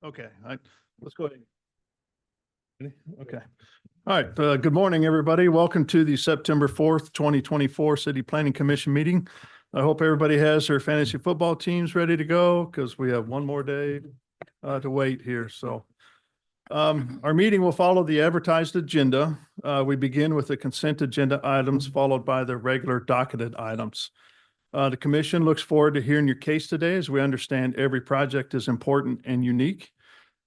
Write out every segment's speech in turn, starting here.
Okay, let's go ahead. Ready? Okay. All right. Good morning, everybody. Welcome to the September 4th, 2024 City Planning Commission meeting. I hope everybody has their fantasy football teams ready to go because we have one more day to wait here. So our meeting will follow the advertised agenda. We begin with the consent agenda items followed by the regular docketed items. The commission looks forward to hearing your case today as we understand every project is important and unique.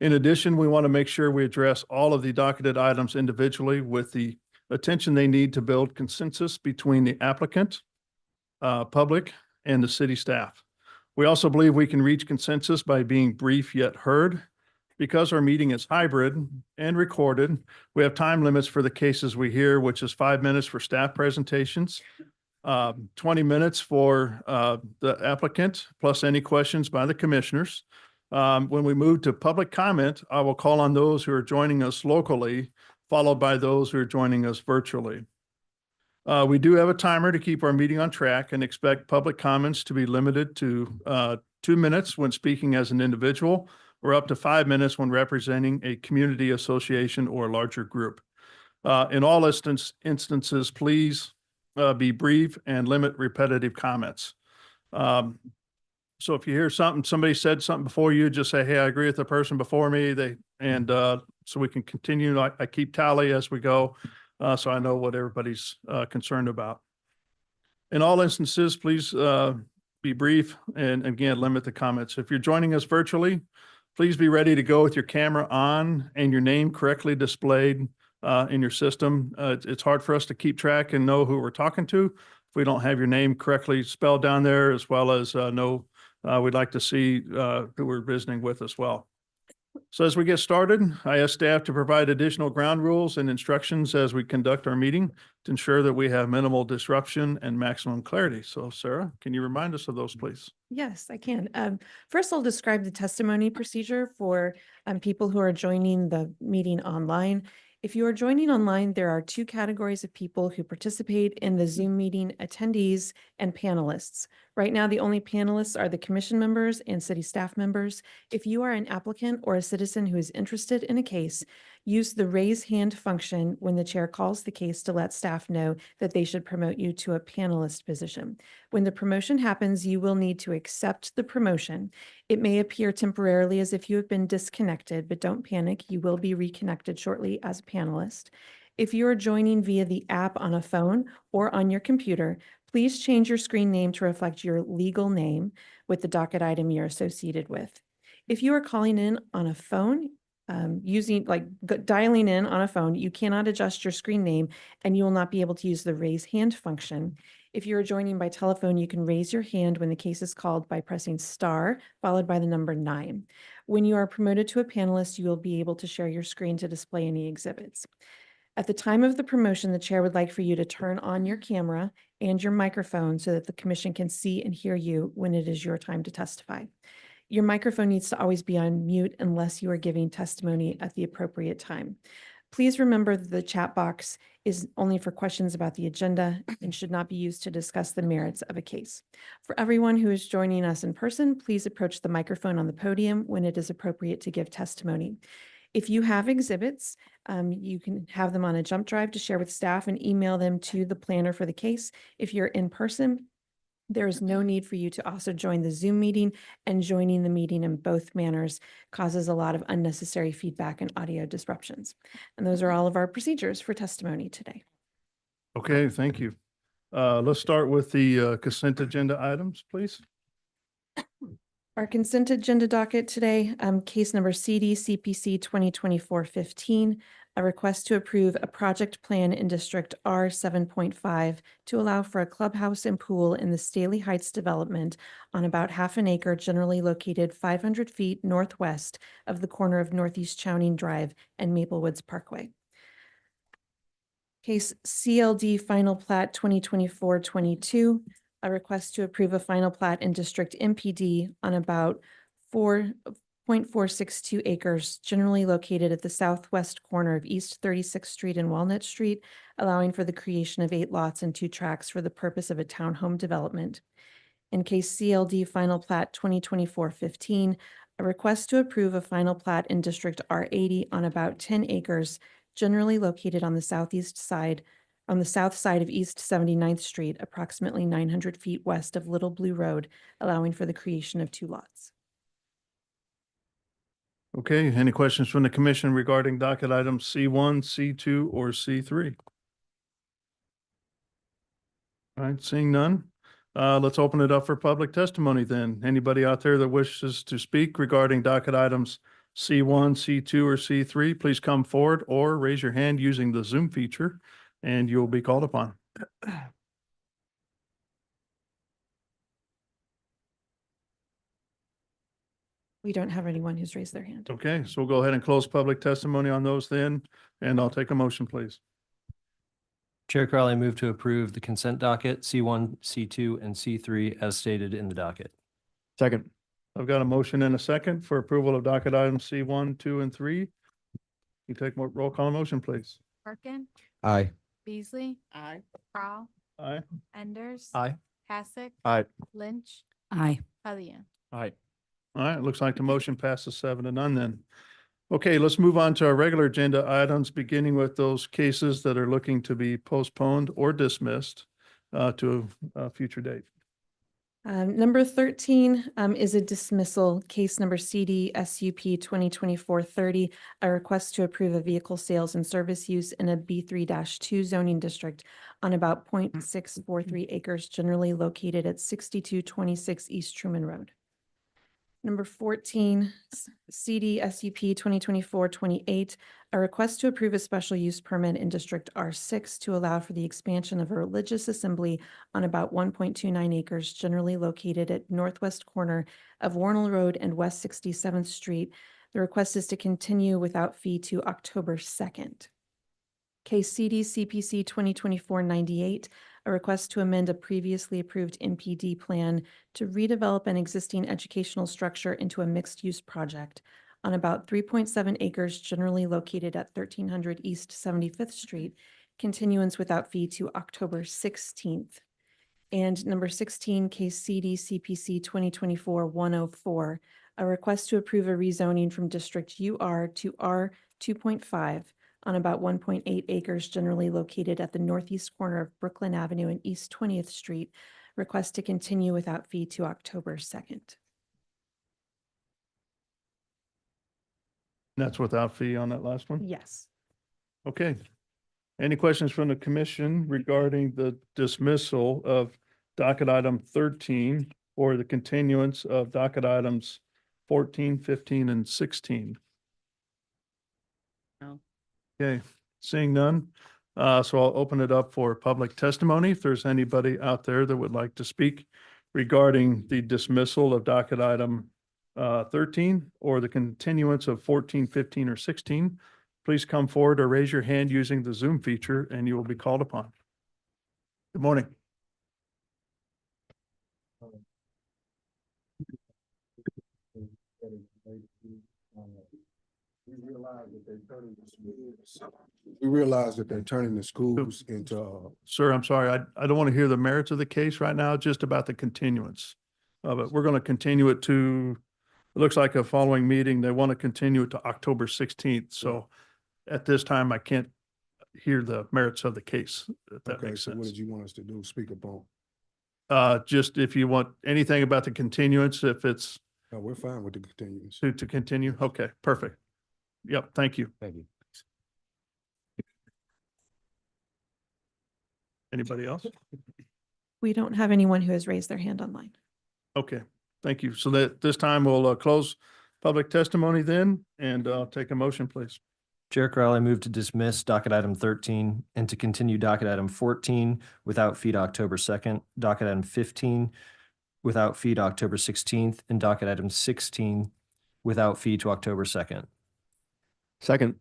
In addition, we want to make sure we address all of the docketed items individually with the attention they need to build consensus between the applicant, public, and the city staff. We also believe we can reach consensus by being brief yet heard. Because our meeting is hybrid and recorded, we have time limits for the cases we hear, which is 5 minutes for staff presentations, 20 minutes for the applicant, plus any questions by the commissioners. When we move to public comment, I will call on those who are joining us locally, followed by those who are joining us virtually. We do have a timer to keep our meeting on track and expect public comments to be limited to 2 minutes when speaking as an individual, or up to 5 minutes when representing a community association or a larger group. In all instances, please be brief and limit repetitive comments. So if you hear somebody said something before you, just say, hey, I agree with the person before me. So we can continue. I keep tally as we go, so I know what everybody's concerned about. In all instances, please be brief and again, limit the comments. If you're joining us virtually, please be ready to go with your camera on and your name correctly displayed in your system. It's hard for us to keep track and know who we're talking to if we don't have your name correctly spelled down there, as well as we'd like to see who we're visiting with as well. So as we get started, I ask staff to provide additional ground rules and instructions as we conduct our meeting to ensure that we have minimal disruption and maximum clarity. So Sarah, can you remind us of those, please? Yes, I can. First, I'll describe the testimony procedure for people who are joining the meeting online. If you are joining online, there are 2 categories of people who participate in the Zoom meeting: attendees and panelists. Right now, the only panelists are the commission members and city staff members. If you are an applicant or a citizen who is interested in a case, use the raise hand function when the chair calls the case to let staff know that they should promote you to a panelist position. When the promotion happens, you will need to accept the promotion. It may appear temporarily as if you have been disconnected, but don't panic. You will be reconnected shortly as a panelist. If you are joining via the app on a phone or on your computer, please change your screen name to reflect your legal name with the docket item you're associated with. If you are calling in on a phone, dialing in on a phone, you cannot adjust your screen name and you will not be able to use the raise hand function. If you are joining by telephone, you can raise your hand when the case is called by pressing star followed by the number 9. When you are promoted to a panelist, you will be able to share your screen to display any exhibits. At the time of the promotion, the chair would like for you to turn on your camera and your microphone so that the commission can see and hear you when it is your time to testify. Your microphone needs to always be on mute unless you are giving testimony at the appropriate time. Please remember that the chat box is only for questions about the agenda and should not be used to discuss the merits of a case. For everyone who is joining us in person, please approach the microphone on the podium when it is appropriate to give testimony. If you have exhibits, you can have them on a jump drive to share with staff and email them to the planner for the case. If you're in person, there is no need for you to also join the Zoom meeting, and joining the meeting in both manners causes a lot of unnecessary feedback and audio disruptions. And those are all of our procedures for testimony today. Okay, thank you. Let's start with the consent agenda items, please. Our consent agenda docket today, case number CD CPC 2024-15, a request to approve a project plan in District R 7.5 to allow for a clubhouse and pool in the Staley Heights development on about half an acre generally located 500 feet northwest of the corner of Northeast Chowning Drive and Maple Woods Parkway. Case CLD Final Plat 2024-22, a request to approve a final plat in District MPD on about 4.462 acres, generally located at the southwest corner of East 36th Street and Walnut Street, allowing for the creation of 8 lots and 2 tracts for the purpose of a townhome development. In case CLD Final Plat 2024-15, A request to approve a final plat in District R80 on about 10 acres, generally located on the south side of East 79th Street, approximately 900 feet west of Little Blue Road, allowing for the creation of 2 lots. Okay, any questions from the commission regarding docket items C1, C2, or C3? All right, seeing none, let's open it up for public testimony then. Anybody out there that wishes to speak regarding docket items C1, C2, or C3, please come forward or raise your hand using the Zoom feature and you'll be called upon. We don't have anyone who's raised their hand. Okay, so we'll go ahead and close public testimony on those then, and I'll take a motion, please. Chair Crowley, move to approve the consent docket, C1, C2, and C3 as stated in the docket. Second. I've got a motion and a second for approval of docket items C1, 2, and 3. You take more roll call motion, please. Parkin, Aye. Beasley. Aye. Crowell, Aye. Enders. Aye. Hasek. Aye. Lynch, Aye. Padilla. Aye. All right, looks like the motion passes 7-0 then. Okay, let's move on to our regular agenda items, beginning with those cases that are looking to be postponed or dismissed to a future date. Number 13 is a dismissal, case number CD SUP 2024-30, a request to approve a vehicle sales and service use in a B3-2 zoning district on about 0.643 acres, generally located at 6226 East Truman Road. Number 14, CD SUP 2024-28, a request to approve a special use permit in District R6 to allow for the expansion of a religious assembly on about 1.29 acres, generally located at northwest corner of Warnell Road and West 67th Street. The request is to continue without fee to October 2nd. Case CD CPC 2024-98, a request to amend a previously approved MPD plan to redevelop an existing educational structure into a mixed-use project on about 3.7 acres, generally located at 1300 East 75th Street, continuance without fee to October 16th. And number 16, case CD CPC 2024-104, a request to approve a rezoning from District UR to R 2.5 on about 1.8 acres, generally located at the northeast corner of Brooklyn Avenue and East 20th Street. Request to continue without fee to October 2nd. That's without fee on that last one? Yes. Okay. Any questions from the commission regarding the dismissal of docket item 13 or the continuance of docket items 14, 15, and 16? No. Okay, seeing none. So I'll open it up for public testimony. If there's anybody out there that would like to speak regarding the dismissal of docket item 13 or the continuance of 14, 15, or 16, please come forward or raise your hand using the Zoom feature and you will be called upon. Good morning. We realize that they're turning the schools into, Sir, I'm sorry. I don't want to hear the merits of the case right now, just about the continuance of it. We're going to continue it to, it looks like a following meeting. They want to continue it to October 16th. So at this time, I can't hear the merits of the case, if that okay, makes so what sense. did you want us to do? Speak upon? Just if you want anything about the continuance, if it's No, we're fine with the continuance. to continue. Okay, perfect. Yep, thank you. Thank you. Anybody else? We don't have anyone who has raised their hand online. Okay, thank you. So that this time we'll close public testimony then, and take a motion, please. Chair Crowley, move to dismiss docket item 13 and to continue docket item 14 without fee to October 2nd, docket item 15 without fee to October 16th, and docket item 16 without fee to October 2nd. Second.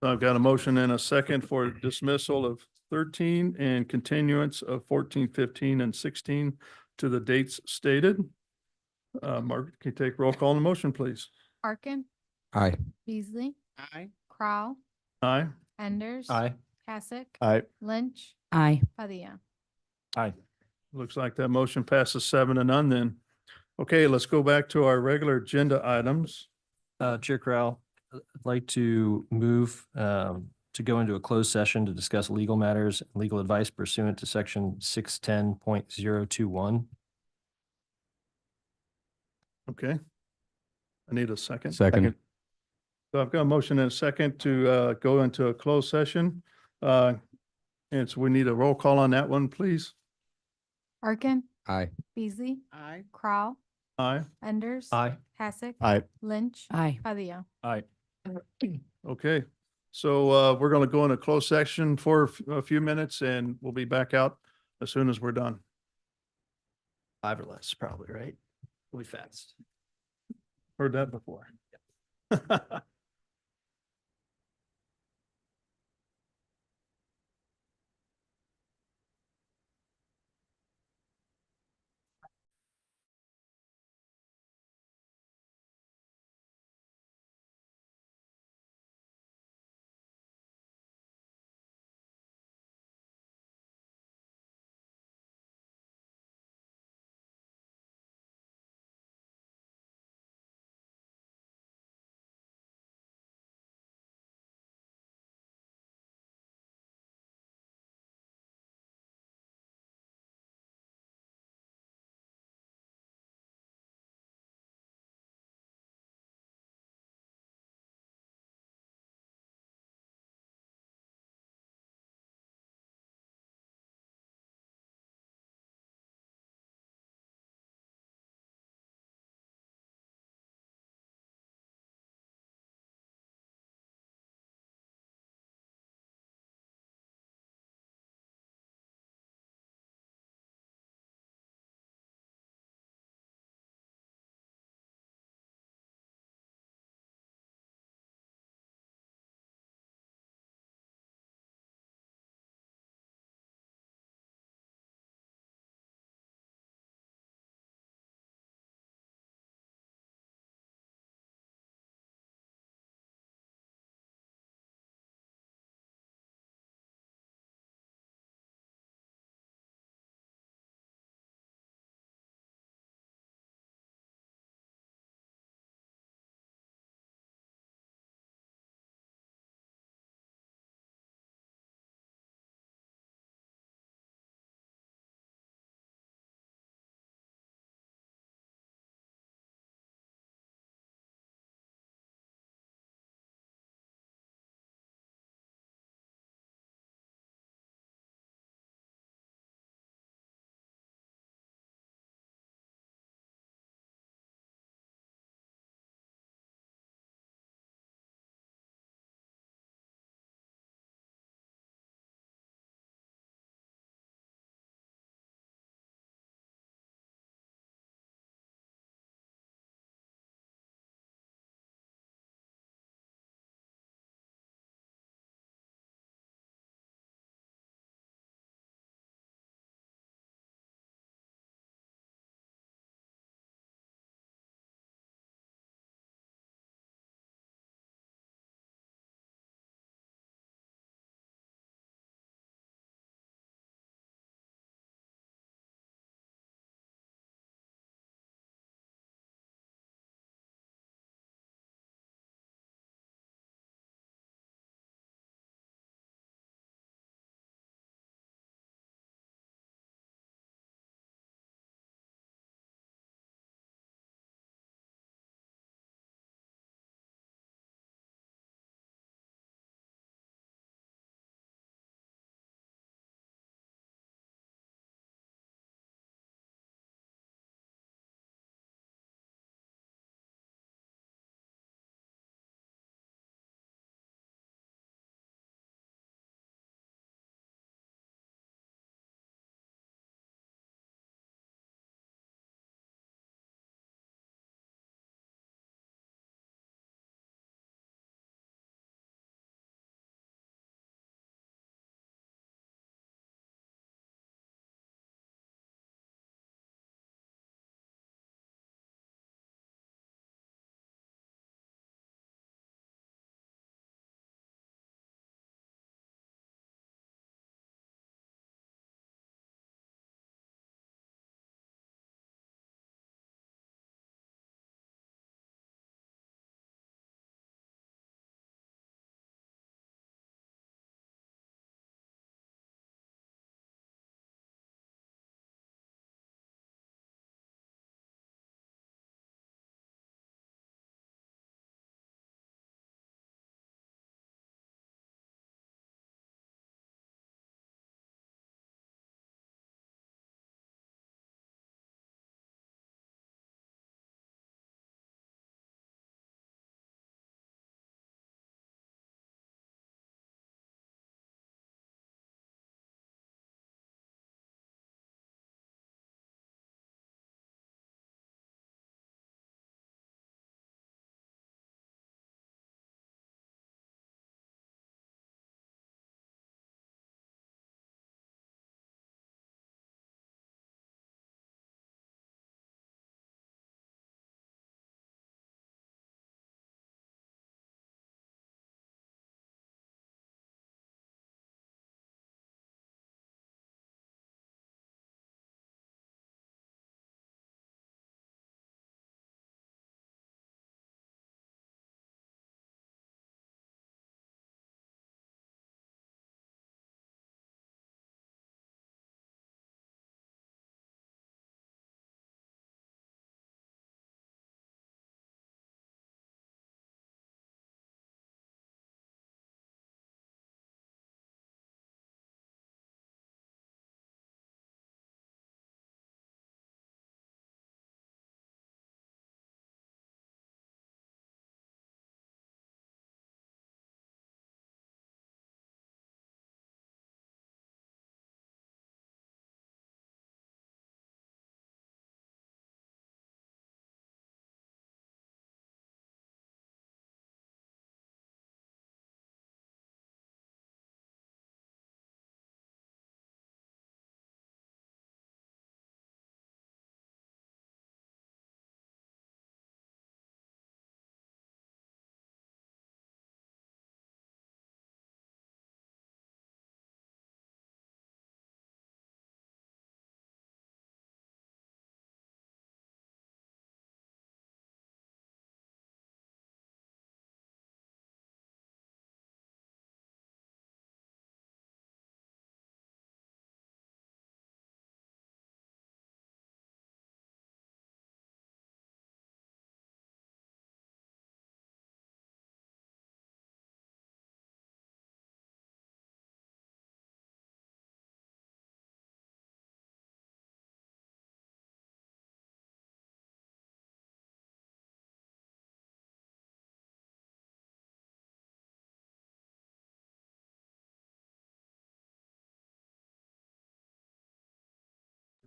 I've got a motion and a second for dismissal of 13 and continuance of 14, 15, and 16 to the dates stated. Margaret, can you take roll call on the motion, please? Parkin, Aye. Beasley. Aye. Crowell, Aye. Enders. Aye. Hasek. Aye. Lynch, Aye. Padilla. Aye. Looks like that motion passes 7-0 then. Okay, let's go back to our regular agenda items. Chair Corral, I'd like to move to go into a closed session to discuss legal matters, and legal advice pursuant to section 610.021. Okay. I need a second. Second. So I've got a motion and a second to go into a closed session. And so we need a roll call on that one, please. Arkin, Aye. Beasley. Aye. Crowell, Aye. Enders. Aye. Hasek. Aye. Lynch. Aye. Padilla. Aye. Okay. So we're going to go in a closed section for a few minutes and we'll be back out as soon as we're done. 5 or less, probably, right? Really fast. Heard that before.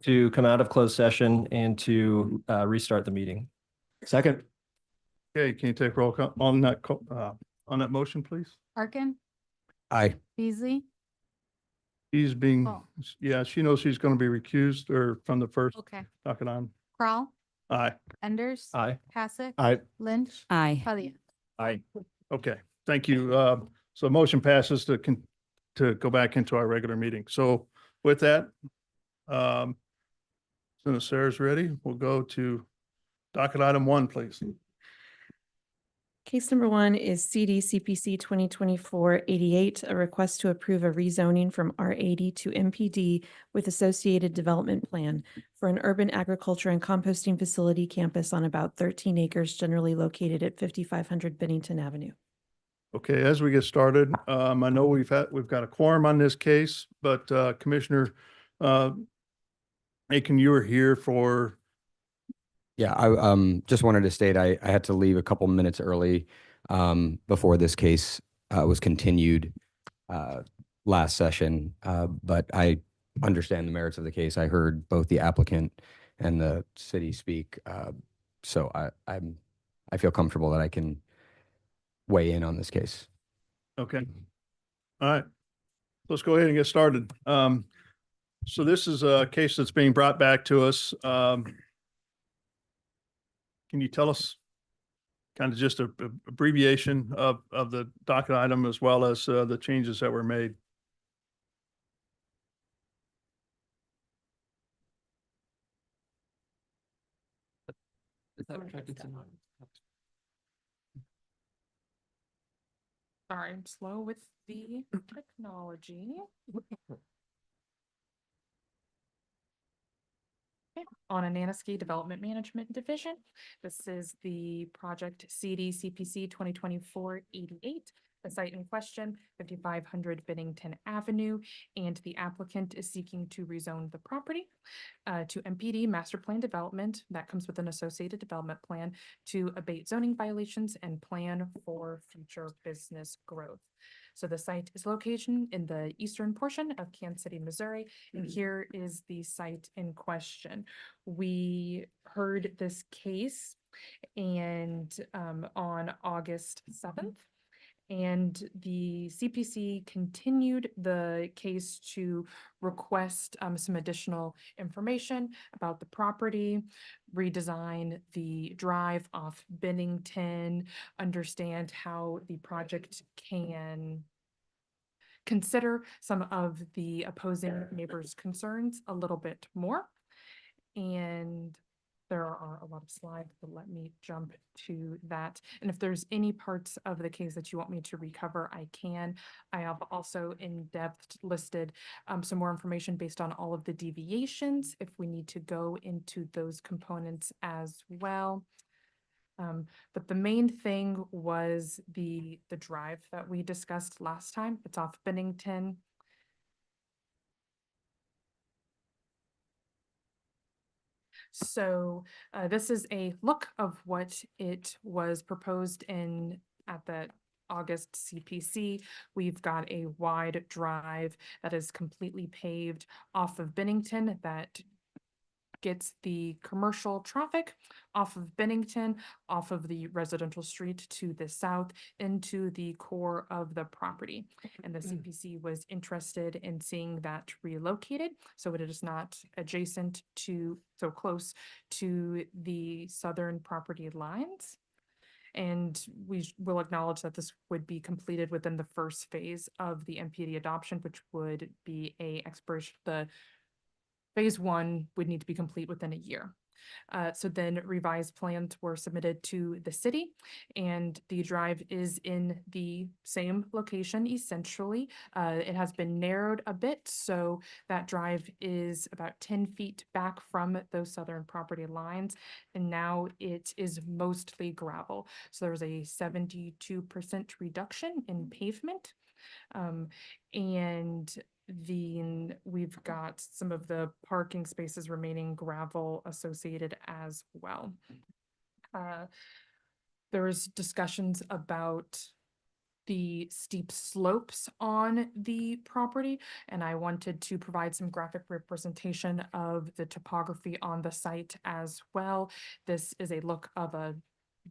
to come out of closed session and to restart the meeting. Second. Okay, can you take roll call on that, on that motion, please? Arkin, Aye. Beasley, She's being, Oh. yeah, she knows she's going to be recused or from the first okay, docket item. Crowell, Aye. Enders. Aye. Passick. Aye. Lynch. Aye. Palia. Aye. Okay, thank you. So motion passes to go back into our regular meeting. So with that, as soon as Sarah's ready, we'll go to docket item 1, please. Case number 1 is CD CPC 2024-88, a request to approve a rezoning from R80 to MPD with associated development plan for an urban agriculture and composting facility campus on about 13 acres generally located at 5500 Bennington Avenue. Okay, as we get started, I know we've got a quorum on this case, but Commissioner Aiken, you were here for, Yeah, I just wanted to state I had to leave a couple minutes early before this case was continued last session, but I understand the merits of the case. I heard both the applicant and the city speak, so I feel comfortable that I can weigh in on this case. okay. All right, let's go ahead and get started. So this is a case that's being brought back to us. Can you tell us kind of just a abbreviation of the docket item as well as the changes that were made? Sorry, I'm slow with the technology. Okay, on Ananiski Development Management Division, this is the project CD CPC 2024-88. The site in question, 5500 Bennington Avenue, and the applicant is seeking to rezone the property to MPD Master Plan Development. That comes with an associated development plan to abate zoning violations and plan for future business growth. So the site is located in the eastern portion of Kansas City, Missouri, and here is the site in question. We heard this case and on August 7th. And the CPC continued the case to request some additional information about the property, redesign the drive off Bennington, understand how the project can consider some of the opposing neighbors' concerns a little bit more. And there are a lot of slides, but let me jump to that. And if there's any parts of the case that you want me to recover, I can. I have also in depth listed some more information based on all of the deviations if we need to go into those components as well. But the main thing was the drive that we discussed last time. It's off Bennington. So this is a look of what it was proposed in at the August CPC. We've got a wide drive that is completely paved off of Bennington that gets the commercial traffic off of Bennington, off of the residential street to the south into the core of the property. And the CPC was interested in seeing that relocated, so it is not adjacent to, so close to the southern property lines. And we will acknowledge that this would be completed within the first phase of the MPD adoption, which would be a expiration, the Phase 1 would need to be complete within a year. So then revised plans were submitted to the city, and the drive is in the same location essentially. It has been narrowed a bit, so that drive is about 10 feet back from those southern property lines, and now it is mostly gravel. So there's a 72% reduction in pavement. And then we've got some of the parking spaces remaining gravel associated as well. There's discussions about the steep slopes on the property, and I wanted to provide some graphic representation of the topography on the site as well. This is a look of the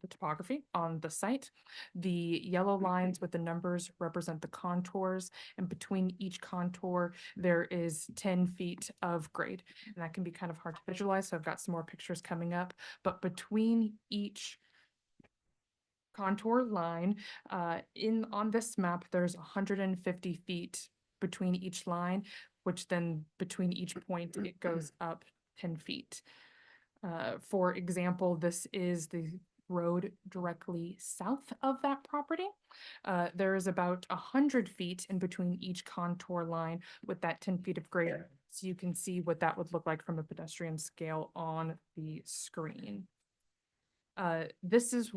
topography on the site. The yellow lines with the numbers represent the contours, and between each contour, there is 10 feet of grade. And that can be kind of hard to visualize, so I've got some more pictures coming up, but between each contour line, on this map, there's 150 feet between each line, which then between each point, it goes up 10 feet. For example, this is the road directly south of that property. There is about 100 feet in between each contour line with that 10 feet of grade. So you can see what that would look like from a pedestrian scale on the screen. This is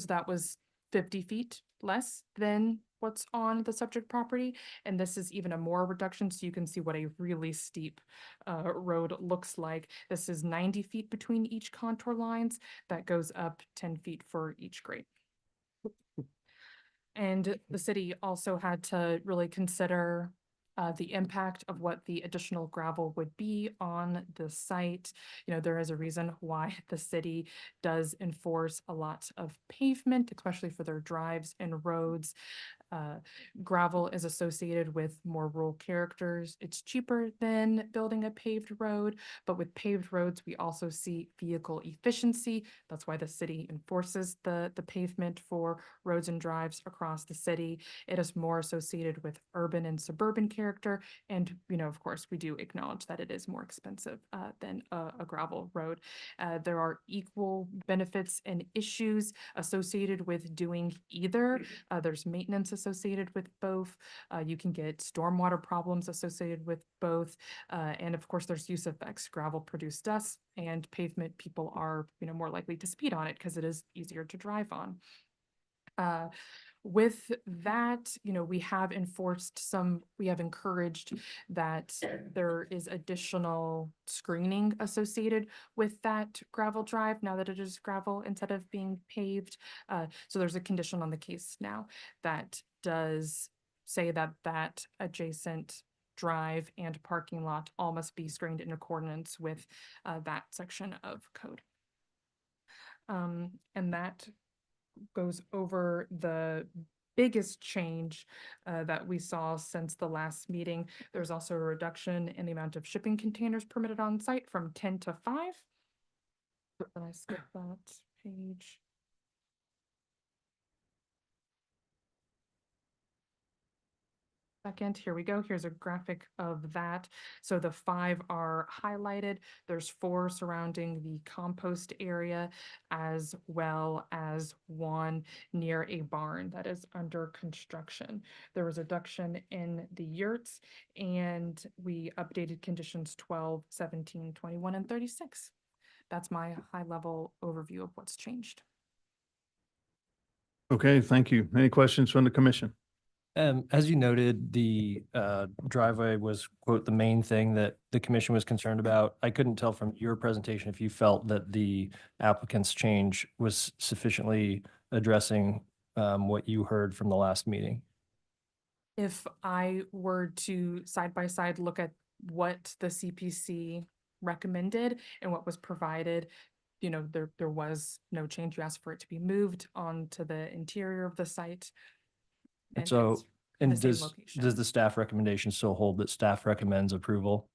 that was 50 feet less than what's on the subject property. And this is even a more reduction, so you can see what a really steep road looks like. This is 90 feet between each contour lines. That goes up 10 feet for each grade. And the city also had to really consider the impact of what the additional gravel would be on the site. You know, there is a reason why the city does enforce a lot of pavement, especially for their drives and roads. Gravel is associated with more rural characters. It's cheaper than building a paved road, but with paved roads, we also see vehicle efficiency. That's why the city enforces the pavement for roads and drives across the city. It is more associated with urban and suburban character. And, you know, of course, we do acknowledge that it is more expensive than a gravel road. There are equal benefits and issues associated with doing either. There's maintenance associated with both. You can get stormwater problems associated with both. And of course, there's use effects. Gravel produce dust, and pavement, people are, you know, more likely to speed on it because it is easier to drive on. With that, you know, we have encouraged that there is additional screening associated with that gravel drive now that it is gravel instead of being paved. So there's a condition on the case now that does say that adjacent drive and parking lot all must be screened in accordance with that section of code. And that goes over the biggest change that we saw since the last meeting. There's also a reduction in the amount of shipping containers permitted on site from 10 to 5. Then I skip that page. Second, here we go. Here's a graphic of that. So the 5 are highlighted. There's 4 surrounding the compost area, as well as 1 near a barn that is under construction. There was a reduction in the yurts, and we updated conditions 12, 17, 21, and 36. That's my high-level overview of what's changed. Okay, thank you. Any questions from the commission? As you noted, the driveway was, quote, the main thing that the commission was concerned about. I couldn't tell from your presentation if you felt that the applicant's change was sufficiently addressing what you heard from the last meeting. If I were to side by side look at what the CPC recommended and what was provided, you know, there was no change. You asked for it to be moved onto the interior of the site. And So, it's in the and same does location. the staff recommendation still hold that staff recommends approval?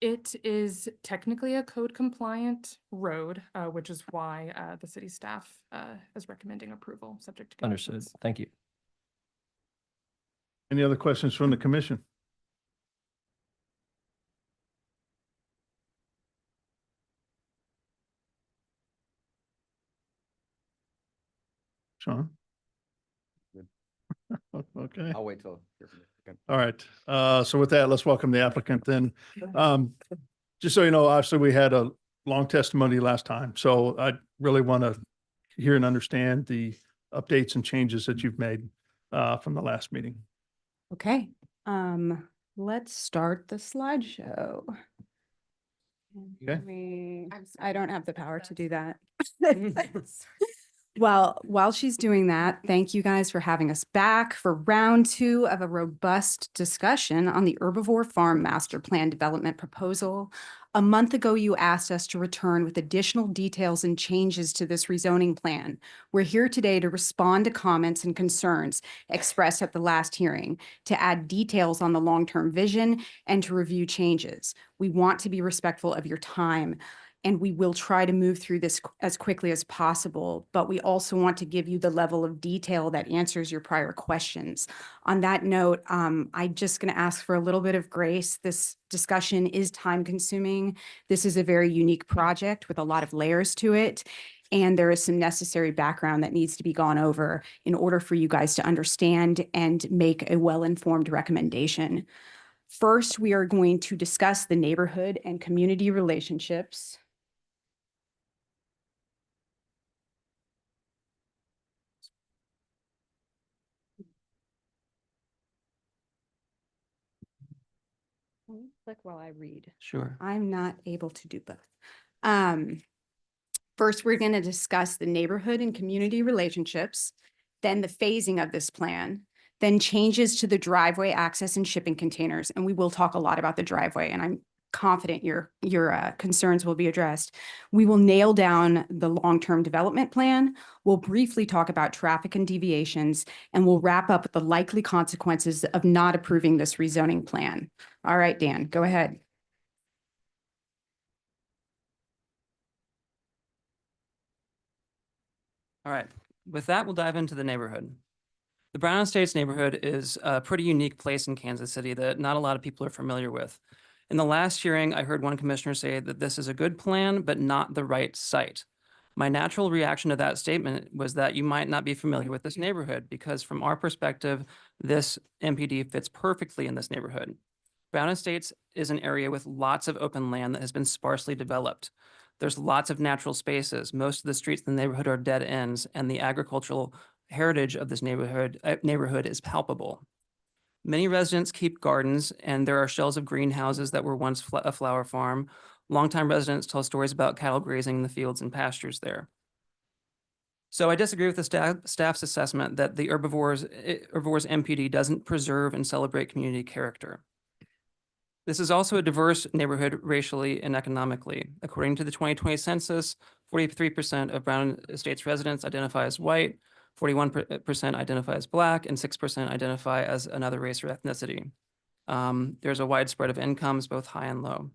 It is technically a code compliant road, which is why the city staff is recommending approval subject to Understood. conditions. Thank you. Any other questions from the commission? Sean? Good. Okay. I'll wait till. Okay. All right. So with that, let's welcome the applicant then. Just so you know, obviously we had a long testimony last time, so I really want to hear and understand the updates and changes that you've made from the last meeting. Okay, let's start the slideshow. And Okay. I don't have the power to do that. Well, while she's doing that, thank you guys for having us back for round 2 of a robust discussion on the Herbivore Farm Master Plan Development Proposal. A month ago, you asked us to return with additional details and changes to this rezoning plan. We're here today to respond to comments and concerns expressed at the last hearing, to add details on the long-term vision, and to review changes. We want to be respectful of your time, and we will try to move through this as quickly as possible, but we also want to give you the level of detail that answers your prior questions. On that note, I'm just going to ask for a little bit of grace. This discussion is time consuming. This is a very unique project with a lot of layers to it. And there is some necessary background that needs to be gone over in order for you guys to understand and make a well-informed recommendation. First, we are going to discuss the neighborhood and community relationships. Click while I read. Sure. I'm not able to do both. First, we're going to discuss the neighborhood and community relationships, then the phasing of this plan, then changes to the driveway access and shipping containers. And we will talk a lot about the driveway, and I'm confident your concerns will be addressed. We will nail down the long-term development plan. We'll briefly talk about traffic and deviations, and we'll wrap up with the likely consequences of not approving this rezoning plan. All right, Dan, go ahead. All right, with that, we'll dive into the neighborhood. The Brown Estates neighborhood is a pretty unique place in Kansas City that not a lot of people are familiar with. In the last hearing, I heard one commissioner say that this is a good plan, but not the right site. My natural reaction to that statement was that you might not be familiar with this neighborhood because from our perspective, this MPD fits perfectly in this neighborhood. Brown Estates is an area with lots of open land that has been sparsely developed. There's lots of natural spaces. Most of the streets in the neighborhood are dead ends, and the agricultural heritage of this neighborhood is palpable. Many residents keep gardens, and there are shells of greenhouses that were once a flower farm. Longtime residents tell stories about cattle grazing in the fields and pastures there. So I disagree with the staff's assessment that the Herbivores MPD doesn't preserve and celebrate community character. This is also a diverse neighborhood racially and economically. According to the 2020 census, 43% of Brown Estates residents identify as white, 41% identify as Black, and 6% identify as another race or ethnicity. There's a wide spread of incomes, both high and low.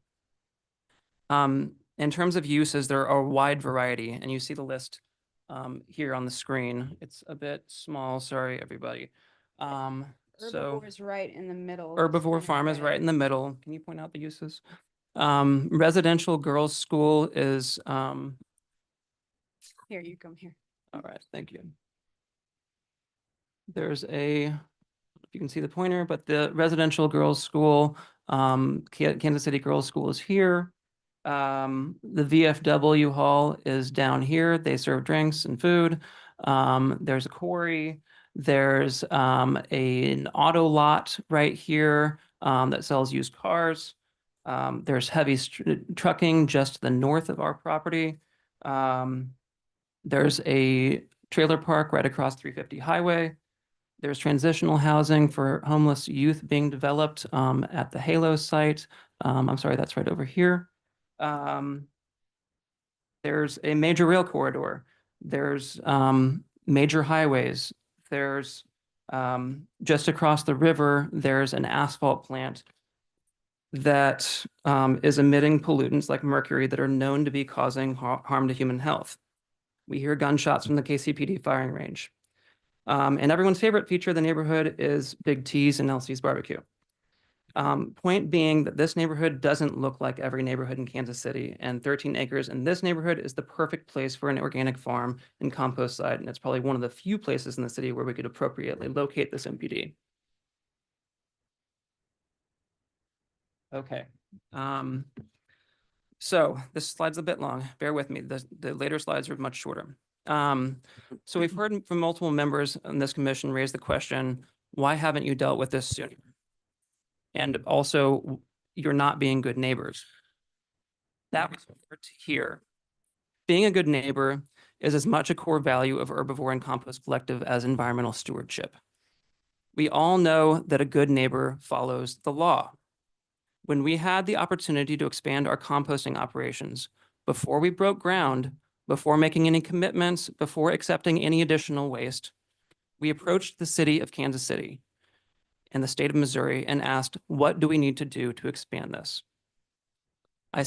In terms of uses, there are a wide variety, and you see the list here on the screen. It's a bit small, sorry, everybody. Herbivore is right in the middle. Herbivore Farm is right in the middle. Can you point out the uses? Residential girls' school is, Here, you come here. all right, thank you. There's if you can see the pointer, but the residential girls' school, Kansas City Girls' School is here. The VFW hall is down here. They serve drinks and food. There's a quarry. There's an auto lot right here that sells used cars. There's heavy trucking just to the north of our property. There's a trailer park right across 350 Highway. There's transitional housing for homeless youth being developed at the Halo site. I'm sorry, that's right over here. There's a major rail corridor. There's major highways. There's just across the river, there's an asphalt plant that is emitting pollutants like mercury that are known to be causing harm to human health. We hear gunshots from the KCPD firing range. And everyone's favorite feature of the neighborhood is Big T's and Elsie's Barbecue. Point being that this neighborhood doesn't look like every neighborhood in Kansas City, and 13 acres in this neighborhood is the perfect place for an organic farm and compost site, and it's probably one of the few places in the city where we could appropriately locate this MPD. Okay. So this slide's a bit long. Bear with me. The later slides are much shorter. So we've heard from multiple members on this commission raise the question, why haven't you dealt with this sooner? And also, you're not being good neighbors. That was here. Being a good neighbor is as much a core value of Herbivore and Compost Collective as environmental stewardship. We all know that a good neighbor follows the law. When we had the opportunity to expand our composting operations, before we broke ground, before making any commitments, before accepting any additional waste, we approached the city of Kansas City and the state of Missouri and asked, what do we need to do to expand this? I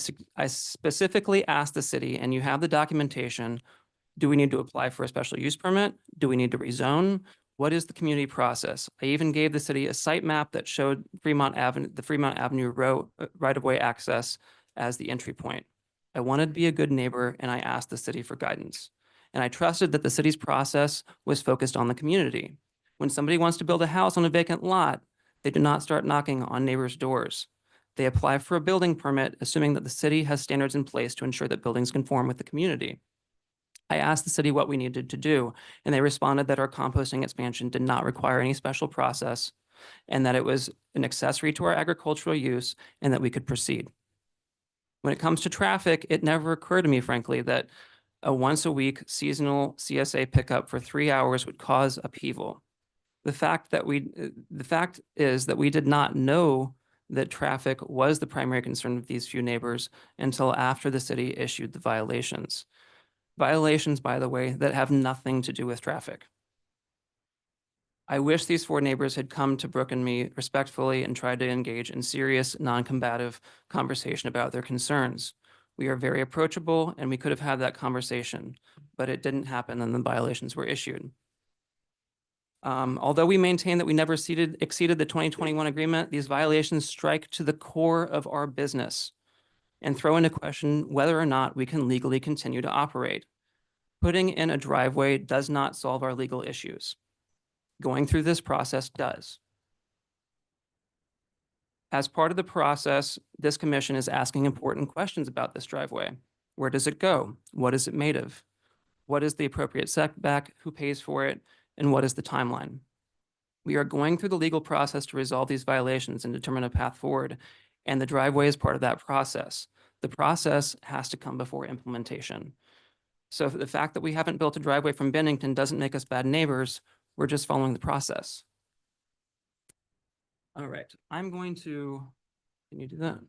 specifically asked the city, and you have the documentation, do we need to apply for a special use permit? Do we need to rezone? What is the community process? I even gave the city a site map that showed the Fremont Avenue right-of-way access as the entry point. I wanted to be a good neighbor, and I asked the city for guidance. And I trusted that the city's process was focused on the community. When somebody wants to build a house on a vacant lot, they do not start knocking on neighbors' doors. They apply for a building permit, assuming that the city has standards in place to ensure that buildings conform with the community. I asked the city what we needed to do, and they responded that our composting expansion did not require any special process and that it was an accessory to our agricultural use and that we could proceed. When it comes to traffic, it never occurred to me, frankly, that a once-a-week seasonal CSA pickup for 3 hours would cause upheaval. The fact is that we did not know that traffic was the primary concern of these few neighbors until after the city issued the violations. Violations, by the way, that have nothing to do with traffic. I wish these 4 neighbors had come to Brooke and me respectfully and tried to engage in serious, non-combative conversation about their concerns. We are very approachable and we could have had that conversation, but it didn't happen and the violations were issued. Although we maintain that we never exceeded the 2021 agreement, these violations strike to the core of our business and throw into question whether or not we can legally continue to operate. Putting in a driveway does not solve our legal issues. Going through this process does. As part of the process, this commission is asking important questions about this driveway. Where does it go? What is it made of? What is the appropriate setback? Who pays for it? And what is the timeline? We are going through the legal process to resolve these violations and determine a path forward, and the driveway is part of that process. The process has to come before implementation. So the fact that we haven't built a driveway from Bennington doesn't make us bad neighbors. We're just following the process. All right, I'm going to, can you do that?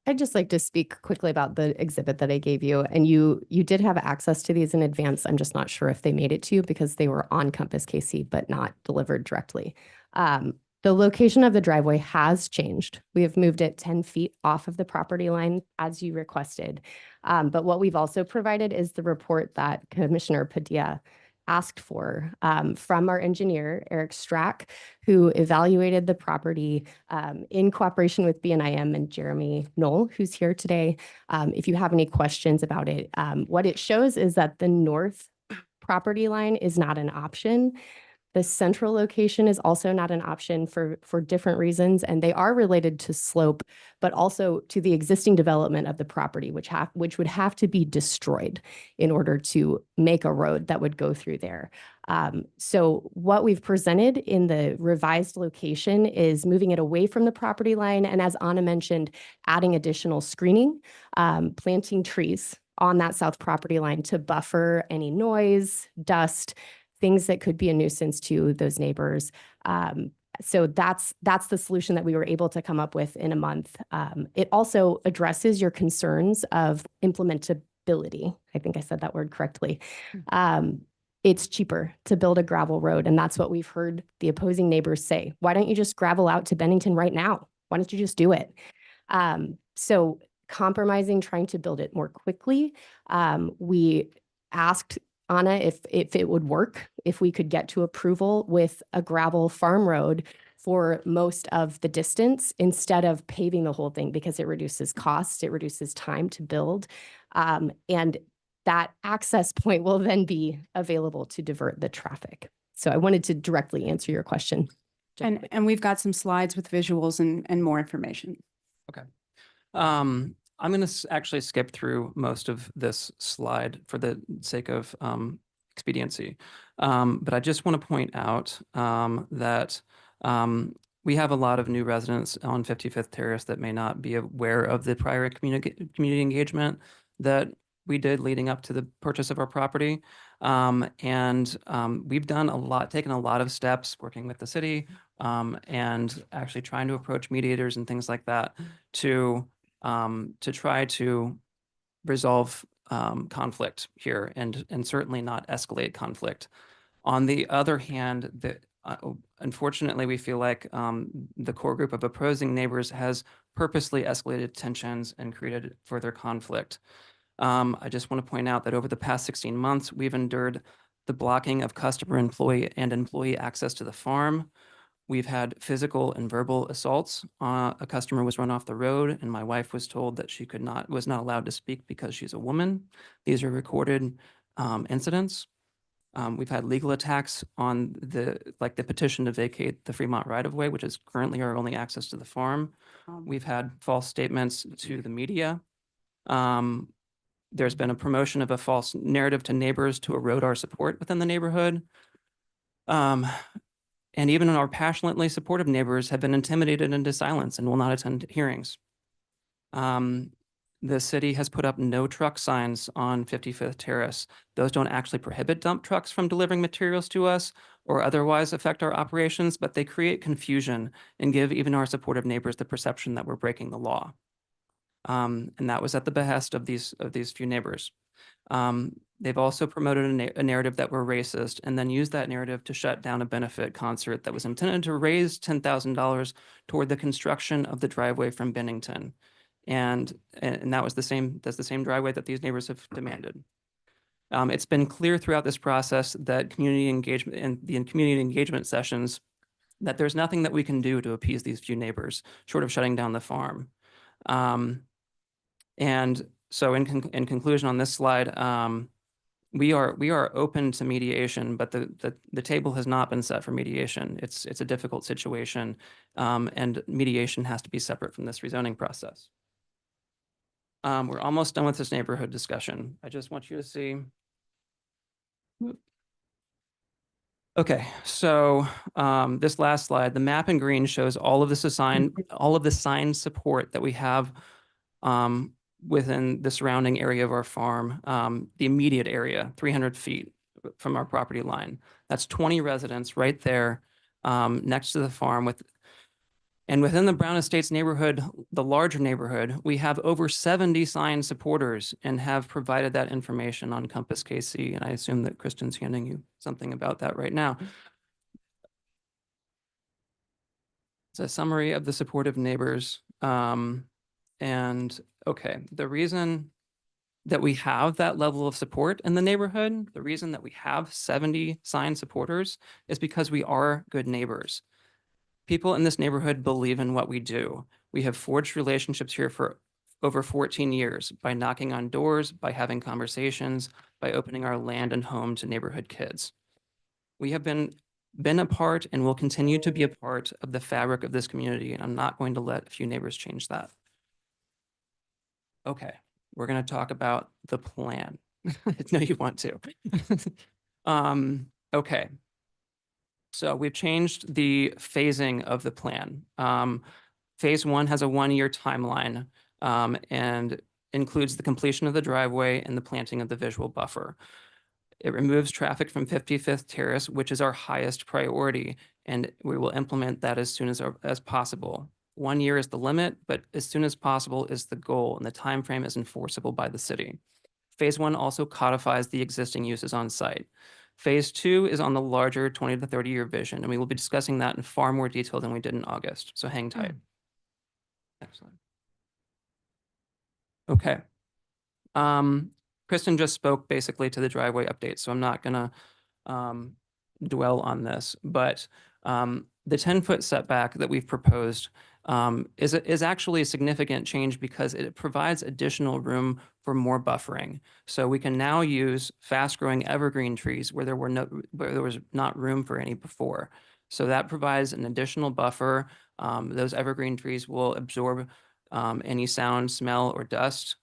I'd just like to speak quickly about the exhibit that I gave you. And you did have access to these in advance. I'm just not sure if they made it to you because they were on Compass KC, but not delivered directly. The location of the driveway has changed. We have moved it 10 feet off of the property line as you requested. But what we've also provided is the report that Commissioner Padilla asked for from our engineer, Eric Strack, who evaluated the property in cooperation with BNIM and Jeremy Knoll, who's here today. If you have any questions about it, what it shows is that the north property line is not an option. The central location is also not an option for different reasons, and they are related to slope, but also to the existing development of the property, which would have to be destroyed in order to make a road that would go through there. So what we've presented in the revised location is moving it away from the property line, and as Anna mentioned, adding additional screening, planting trees on that south property line to buffer any noise, dust, things that could be a nuisance to those neighbors. So that's the solution that we were able to come up with in a month. It also addresses your concerns of implementability. I think I said that word correctly. It's cheaper to build a gravel road, and that's what we've heard the opposing neighbors say. Why don't you just gravel out to Bennington right now? Why don't you just do it? So compromising, trying to build it more quickly. We asked Anna if it would work, if we could get to approval with a gravel farm road for most of the distance instead of paving the whole thing, because it reduces cost, it reduces time to build. And that access point will then be available to divert the traffic. So I wanted to directly answer your question. And we've got some slides with visuals and more information. Okay. I'm going to actually skip through most of this slide for the sake of expediency. But I just want to point out that we have a lot of new residents on 55th Terrace that may not be aware of the prior community engagement that we did leading up to the purchase of our property. We've taken a lot of steps working with the city, and actually trying to approach mediators and things like that to try to resolve conflict here and certainly not escalate conflict. On the other hand, unfortunately, we feel like the core group of opposing neighbors has purposely escalated tensions and created further conflict. I just want to point out that over the past 16 months, we've endured the blocking of customer, employee access to the farm. We've had physical and verbal assaults. A customer was run off the road, and my wife was told that she was not allowed to speak because she's a woman. These are recorded incidents. We've had legal attacks on the petition to vacate the Fremont right-of-way, which is currently our only access to the farm. We've had false statements to the media. There's been a promotion of a false narrative to neighbors to erode our support within the neighborhood. And even our passionately supportive neighbors have been intimidated into silence and will not attend hearings. The city has put up no truck signs on 55th Terrace. Those don't actually prohibit dump trucks from delivering materials to us or otherwise affect our operations, but they create confusion and give even our supportive neighbors the perception that we're breaking the law. And that was at the behest of these few neighbors. They've also promoted a narrative that we're racist and then used that narrative to shut down a benefit concert that was intended to raise $10,000 toward the construction of the driveway from Bennington. And that's the same driveway that these neighbors have demanded. It's been clear throughout this process that community engagement sessions that there's nothing that we can do to appease these few neighbors short of shutting down the farm. And so in conclusion on this slide, we are open to mediation, but the table has not been set for mediation. It's a difficult situation, and mediation has to be separate from this rezoning process. We're almost done with this neighborhood discussion. I just want you to see. Okay, so this last slide, the map in green shows all of the sign support that we have within the surrounding area of our farm, the immediate area, 300 feet from our property line. That's 20 residents right there next to the farm. And within the Brown Estates neighborhood, the larger neighborhood, we have over 70 sign supporters and have provided that information on Compass KC. And I assume that Kristen's handing you something about that right now. It's a summary of the supportive neighbors. And okay, the reason that we have that level of support in the neighborhood, the reason that we have 70 sign supporters is because we are good neighbors. People in this neighborhood believe in what we do. We have forged relationships here for over 14 years by knocking on doors, by having conversations, by opening our land and home to neighborhood kids. We have been a part and will continue to be a part of the fabric of this community, and I'm not going to let a few neighbors change that. Okay, we're going to talk about the plan. No, you want to. Okay. So we've changed the phasing of the plan. Phase 1 has a 1-year timeline and includes the completion of the driveway and the planting of the visual buffer. It removes traffic from 55th Terrace, which is our highest priority, and we will implement that as soon as possible. 1 year is the limit, but as soon as possible is the goal, and the time frame is enforceable by the city. Phase 1 also codifies the existing uses on site. Phase 2 is on the larger 20 to 30-year vision, and we will be discussing that in far more detail than we did in August, so hang tight. Excellent. Okay. Kristen just spoke basically to the driveway update, so I'm not going to dwell on this, but the 10-foot setback that we've proposed is actually a significant change because it provides additional room for more buffering. So we can now use fast-growing evergreen trees where there was not room for any before. So that provides an additional buffer. Those evergreen trees will absorb any sound, smell, or dust.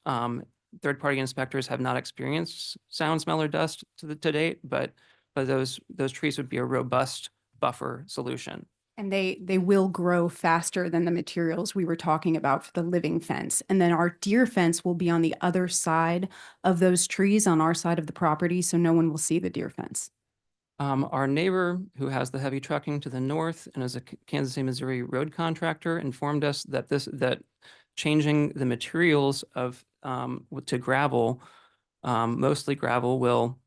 Third-party inspectors have not experienced sound, smell, or dust to date, but those trees would be a robust buffer solution. And they will grow faster than the materials we were talking about for the living fence. And then our deer fence will be on the other side of those trees on our side of the property, so no one will see the deer fence. Our neighbor who has the heavy trucking to the north and is a Kansas City, Missouri road contractor informed us that that changing the materials of to gravel, mostly gravel, will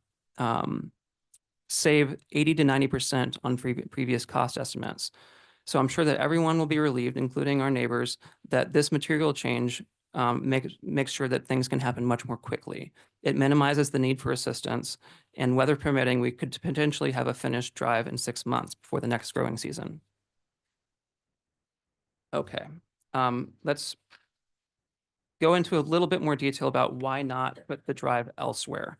save 80 to 90% on previous cost estimates. So I'm sure that everyone will be relieved, including our neighbors, that this material change makes sure that things can happen much more quickly. It minimizes the need for assistance, and weather permitting, we could potentially have a finished drive in 6 months before the next growing season. Okay, let's go into a little bit more detail about why not put the drive elsewhere.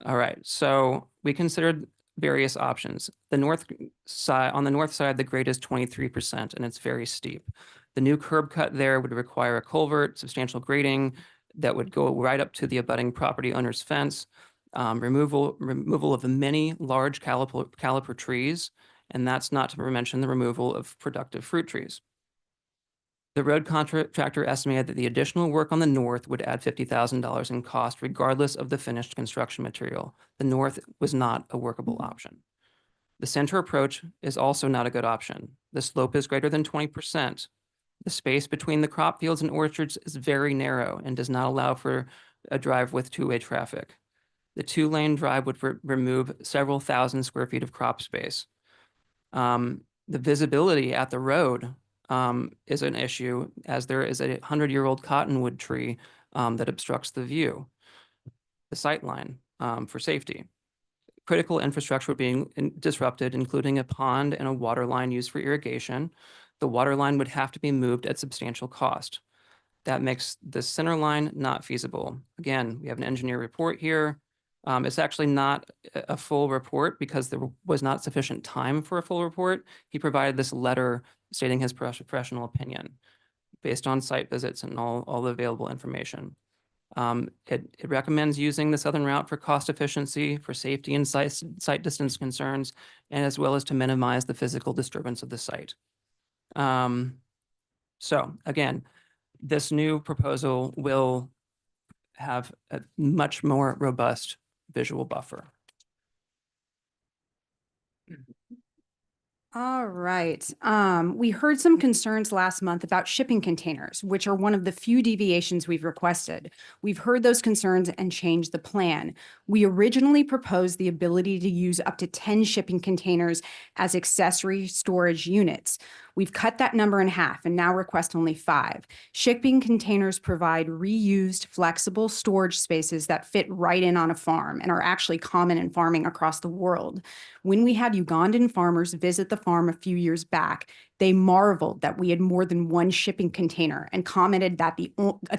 All right, so we considered various options. On the north side, the grade is 23%, and it's very steep. The new curb cut there would require a culvert, substantial grading that would go right up to the abutting property owner's fence, removal of many large caliper trees, and that's not to mention the removal of productive fruit trees. The road contractor estimated that the additional work on the north would add $50,000 in cost regardless of the finished construction material. The north was not a workable option. The center approach is also not a good option. The slope is greater than 20%. The space between the crop fields and orchards is very narrow and does not allow for a drive with two-way traffic. The two-lane drive would remove several thousand square feet of crop space. The visibility at the road is an issue, as there is a 100-year-old cottonwood tree that obstructs the view, the sight line for safety. Critical infrastructure being disrupted, including a pond and a water line used for irrigation. The water line would have to be moved at substantial cost. That makes the center line not feasible. Again, we have an engineer report here. It's actually not a full report because there was not sufficient time for a full report. He provided this letter stating his professional opinion based on site visits and all the available information. It recommends using the southern route for cost efficiency, for safety and site distance concerns, and as well as to minimize the physical disturbance of the site. So again, this new proposal will have a much more robust visual buffer. All right. We heard some concerns last month about shipping containers, which are one of the few deviations we've requested. We've heard those concerns and changed the plan. We originally proposed the ability to use up to 10 shipping containers as accessory storage units. We've cut that number in half and now request only 5. Shipping containers provide reused, flexible storage spaces that fit right in on a farm and are actually common in farming across the world. When we had Ugandan farmers visit the farm a few years back, they marveled that we had more than one shipping container and commented that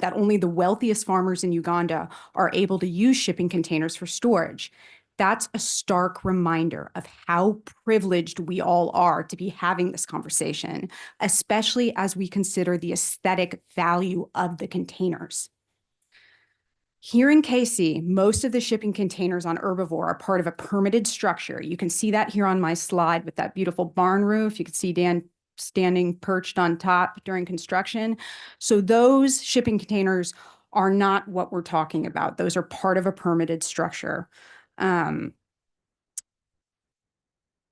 that only the wealthiest farmers in Uganda are able to use shipping containers for storage. That's a stark reminder of how privileged we all are to be having this conversation, especially as we consider the aesthetic value of the containers. Here in KC, most of the shipping containers on Herbivore are part of a permitted structure. You can see that here on my slide with that beautiful barn roof. You can see Dan standing perched on top during construction. So those shipping containers are not what we're talking about. Those are part of a permitted structure.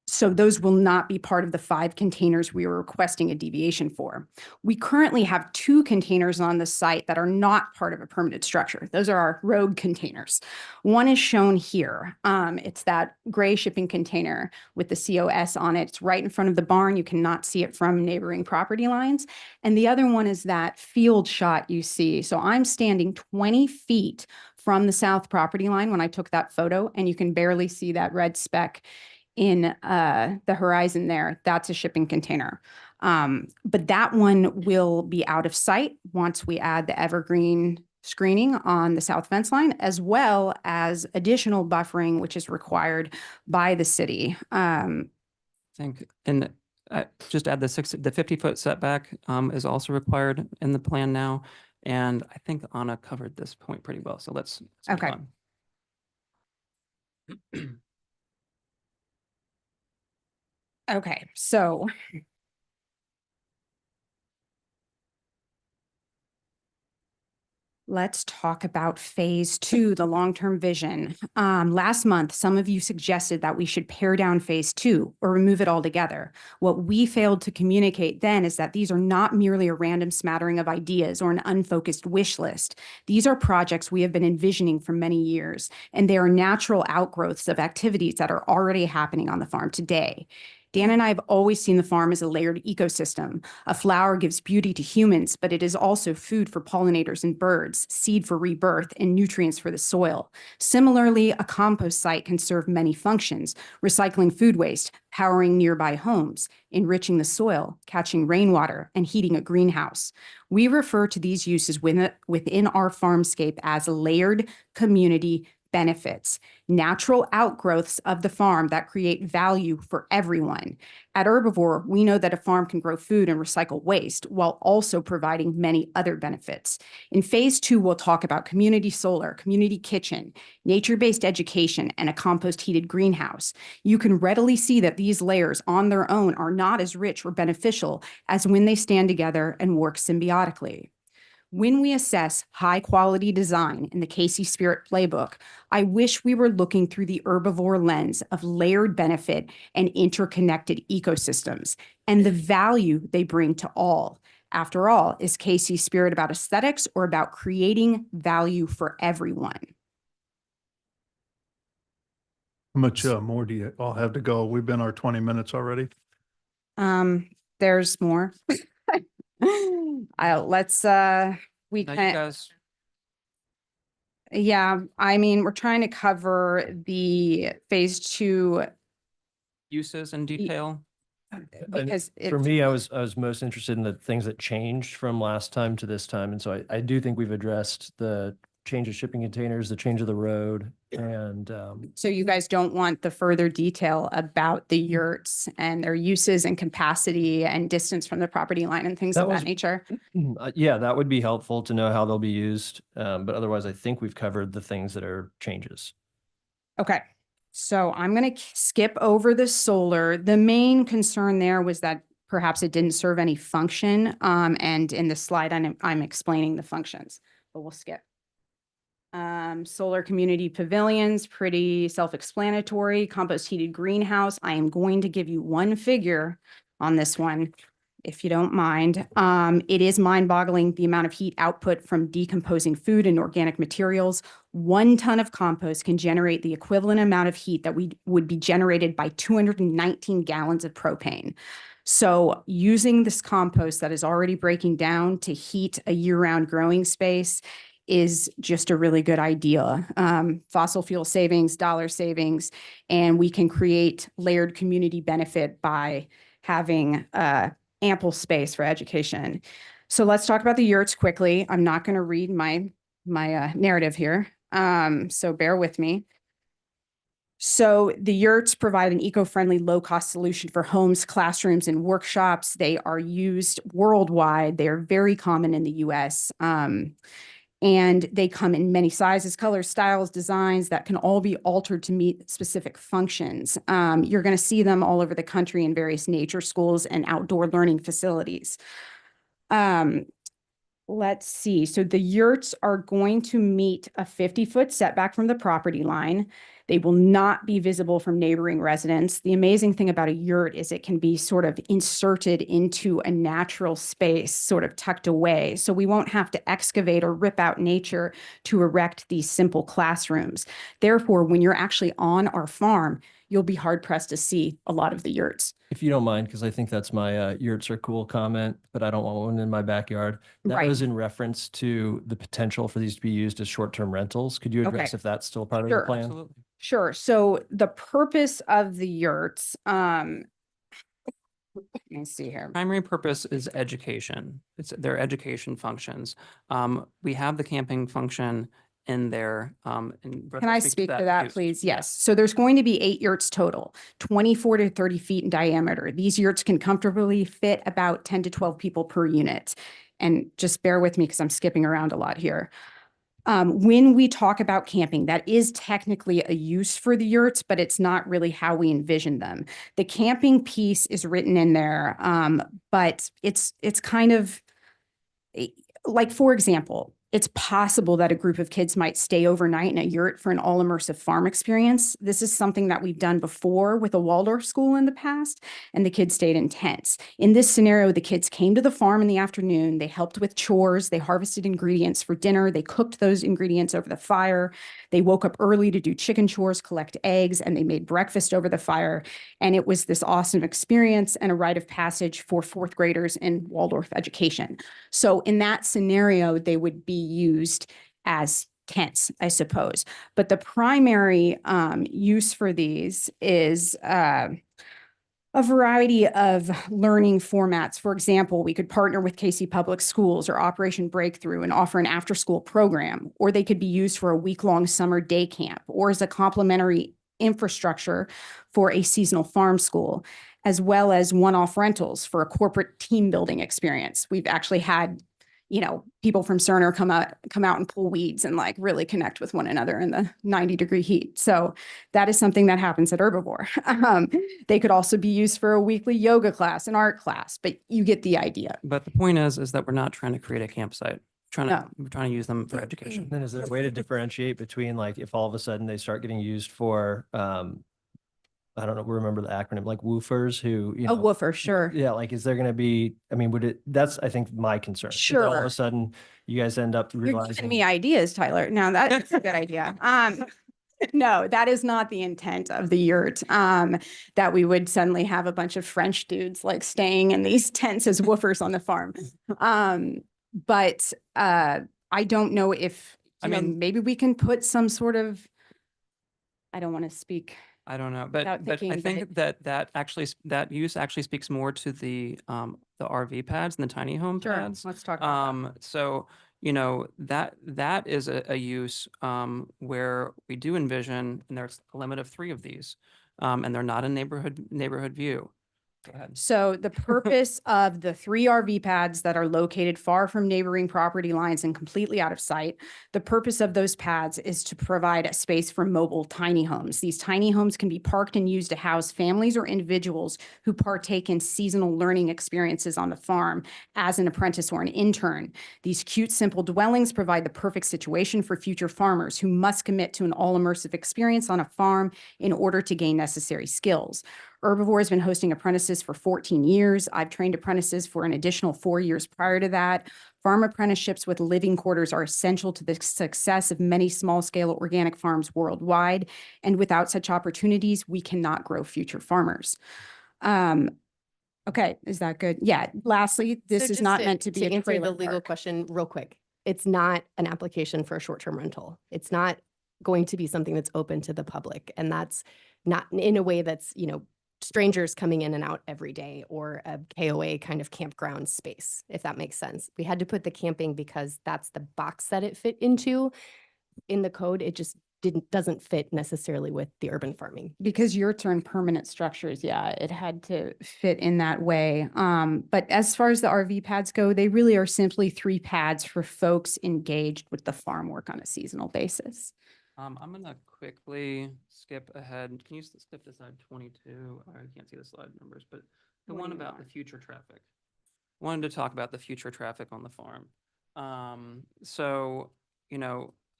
So those will not be part of the 5 containers we were requesting a deviation for. We currently have 2 containers on the site that are not part of a permitted structure. Those are our rogue containers. One is shown here. It's that gray shipping container with the COS on it. It's right in front of the barn. You cannot see it from neighboring property lines. And the other one is that field shot you see. So I'm standing 20 feet from the south property line when I took that photo, and you can barely see that red speck in the horizon there. That's a shipping container. But that one will be out of sight once we add the evergreen screening on the south fence line, as well as additional buffering, which is required by the city. I think, and just add the 50-foot setback is also required in the plan now. And I think Anna covered this point pretty well. So let's move Okay. on. Okay, so Let's talk about phase two, the long-term vision. Last month, some of you suggested that we should pare down phase two or remove it altogether. What we failed to communicate then is that these are not merely a random smattering of ideas or an unfocused wish list. These are projects we have been envisioning for many years, and they are natural outgrowths of activities that are already happening on the farm today. Dan and I have always seen the farm as a layered ecosystem. A flower gives beauty to humans, but it is also food for pollinators and birds, seed for rebirth, and nutrients for the soil. Similarly, a compost site can serve many functions, recycling food waste, powering nearby homes, enriching the soil, catching rainwater, and heating a greenhouse. We refer to these uses within our farmscape as layered community benefits, natural outgrowths of the farm that create value for everyone. At Herbivore, we know that a farm can grow food and recycle waste while also providing many other benefits. In phase two, we'll talk about community solar, community kitchen, nature-based education, and a compost-heated greenhouse. You can readily see that these layers on their own are not as rich or beneficial as when they stand together and work symbiotically. When we assess high-quality design in the Casey Spirit Playbook, I wish we were looking through the Herbivore lens of layered benefit and interconnected ecosystems and the value they bring to all. After all, is Casey Spirit about aesthetics or about creating value for everyone? How much more do you all have to go? We've been our 20 minutes already. There's more. Let's we Now you can, guys, yeah, I mean, we're trying to cover the phase two uses in detail. because For it, me, I was most interested in the things that changed from last time to this time. And so I do think we've addressed the change of shipping containers, the change of the road, and so you guys don't want the further detail about the yurts and their uses and capacity and distance from the property line and things That of that was- nature. yeah, that would be helpful to know how they'll be used. But otherwise, I think we've covered the things that are changes. Okay, so I'm going to skip over the solar. The main concern there was that perhaps it didn't serve any function. And in the slide, I'm explaining the functions, but we'll skip. Solar community pavilions, pretty self-explanatory. Compost heated greenhouse. I am going to give you one figure on this one, if you don't mind. It is mind-boggling the amount of heat output from decomposing food and organic materials. 1 ton of compost can generate the equivalent amount of heat that would be generated by 219 gallons of propane. So using this compost that is already breaking down to heat a year-round growing space is just a really good idea. Fossil fuel savings, dollar savings, and we can create layered community benefit by having ample space for education. So let's talk about the yurts quickly. I'm not going to read my narrative here, so bear with me. So the yurts provide an eco-friendly, low-cost solution for homes, classrooms, and workshops. They are used worldwide. They are very common in the U.S., and they come in many sizes, colors, styles, designs that can all be altered to meet specific functions. You're going to see them all over the country in various nature schools and outdoor learning facilities. Let's see. So the yurts are going to meet a 50-foot setback from the property line. They will not be visible from neighboring residents. The amazing thing about a yurt is it can be sort of inserted into a natural space, sort of tucked away. So we won't have to excavate or rip out nature to erect these simple classrooms. Therefore, when you're actually on our farm, you'll be hard pressed to see a lot of the yurts. If you don't mind, because I think that's my yurts are cool comment, but I don't want one in my backyard. That Right. was in reference to the potential for these to be used as short-term rentals. Could you address Okay. if that's still part of Sure. the plan? Absolutely. Sure. So the purpose of the yurts, let me see here. Primary purpose is education. It's their education functions. We have the camping function in there. Can I speak to that, too? please? Yeah. Yes. So there's going to be 8 yurts total, 24 to 30 feet in diameter. These yurts can comfortably fit about 10 to 12 people per unit. And just bear with me because I'm skipping around a lot here. When we talk about camping, that is technically a use for the yurts, but it's not really how we envision them. The camping piece is written in there, but it's kind of like, for example, It's possible that a group of kids might stay overnight in a yurt for an all-immersive farm experience. This is something that we've done before with a Waldorf school in the past, and the kids stayed in tents. In this scenario, the kids came to the farm in the afternoon, they helped with chores, they harvested ingredients for dinner, they cooked those ingredients over the fire, they woke up early to do chicken chores, collect eggs, and they made breakfast over the fire. And it was this awesome experience and a rite of passage for fourth graders in Waldorf education. So in that scenario, they would be used as tents, I suppose. But the primary use for these is a variety of learning formats. For example, we could partner with KC Public Schools or Operation Breakthrough and offer an after-school program, or they could be used for a week-long summer day camp, or as a complementary infrastructure for a seasonal farm school, as well as one-off rentals for a corporate team building experience. We've actually had, people from Cerner come out and pull weeds and like really connect with one another in the 90-degree heat. So that is something that happens at Herbivore. They could also be used for a weekly yoga class, an art class, but you get the idea. But the point is that we're not trying to create a campsite. We're trying to use them for education. Then is there a way to differentiate between like if all of a sudden they start getting used for I don't know, remember the acronym, like woofers who, A woofer, sure. Yeah, like is there gonna be, I mean, that's I think my concern. Is that all of Sure. a sudden you guys end up You're realizing. giving me ideas, Tyler. No, that's a good idea. No, that is not the intent of the yurt, that we would suddenly have a bunch of French dudes like staying in these tents as woofers on the farm. But I don't know if, maybe we can put some sort of, I don't want to speak. I don't know, Without but I thinking, think that use actually speaks more to the RV pads and the tiny home Sure, pads. let's talk about that. So, that is a use where we do envision, and there's a limit of 3 of these, and they're not in neighborhood view. Go ahead. So the purpose of the 3 RV pads that are located far from neighboring property lines and completely out of sight, the purpose of those pads is to provide a space for mobile tiny homes. These tiny homes can be parked and used to house families or individuals who partake in seasonal learning experiences on the farm as an apprentice or an intern. These cute, simple dwellings provide the perfect situation for future farmers who must commit to an all-immersive experience on a farm in order to gain necessary skills. Herbivore has been hosting apprentices for 14 years. I've trained apprentices for an additional 4 years prior to that. Farm apprenticeships with living quarters are essential to the success of many small-scale organic farms worldwide. And without such opportunities, we cannot grow future farmers. Okay, is that good? Yeah. Lastly, this So is just not meant to be a answer trailer the legal park. question real quick. It's not an application for a short-term rental. It's not going to be something that's open to the public. And that's not in a way that's, strangers coming in and out every day or a KOA kind of campground space, if that makes sense. We had to put the camping because that's the box that it fit into. In the code, it just doesn't fit necessarily with the urban farming. Because your term permanent structures, yeah, it had to fit in that way. But as far as the RV pads go, they really are simply 3 pads for folks engaged with the farm work on a seasonal basis. I'm gonna quickly skip ahead. Can you skip to slide 22? I can't see the slide numbers, but the one about the future traffic. Wanted to talk about the future traffic on the farm. So,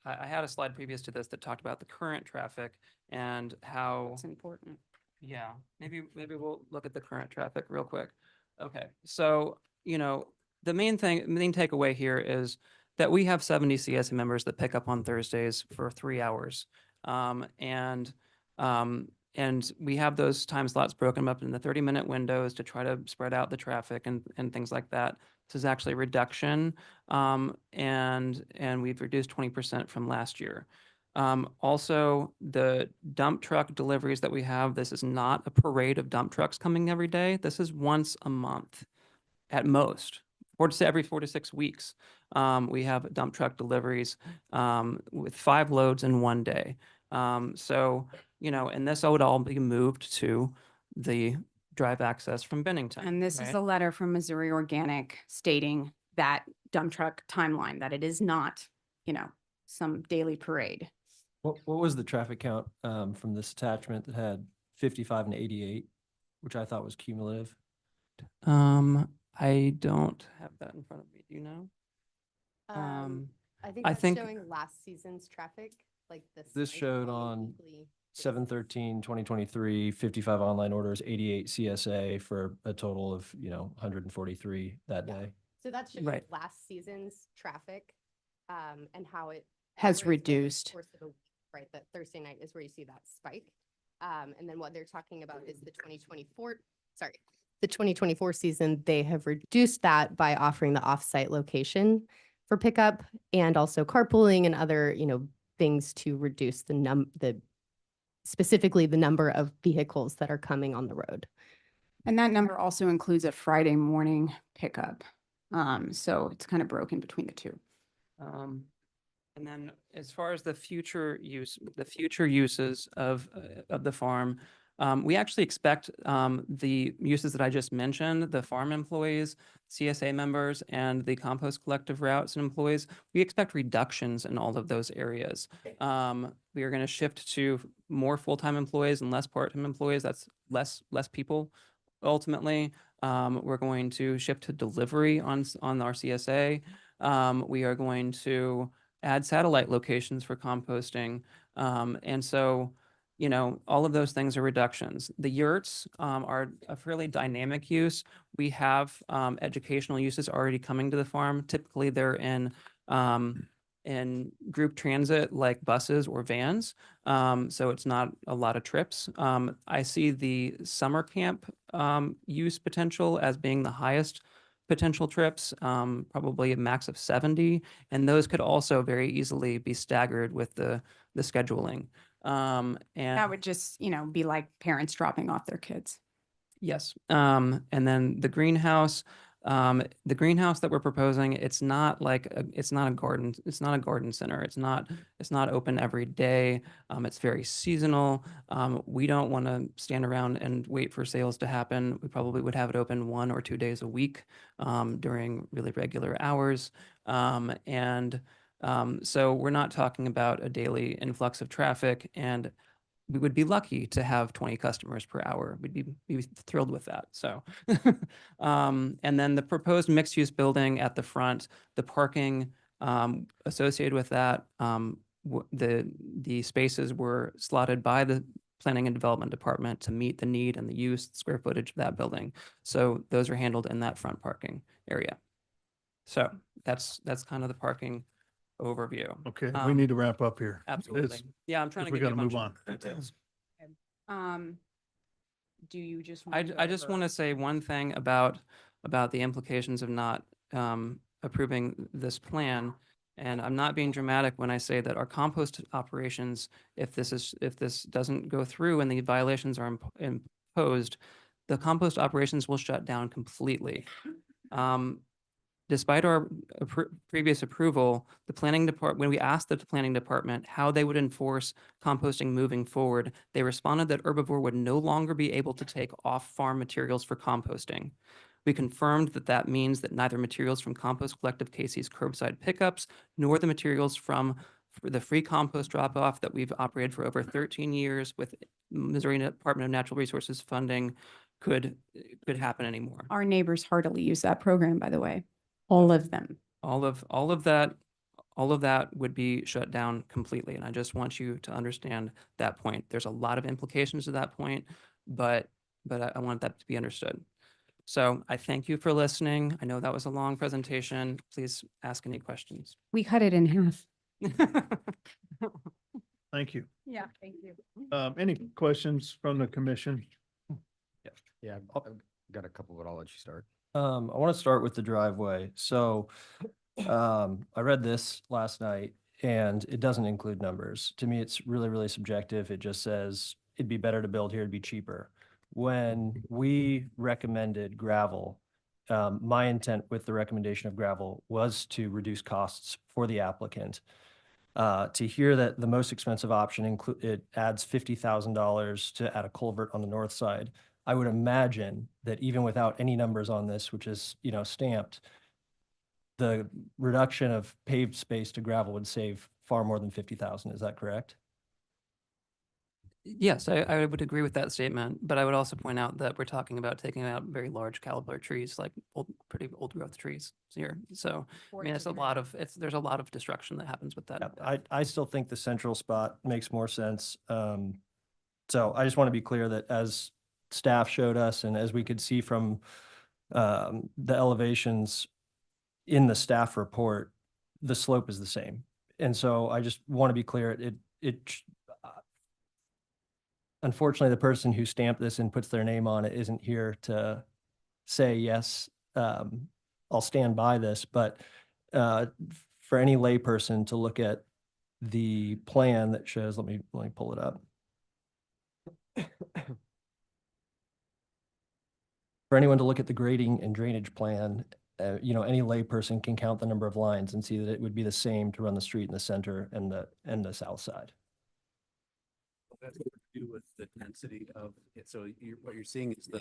I had a slide previous to this that talked about the current traffic and how. That's important. Yeah, maybe we'll look at the current traffic real quick. Okay, so, the main takeaway here is that we have 70 CSA members that pick up on Thursdays for 3 hours. And we have those time slots broken up in the 30-minute windows to try to spread out the traffic and things like that. This is actually a reduction, and we've reduced 20% from last year. Also, the dump truck deliveries that we have, this is not a parade of dump trucks coming every day. This is once a month at most. Every 4 to 6 weeks, we have dump truck deliveries with 5 loads in 1 day. So, and this would all be moved to the drive access from Bennington. And this is right? a letter from Missouri Organic stating that dump truck timeline, that it is not, some daily parade. What was the traffic count from this attachment that had 55 and 88, which I thought was cumulative? I don't have that in front of me. Do you know? I think showing last season's traffic, like this. This showed on 7/13/2023, 55 online orders, 88 CSA for a total of, 143 that day. So that's showing Right. last season's traffic, and how it Has operates over the reduced. course of a week, right? That Thursday night is where you see that spike. And then what they're talking about is the 2024, the 2024 season, they have reduced that by offering the offsite location for pickup and also carpooling and other, things to reduce specifically the number of vehicles that are coming on the road. And that number also includes a Friday morning pickup. So it's kind of broken between the two. And then as far as the future uses of the farm, we actually expect the uses that I just mentioned, the farm employees, CSA members, and the compost collective routes and employees, we expect reductions in all of those areas. We are going to shift to more full-time employees and less part-time employees. That's less people ultimately. We're going to shift to delivery on our CSA. We are going to add satellite locations for composting. And so, all of those things are reductions. The yurts are a fairly dynamic use. We have educational uses already coming to the farm. Typically, they're in group transit like buses or vans. So it's not a lot of trips. I see the summer camp use potential as being the highest potential trips, probably a max of 70. And those could also very easily be staggered with the scheduling. And That would just, be like parents dropping off their kids. yes. And then the greenhouse that we're proposing, it's not a garden center. It's not open every day. It's very seasonal. We don't want to stand around and wait for sales to happen. We probably would have it open 1 or 2 days a week, during really regular hours. So we're not talking about a daily influx of traffic, and we would be lucky to have 20 customers per hour. We'd be thrilled with that. So, and then the proposed mixed-use building at the front, the parking associated with that, the spaces were slotted by the Planning and Development Department to meet the need and the use square footage of that building. So those are handled in that front parking area. So that's kind of the parking overview. Okay, we need to wrap up here. Absolutely. Yeah, I'm trying to we give you a gotta move bunch on. of details. Do you just? I just want to say one thing about the implications of not approving this plan. And I'm not being dramatic when I say that our compost operations, if this doesn't go through and the violations are imposed, the compost operations will shut down completely. Despite our previous approval, the planning department, when we asked the planning department how they would enforce composting moving forward, they responded that Herbivore would no longer be able to take off-farm materials for composting. We confirmed that that means that neither materials from Compost Collective KC's curbside pickups, nor the materials from the free compost drop-off that we've operated for over 13 years with Missouri Department of Natural Resources funding could happen anymore. Our neighbors heartily use that program, by the way. All of them. All of that would be shut down completely. And I just want you to understand that point. There's a lot of implications to that point, but I want that to be understood. So I thank you for listening. I know that was a long presentation. Please ask any questions. We cut it in half. Thank you. Yeah, thank you. Any questions from the commission? Yeah, I've got a couple, but I'll let you start. I want to start with the driveway. So I read this last night and it doesn't include numbers. To me, it's really, really subjective. It just says it'd be better to build here, it'd be cheaper. When we recommended gravel, my intent with the recommendation of gravel was to reduce costs for the applicant. To hear that the most expensive option it adds $50,000 to add a culvert on the north side, I would imagine that even without any numbers on this, which is, stamped, the reduction of paved space to gravel would save far more than 50,000. Is that correct? Yes, I would agree with that statement, but I would also point out that we're talking about taking out very large caliber trees, like pretty old growth trees here. So, I mean, there's a lot of destruction that happens with that. Yeah, I still think the central spot makes more sense. So I just want to be clear that as staff showed us and as we could see from the elevations in the staff report, the slope is the same. And so I just want to be clear, unfortunately, the person who stamped this and puts their name on it isn't here to say, yes, I'll stand by this, but for any layperson to look at the plan that shows, let me pull it up. For anyone to look at the grading and drainage plan, any layperson can count the number of lines and see that it would be the same to run the street in the center and the south side. That's what to do with the density of it. So what you're seeing is the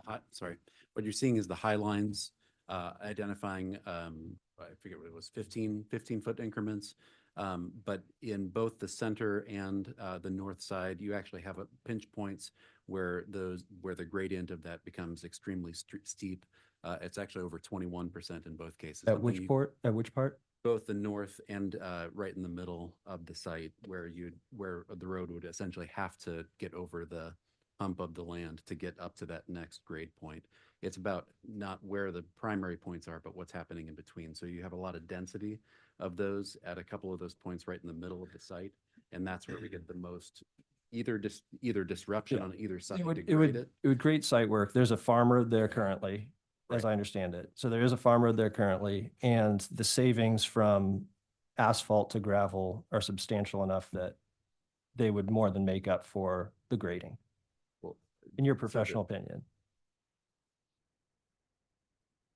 high, sorry, what you're seeing is the high lines identifying, I forget what it was, 15 foot increments. But in both the center and the north side, you actually have pinch points where the gradient of that becomes extremely steep. It's actually over 21% in both cases. At which part? Both the north and right in the middle of the site where the road would essentially have to get over the hump of the land to get up to that next grade point. It's about not where the primary points are, but what's happening in between. So you have a lot of density of those at a couple of those points right in the middle of the site. And that's where we get the most either disruption on either side to grade it. It would create site work. There's a farm road there currently, as I understand it. So there is a farm road there currently, and the savings from asphalt to gravel are substantial enough that they would more than make up for the grading, in your professional opinion.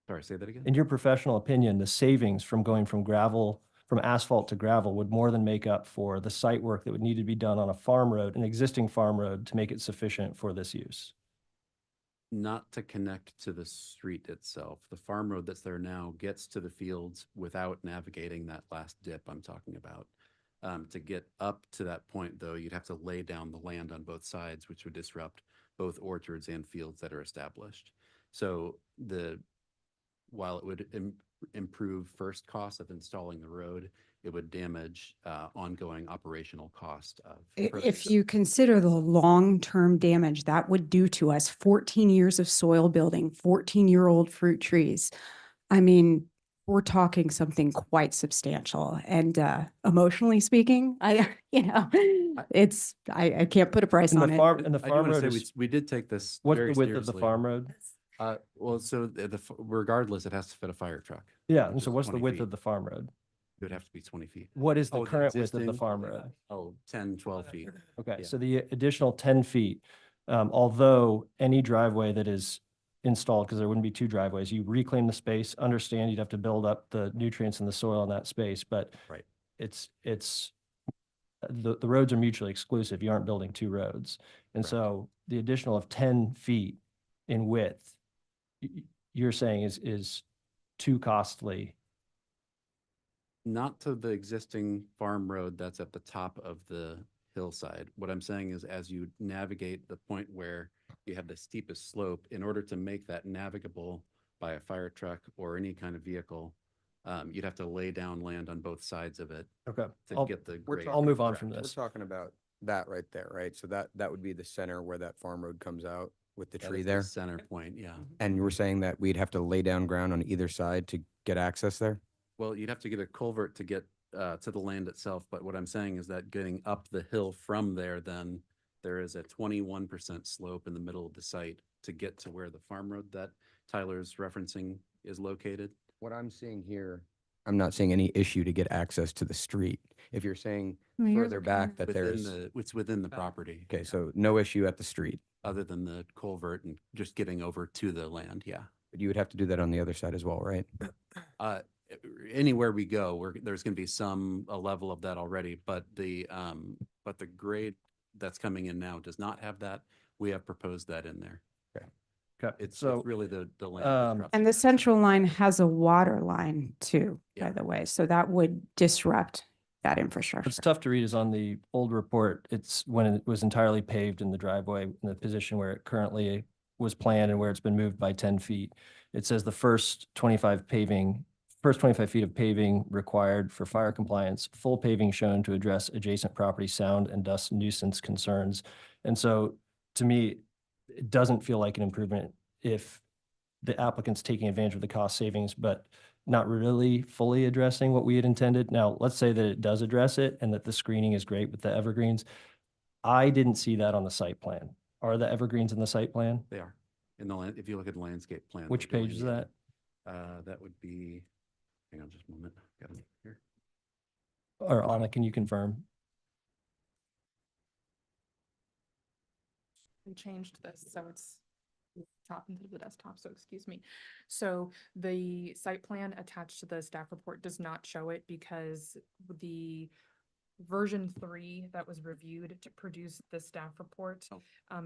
Sorry, say that again? In your professional opinion, the savings from going from asphalt to gravel would more than make up for the site work that would need to be done on a farm road, an existing farm road, to make it sufficient for this use. Not to connect to the street itself. The farm road that's there now gets to the fields without navigating that last dip I'm talking about. To get up to that point, though, you'd have to lay down the land on both sides, which would disrupt both orchards and fields that are established. So while it would improve first cost of installing the road, it would damage ongoing operational cost of. If you consider the long-term damage that would do to us, 14 years of soil building, 14-year-old fruit trees. I mean, we're talking something quite substantial, and emotionally speaking, I can't put a price on it. And the farm road is, we did take this. what's very the width of the seriously. farm road? Well, so regardless, it has to fit a fire truck. Yeah, which and so is what's the 20 width feet. of the farm road? It would have to be 20 feet. What is the Oh, current width of the existing? farm road? Oh, 10, 12 feet. Okay, Yeah. so the additional 10 feet, although any driveway that is installed, because there wouldn't be two driveways, you reclaim the space, understand you'd have to build up the nutrients in the soil in that space, but Right. the roads are mutually exclusive. You aren't building two roads. And Correct. so the additional of 10 feet in width, you're saying is too costly. Not to the existing farm road that's at the top of the hillside. What I'm saying is as you navigate the point where you have the steepest slope, in order to make that navigable by a fire truck or any kind of vehicle, you'd have to lay down land on both sides of it Okay. to get the grade. I'll move on from We're this. talking about that right there, right? So that would be the center where that farm road comes out with the That tree is there. Center point, yeah. And you were saying that we'd have to lay down ground on either side to get access there? Well, you'd have to get a culvert to get to the land itself, but what I'm saying is that getting up the hill from there, then there is a 21% slope in the middle of the site to get to where the farm road that Tyler's referencing is located. What I'm seeing here, I'm not seeing any issue to get access to the street. If you're saying Well, you're further looking back at- that It's within the property. okay, so no issue at the street, Other than the culvert and just getting over to the land, yeah. but you would have to do that on the other side as well, right? Uh, Anywhere we go, there's going to be a level of that already, but the grade that's coming in now does not have that. We have proposed that in there. Okay. It's So really the land. um, And the central line has a water line too, by Yeah. the way, so that would disrupt that infrastructure. What's tough to read is on the old report, it's when it was entirely paved in the driveway in the position where it currently was planned and where it's been moved by 10 feet. It says the first 25 feet of paving required for fire compliance, full paving shown to address adjacent property sound and dust nuisance concerns. And so to me, it doesn't feel like an improvement if the applicant's taking advantage of the cost savings, but not really fully addressing what we had intended. Now, let's say that it does address it and that the screening is great with the evergreens. I didn't see that on the site plan. Are the evergreens in the site plan? They are. In the land, if you look at the landscape plan. Which they're page is that? delineated. That would be, hang on just a moment. Got it here. Or Anna, can you confirm? We changed this, so it's top into the desktop, so excuse me. So the site plan attached to the staff report does not show it because the version 3 that was reviewed to produce the staff report,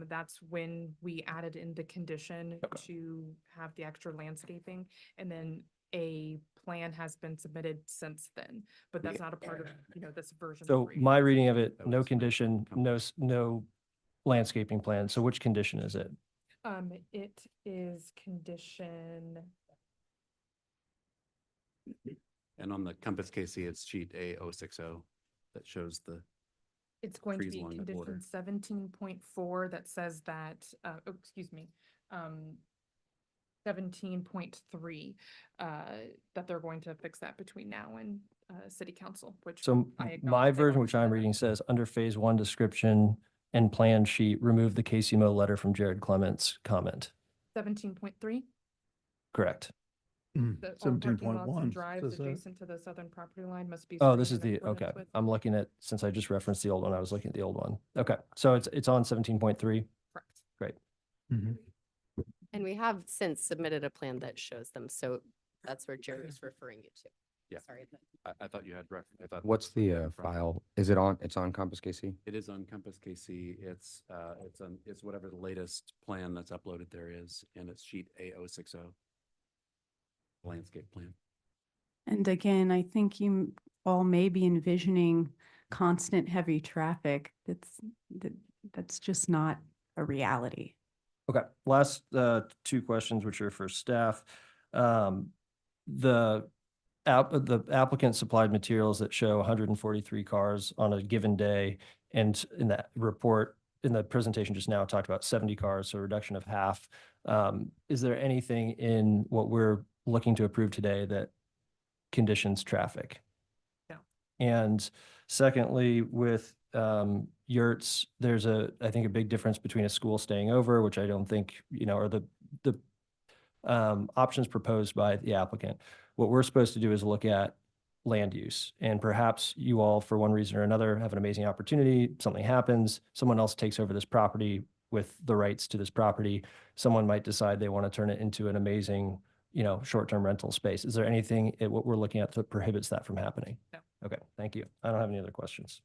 that's when we added in the condition to have the extra landscaping, and then a plan has been submitted since then, but that's not a part of, this version. So 3. my reading of it, That no was condition, no landscaping plan. So which condition is it? It is condition, And on the Compass KC, it's sheet A060 that shows the, it's going to trees be along the border. condition 17.4 that says that, 17.3, that they're going to fix that between now and, city council, which. So I acknowledge my they version, want which to do I'm that. reading, says under phase 1 description and plan sheet, remove the KCMO letter from Jared Clements comment. 17.3. Correct. The all parking lots 17.1 and drives says that. adjacent to the southern property line must be. Oh, this is screened in the, okay. accordance with- I'm looking at, since I just referenced the old one, I was looking at the old one. Okay. So it's on 17.3. Correct. Great. And we have since submitted a plan that shows them. So that's where Jerry's referring you to. Yeah. Sorry. I thought you had, I thought. What's that was the in front. file? Is it on, it's on Compass KC? It is on Compass KC. It's whatever the latest plan that's uploaded there is, and it's sheet A060. Landscape plan. And again, I think you all may be envisioning constant heavy traffic. That's just not a reality. Okay, last two questions, which are for staff. The applicant supplied materials that show 143 cars on a given day, and in that report, in the presentation just now, talked about 70 cars, so a reduction of half. Is there anything in what we're looking to approve today that conditions traffic? No. And secondly, with yurts, there's I think a big difference between a school staying over, which I don't think, are the options proposed by the applicant. What we're supposed to do is look at land use, and perhaps you all, for one reason or another, have an amazing opportunity, something happens, someone else takes over this property with the rights to this property. Someone might decide they want to turn it into an amazing, short-term rental space. Is there anything what we're looking at that prohibits that from happening? No. Okay, thank you. I don't have any other questions.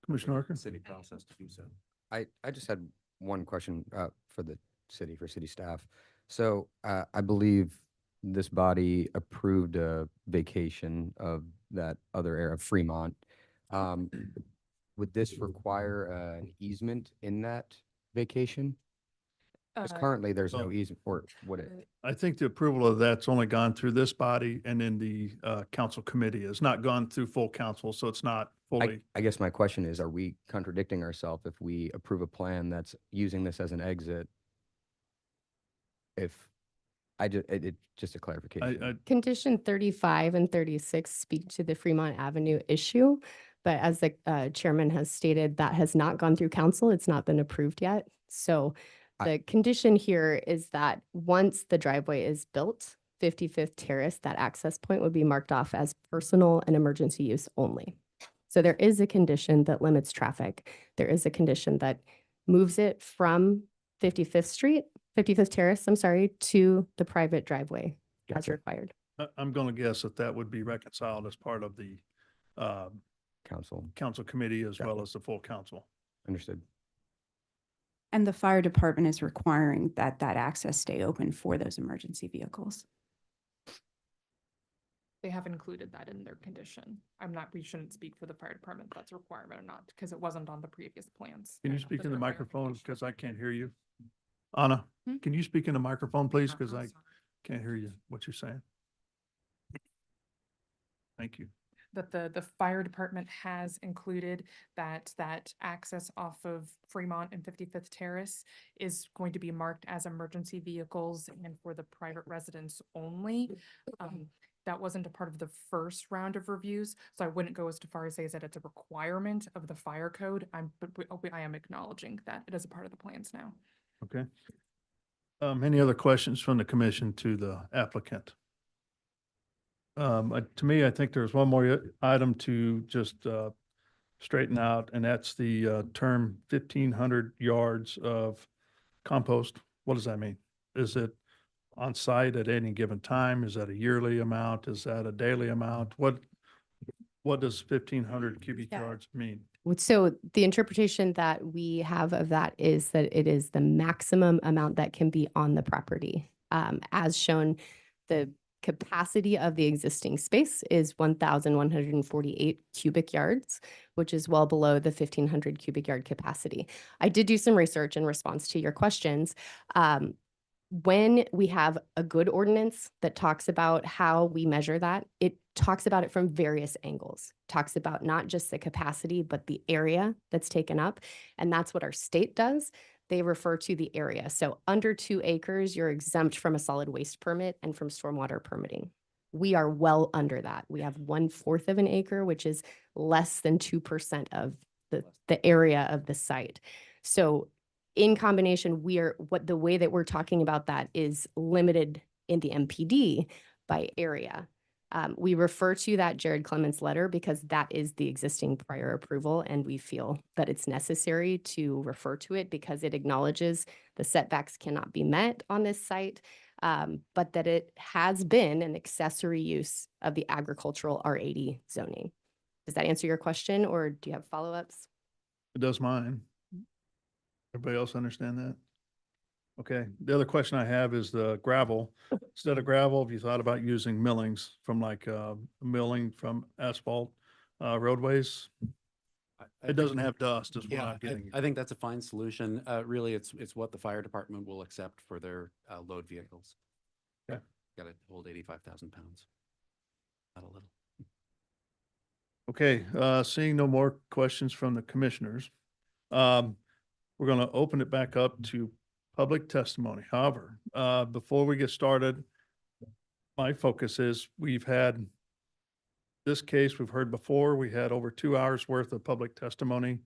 Commissioner Arkin? City process to do so. I just had one question for the city, for city staff. So I believe this body approved a vacation of that other area of Fremont. Would this require an easement in that vacation? Because currently there's no Oh. easement, or would it? I think the approval of that's only gone through this body, and then the council committee has not gone through full council, so it's not fully. I guess my question is, are we contradicting ourselves if we approve a plan that's using this as an exit? If just a clarification. Condition 35 and 36 speak to the Fremont Avenue issue, but as the chairman has stated, that has not gone through council. It's not been approved yet. So the condition here is that once the driveway is built, 55th Terrace, that access point would be marked off as personal and emergency use only. So there is a condition that limits traffic. There is a condition that moves it from 55th Terrace, to the private driveway as Gotcha. required. I'm going to guess that would be reconciled as part of the council committee as well as the full council. Understood. And the fire department is requiring that access stay open for those emergency vehicles. They have included that in their condition. We shouldn't speak for the fire department if that's a requirement or not, because it wasn't on the previous plans. Can you speak in the They're microphone clarification. because I can't hear you? Anna, Hmm? can you speak in the microphone, please? Because I'm I sorry. can't hear you, what you're saying. Thank you. That the fire department has included that access off of Fremont and 55th Terrace is going to be marked as emergency vehicles and for the private residents only. That wasn't a part of the first round of reviews, so I wouldn't go as far as say that it's a requirement of the fire code. But I am acknowledging that it is a part of the plans now. Okay. Any other questions from the commission to the applicant? To me, I think there's one more item to just straighten out, and that's the term 1,500 yards of compost. What does that mean? Is it on site at any given time? Is that a yearly amount? Is that a daily amount? What does 1,500 cubic Yeah. yards mean? So the interpretation that we have of that is that it is the maximum amount that can be on the property. As shown, the capacity of the existing space is 1,148 cubic yards, which is well below the 1,500 cubic yard capacity. I did do some research in response to your questions. When we have a good ordinance that talks about how we measure that, it talks about it from various angles. Talks about not just the capacity, but the area that's taken up. And that's what our state does. They refer to the area. So under 2 acres, you're exempt from a solid waste permit and from stormwater permitting. We are well under that. We have 1/4 of an acre, which is less than 2% of the area of the site. So in combination, the way that we're talking about that is limited in the MPD by area. We refer to that Jared Clements letter because that is the existing prior approval, and we feel that it's necessary to refer to it because it acknowledges the setbacks cannot be met on this site, but that it has been an accessory use of the agricultural R80 zoning. Does that answer your question, or do you have follow-ups? It does mine. Everybody else understand that? Okay, the other question I have is the gravel. Instead of gravel, have you thought about using millings from like milling from asphalt roadways? It doesn't have dust is what Yeah, I'm getting. I think that's a fine solution. Really, it's what the fire department will accept for their load vehicles. Okay. Got to hold 85,000 pounds. Not a little. Okay, seeing no more questions from the commissioners, we're going to open it back up to public testimony. However, before we get started, my focus is we've had this case we've heard before. We had over 2 hours worth of public testimony.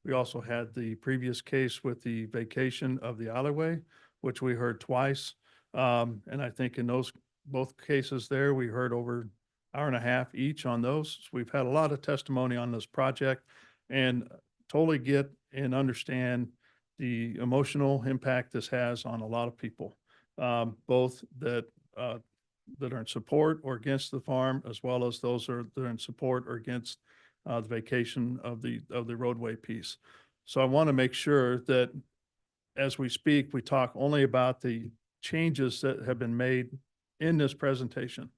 We also had the previous case with the vacation of the alleyway, which we heard twice. And I think in those both cases there, we heard over 1.5 hours each on those. So we've had a lot of testimony on this project and totally get and understand the emotional impact this has on a lot of people, both that are in support or against the farm, as well as those that are in support or against the vacation of the roadway piece. So I want to make sure that as we speak, we talk only about the changes that have been made in this presentation.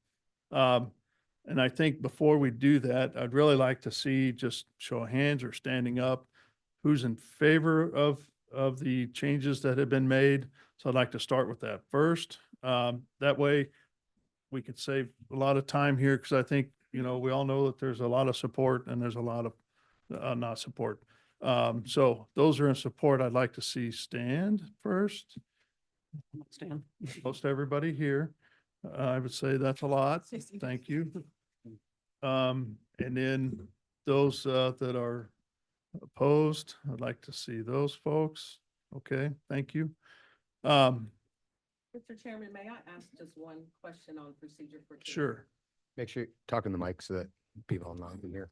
And I think before we do that, I'd really like to see just show of hands or standing up who's in favor of the changes that have been made. So I'd like to start with that first. That way we could save a lot of time here because I think, we all know that there's a lot of support and there's a lot of not support. So those are in support. I'd like to see stand first. Stan. Most everybody here. I would say that's a lot. Thank you. And then those that are opposed, I'd like to see those folks. Okay, thank you. Mr. Chairman, may I ask just one question on procedure for today? Sure. Make sure you talk in the mic so that people online can hear.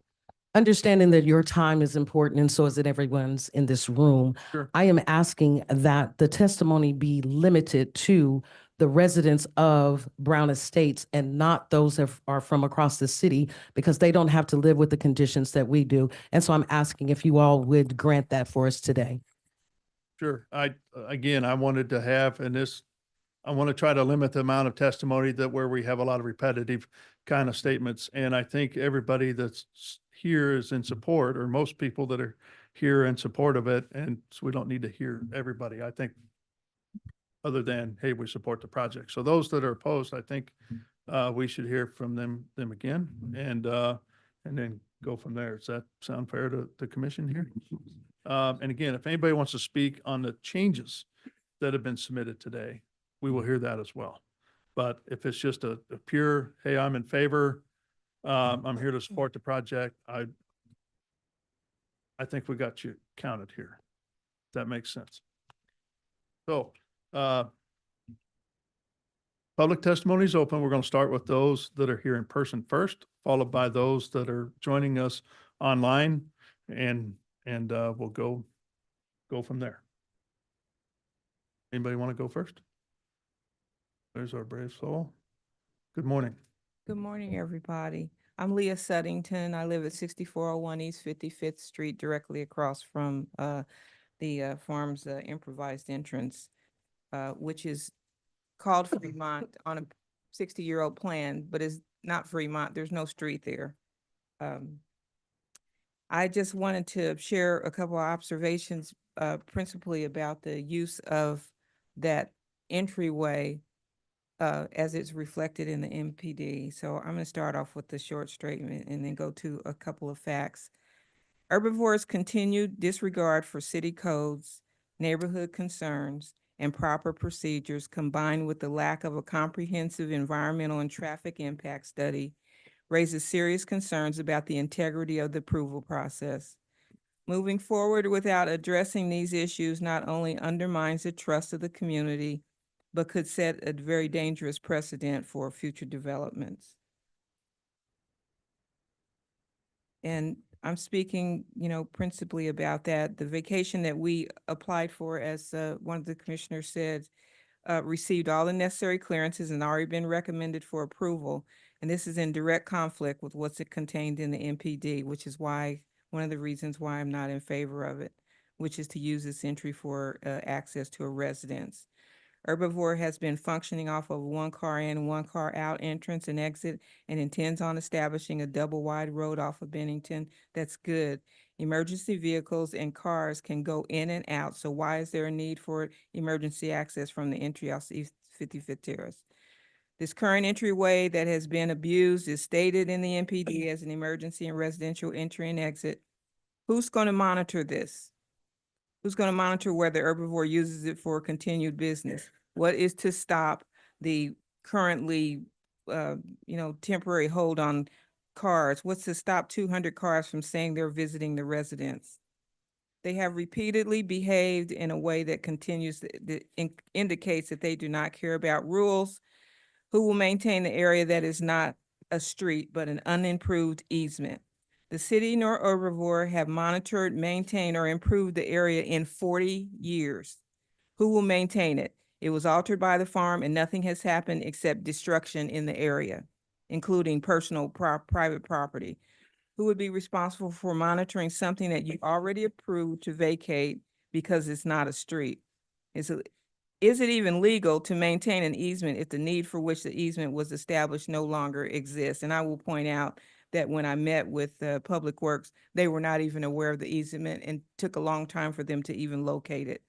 Understanding that your time is important and so is it everyone's in this room. Sure. I am asking that the testimony be limited to the residents of Brown Estates and not those that are from across the city because they don't have to live with the conditions that we do. And so I'm asking if you all would grant that for us today. Sure. I wanted to have, and this, I want to try to limit the amount of testimony that where we have a lot of repetitive kind of statements. And I think everybody that's here is in support, or most people that are here in support of it. And so we don't need to hear everybody, I think, other than, hey, we support the project. So those that are opposed, I think we should hear from them again and then go from there. Does that sound fair to the commission here? And again, if anybody wants to speak on the changes that have been submitted today, we will hear that as well. But if it's just a pure, hey, I'm in favor, I'm here to support the project, I think we got you counted here. That makes sense. So, public testimony is open. We're going to start with those that are here in person first, followed by those that are joining us online, and we'll go from there. Anybody want to go first? There's our brave soul. Good morning. Good morning, everybody. I'm Leah Suddington. I live at 6401 East 55th Street, directly across from the farm's improvised entrance, which is called Fremont on a 60-year-old plan, but is not Fremont. There's no street there. I just wanted to share a couple of observations, principally about the use of that entryway as it's reflected in the MPD. So I'm going to start off with the short statement and then go to a couple of facts. Herbivore's continued disregard for city codes, neighborhood concerns, and proper procedures, combined with the lack of a comprehensive environmental and traffic impact study, raises serious concerns about the integrity of the approval process. Moving forward without addressing these issues not only undermines the trust of the community, but could set a very dangerous precedent for future developments. And I'm speaking, principally about that. The vacation that we applied for, as one of the commissioners said, received all the necessary clearances and already been recommended for approval. And this is in direct conflict with what's contained in the MPD, which is why, one of the reasons why I'm not in favor of it, which is to use this entry for access to a residence. Herbivore has been functioning off of one car in, one car out entrance and exit, and intends on establishing a double wide road off of Bennington. That's good. Emergency vehicles and cars can go in and out. So why is there a need for emergency access from the entry off East 55th Terrace? This current entryway that has been abused is stated in the MPD as an emergency and residential entry and exit. Who's going to monitor this? Who's going to monitor whether Herbivore uses it for continued business? What is to stop the currently, temporary hold on cars? What's to stop 200 cars from saying they're visiting the residence? They have repeatedly behaved in a way that indicates that they do not care about rules. Who will maintain the area that is not a street, but an unimproved easement? The city nor Herbivore have monitored, maintained, or improved the area in 40 years. Who will maintain it? It was altered by the farm and nothing has happened except destruction in the area, including personal private property. Who would be responsible for monitoring something that you already approved to vacate because it's not a street? Is it even legal to maintain an easement if the need for which the easement was established no longer exists? And I will point out that when I met with Public Works, they were not even aware of the easement and took a long time for them to even locate it.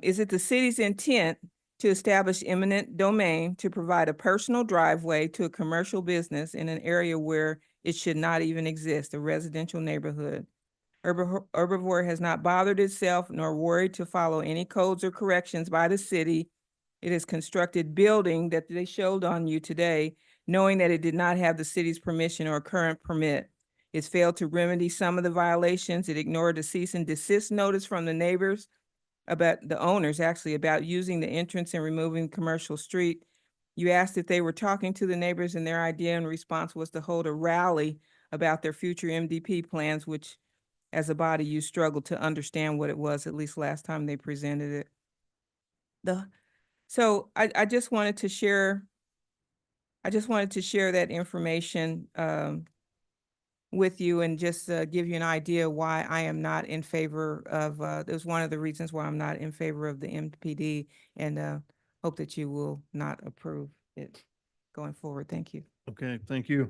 Is it the city's intent to establish eminent domain to provide a personal driveway to a commercial business in an area where it should not even exist, a residential neighborhood? Herbivore has not bothered itself nor worried to follow any codes or corrections by the city. It has constructed building that they showed on you today, knowing that it did not have the city's permission or current permit. It's failed to remedy some of the violations. It ignored a cease and desist notice from the neighbors about the owners, actually, about using the entrance and removing Commercial Street. You asked if they were talking to the neighbors, and their idea in response was to hold a rally about their future MDP plans, which as a body, you struggled to understand what it was, at least last time they presented it. So I just wanted to share that information with you and just give you an idea why I am not in favor of, there's one of the reasons why I'm not in favor of the MPD, and hope that you will not approve it going forward. Thank you. Okay, thank you.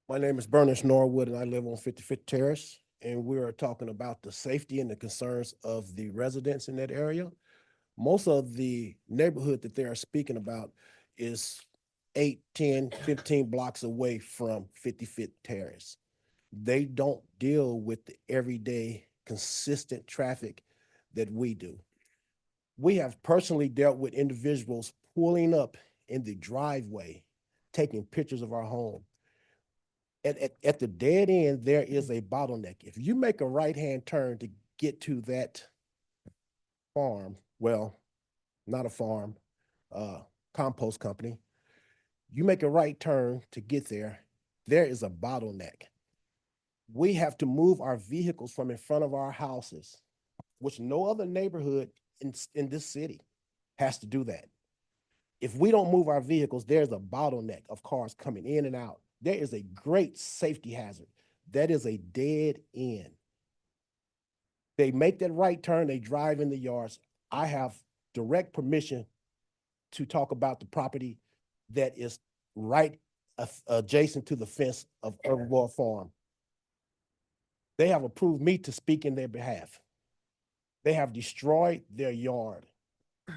My name is Bernard Norwood and I live on 55th Terrace. And we are talking about the safety and the concerns of the residents in that area. Most of the neighborhood that they are speaking about is 8, 10, 15 blocks away from 55th Terrace. They don't deal with the everyday consistent traffic that we do. We have personally dealt with individuals pulling up in the driveway, taking pictures of our home. At the dead end, there is a bottleneck. If you make a right-hand turn to get to that farm, well, not a farm, compost company, you make a right turn to get there, there is a bottleneck. We have to move our vehicles from in front of our houses, which no other neighborhood in this city has to do that. If we don't move our vehicles, there's a bottleneck of cars coming in and out. There is a great safety hazard. That is a dead end. They make that right turn, they drive in the yards. I have direct permission to talk about the property that is right adjacent to the fence of Herbivore Farm. They have approved me to speak in their behalf. They have destroyed their yard.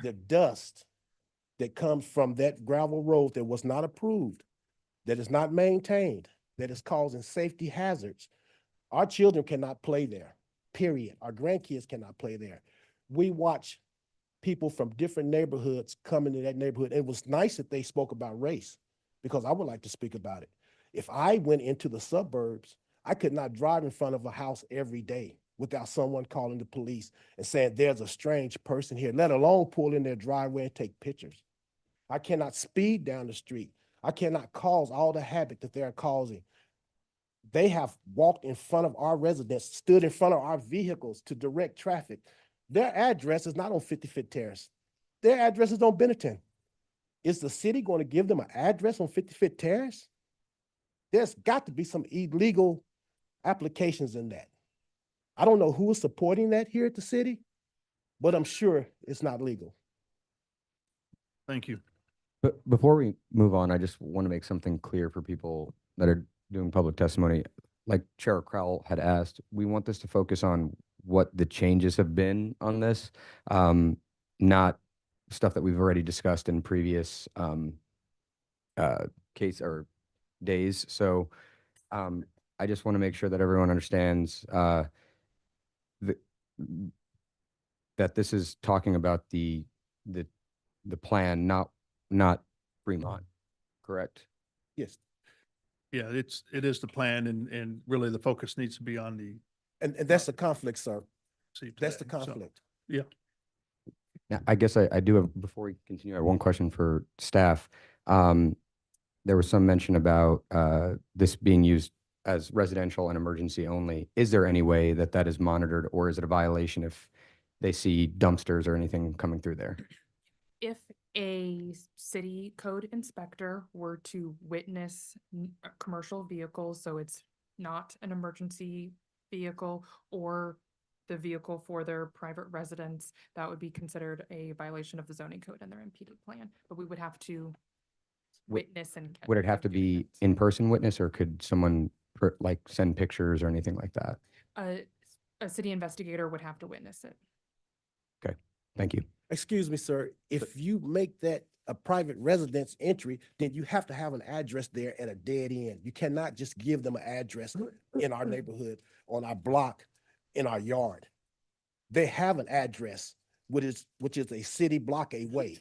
The dust that comes from that gravel road that was not approved, that is not maintained, that is causing safety hazards. Our children cannot play there, period. Our grandkids cannot play there. We watch people from different neighborhoods come into that neighborhood. It was nice that they spoke about race, because I would like to speak about it. If I went into the suburbs, I could not drive in front of a house every day without someone calling the police and saying there's a strange person here, let alone pull in their driveway and take pictures. I cannot speed down the street. I cannot cause all the havoc that they're causing. They have walked in front of our residents, stood in front of our vehicles to direct traffic. Their address is not on 55th Terrace. Their address is on Benetton. Is the city going to give them an address on 55th Terrace? There's got to be some illegal applications in that. I don't know who is supporting that here at the city, but I'm sure it's not legal. Thank you. But before we move on, I just want to make something clear for people that are doing public testimony. Like Chair Crowell had asked, we want this to focus on what the changes have been on this, not stuff that we've already discussed in previous case or days. So I just want to make sure that everyone understands that this is talking about the plan, not Fremont, correct? Yes. Yeah, it is the plan, and really the focus needs to be on the. And that's the conflict, sir. That's the plan. So, conflict. yeah. Now, I guess I do have, before we continue, I have one question for staff. There was some mention about this being used as residential and emergency only. Is there any way that that is monitored, or is it a violation if they see dumpsters or anything coming through there? If a city code inspector were to witness commercial vehicles, so it's not an emergency vehicle or the vehicle for their private residence, that would be considered a violation of the zoning code and their MPD plan. But we would have to witness and. Would it have to be in-person witness, or could someone like send pictures or anything like that? A city investigator would have to witness it. Okay, thank you. Excuse me, sir. If you make that a private residence entry, then you have to have an address there at a dead end. You cannot just give them an address in our neighborhood, on our block, in our yard. They have an address, which is a city block away.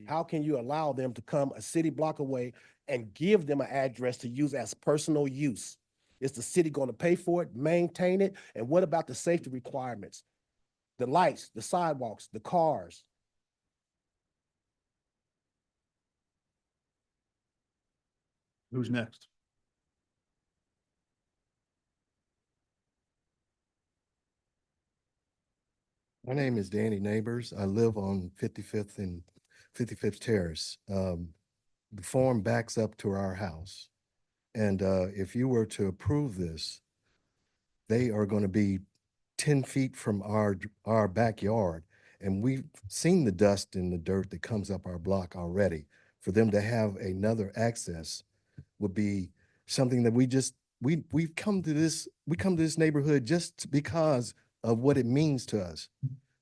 How can you allow them to come a city block away and give them an address to use as personal use? Is the city going to pay for it, maintain it? And what about the safety requirements? The lights, the sidewalks, the cars. Who's next? My name is Danny Neighbors. I live on 55th and 55th Terrace. The farm backs up to our house. And if you were to approve this, they are going to be 10 feet from our backyard. And we've seen the dust and the dirt that comes up our block already. For them to have another access would be something that we've come to this neighborhood just because of what it means to us.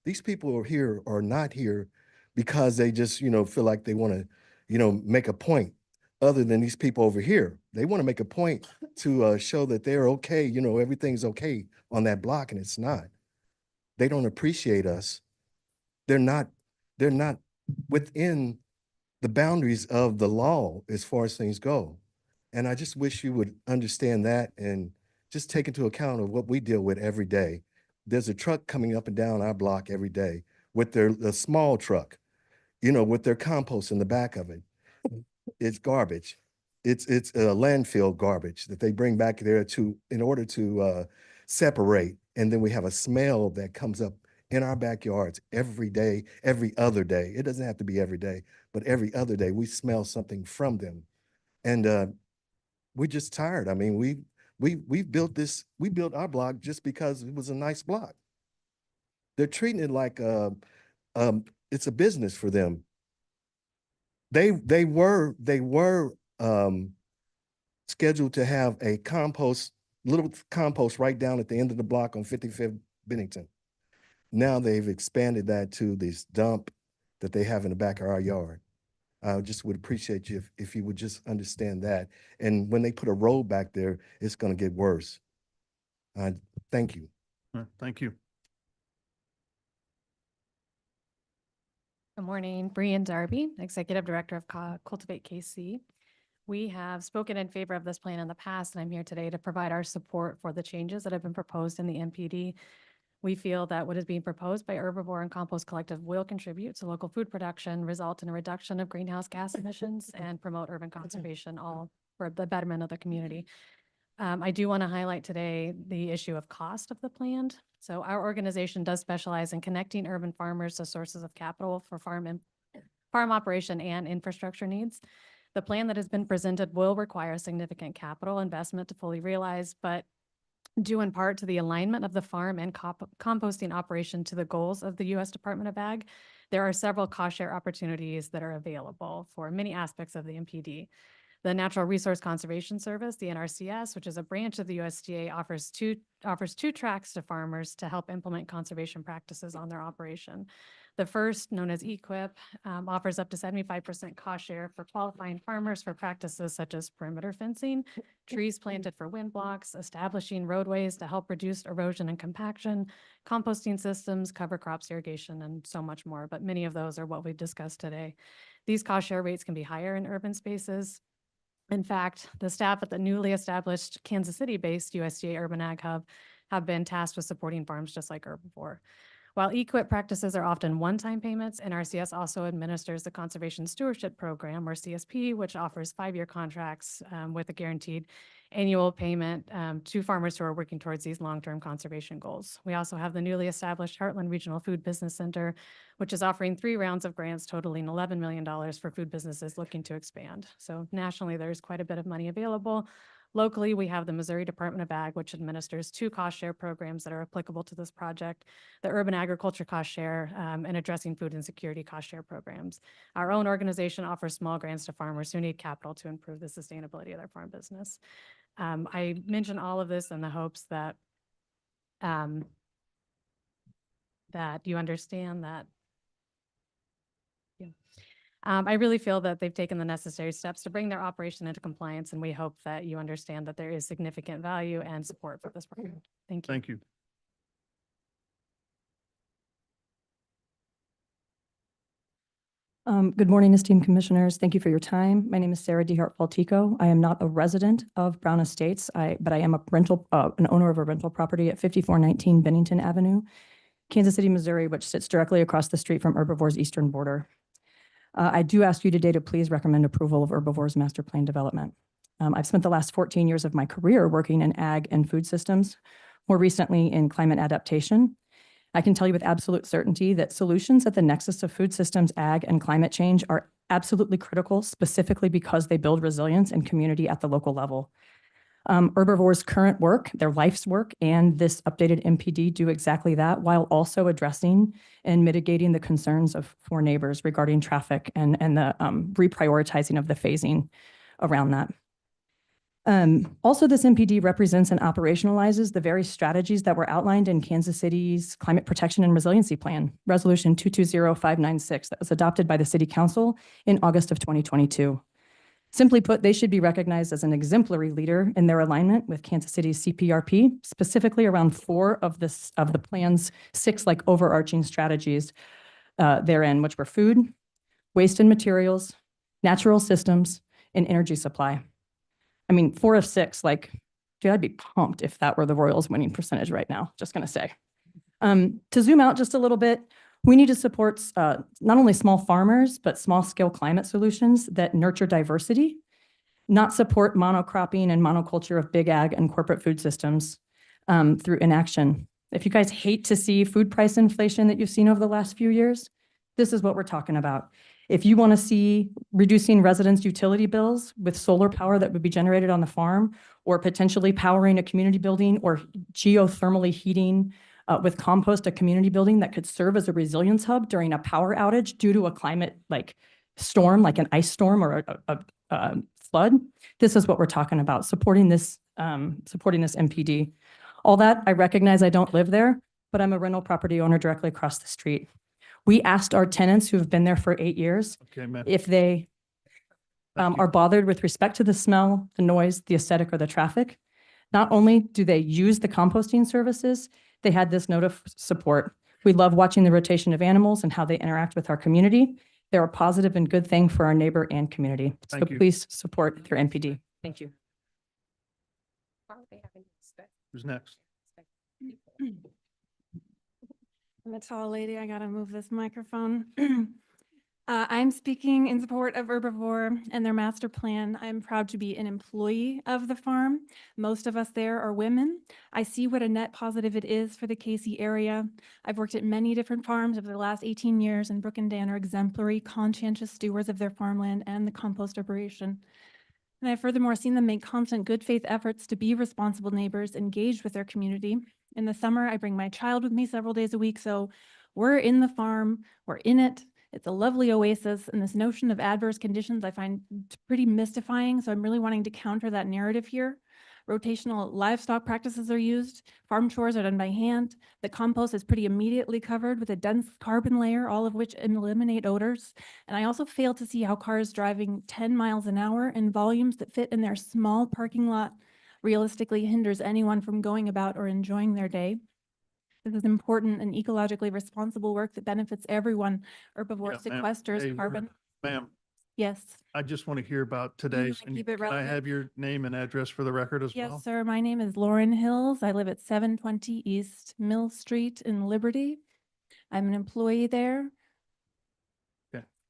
These people are not here because they just, feel like they want to, make a point other than these people over here. They want to make a point to show that they're okay, everything's okay on that block, and it's not. They don't appreciate us. They're not within the boundaries of the law as far as things go. And I just wish you would understand that and just take into account of what we deal with every day. There's a truck coming up and down our block every day with the small truck, with their compost in the back of it. It's garbage. It's landfill garbage that they bring back there in order to separate. And then we have a smell that comes up in our backyards every day, every other day. It doesn't have to be every day, but every other day we smell something from them. And we're just tired. I mean, we built our block just because it was a nice block. They're treating it like it's a business for them. They were scheduled to have a little compost right down at the end of the block on 55th Bennington. Now they've expanded that to this dump that they have in the back of our yard. I just would appreciate you if you would just understand that. And when they put a road back there, it's going to get worse. Thank you. Thank you. Good morning, Brian Darby, Executive Director of Cultivate KC. We have spoken in favor of this plan in the past, and I'm here today to provide our support for the changes that have been proposed in the MPD. We feel that what is being proposed by Herbivore and Compost Collective will contribute to local food production, result in a reduction of greenhouse gas emissions, and promote urban conservation, all for the betterment of the community. I do want to highlight today the issue of cost of the plan. So our organization does specialize in connecting urban farmers to sources of capital for farm operation and infrastructure needs. The plan that has been presented will require significant capital investment to fully realize, but due in part to the alignment of the farm and composting operation to the goals of the U.S. Department of Ag, there are several cost share opportunities that are available for many aspects of the MPD. The Natural Resource Conservation Service, the NRCS, which is a branch of the USDA, offers two tracks to farmers to help implement conservation practices on their operation. The first, known as EQIP, offers up to 75% cost share for qualifying farmers for practices such as perimeter fencing, trees planted for wind blocks, establishing roadways to help reduce erosion and compaction, composting systems, cover crops irrigation, and so much more. But many of those are what we've discussed today. These cost share rates can be higher in urban spaces. In fact, the staff at the newly established Kansas City-based USDA Urban Ag Hub have been tasked with supporting farms just like Herbivore. While EQIP practices are often one-time payments, NRCS also administers the Conservation Stewardship Program, or CSP, which offers 5-year contracts with a guaranteed annual payment to farmers who are working towards these long-term conservation goals. We also have the newly established Heartland Regional Food Business Center, which is offering 3 rounds of grants totaling $11 million for food businesses looking to expand. So nationally, there's quite a bit of money available. Locally, we have the Missouri Department of Ag, which administers 2 cost share programs that are applicable to this project, the Urban Agriculture Cost Share and Addressing Food Insecurity Cost Share programs. Our own organization offers small grants to farmers who need capital to improve the sustainability of their farm business. I mention all of this in the hopes that that you understand that. I really feel that they've taken the necessary steps to bring their operation into compliance, and we hope that you understand that there is significant value and support for this program. Thank you. Thank you. Good morning, esteemed commissioners. Thank you for your time. My name is Sarah DeHart-Faltico. I am not a resident of Brown Estates, but I am an owner of a rental property at 5419 Bennington Avenue, Kansas City, Missouri, which sits directly across the street from Herbivore's eastern border. I do ask you today to please recommend approval of Herbivore's master plan development. I've spent the last 14 years of my career working in ag and food systems, more recently in climate adaptation. I can tell you with absolute certainty that solutions at the nexus of food systems, ag, and climate change are absolutely critical, specifically because they build resilience and community at the local level. Herbivore's current work, their life's work, and this updated MPD do exactly that while also addressing and mitigating the concerns of four neighbors regarding traffic and the reprioritizing of the phasing around that. Also, this MPD represents and operationalizes the very strategies that were outlined in Kansas City's Climate Protection and Resiliency Plan, Resolution 220596, that was adopted by the City Council in August of 2022. Simply put, they should be recognized as an exemplary leader in their alignment with Kansas City's CPRP, specifically around four of the plan's six overarching strategies therein, which were food, waste and materials, natural systems, and energy supply. I mean, 4 of 6, dude, I'd be pumped if that were the Royals' winning percentage right now, just gonna say. To zoom out just a little bit, we need to support not only small farmers, but small-scale climate solutions that nurture diversity, not support monocropping and monoculture of big ag and corporate food systems through inaction. If you guys hate to see food price inflation that you've seen over the last few years, this is what we're talking about. If you want to see reducing residents' utility bills with solar power that would be generated on the farm, or potentially powering a community building or geothermally heating with compost a community building that could serve as a resilience hub during a power outage due to a climate storm, like an ice storm or a flood, this is what we're talking about, supporting this MPD. All that, I recognize I don't live there, but I'm a rental property owner directly across the street. We asked our tenants who have been there for 8 years if they are bothered with respect to the smell, the noise, the aesthetic, or the traffic. Not only do they use the composting services, they had this note of support. We love watching the rotation of animals and how they interact with our community. They're a positive and good thing for our neighbor and community. So please support their NPD. Thank you. Who's next? I'm a tall lady. I gotta move this microphone. I'm speaking in support of Herbivore and their master plan. I'm proud to be an employee of the farm. Most of us there are women. I see what a net positive it is for the KC area. I've worked at many different farms over the last 18 years, and Brooke and Dan are exemplary, conscientious stewards of their farmland and the compost operation. And I've furthermore seen them make constant good faith efforts to be responsible neighbors, engaged with their community. In the summer, I bring my child with me several days a week, so we're in the farm, we're in it. It's a lovely oasis, and this notion of adverse conditions I find pretty mystifying, so I'm really wanting to counter that narrative here. Rotational livestock practices are used, farm chores are done by hand, the compost is pretty immediately covered with a dense carbon layer, all of which eliminate odors. And I also fail to see how cars driving 10 miles an hour in volumes that fit in their small parking lot realistically hinders anyone from going about or enjoying their day. This is important and ecologically responsible work that benefits everyone. Herbivore sequesters carbon. Ma'am. Yes. I just want to hear about today's. Keep it Can I relevant. have your name and address for the record as well? Yes, sir. My name is Lauren Hills. I live at 720 East Mill Street in Liberty. I'm an employee there.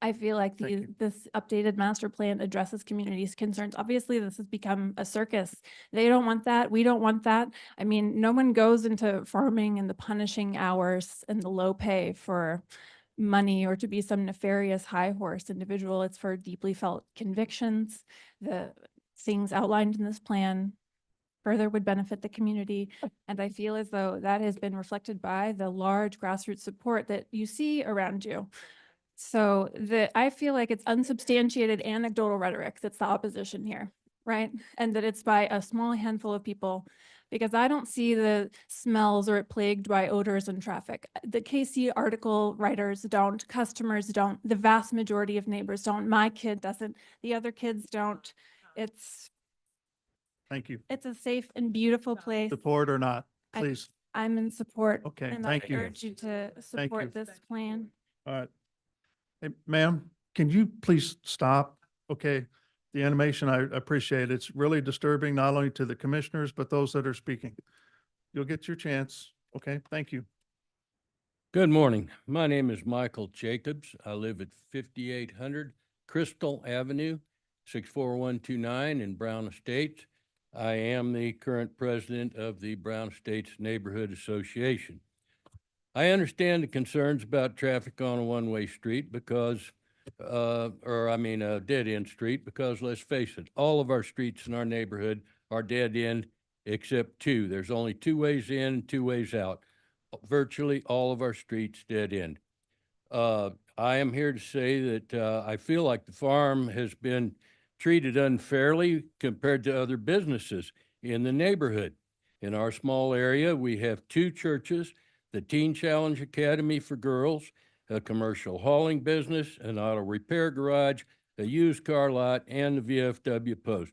I feel like this updated master plan addresses communities' concerns. Obviously, this has become a circus. They don't want that. We don't want that. I mean, no one goes into farming in the punishing hours and the low pay for money or to be some nefarious high horse individual. It's for deeply felt convictions. The things outlined in this plan further would benefit the community. And I feel as though that has been reflected by the large grassroots support that you see around you. So I feel like it's unsubstantiated anecdotal rhetoric that's the opposition here, right? And that it's by a small handful of people, because I don't see the smells or it plagued by odors and traffic. The KC article writers don't, customers don't, the vast majority of neighbors don't, my kid doesn't, the other kids don't. Thank you. It's a safe and beautiful place. Support or not, please. I'm in support. Okay, and thank you. I urge you to support this plan. All right. Hey, ma'am, can you please stop? Okay. The animation, I appreciate. It's really disturbing, not only to the commissioners, but those that are speaking. You'll get your chance. Okay, thank you. Good morning. My name is Michael Jacobs. I live at 5800 Crystal Avenue, 64129 in Brown Estates. I am the current president of the Brown Estates Neighborhood Association. I understand the concerns about traffic on a one-way street because, a dead-end street, because let's face it, all of our streets in our neighborhood are dead end except two. There's only two ways in, two ways out. Virtually all of our streets dead end. I am here to say that I feel like the farm has been treated unfairly compared to other businesses in the neighborhood. In our small area, we have two churches, the Teen Challenge Academy for girls, a commercial hauling business, an auto repair garage, a used car lot, and the VFW Post.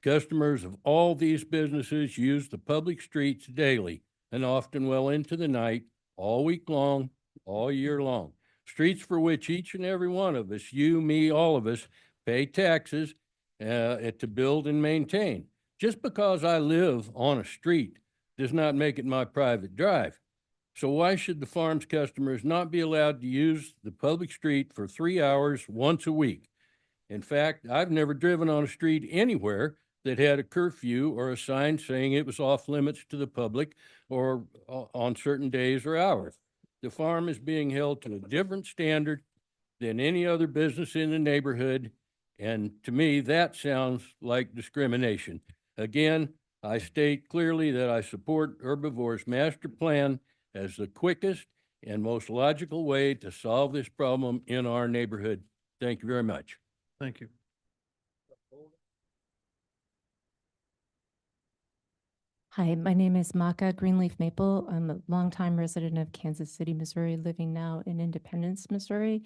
Customers of all these businesses use the public streets daily and often well into the night, all week long, all year long. Streets for which each and every one of us, you, me, all of us, pay taxes to build and maintain. Just because I live on a street does not make it my private drive. So why should the farm's customers not be allowed to use the public street for 3 hours once a week? In fact, I've never driven on a street anywhere that had a curfew or a sign saying it was off limits to the public or on certain days or hours. The farm is being held to a different standard than any other business in the neighborhood. And to me, that sounds like discrimination. Again, I state clearly that I support Herbivore's master plan as the quickest and most logical way to solve this problem in our neighborhood. Thank you very much. Thank you. Hi, my name is Maka Greenleaf Maple. I'm a longtime resident of Kansas City, Missouri, living now in Independence, Missouri.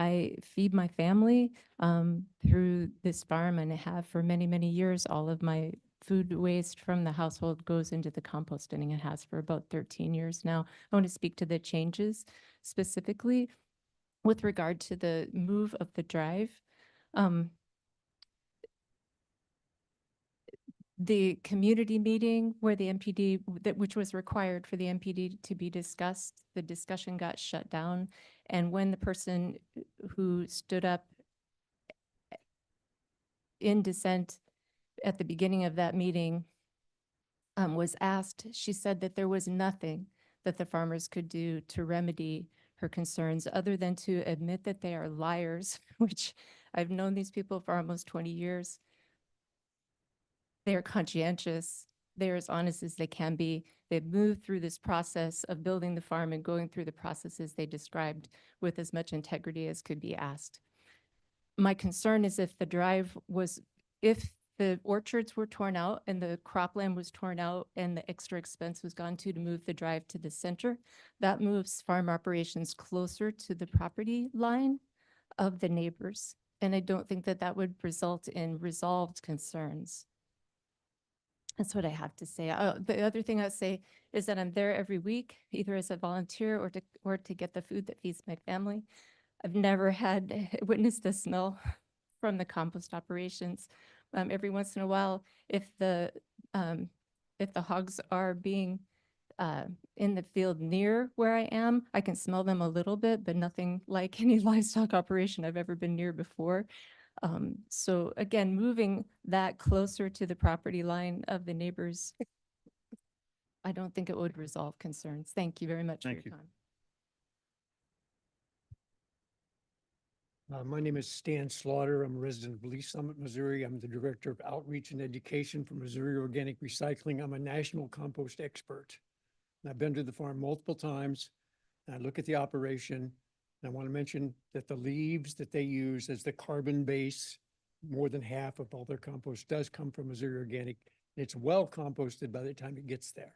I feed my family through this farm and I have for many, many years. All of my food waste from the household goes into the composting and has for about 13 years now. I want to speak to the changes specifically with regard to the move of the drive. The community meeting where the MPD, which was required for the MPD to be discussed, the discussion got shut down. And when the person who stood up in dissent at the beginning of that meeting was asked, she said that there was nothing that the farmers could do to remedy her concerns other than to admit that they are liars, which I've known these people for almost 20 years. They are conscientious. They're as honest as they can be. They've moved through this process of building the farm and going through the processes they described with as much integrity as could be asked. My concern is if the drive was, if the orchards were torn out and the cropland was torn out and the extra expense was gone to move the drive to the center, that moves farm operations closer to the property line of the neighbors. And I don't think that that would result in resolved concerns. That's what I have to say. The other thing I'd say is that I'm there every week, either as a volunteer or to get the food that feeds my family. I've never had witnessed the smell from the compost operations. Every once in a while, if the hogs are being in the field near where I am, I can smell them a little bit, but nothing like any livestock operation I've ever been near before. So again, moving that closer to the property line of the neighbors, I don't think it would resolve concerns. Thank you very much for your time. My name is Stan Slaughter. I'm a resident of Lee Summit, Missouri. I'm the Director of Outreach and Education for Missouri Organic Recycling. I'm a national compost expert. And I've been to the farm multiple times. And I look at the operation. And I want to mention that the leaves that they use as the carbon base, more than half of all their compost does come from Missouri Organic. And it's well composted by the time it gets there.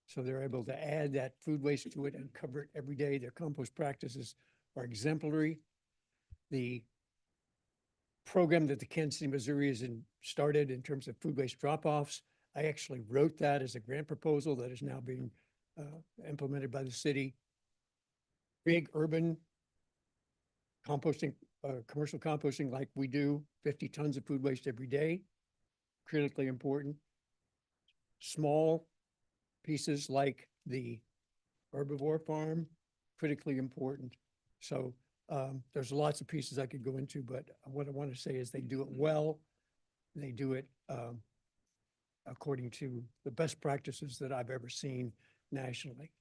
So they're able to add that food waste to it and cover it every day. Their compost practices are exemplary. The program that the Kansas City, Missouri has started in terms of food waste drop-offs, I actually wrote that as a grant proposal that is now being implemented by the city. Big urban composting, commercial composting like we do, 50 tons of food waste every day, critically important. Small pieces like the herbivore farm, critically important. So there's lots of pieces I could go into, but what I want to say is they do it well. They do it according to the best practices that I've ever seen nationally.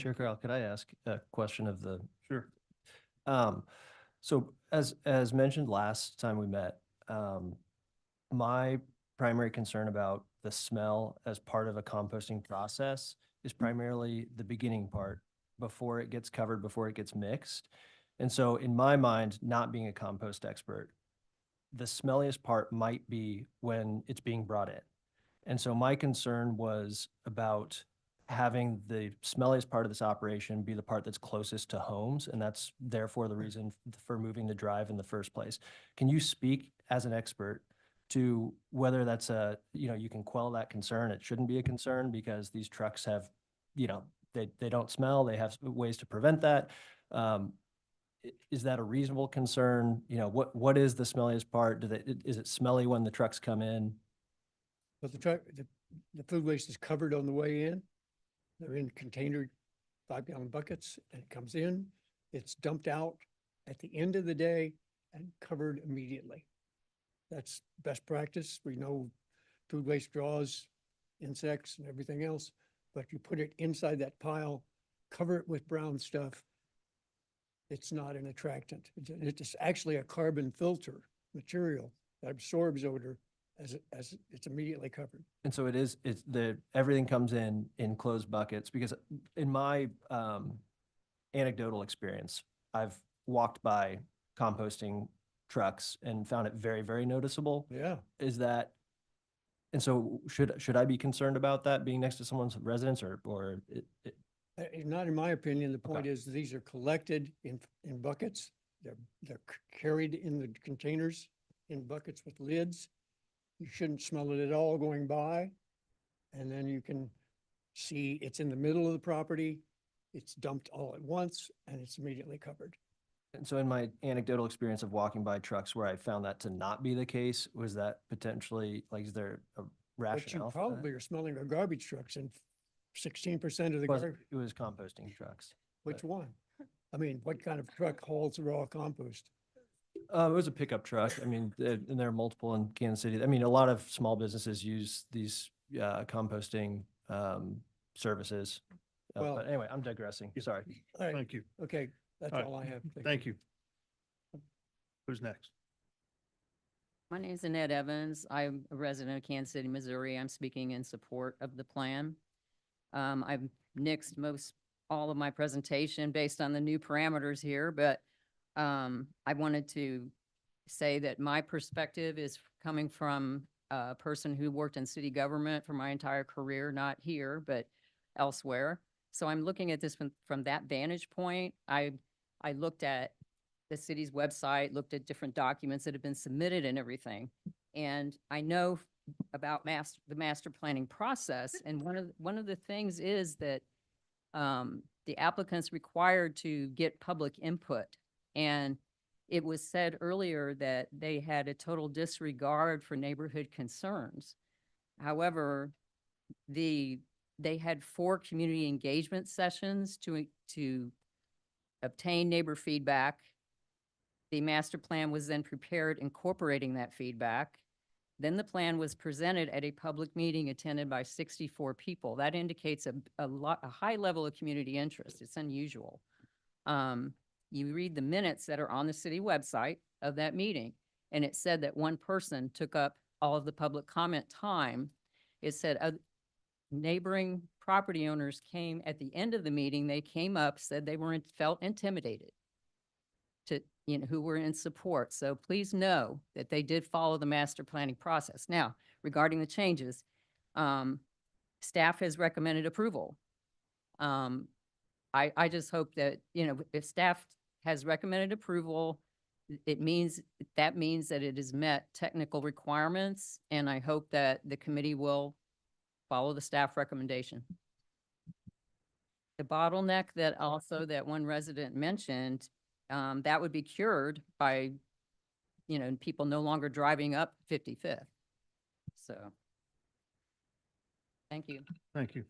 Chair Carl, could I ask a question of the? Sure. So as mentioned last time we met, my primary concern about the smell as part of a composting process is primarily the beginning part before it gets covered, before it gets mixed. And so in my mind, not being a compost expert, the smelliest part might be when it's being brought in. And so my concern was about having the smelliest part of this operation be the part that's closest to homes, and that's therefore the reason for moving the drive in the first place. Can you speak as an expert to whether that's you can quell that concern? It shouldn't be a concern because these trucks have, they don't smell, they have ways to prevent that. Is that a reasonable concern? What is the smelliest part? Is it smelly when the trucks come in? But the food waste is covered on the way in. They're in container 5-gallon buckets and it comes in, it's dumped out at the end of the day and covered immediately. That's best practice. We know food waste draws insects and everything else, but you put it inside that pile, cover it with brown stuff. It's not an attractant. It's actually a carbon filter material that absorbs odor as it's immediately covered. And so everything comes in closed buckets, because in my anecdotal experience, I've walked by composting trucks and found it very, very noticeable. Yeah. And so should I be concerned about that being next to someone's residence or Not in my opinion. The point is these are collected in buckets. They're carried in the containers in buckets with lids. You shouldn't smell it at all going by. And then you can see it's in the middle of the property. It's dumped all at once and it's immediately covered. And so in my anecdotal experience of walking by trucks where I found that to not be the case, was that potentially, is there a rationale? But you for that? probably are smelling our garbage trucks and 16% of the garbage. It was composting trucks. Which one? I mean, what kind of truck hauls raw compost? It was a pickup truck. I mean, and there are multiple in Kansas City. I mean, a lot of small businesses use these composting services. But anyway, I'm digressing. Sorry. All right. Thank you. Okay, that's All right. all I have. Thank you. Who's next? My name is Annette Evans. I'm a resident of Kansas City, Missouri. I'm speaking in support of the plan. I've nixed all of my presentation based on the new parameters here, but I wanted to say that my perspective is coming from a person who worked in city government for my entire career, not here, but elsewhere. So I'm looking at this from that vantage point. I looked at the city's website, looked at different documents that have been submitted and everything. And I know about the master planning process. And one of the things is that the applicant's required to get public input. And it was said earlier that they had a total disregard for neighborhood concerns. However, they had 4 community engagement sessions to obtain neighbor feedback. The master plan was then prepared incorporating that feedback. Then the plan was presented at a public meeting attended by 64 people. That indicates a high level of community interest. It's unusual. You read the minutes that are on the city website of that meeting, and it said that one person took up all of the public comment time. It said neighboring property owners came at the end of the meeting. They came up, said they felt intimidated who were in support. So please know that they did follow the master planning process. Now, regarding the changes, staff has recommended approval. I just hope that, if staff has recommended approval, that means that it has met technical requirements, and I hope that the committee will follow the staff recommendation. The bottleneck that one resident mentioned, that would be cured by, people no longer driving up 55th. So, thank you. Thank you.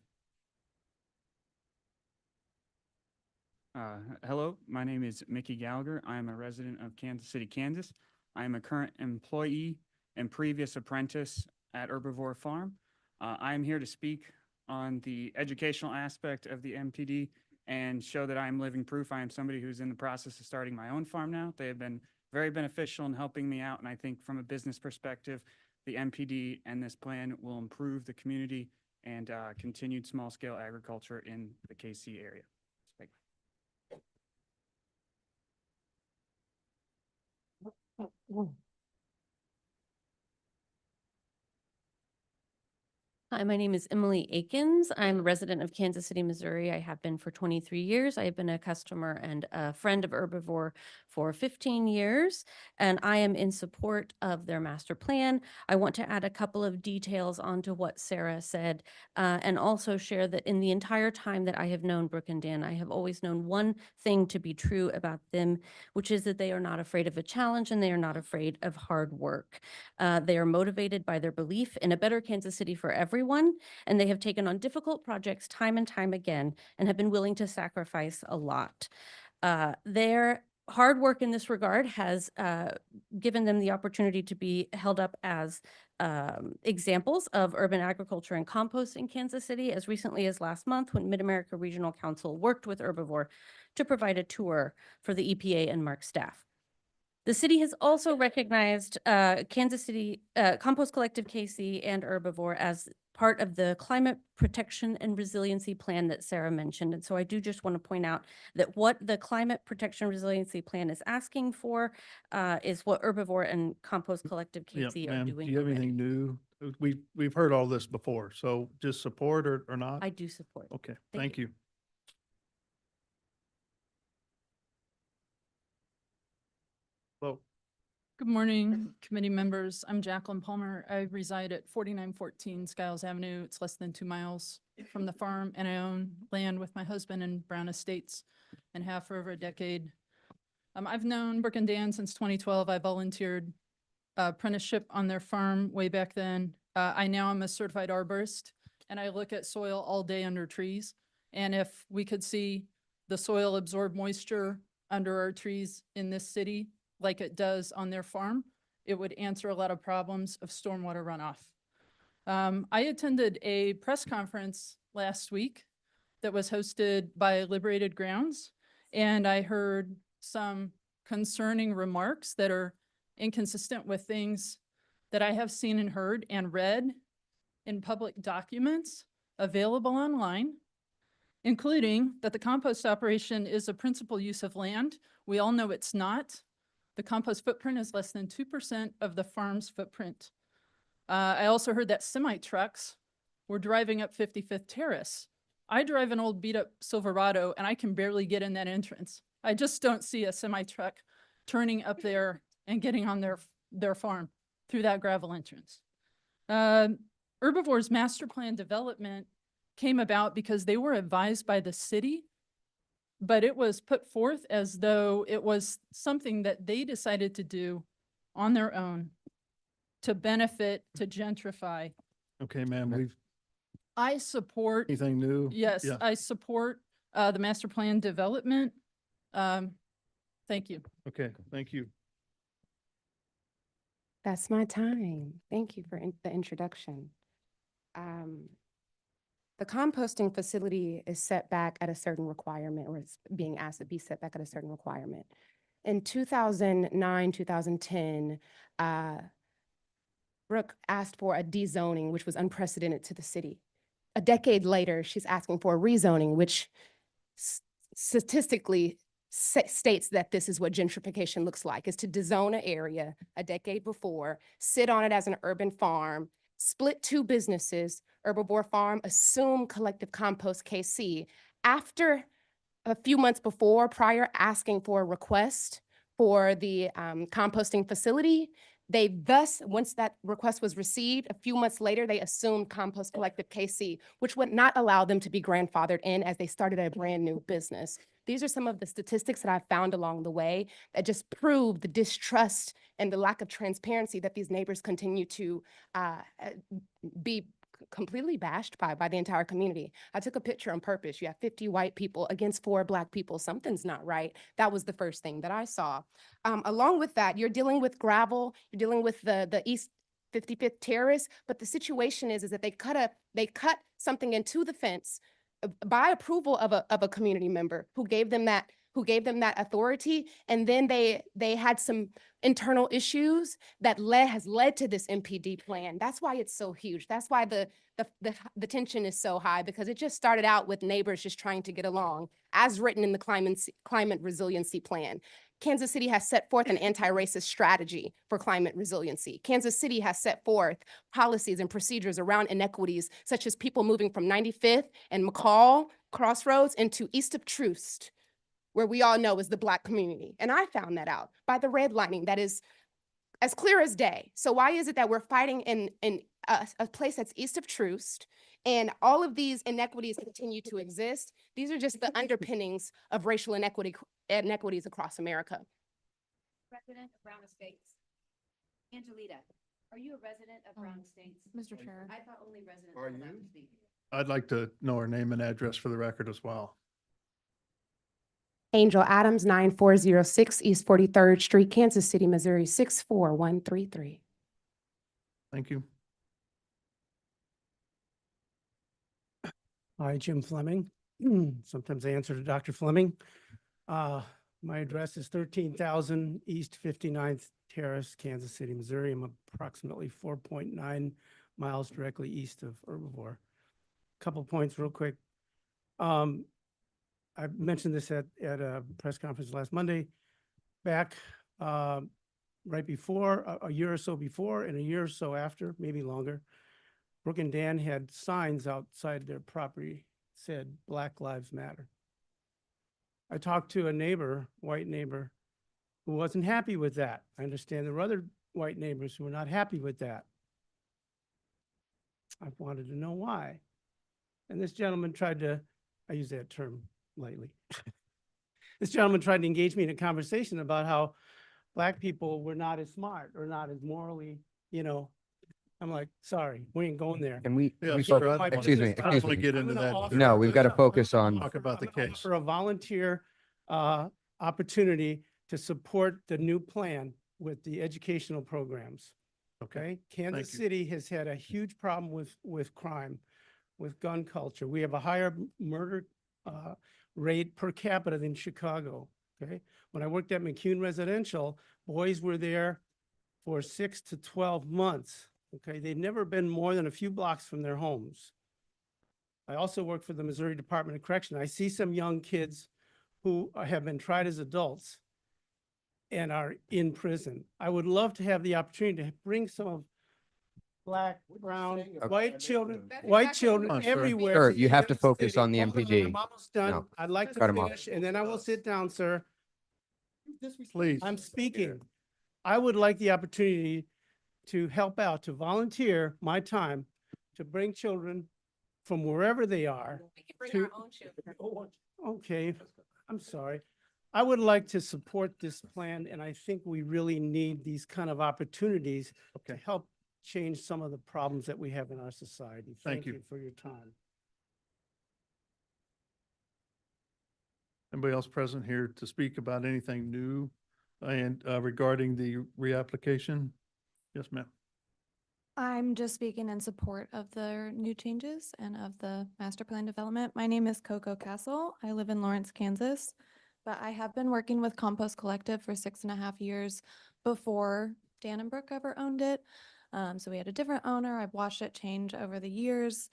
Hello, my name is Mickey Gallagher. I am a resident of Kansas City, Kansas. I am a current employee and previous apprentice at Herbivore Farm. I am here to speak on the educational aspect of the MTD and show that I am living proof. I am somebody who's in the process of starting my own farm now. They have been very beneficial in helping me out, and I think from a business perspective, the MPD and this plan will improve the community and continued small-scale agriculture in the KC area. Thank you. Hi, my name is Emily Akins. I'm a resident of Kansas City, Missouri. I have been for 23 years. I have been a customer and a friend of Herbivore for 15 years, and I am in support of their master plan. I want to add a couple of details onto what Sarah said, and also share that in the entire time that I have known Brooke and Dan, I have always known one thing to be true about them, which is that they are not afraid of a challenge and they are not afraid of hard work. They are motivated by their belief in a better Kansas City for everyone, and they have taken on difficult projects time and time again and have been willing to sacrifice a lot. Their hard work in this regard has given them the opportunity to be held up as examples of urban agriculture and compost in Kansas City as recently as last month when Mid-America Regional Council worked with Herbivore to provide a tour for the EPA and Mark staff. The city has also recognized Kansas City Compost Collective KC and Herbivore as part of the climate protection and resiliency plan that Sarah mentioned. And so I do just want to point out that what the climate protection resiliency plan is asking for is what Herbivore and Compost Collective Yeah, KC are ma'am, doing do you have already. anything new? We've heard all this before, so just support or not? I do support. Okay, thank you. Well, Good morning, committee members. I'm Jacqueline Palmer. I reside at 4914 Skiles Avenue. It's less than 2 miles from the farm, and I own land with my husband in Brown Estates and have for over a decade. I've known Brooke and Dan since 2012. I volunteered apprenticeship on their farm way back then. I now am a certified arborist, and I look at soil all day under trees. And if we could see the soil absorb moisture under our trees in this city, like it does on their farm, it would answer a lot of problems of stormwater runoff. I attended a press conference last week that was hosted by Liberated Grounds, and I heard some concerning remarks that are inconsistent with things that I have seen and heard and read in public documents available online, including that the compost operation is a principal use of land. We all know it's not. The compost footprint is less than 2% of the farm's footprint. I also heard that semi-trucks were driving up 55th Terrace. I drive an old beat-up Silverado, and I can barely get in that entrance. I just don't see a semi-truck turning up there and getting on their farm through that gravel entrance. Herbivore's master plan development came about because they were advised by the city, but it was put forth as though it was something that they decided to do on their own to benefit, to gentrify. okay, ma'am, I support. anything new? Yes, Yeah. I support the master plan development. Thank you. Okay, thank you. That's my time. Thank you for the introduction. The composting facility is set back at a certain requirement, or it's being asked to be set back at a certain requirement. In 2009, 2010, Brooke asked for a dezoning, which was unprecedented to the city. A decade later, she's asking for a rezoning, which statistically states that this is what gentrification looks like, is to dezone an area a decade before, sit on it as an urban farm, split two businesses, Herbivore Farm, assume Collective Compost KC. After a few months prior asking for a request for the composting facility, they thus, once that request was received, a few months later, they assumed Compost Collective KC, which would not allow them to be grandfathered in as they started a brand new business. These are some of the statistics that I found along the way that just prove the distrust and the lack of transparency that these neighbors continue to be completely bashed by the entire community. I took a picture on purpose. You have 50 white people against 4 Black people. Something's not right. That was the first thing that I saw. Along with that, you're dealing with gravel, you're dealing with the East 55th Terrace, but the situation is that they cut something into the fence by approval of a community member who gave them that who gave them that authority. And then they had some internal issues that has led to this MPD plan. That's why it's so huge. That's why the tension is so high, because it just started out with neighbors just trying to get along, as written in the climate resiliency plan. Kansas City has set forth an anti-racist strategy for climate resiliency. Kansas City has set forth policies and procedures around inequities, such as people moving from 95th and McCall Crossroads into East of Troost, where we all know is the Black community. And I found that out by the redlining that is as clear as day. So why is it that we're fighting in a place that's East of Troost, and all of these inequities continue to exist? These are just the underpinnings of racial inequities across America. Resident of Brown Estates. Angelita, are you a resident of Brown Estates? Mr. Chair. I thought only residents Are were allowed you? to speak. I'd like to know her name and address for the record as well. Angel Adams, 9406 East 43rd Street, Kansas City, Missouri, 64133. Thank you. Hi, Jim Fleming. Sometimes I answer to Dr. Fleming. My address is 13,000 East 59th Terrace, Kansas City, Missouri. I'm approximately 4.9 miles directly east of Herbivore. Couple points real quick. I mentioned this at a press conference last Monday. Back right before, a year or so before and a year or so after, maybe longer, Brooke and Dan had signs outside their property said Black Lives Matter. I talked to a neighbor, white neighbor, who wasn't happy with that. I understand there were other white neighbors who were not happy with that. I wanted to know why. And this gentleman tried to, I use that term lightly. This gentleman tried to engage me in a conversation about how Black people were not as smart or not as morally, I'm like, sorry, we ain't going there. Can we, Yeah, we sure, focus- I- excuse me, I don't excuse wanna me. get into that. No, we've got to focus on, Talk about the case. For a volunteer opportunity to support the new plan with the educational programs. Okay, Kansas you. City has had a huge problem with crime, with gun culture. We have a higher murder rate per capita than Chicago. Okay, when I worked at McCune Residential, boys were there for 6 to 12 months. Okay, they'd never been more than a few blocks from their homes. I also work for the Missouri Department of Correction. I see some young kids who have been tried as adults and are in prison. I would love to have the opportunity to bring some of Black, brown, white children, Oh, sure. everywhere. Sir, you have to Kansas focus City. on the Hold MPD. I'm almost done. No. I'd like to Cut him off. finish, and then I will sit down, sir. Please. I'm speaking. I would like the opportunity to help out, to volunteer my time, to bring children from wherever they are. to- Okay, I'm sorry. I would like to support this plan, and I think we really need these kind of opportunities to help change some of the problems that we have in our society. Thank Thank you. you for your time. Anybody else present here to speak about anything new and regarding the reapplication? Yes, ma'am. I'm just speaking in support of the new changes and of the master plan development. My name is Coco Castle. I live in Lawrence, Kansas, but I have been working with Compost Collective for 6.5 years before Dan and Brooke ever owned it. So we had a different owner. I've watched it change over the years.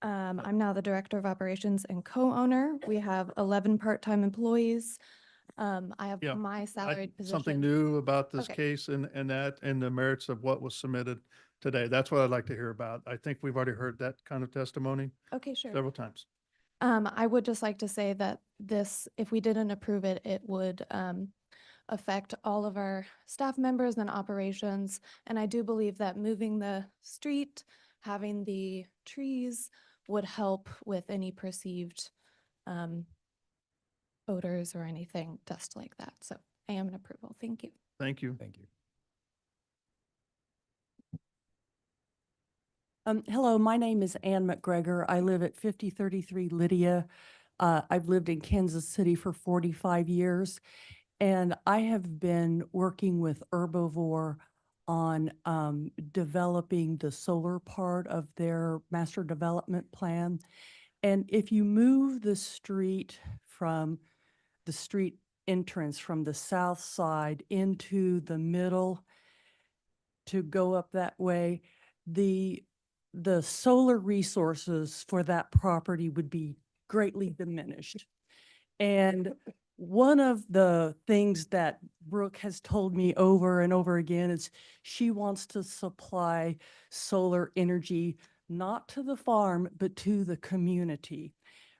I'm now the director of operations and co-owner. We have 11 part-time employees. I have Yeah, my salaried position. Something new about this Okay. case and the merits of what was submitted today. That's what I'd like to hear about. I think we've already heard that kind of testimony Okay, sure. several times. I would just like to say that this, if we didn't approve it, it would affect all of our staff members and operations. And I do believe that moving the street, having the trees would help with any perceived odors or anything, dust like that. So I am in approval. Thank you. Thank you. Thank you. Hello, my name is Ann McGregor. I live at 5033 Lydia. I've lived in Kansas City for 45 years, and I have been working with Herbivore on developing the solar part of their master development plan. And if you move the street from the street entrance from the south side into the middle to go up that way, the solar resources for that property would be greatly diminished. And one of the things that Brooke has told me over and over again is she wants to supply solar energy not to the farm, but to the community.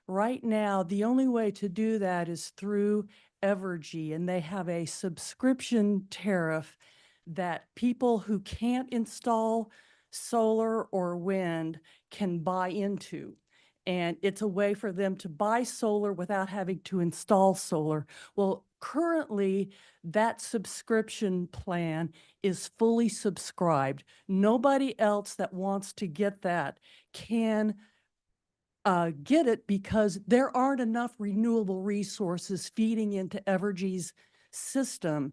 Right now, the only way to do that is through Evergy, and they have a subscription tariff that people who can't install solar or wind can buy into. And it's a way for them to buy solar without having to install solar. Well, currently, that subscription plan is fully subscribed. Nobody else that wants to get that can get it because there aren't enough renewable resources feeding into Evergy's system.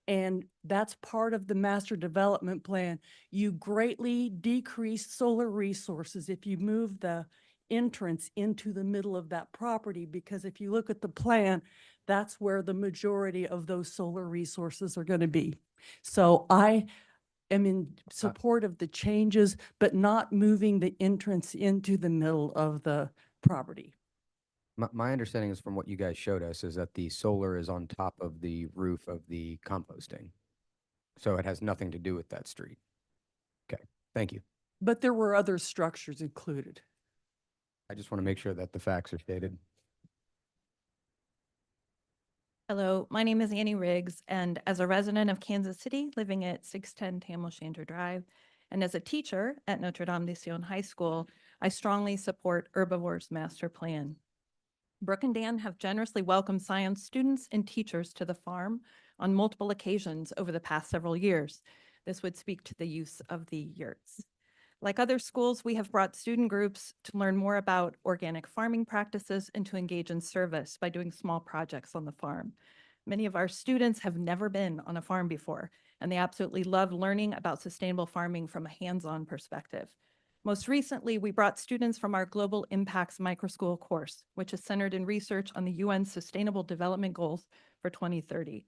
And that's part of the master development plan. You greatly decrease solar resources if you move the entrance into the middle of that property, because if you look at the plan, that's where the majority of those solar resources are going to be. So I am in support of the changes, but not moving the entrance into the middle of the property. My understanding is from what you guys showed us is that the solar is on top of the roof of the composting. So it has nothing to do with that street. Okay, thank you. But there were other structures included. I just want to make sure that the facts are stated. Hello, my name is Annie Riggs, and as a resident of Kansas City, living at 610 Tamil-Shandra Drive, and as a teacher at Notre Dame de Sion High School, I strongly support Herbivore's master plan. Brooke and Dan have generously welcomed science students and teachers to the farm on multiple occasions over the past several years. This would speak to the use of the yurts. Like other schools, we have brought student groups to learn more about organic farming practices and to engage in service by doing small projects on the farm. Many of our students have never been on a farm before, and they absolutely love learning about sustainable farming from a hands-on perspective. Most recently, we brought students from our Global Impacts Microschool course, which is centered in research on the UN's Sustainable Development Goals for 2030.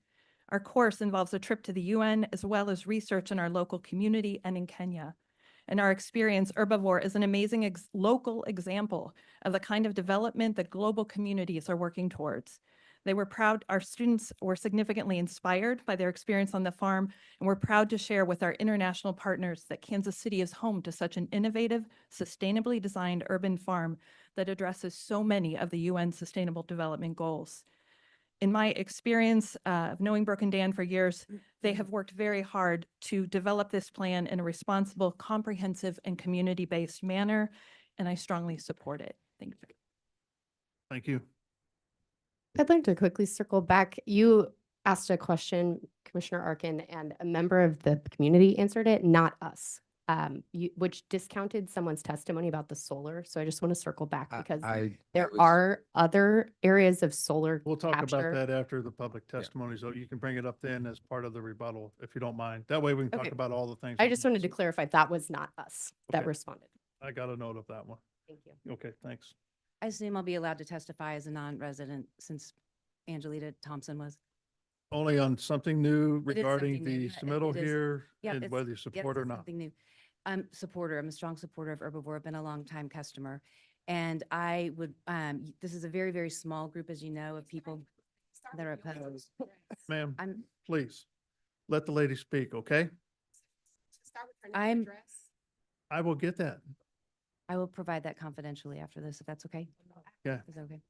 Our course involves a trip to the UN as well as research in our local community and in Kenya. In our experience, Herbivore is an amazing local example of the kind of development that global communities are working towards. They were proud, our students were significantly inspired by their experience on the farm, and we're proud to share with our international partners that Kansas City is home to such an innovative, sustainably designed urban farm that addresses so many of the UN Sustainable Development Goals. In my experience of knowing Brooke and Dan for years, they have worked very hard to develop this plan in a responsible, comprehensive, and community-based manner, and I strongly support it. Thank you. Thank you. I'd like to quickly circle back. You asked a question, Commissioner Arkin, and a member of the community answered it, not us, which discounted someone's testimony about the solar. So I just want to circle back because there are other areas of solar We'll talk capture. about that after the public testimony, so you can bring it up then as part of the rebuttal, if you don't mind. That way we can talk Okay. about all the things. I just wanted to clarify that was not us that Okay. responded. I got a note of that one. Thank you. Okay, thanks. I assume I'll be allowed to testify as a non-resident since Angelita Thompson was. Only on something new It is regarding something new. the Yeah, submittal it is. here, Yeah, and it's- whether you yeah, support this or is not. something new. I'm supporter. I'm a strong supporter of Herbivore. I've been a long time customer. And I would, this is a very, very small group, as you know, of people that are opposed. Ma'am, I'm, please, let the lady speak, okay? I will get that. I will provide that confidentially after this, if that's okay. Yeah. Is that okay?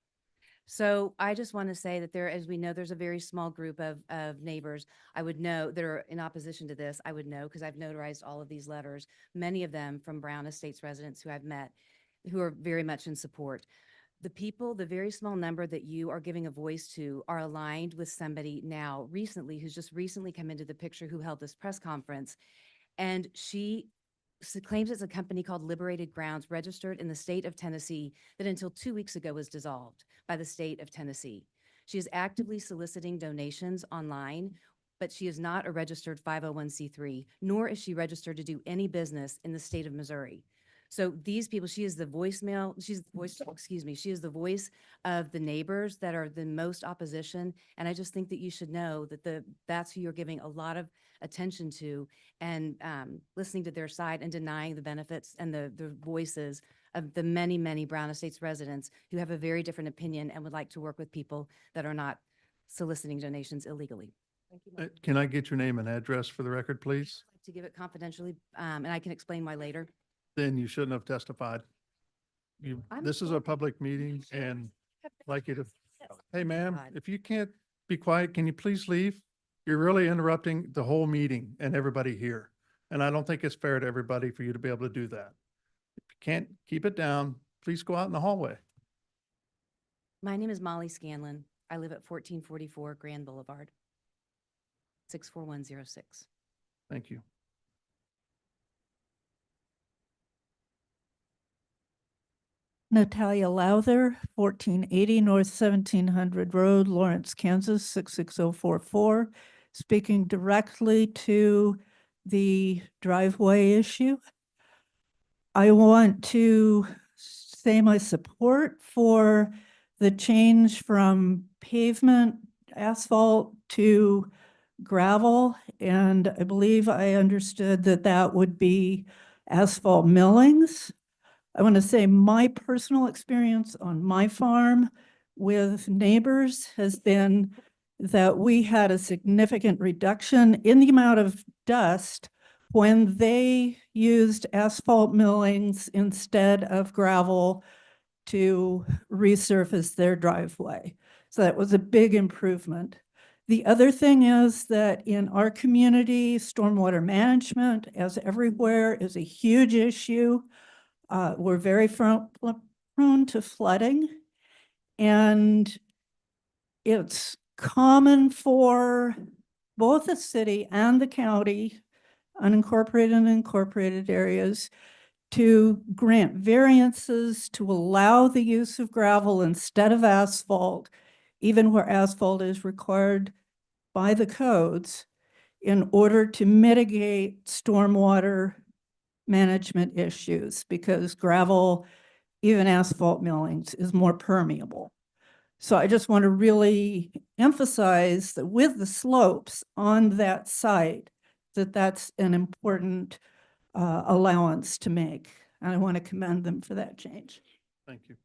So I just want to say that there, as we know, there's a very small group of neighbors. I would know that are in opposition to this. I would know because I've notarized all of these letters, many of them from Brown Estates residents who I've met, who are very much in support. The people, the very small number that you are giving a voice to are aligned with somebody now recently, who's just recently come into the picture, who held this press conference. And she claims it's a company called Liberated Grounds, registered in the state of Tennessee, that until 2 weeks ago was dissolved by the state of Tennessee. She is actively soliciting donations online, but she is not a registered 501c3, nor is she registered to do any business in the state of Missouri. So these people, she is the voicemail, she's the voice, excuse me, she is the voice of the neighbors that are the most opposition. And I just think that you should know that that's who you're giving a lot of attention to, and listening to their side and denying the benefits and the voices of the many, many Brown Estates residents who have a very different opinion and would like to work with people that are not soliciting donations illegally. Thank you. Ma'am. Can I get your name and address for the record, please? To give it confidentially, and I can explain why later. Then you shouldn't have testified. This is a public meeting and I'd like you to, hey ma'am, if you can't be quiet, can you please leave? You're really interrupting the whole meeting and everybody here. And I don't think it's fair to everybody for you to be able to do that. If you can't keep it down, please go out in the hallway. My name is Molly Scanlon. I live at 1444 Grand Boulevard, 64106. Thank you. Natalia Lowther, 1480 North 1700 Road, Lawrence, Kansas, 66044. Speaking directly to the driveway issue. I want to say my support for the change from pavement, asphalt to gravel. And I believe I understood that that would be asphalt millings. I want to say my personal experience on my farm with neighbors has been that we had a significant reduction in the amount of dust when they used asphalt millings instead of gravel to resurface their driveway. So that was a big improvement. The other thing is that in our community, stormwater management, as everywhere, is a huge issue. We're very prone to flooding, and it's common for both the city and the county, unincorporated and incorporated areas, to grant variances to allow the use of gravel instead of asphalt, even where asphalt is required by the codes, in order to mitigate stormwater management issues, because gravel, even asphalt millings, is more permeable. So I just want to really emphasize that with the slopes on that site, that's an important allowance to make. And I want to commend them for that change. Thank you.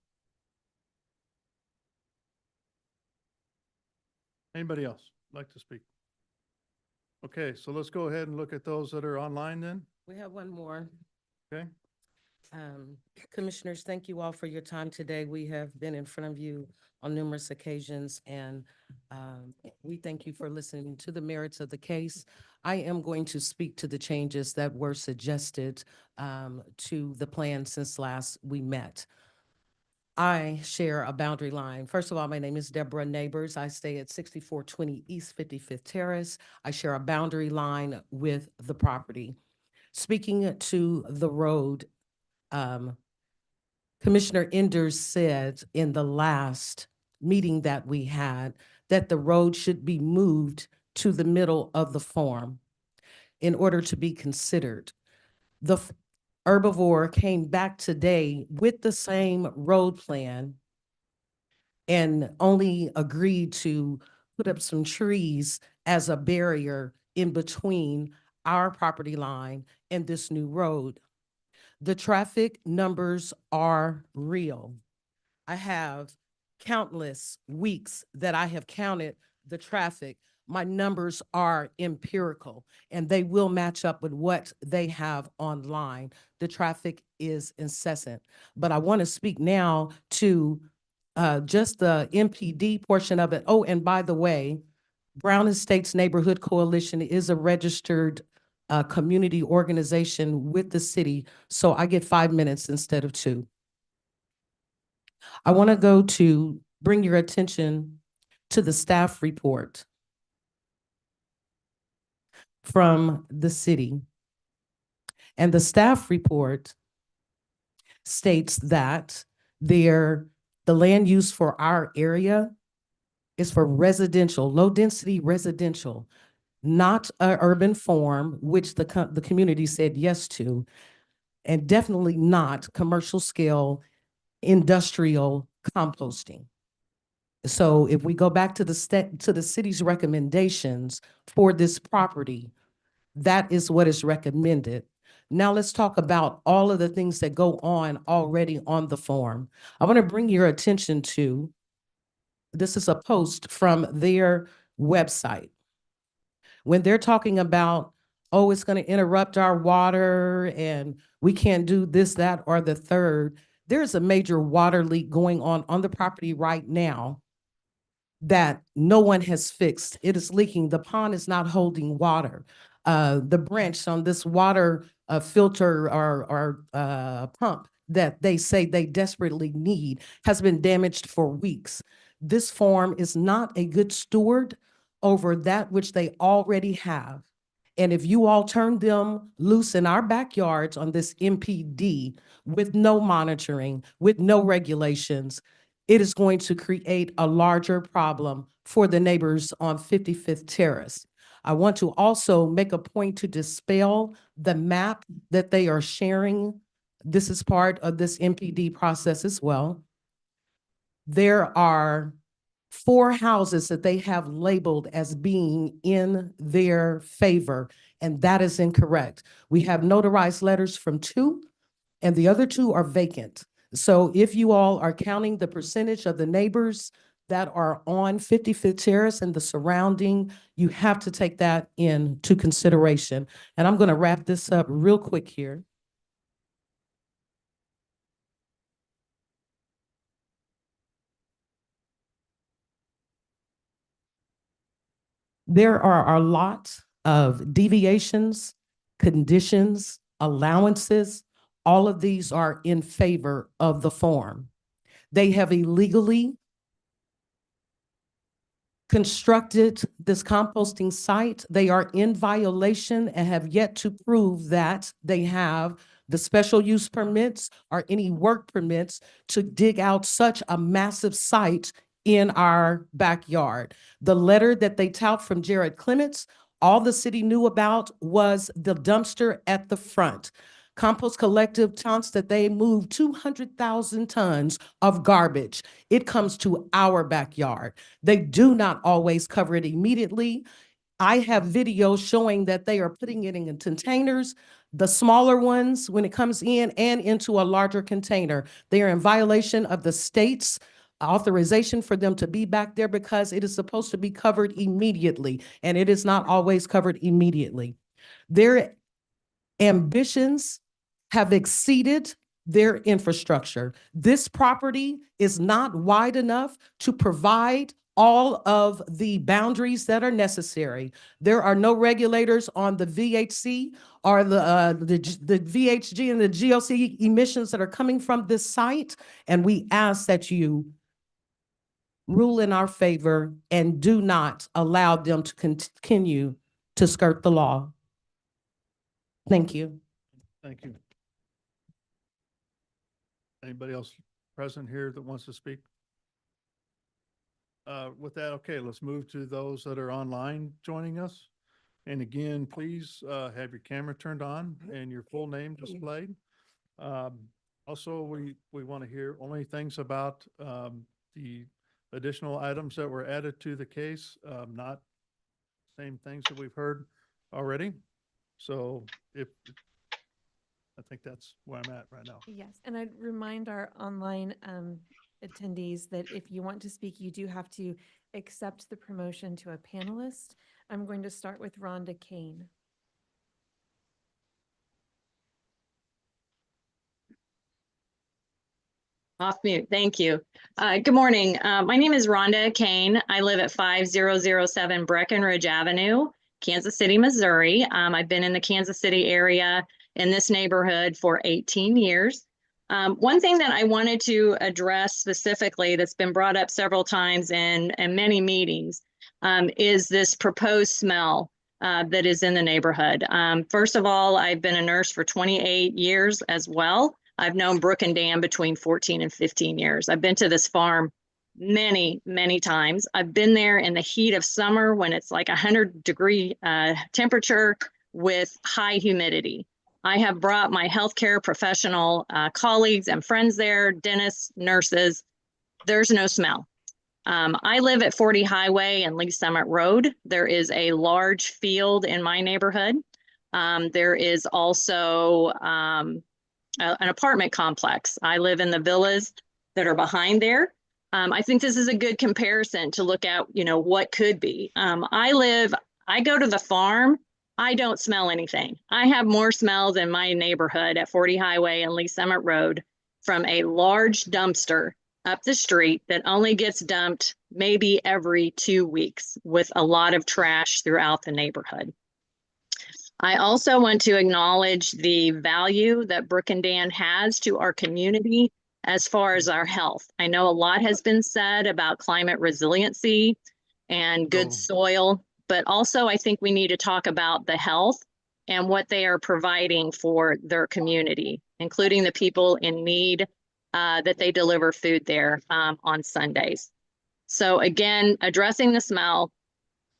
Anybody else like to speak? Okay, so let's go ahead and look at those that are online then. We have one more. Okay. Commissioners, thank you all for your time today. We have been in front of you on numerous occasions, and we thank you for listening to the merits of the case. I am going to speak to the changes that were suggested to the plan since last we met. I share a boundary line. First of all, my name is Deborah Neighbors. I stay at 6420 East 55th Terrace. I share a boundary line with the property. Speaking to the road, Commissioner Enders said in the last meeting that we had that the road should be moved to the middle of the farm in order to be considered. The herbivore came back today with the same road plan and only agreed to put up some trees as a barrier in between our property line and this new road. The traffic numbers are real. I have countless weeks that I have counted the traffic. My numbers are empirical, and they will match up with what they have online. The traffic is incessant. But I want to speak now to just the MPD portion of it. Oh, and by the way, Brown Estates Neighborhood Coalition is a registered community organization with the city, so I get 5 minutes instead of 2. I want to bring your attention to the staff report from the city. And the staff report states that the land use for our area is for residential, low density residential, not an urban form, which the community said yes to. and definitely not commercial scale industrial composting. So if we go back to the city's recommendations for this property, that is what is recommended. Now let's talk about all of the things that go on already on the form. I want to bring your attention to, this is a post from their website. When they're talking about, oh, it's going to interrupt our water and we can't do this, that, or the third, there's a major water leak going on the property right now that no one has fixed. It is leaking. The pond is not holding water. The branch on this water filter or pump that they say they desperately need has been damaged for weeks. This farm is not a good steward over that which they already have. And if you all turn them loose in our backyards on this MPD with no monitoring, with no regulations, it is going to create a larger problem for the neighbors on 55th Terrace. I want to also make a point to dispel the map that they are sharing. This is part of this MPD process as well. There are 4 houses that they have labeled as being in their favor, and that is incorrect. We have notarized letters from 2, and the other 2 are vacant. So if you all are counting the percentage of the neighbors that are on 55th Terrace and the surrounding, you have to take that into consideration. And I'm going to wrap this up real quick here. There are a lot of deviations, conditions, allowances. All of these are in favor of the form. They have illegally constructed this composting site. They are in violation and have yet to prove that they have the special use permits or any work permits to dig out such a massive site in our backyard. The letter that they tout from Jared Clements, all the city knew about was the dumpster at the front. Compost Collective taunts that they move 200,000 tons of garbage. It comes to our backyard. They do not always cover it immediately. I have videos showing that they are putting it in containers, the smaller ones when it comes in and into a larger container. They are in violation of the state's authorization for them to be back there because it is supposed to be covered immediately, and it is not always covered immediately. Their ambitions have exceeded their infrastructure. This property is not wide enough to provide all of the boundaries that are necessary. There are no regulators on the VHC or the VHG and the GOC emissions that are coming from this site, and we ask that you rule in our favor and do not allow them to continue to skirt the law. Thank you. Thank you. Anybody else present here that wants to speak? With that, okay, let's move to those that are online joining us. And again, please have your camera turned on and your full name displayed. Also, we want to hear only things about the additional items that were added to the case, not same things that we've heard already. So I think that's where I'm at right now. Yes, and I'd remind our online attendees that if you want to speak, you do have to accept the promotion to a panelist. I'm going to start with Rhonda Kane. Off mute. Thank you. Good morning. My name is Rhonda Kane. I live at 5007 Breckenridge Avenue, Kansas City, Missouri. I've been in the Kansas City area in this neighborhood for 18 years. One thing that I wanted to address specifically that's been brought up several times in many meetings is this proposed smell that is in the neighborhood. First of all, I've been a nurse for 28 years as well. I've known Brooke and Dan between 14 and 15 years. I've been to this farm many, many times. I've been there in the heat of summer when it's like 100-degree temperature with high humidity. I have brought my healthcare professional colleagues and friends there, dentists, nurses. There's no smell. I live at 40 Highway and Lee Summit Road. There is a large field in my neighborhood. There is also an apartment complex. I live in the villas that are behind there. I think this is a good comparison to look at, you know, what could be. I go to the farm. I don't smell anything. I have more smells in my neighborhood at 40 Highway and Lee Summit Road from a large dumpster up the street that only gets dumped maybe every 2 weeks with a lot of trash throughout the neighborhood. I also want to acknowledge the value that Brook and Dan has to our community as far as our health. I know a lot has been said about climate resiliency and good soil, but also I think we need to talk about the health and what they are providing for their community, including the people in need that they deliver food there on Sundays. So again, addressing the smell,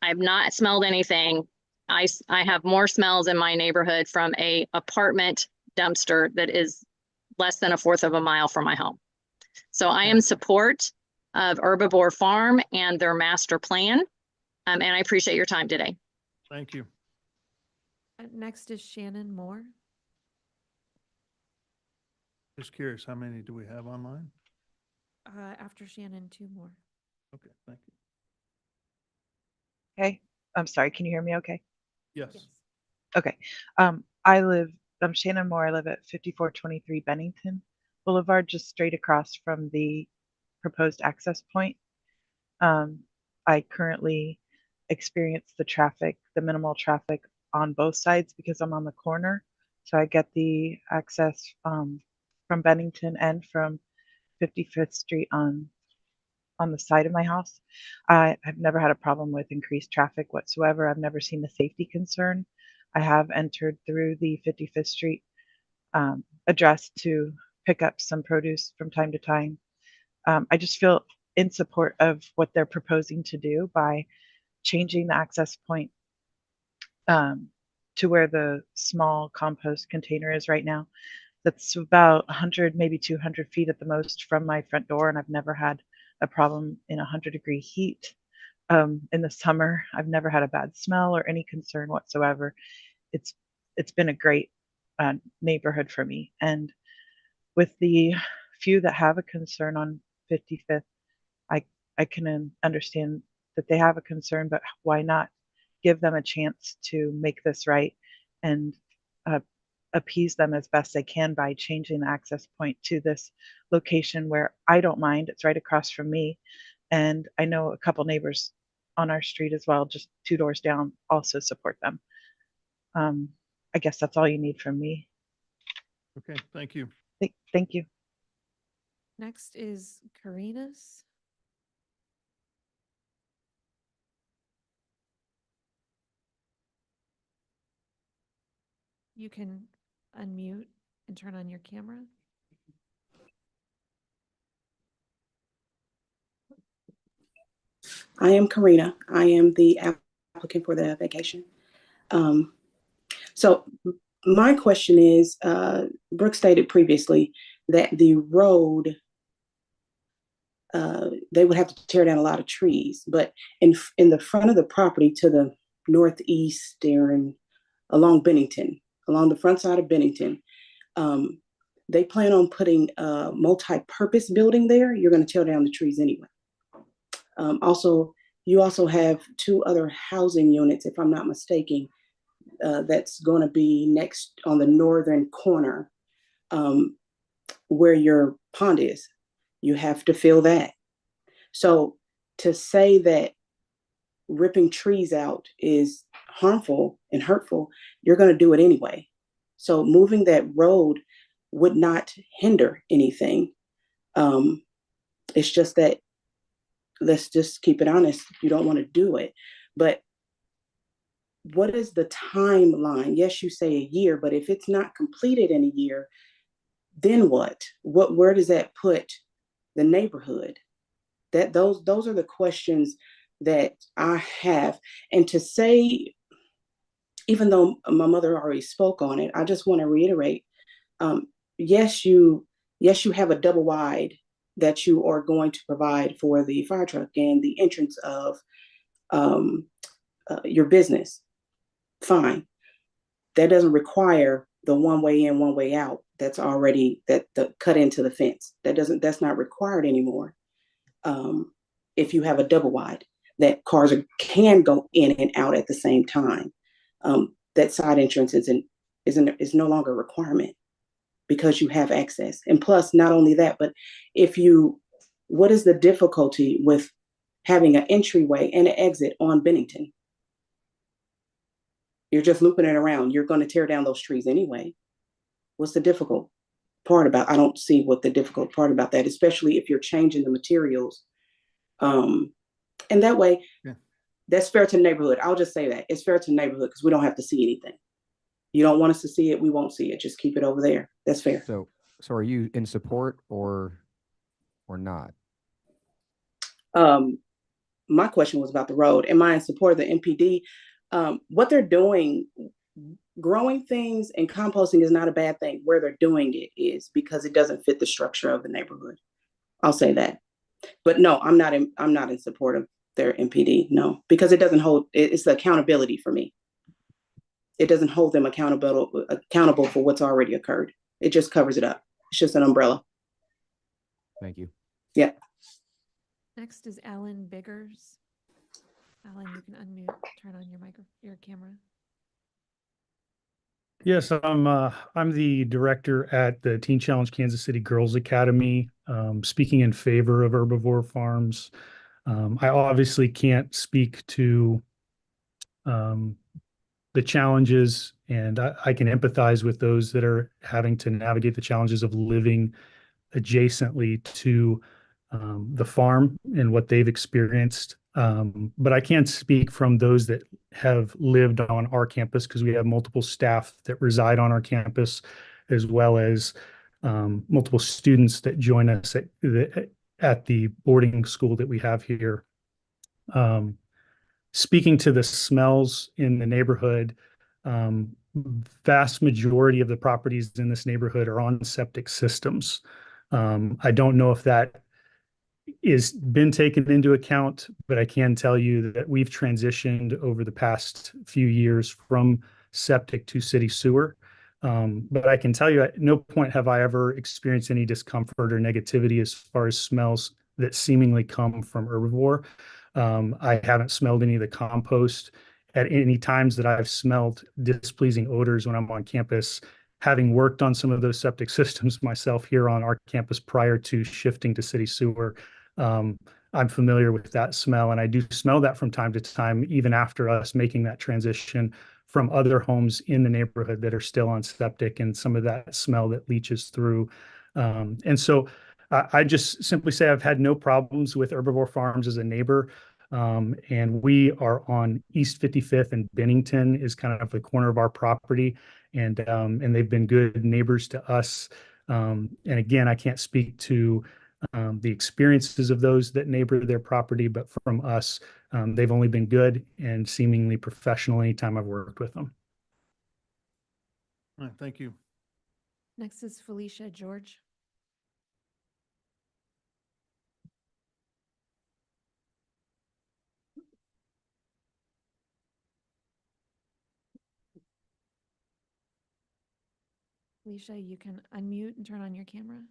I've not smelled anything. I have more smells in my neighborhood from a apartment dumpster that is less than 1/4 of a mile from my home. So I am support of Herbivore Farm and their master plan. And I appreciate your time today. Thank you. Next is Shannon Moore. Just curious, how many do we have online? After Shannon, 2 more. Okay, thank you. Okay, I'm sorry, can you hear me okay? Yes. Okay, I'm Shannon Moore. I live at 5423 Bennington Boulevard, just straight across from the proposed access point. I currently experience the minimal traffic on both sides because I'm on the corner. So I get the access from Bennington and from 55th Street on the side of my house. I've never had a problem with increased traffic whatsoever. I've never seen a safety concern. I have entered through the 55th Street address to pick up some produce from time to time. I just feel in support of what they're proposing to do by changing the access point to where the small compost container is right now. That's about 100, maybe 200 feet at the most from my front door, and I've never had a problem in 100-degree heat. In the summer, I've never had a bad smell or any concern whatsoever. It's been a great neighborhood for me. And with the few that have a concern on 55th, I can understand that they have a concern, but why not give them a chance to make this right and appease them as best they can by changing the access point to this location where I don't mind. It's right across from me. And I know a couple neighbors on our street as well, just 2 doors down, also support them. I guess that's all you need from me. Okay, thank you. Thank you. Next is Karina's. You can unmute and turn on your camera. I am Karina. I am the applicant for the vacation. So my question is, Brooke stated previously that the road, they would have to tear down a lot of trees, but in the front of the property to the northeast there and along Bennington, along the front side of Bennington, they plan on putting a multi-purpose building there. You're going to tear down the trees anyway. Also, you also have 2 other housing units, if I'm not mistaken, that's going to be next on the northern corner where your pond is. You have to fill that. So to say that ripping trees out is harmful and hurtful, you're going to do it anyway. So moving that road would not hinder anything. It's just that, let's just keep it honest, you don't want to do it. But what is the timeline? Yes, you say a year, but if it's not completed in a year, then what? Where does that put the neighborhood? Those are the questions that I have. And to say even though my mother already spoke on it, I just want to reiterate, yes, you have a double wide that you are going to provide for the fire truck and the entrance of your business. Fine. That doesn't require the one way in, one way out. That's already the cut into the fence. That's not required anymore. If you have a double wide, that cars can go in and out at the same time. That side entrance is no longer a requirement because you have access. And plus, not only that, but what is the difficulty with having an entryway and an exit on Bennington? You're just looping it around. You're going to tear down those trees anyway. What's the difficult part about? I don't see what the difficult part about that, especially if you're changing the materials. And that way, that's fair to the neighborhood. I'll just say that it's fair to the neighborhood because we don't have to see anything. You don't want us to see it, we won't see it. Just keep it over there. That's fair. So are you in support or not? My question was about the road. Am I in support of the MPD? What they're doing, growing things and composting is not a bad thing. Where they're doing it is because it doesn't fit the structure of the neighborhood. I'll say that. But no, I'm not in support of their MPD. No, because it doesn't hold. It's the accountability for me. It doesn't hold them accountable for what's already occurred. It just covers it up. It's just an umbrella. Thank you. Yeah. Next is Alan Biggers. Alan, you can unmute, turn on your camera. Yes, I'm the director at the Teen Challenge Kansas City Girls Academy, speaking in favor of Herbivore Farms. I obviously can't speak to the challenges, and I can empathize with those that are having to navigate the challenges of living adjacently to the farm and what they've experienced. But I can't speak from those that have lived on our campus because we have multiple staff that reside on our campus, as well as multiple students that join us at the boarding school that we have here. Speaking to the smells in the neighborhood, vast majority of the properties in this neighborhood are on septic systems. I don't know if that is been taken into account, but I can tell you that we've transitioned over the past few years from septic to city sewer. But I can tell you at no point have I ever experienced any discomfort or negativity as far as smells that seemingly come from Herbivore. I haven't smelled any of the compost at any times that I've smelled displeasing odors when I'm on campus. Having worked on some of those septic systems myself here on our campus prior to shifting to city sewer, I'm familiar with that smell, and I do smell that from time to time, even after us making that transition from other homes in the neighborhood that are still on septic, and some of that smell that leaches through. And so I just simply say I've had no problems with Herbivore Farms as a neighbor. And we are on East 55th, and Bennington is kind of the corner of our property. And they've been good neighbors to us. And again, I can't speak to the experiences of those that neighbor their property, but from us, they've only been good and seemingly professional anytime I've worked with them. All right, thank you. Next is Felicia George. Felicia, you can unmute and turn on your camera.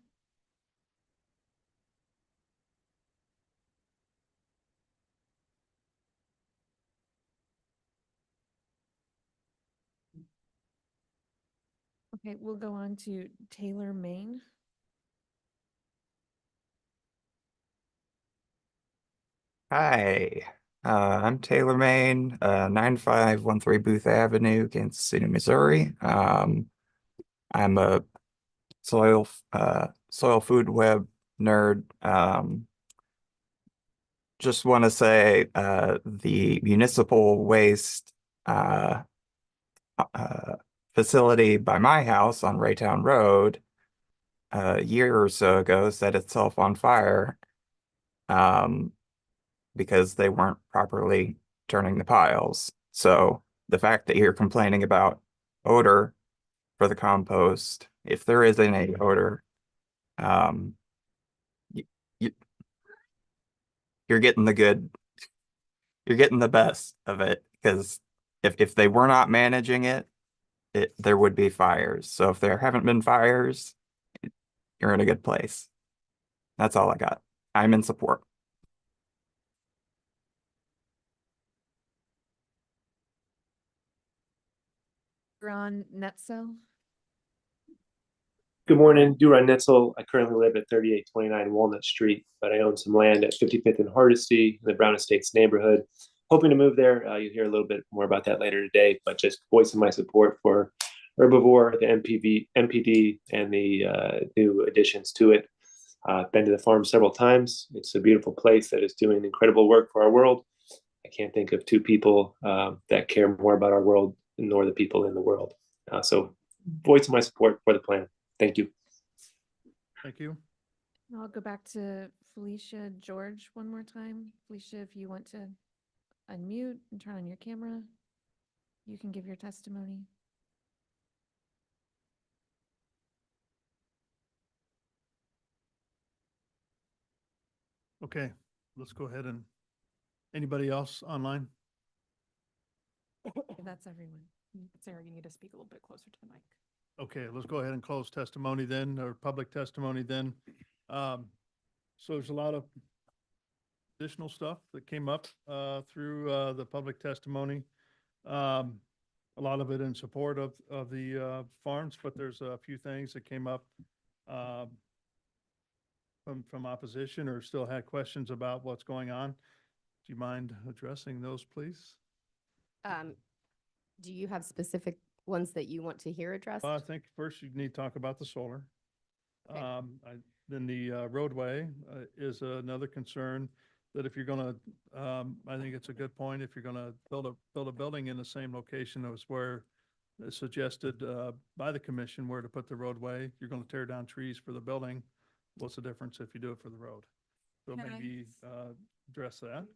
Okay, we'll go on to Taylor Main. Hi, I'm Taylor Main, 9513 Booth Avenue, Kansas City, Missouri. I'm a soil food web nerd. Just want to say the municipal waste facility by my house on Raytown Road a year or so ago set itself on fire because they weren't properly turning the piles. So the fact that you're complaining about odor for the compost, if there is any odor, you, you, you're getting you're getting the best of it, because if they were not managing it, there would be fires. So if there haven't been fires, you're in a good place. That's all I got. I'm in support. Ron Netzel. Good morning, Duran Netzel. I currently live at 3829 Walnut Street, but I own some land at 55th and Hardesty in the Brown Estates neighborhood. Hoping to move there. You'll hear a little bit more about that later today, but just voicing my support for Herbivore, the MPD, and the new additions to it. I've been to the farm several times. It's a beautiful place that is doing incredible work for our world. I can't think of two people that care more about our world nor the people in the world. So voicing my support for the plan. Thank you. Thank you. I'll go back to Felicia George one more time. Felicia, if you want to unmute and turn on your camera, you can give your testimony. Okay, let's go ahead and, anybody else online? If that's everyone. Sarah, you need to speak a little bit closer to the mic. Okay, let's go ahead and close testimony then, or public testimony then. So there's a lot of additional stuff that came up through the public testimony. A lot of it in support of the farms, but there's a few things that came up from opposition or still had questions about what's going on. Do you mind addressing those, please? Do you have specific ones that you want to hear addressed? Well, I think first you need to talk about the solar. Okay. Then the roadway is another concern that if you're gonna, I think it's a good point, if you're gonna build a building in the same location as where it's suggested by the commission where to put the roadway, you're gonna tear down trees for the building. What's the difference if you do it for the road? So Can I- maybe address that.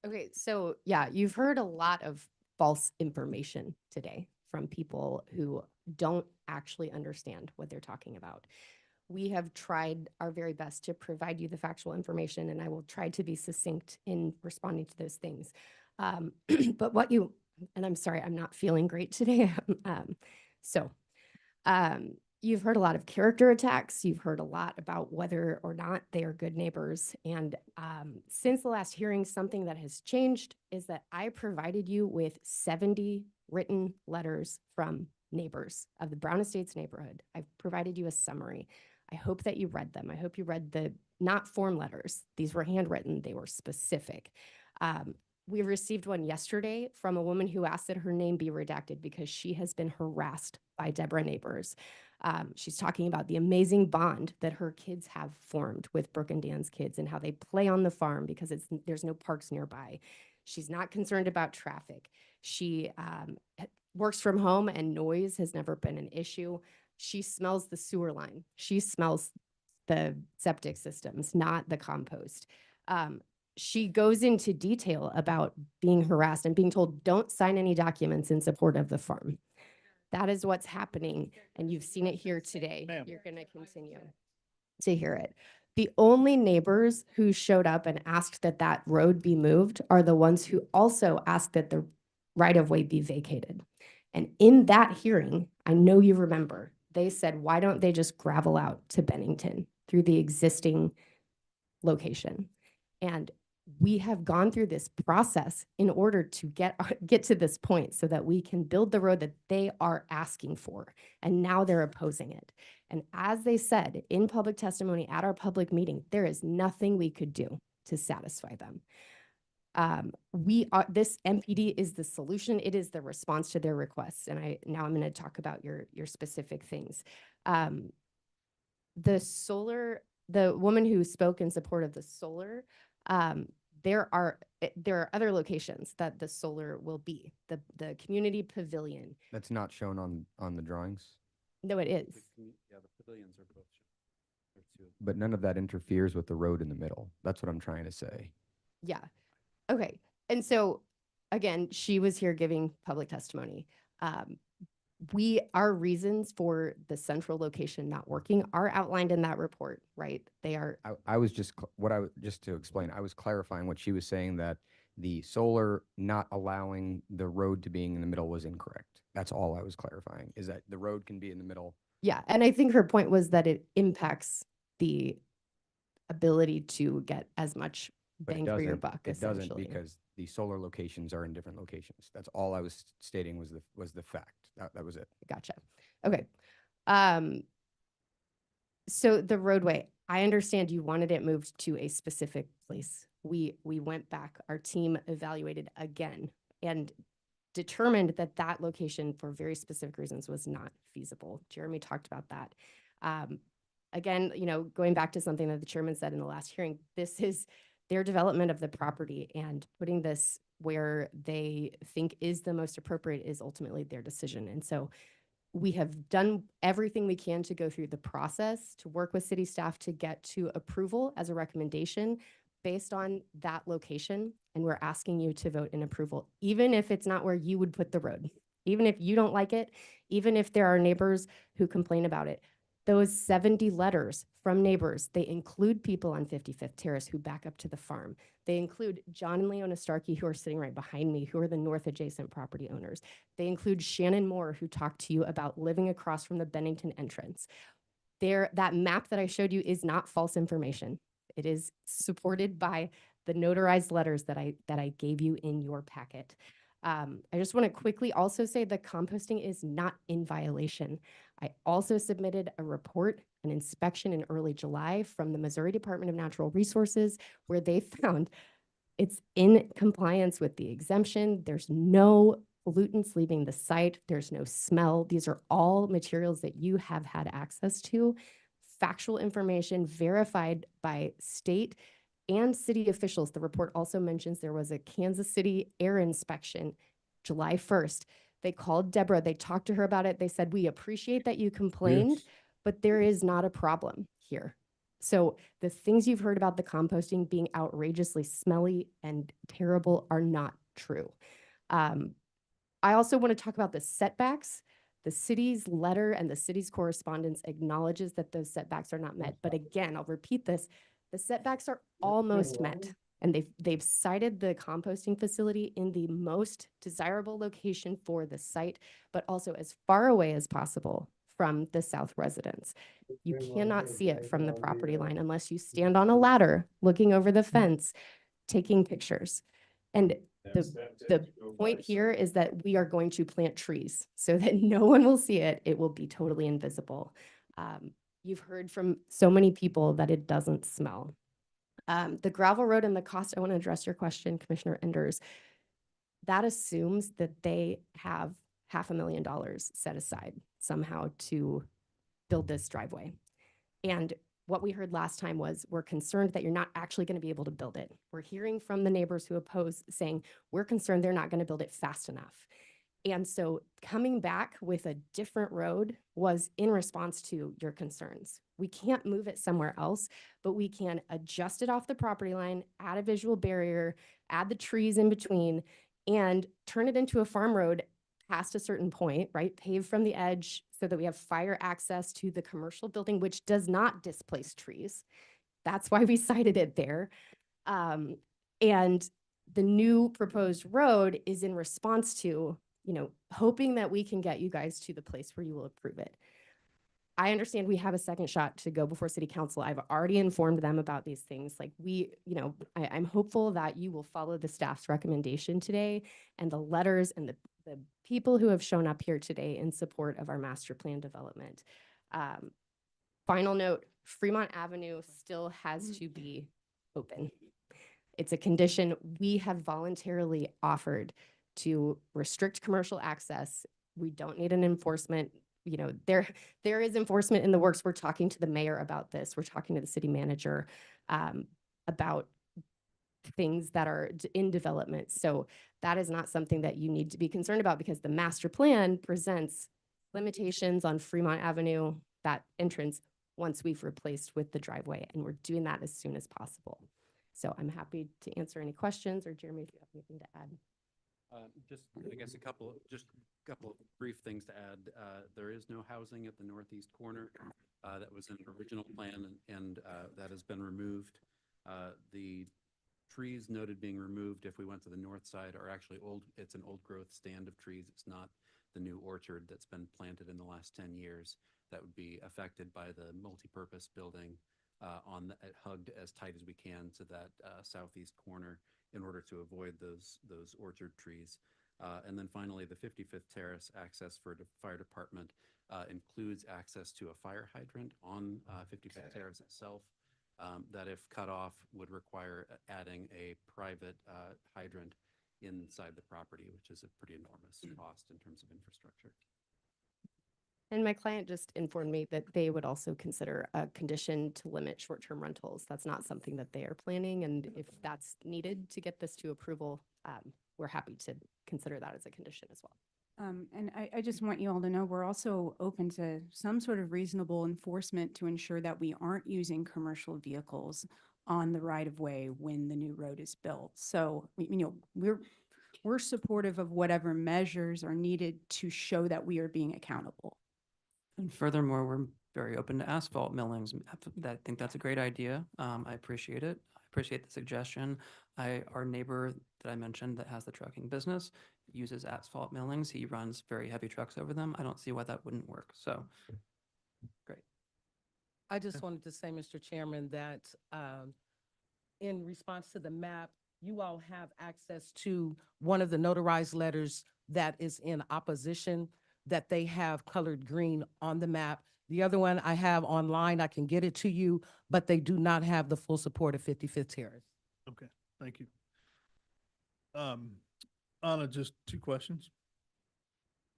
Okay, so yeah, you've heard a lot of false information today from people who don't actually understand what they're talking about. We have tried our very best to provide you the factual information, and I will try to be succinct in responding to those things. But and I'm sorry, I'm not feeling great today. You've heard a lot of character attacks. You've heard a lot about whether or not they are good neighbors. And since the last hearing, something that has changed is that I provided you with 70 written letters from neighbors of the Brown Estates neighborhood. I've provided you a summary. I hope that you read them. I hope you read the not form letters. These were handwritten. They were specific. We received one yesterday from a woman who asked that her name be redacted because she has been harassed by Deborah neighbors. She's talking about the amazing bond that her kids have formed with Brooke and Dan's kids and how they play on the farm because there's no parks nearby. She's not concerned about traffic. She works from home and noise has never been an issue. She smells the sewer line. She smells the septic systems, not the compost. She goes into detail about being harassed and being told, don't sign any documents in support of the farm. That is what's happening, and you've seen it here today. You're going to continue to hear it. The only neighbors who showed up and asked that that road be moved are the ones who also asked that the right-of-way be vacated. And in that hearing, I know you remember, they said, why don't they just gravel out to Bennington through the existing location? And we have gone through this process in order to get to this point so that we can build the road that they are asking for. And now they're opposing it. And as they said in public testimony at our public meeting, there is nothing we could do to satisfy them. This MPD is the solution. It is the response to their requests. And now I'm going to talk about your specific things. The woman who spoke in support of the solar, there are other locations that the solar will be. The community pavilion. That's not shown on the drawings. No, it is. Yeah, the pavilions are both shown. But none of that interferes with the road in the middle. That's what I'm trying to say. Yeah. Okay. And so again, she was here giving public testimony. Our reasons for the central location not working are outlined in that report, right? They are. I was just, just to explain, I was clarifying what she was saying, that the solar not allowing the road to being in the middle was incorrect. That's all I was clarifying, is that the road can be in the middle. Yeah, and I think her point was that it impacts the ability to get as much But bang for your buck, it doesn't, essentially. because the solar locations are in different locations. That's all I was stating, was the fact. That was it. Gotcha. Okay. So the roadway, I understand you wanted it moved to a specific place. We went back, our team evaluated again and determined that that location for very specific reasons was not feasible. Jeremy talked about that. Again, going back to something that the chairman said in the last hearing, this is their development of the property, and putting this where they think is the most appropriate is ultimately their decision. And so we have done everything we can to go through the process to work with city staff to get to approval as a recommendation based on that location. And we're asking you to vote in approval, even if it's not where you would put the road, even if you don't like it, even if there are neighbors who complain about it. Those 70 letters from neighbors, they include people on 55th Terrace who back up to the farm. They include John and Leona Starkey, who are sitting right behind me, who are the north adjacent property owners. They include Shannon Moore, who talked to you about living across from the Bennington entrance. That map that I showed you is not false information. It is supported by the notarized letters that I gave you in your packet. I just want to quickly also say the composting is not in violation. I also submitted a report, an inspection in early July from the Missouri Department of Natural Resources, where they found it's in compliance with the exemption. There's no pollutants leaving the site. There's no smell. These are all materials that you have had access to. Factual information verified by state and city officials. The report also mentions there was a Kansas City air inspection July 1st. They called Deborah, they talked to her about it. They said, we appreciate that you complained, Yes. but there is not a problem here. So the things you've heard about the composting being outrageously smelly and terrible are not true. I also want to talk about the setbacks. The city's letter and the city's correspondence acknowledges that those setbacks are not met. But again, I'll repeat this, the setbacks are almost met. And they've cited the composting facility in the most desirable location for the site, but also as far away as possible from the south residence. You cannot see it from the property line unless you stand on a ladder looking over the fence, taking pictures. And the point here is that we are going to plant trees so that no one will see it. It will be totally invisible. You've heard from so many people that it doesn't smell. The gravel road and the cost, I want to address your question, Commissioner Enders. That assumes that they have $500,000 set aside somehow to build this driveway. And what we heard last time was, we're concerned that you're not actually going to be able to build it. We're hearing from the neighbors who oppose saying, we're concerned they're not going to build it fast enough. And so coming back with a different road was in response to your concerns. We can't move it somewhere else, but we can adjust it off the property line, add a visual barrier, add the trees in between, and turn it into a farm road past a certain point, right? Pave from the edge so that we have fire access to the commercial building, which does not displace trees. That's why we cited it there. And the new proposed road is in response to, hoping that we can get you guys to the place where you will approve it. I understand we have a second shot to go before city council. I've already informed them about these things. Like I'm hopeful that you will follow the staff's recommendation today and the letters and the people who have shown up here today in support of our master plan development. Final note, Fremont Avenue still has to be open. It's a condition we have voluntarily offered to restrict commercial access. We don't need an enforcement. There is enforcement in the works. We're talking to the mayor about this. We're talking to the city manager about things that are in development. So that is not something that you need to be concerned about, because the master plan presents limitations on Fremont Avenue, that entrance, once we've replaced with the driveway, and we're doing that as soon as possible. So I'm happy to answer any questions, or Jeremy, if you have anything to add. Just, I guess, just a couple of brief things to add. There is no housing at the northeast corner. That was in an original plan and that has been removed. The trees noted being removed, if we went to the north side, are actually it's an old growth stand of trees. It's not the new orchard that's been planted in the last 10 years that would be affected by the multi-purpose building hugged as tight as we can to that southeast corner in order to avoid those orchard trees. And then finally, the 55th Terrace access for the fire department includes access to a fire hydrant on 55th Terrace itself. That if cut off would require adding a private hydrant inside the property, which is a pretty enormous cost in terms of infrastructure. And my client just informed me that they would also consider a condition to limit short-term rentals. That's not something that they are planning, and if that's needed to get this to approval, we're happy to consider that as a condition as well. And I just want you all to know, we're also open to some sort of reasonable enforcement to ensure that we aren't using commercial vehicles on the right of way when the new road is built. So, we're supportive of whatever measures are needed to show that we are being accountable. And furthermore, we're very open to asphalt millings. I think that's a great idea. I appreciate it. I appreciate the suggestion. Our neighbor that I mentioned that has the trucking business uses asphalt millings. He runs very heavy trucks over them. I don't see why that wouldn't work. So, great. I just wanted to say, Mr. Chairman, that in response to the map, you all have access to one of the notarized letters that is in opposition, that they have colored green on the map. The other one I have online, I can get it to you, but they do not have the full support of 55th Terrace. Okay, thank you. Anna, just two questions.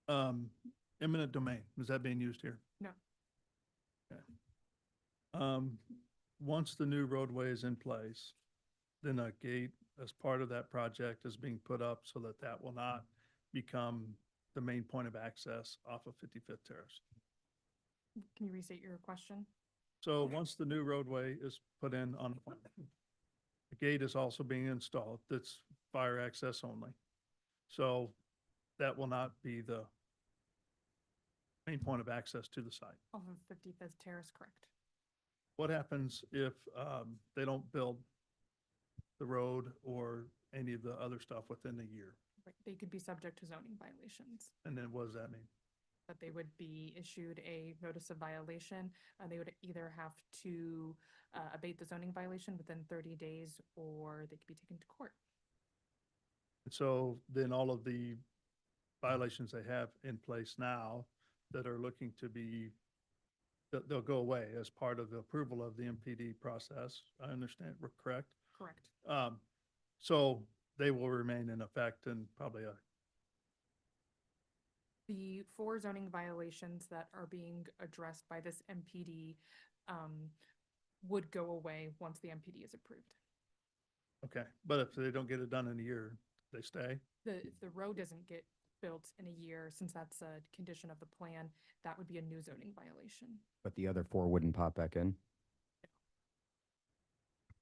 Eminent domain, is that being used here? No. Okay. Once the new roadway is in place, then a gate as part of that project is being put up so that that will not become the main point of access off of 55th Terrace. Can you restate your question? So once the new roadway is put in on, the gate is also being installed. That's fire access only. So that will not be the main point of access to the site. Off of 55th Terrace, correct. What happens if they don't build the road or any of the other stuff within a year? Right. They could be subject to zoning violations. And then what does that mean? That they would be issued a notice of violation. They would either have to abate the zoning violation within 30 days, or they could be taken to court. And so then all of the violations they have in place now that are looking to be, they'll go away as part of the approval of the MPD process. I understand, we're correct? Correct. So they will remain in effect and probably The 4 zoning violations that are being addressed by this MPD would go away once the MPD is approved. okay. But if they don't get it done in a year, they stay? If the road doesn't get built in a year, since that's a condition of the plan, that would be a new zoning violation. But the other 4 wouldn't pop back in?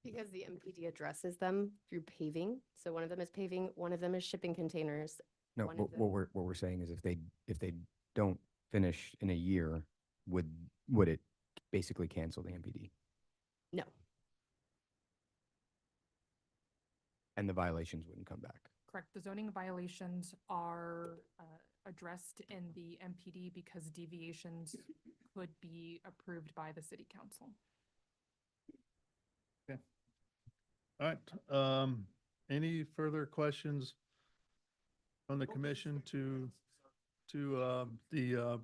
Because the MPD addresses them through paving. So one of them is paving, one of them is shipping containers. No, one of them- what we're saying is if they don't finish in a year, would it basically cancel the MPD? No. And the violations wouldn't come back? Correct. The zoning violations are addressed in the MPD because deviations could be approved by the city council. Okay. All right. Any further questions from the commission to the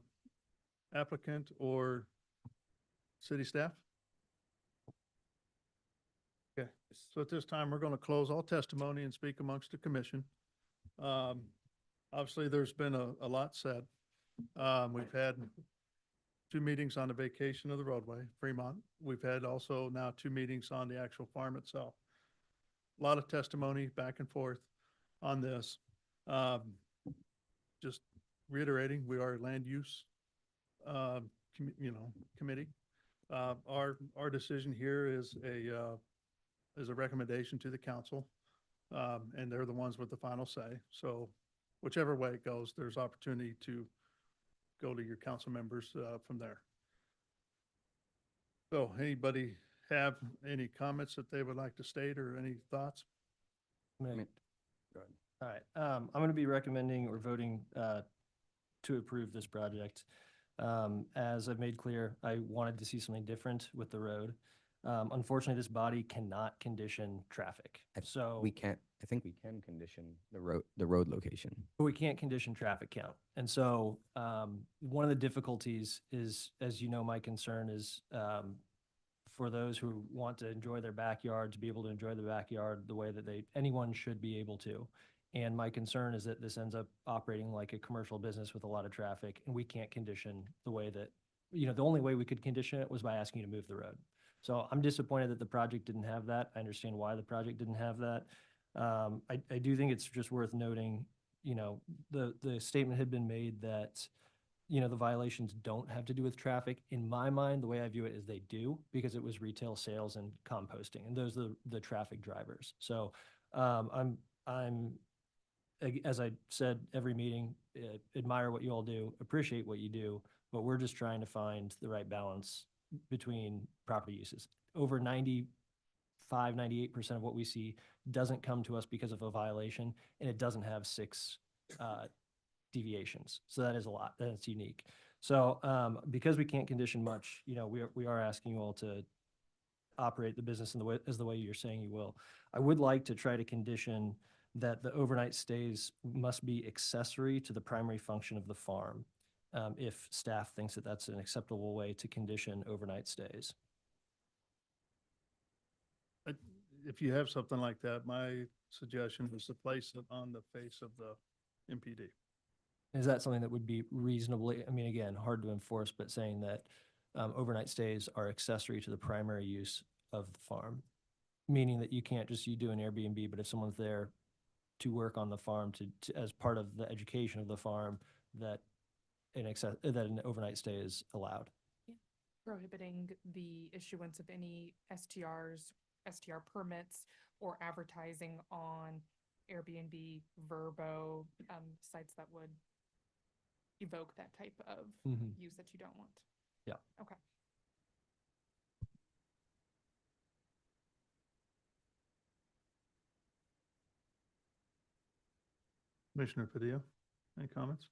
applicant or city staff? Okay, so at this time, we're going to close all testimony and speak amongst the commission. Obviously, there's been a lot said. We've had 2 meetings on the vacation of the roadway, Fremont. We've had also now 2 meetings on the actual farm itself. A lot of testimony back and forth on this. Just reiterating, we are a land use, committee. Our decision here is a recommendation to the council And they're the ones with the final say. So whichever way it goes, there's opportunity to go to your council members from there. So anybody have any comments that they would like to state or any thoughts? Go ahead. All right, I'm going to be recommending or voting to approve this project. As I've made clear, I wanted to see something different with the road. Unfortunately, this body cannot condition traffic. So We can't, I think we can condition the road location. but we can't condition traffic count. And so one of the difficulties is, as you know, my concern is for those who want to enjoy their backyard, to be able to enjoy the backyard the way that anyone should be able to. And my concern is that this ends up operating like a commercial business with a lot of traffic, and we can't condition the way that, the only way we could condition it was by asking you to move the road. So I'm disappointed that the project didn't have that. I understand why the project didn't have that. I do think it's just worth noting, the statement had been made that, the violations don't have to do with traffic. In my mind, the way I view it is they do, because it was retail sales and composting, and those are the traffic drivers. So as I said, every meeting, admire what you all do, appreciate what you do, but we're just trying to find the right balance between property uses. Over 98% of what we see doesn't come to us because of a violation, and it doesn't have 6 deviations. So that is a lot. That's unique. So because we can't condition much, we are asking you all to operate the business in the way you're saying you will. I would like to try to condition that the overnight stays must be accessory to the primary function of the farm, if staff thinks that that's an acceptable way to condition overnight stays. If you have something like that, my suggestion is to place it on the face of the MPD. Is that something that would be reasonably, again, hard to enforce, but saying that overnight stays are accessory to the primary use of the farm? Meaning that you can't just, you do an Airbnb, but if someone's there to work on the farm as part of the education of the farm, that an overnight stay is allowed. Prohibiting the issuance of any STR permits, or advertising on Airbnb, Vrbo, sites that would evoke that type of use that you don't want. Yeah. Okay. Commissioner Padilla, any comments?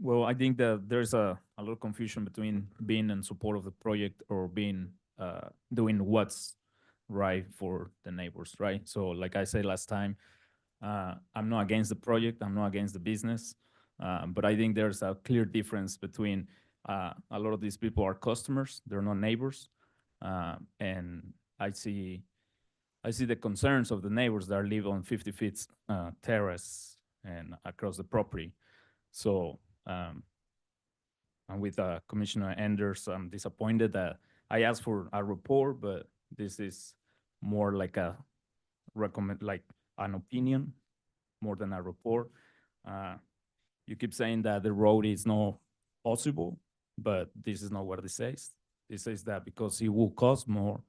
Well, I think that there's a little confusion between being in support of the project or being doing what's right for the neighbors, right? So like I said last time, I'm not against the project, I'm not against the business, but I think there's a clear difference between a lot of these people are customers, they're not neighbors, and I see the concerns of the neighbors that live on 50 feet terrace and across the property. So, and with Commissioner Enders, I'm disappointed that I asked for a report, but this is more like like an opinion more than a report. You keep saying that the road is not possible, but this is not what it says. It says that because it will cost more,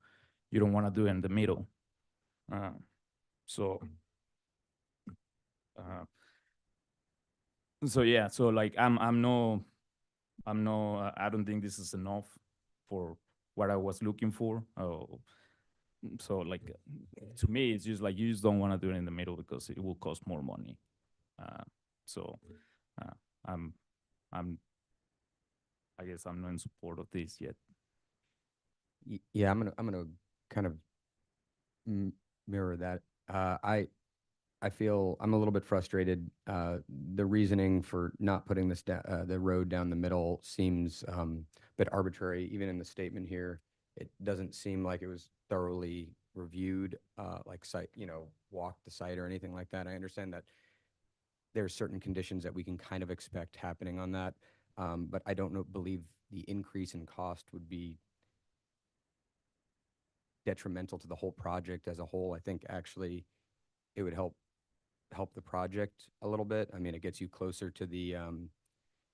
you don't want to do it in the middle. So yeah, so like I don't think this is enough for what I was looking for. So like to me, it's just like you just don't want to do it in the middle because it will cost more money. I guess I'm not in support of this yet. Yeah, I'm gonna kind of mirror that. I feel I'm a little bit frustrated. The reasoning for not putting the road down the middle seems a bit arbitrary. Even in the statement here, it doesn't seem like it was thoroughly reviewed, like walk the site or anything like that. I understand that there's certain conditions that we can kind of expect happening on that, but I don't believe the increase in cost would be detrimental to the whole project as a whole. I think actually it would help the project a little bit. I mean, it gets you closer to the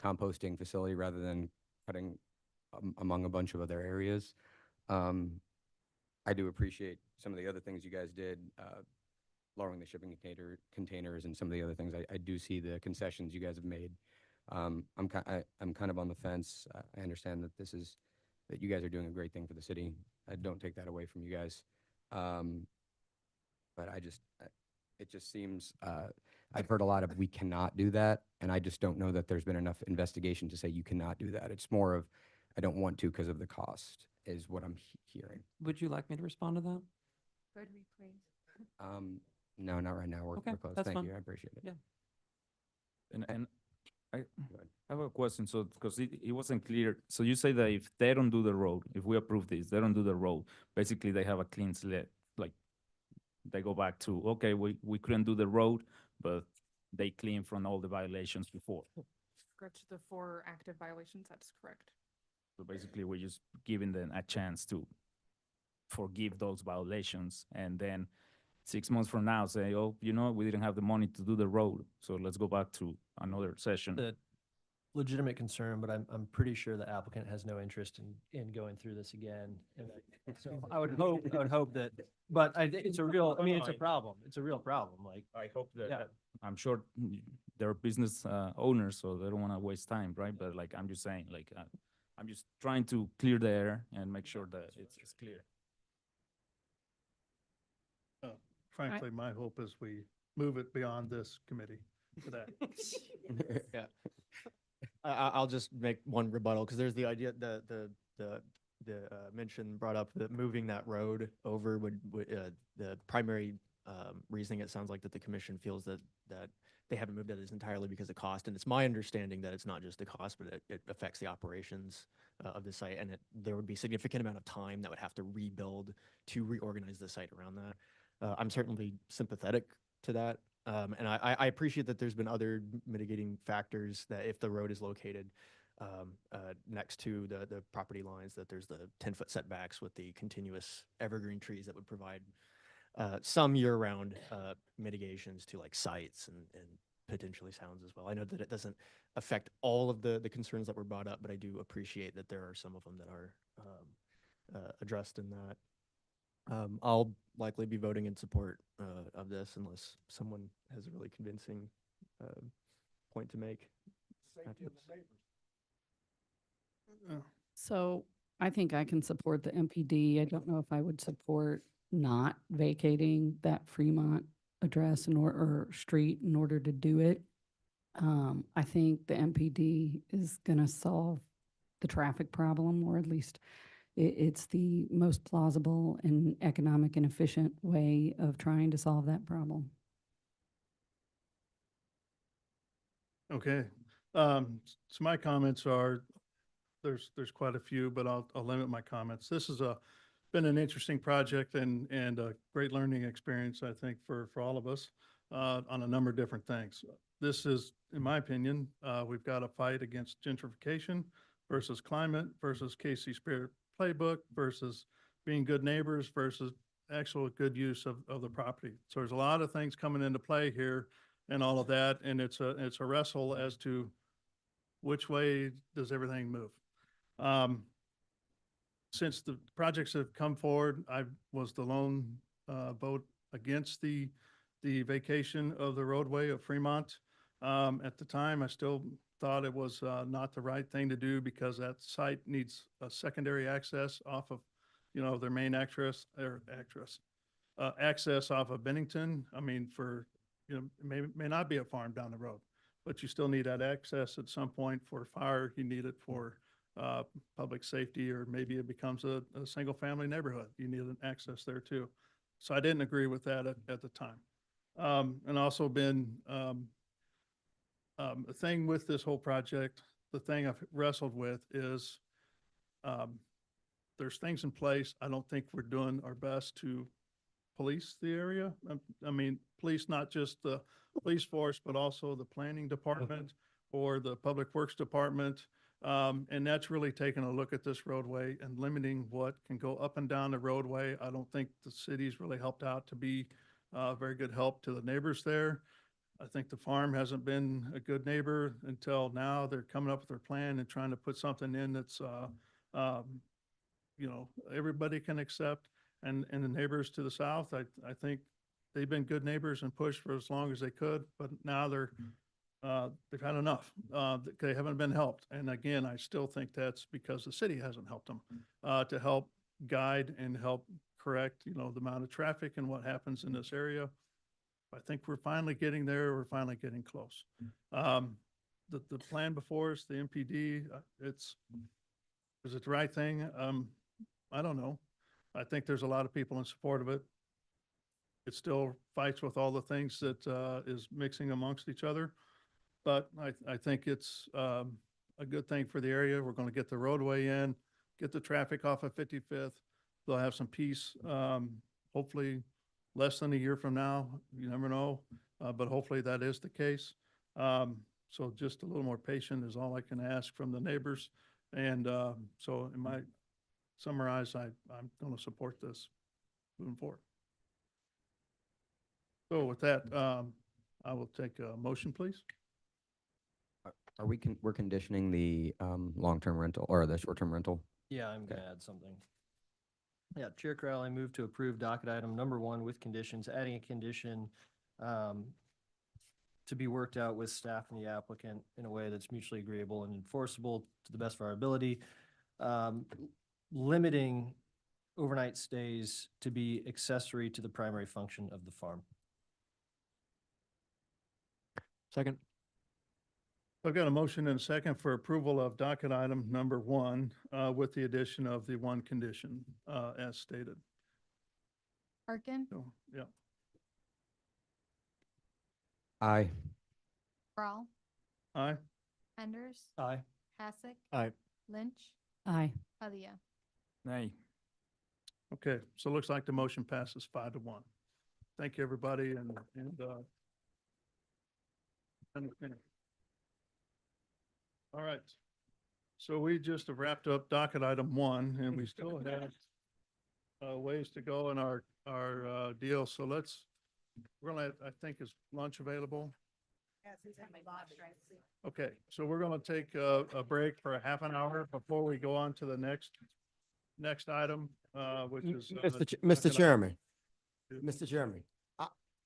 composting facility rather than cutting among a bunch of other areas. I do appreciate some of the other things you guys did, lowering the shipping containers and some of the other things. I do see the concessions you guys have made. I'm kind of on the fence. I understand that that you guys are doing a great thing for the city. I don't take that away from you guys. But it just seems, I've heard a lot of, we cannot do that. And I just don't know that there's been enough investigation to say you cannot do that. It's more of, I don't want to because of the cost is what I'm hearing. Would you like me to respond to that? Could we please? No, not right now. We're Okay, close. that's Thank fine. you. I appreciate it. Yeah. And I have a question. So, because it wasn't clear. So you say that if they don't do the road, if we approve this, they don't do the road, basically they have a clean slate. Like they go back to, okay, we couldn't do the road, but they clean from all the violations before. Correct, the 4 active violations, that's correct. So basically we're just giving them a chance to forgive those violations. And then 6 months from now say, oh, you know, we didn't have the money to do the road. So let's go back to another session. The legitimate concern, but I'm pretty sure the applicant has no interest in going through this again. And so I would hope that, but I think it's a real, I mean, it's a problem. It's a real problem. Like, I hope that, yeah. I'm sure they're business owners, so they don't want to waste time, right? But like, I'm just saying, like, I'm just trying to clear the air and make sure that it's clear. Frankly, my hope is we move it beyond this committee to that. Yeah. I'll just make one rebuttal because there's the idea, the mention brought up that moving that road over would the primary reasoning, it sounds like, that the commission feels that they haven't moved it is entirely because of cost. And it's my understanding that it's not just the cost, but it affects the operations of the site. And there would be significant amount of time that would have to rebuild to reorganize the site around that. I'm certainly sympathetic to that. And I appreciate that there's been other mitigating factors, that if the road is located next to the property lines, that there's the 10-foot setbacks with the continuous evergreen trees that would provide some year-round mitigations to like sites and potentially sounds as well. I know that it doesn't affect all of the concerns that were brought up, but I do appreciate that there are some of them that are addressed in that. I'll likely be voting in support of this unless someone has a really convincing point to make. So I think I can support the MPD. I don't know if I would support not vacating that Fremont address or street in order to do it. I think the MPD is going to solve the traffic problem, or at least it's the most plausible and economic and efficient way of trying to solve that problem. Okay, so my comments are, there's quite a few, but I'll limit my comments. This has been an interesting project and a great learning experience, I think, for all of us on a number of different things. This is, in my opinion, we've got a fight against gentrification versus climate versus KC Spirit playbook versus being good neighbors versus actual good use of the property. So there's a lot of things coming into play here and all of that. And it's a wrestle as to which way does everything move. Since the projects have come forward, I was the lone vote against the vacation of the roadway of Fremont. At the time, I still thought it was not the right thing to do because that site needs a secondary access off of, their main access off of Bennington. I mean, may not be a farm down the road, but you still need that access at some point for fire. You need it for public safety, or maybe it becomes a single family neighborhood. You need an access there too. So I didn't agree with that at the time. And also been the thing with this whole project, the thing I've wrestled with is there's things in place. I don't think we're doing our best to police the area. I mean, police not just the police force, but also the planning department or the public works department. And that's really taking a look at this roadway and limiting what can go up and down the roadway. I don't think the city's really helped out to be very good help to the neighbors there. I think the farm hasn't been a good neighbor until now. They're coming up with their plan and trying to put something in that's, everybody can accept. and the neighbors to the south, I think they've been good neighbors and pushed for as long as they could, but now they've had enough. They haven't been helped. And again, I still think that's because the city hasn't helped them, to help guide and help correct, the amount of traffic and what happens in this area. I think we're finally getting there. We're finally getting close. The plan before us, the MPD, is it the right thing? I don't know. I think there's a lot of people in support of it. It still fights with all the things that is mixing amongst each other. But I think it's a good thing for the area. We're going to get the roadway in, get the traffic off of 55th. They'll have some peace, hopefully less than a year from now. You never know, but hopefully that is the case. So just a little more patience is all I can ask from the neighbors. And so in my summarize, I'm going to support this moving forward. So with that, I will take a motion, please. We're conditioning the long-term rental or the short-term rental? Yeah, I'm gonna add something. Yeah, Chair Corral, I move to approve docket item number 1 with conditions, adding a condition to be worked out with staff and the applicant in a way that's mutually agreeable and enforceable to the best of our ability. Limiting overnight stays to be accessory to the primary function of the farm. Second. I've got a motion and a second for approval of docket item number 1 with the addition of the one condition as stated. Arkin, So, yeah. Aye. Brawl, Aye. Enders, Aye. Hasek, Aye. Lynch, Aye. Padilla. Nay. Okay, so it looks like the motion passes 5-1. Thank you, everybody, and all right. So we just have wrapped up docket item 1, and we still have ways to go in our deal. So we're gonna, I think, is lunch available? Okay, so we're gonna take a break for a half an hour before we go on to the next item, which is. Mr. Chairman, Mr. Chairman,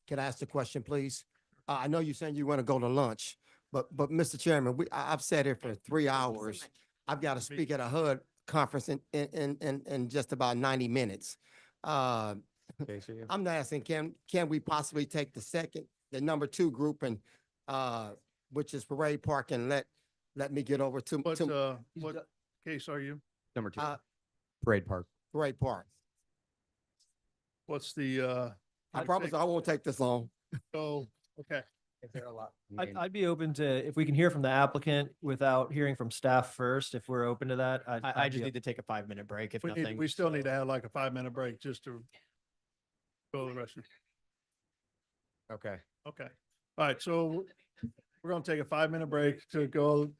can I ask a question, please? I know you're saying you want to go to lunch, but Mr. Chairman, I've sat here for 3 hours. I've got to speak at a HUD conference in just about 90 minutes. I'm asking, can we possibly take the number 2 group and which is Parade Park, and let me get over to What case are you? Number 2. Parade Park. Parade Park. What's the? I promise I won't take this long. Oh, okay. Is there a lot? I'd be open to, if we can hear from the applicant without hearing from staff first, if we're open to that. I just need to take a 5-minute break if nothing. We still need to have like a 5-minute break just to go to the restroom. Okay. Okay. All right. So we're going to take a 5-minute break to go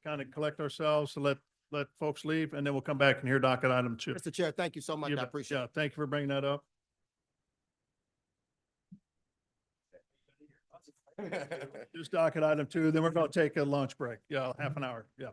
kind of collect ourselves to let folks leave, and then we'll come back and hear docket item 2. Mr. Chair, thank you so much. I appreciate it. Yeah, thank you for bringing that up. Just docket item 2, then we're going to take a lunch break. Yeah, half an hour. Yeah.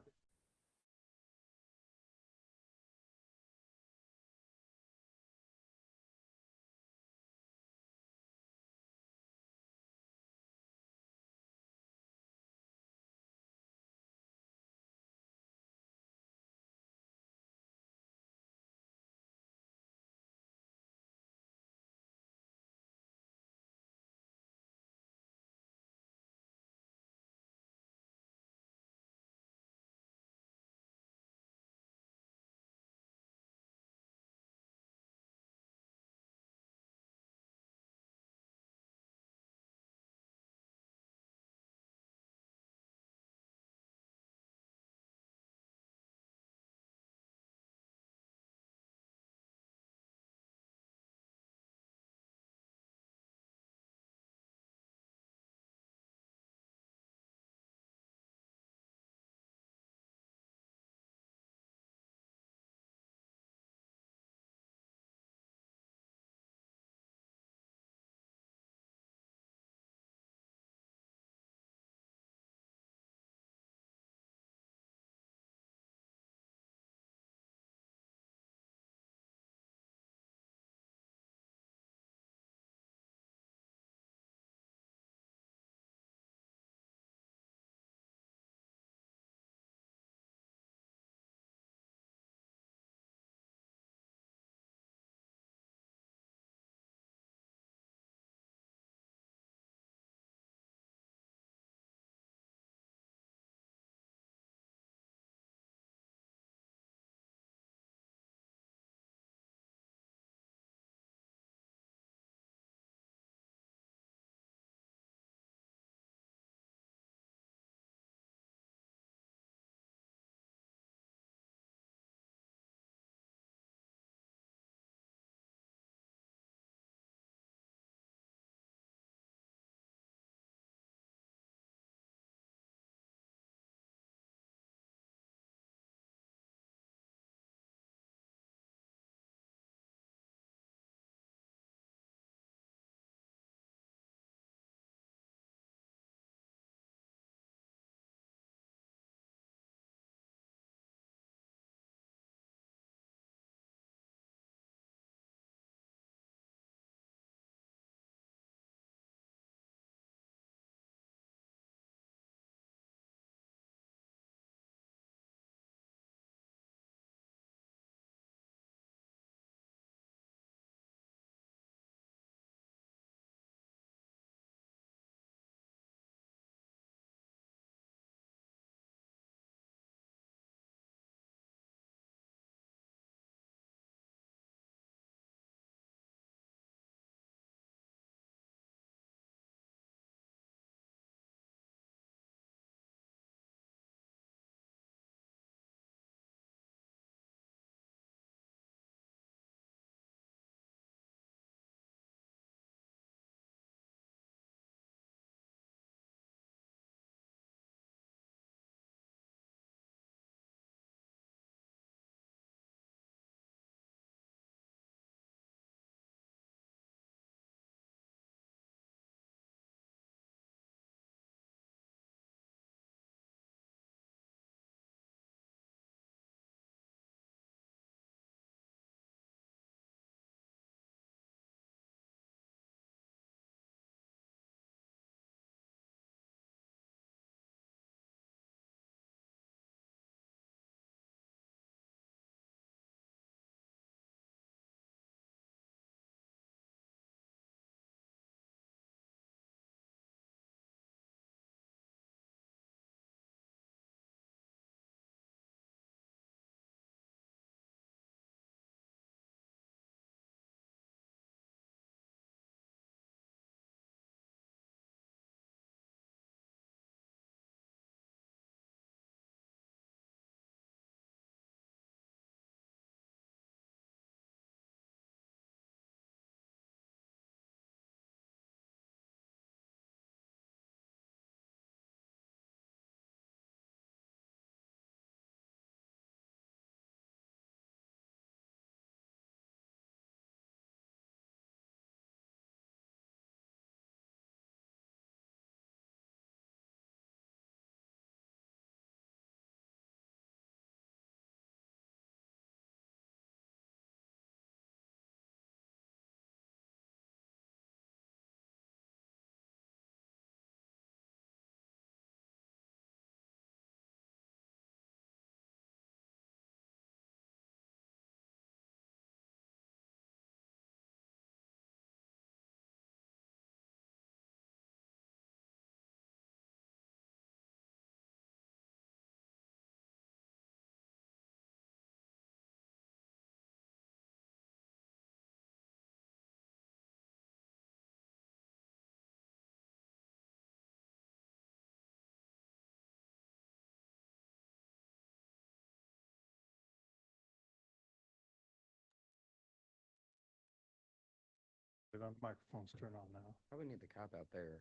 it on, microphone's turned on now. Probably need the cop out there.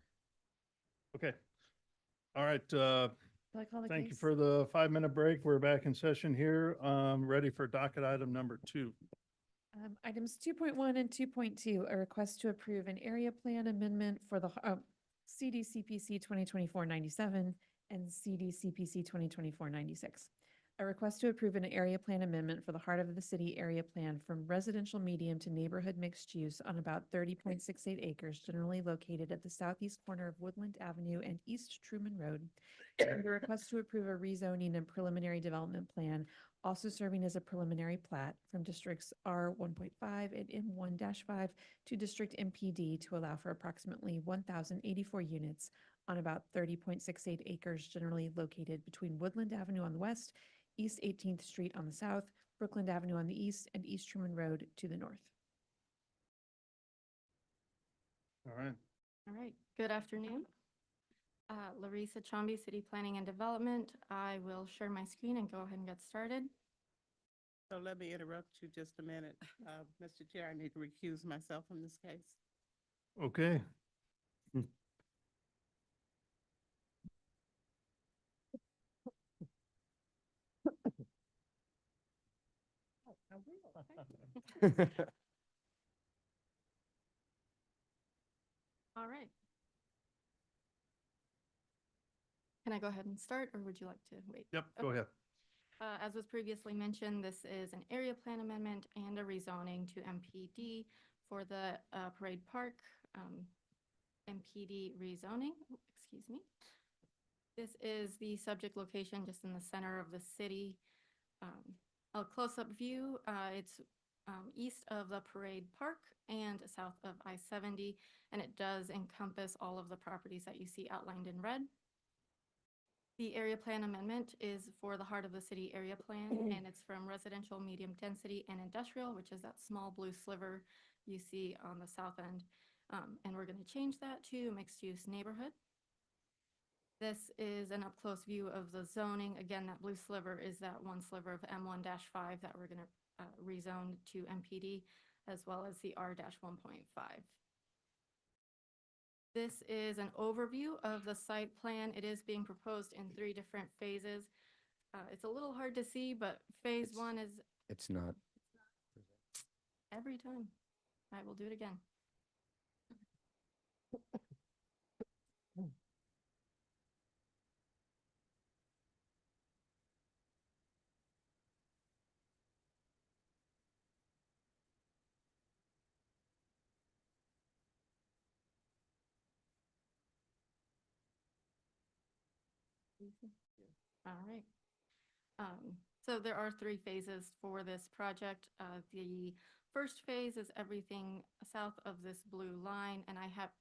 Okay. All right, Shall I call the thank you case? for the 5-minute break. We're back in session here. Ready for docket item number 2. Items 2.1 and 2.2, a request to approve an area plan amendment for the CDCPC 2024-97 and CDCPC 2024-96. A request to approve an area plan amendment for the heart of the city area plan from residential medium to neighborhood mixed use on about 30.68 acres generally located at the southeast corner of Woodland Avenue and East Truman Road. And a request to approve a rezoning and preliminary development plan also serving as a preliminary plat from districts R 1.5 and M 1-5 to district MPD to allow for approximately 1,084 units on about 30.68 acres generally located between Woodland Avenue on the west, East 18th Street on the south, Brookland Avenue on the east, and East Truman Road to the north. All right. All right, good afternoon. Larissa Chambi, City Planning and Development. I will share my screen and go ahead and get started. So let me interrupt you just a minute. Mr. Chair, I need to recuse myself from this case. Okay. All right. Can I go ahead and start, or would you like to wait? Yep, go ahead. As was previously mentioned, this is an area plan amendment and a rezoning to MPD for the Parade Park MPD rezoning. Excuse me. This is the subject location just in the center of the city. A close-up view, it's east of the Parade Park and south of I-70, and it does encompass all of the properties that you see outlined in red. The area plan amendment is for the heart of the city area plan, and it's from residential, medium density, and industrial, which is that small blue sliver you see on the south end. And we're going to change that to mixed-use neighborhood. This is an up-close view of the zoning. Again, that blue sliver is that one sliver of M1-5 that we're going to rezone to MPD, as well as the R-1.5. This is an overview of the site plan. It is being proposed in 3 different phases. It's a little hard to see, but phase 1 is It's not. every time. I will do it again. All right. So there are 3 phases for this project. The first phase is everything south of this blue line, and I have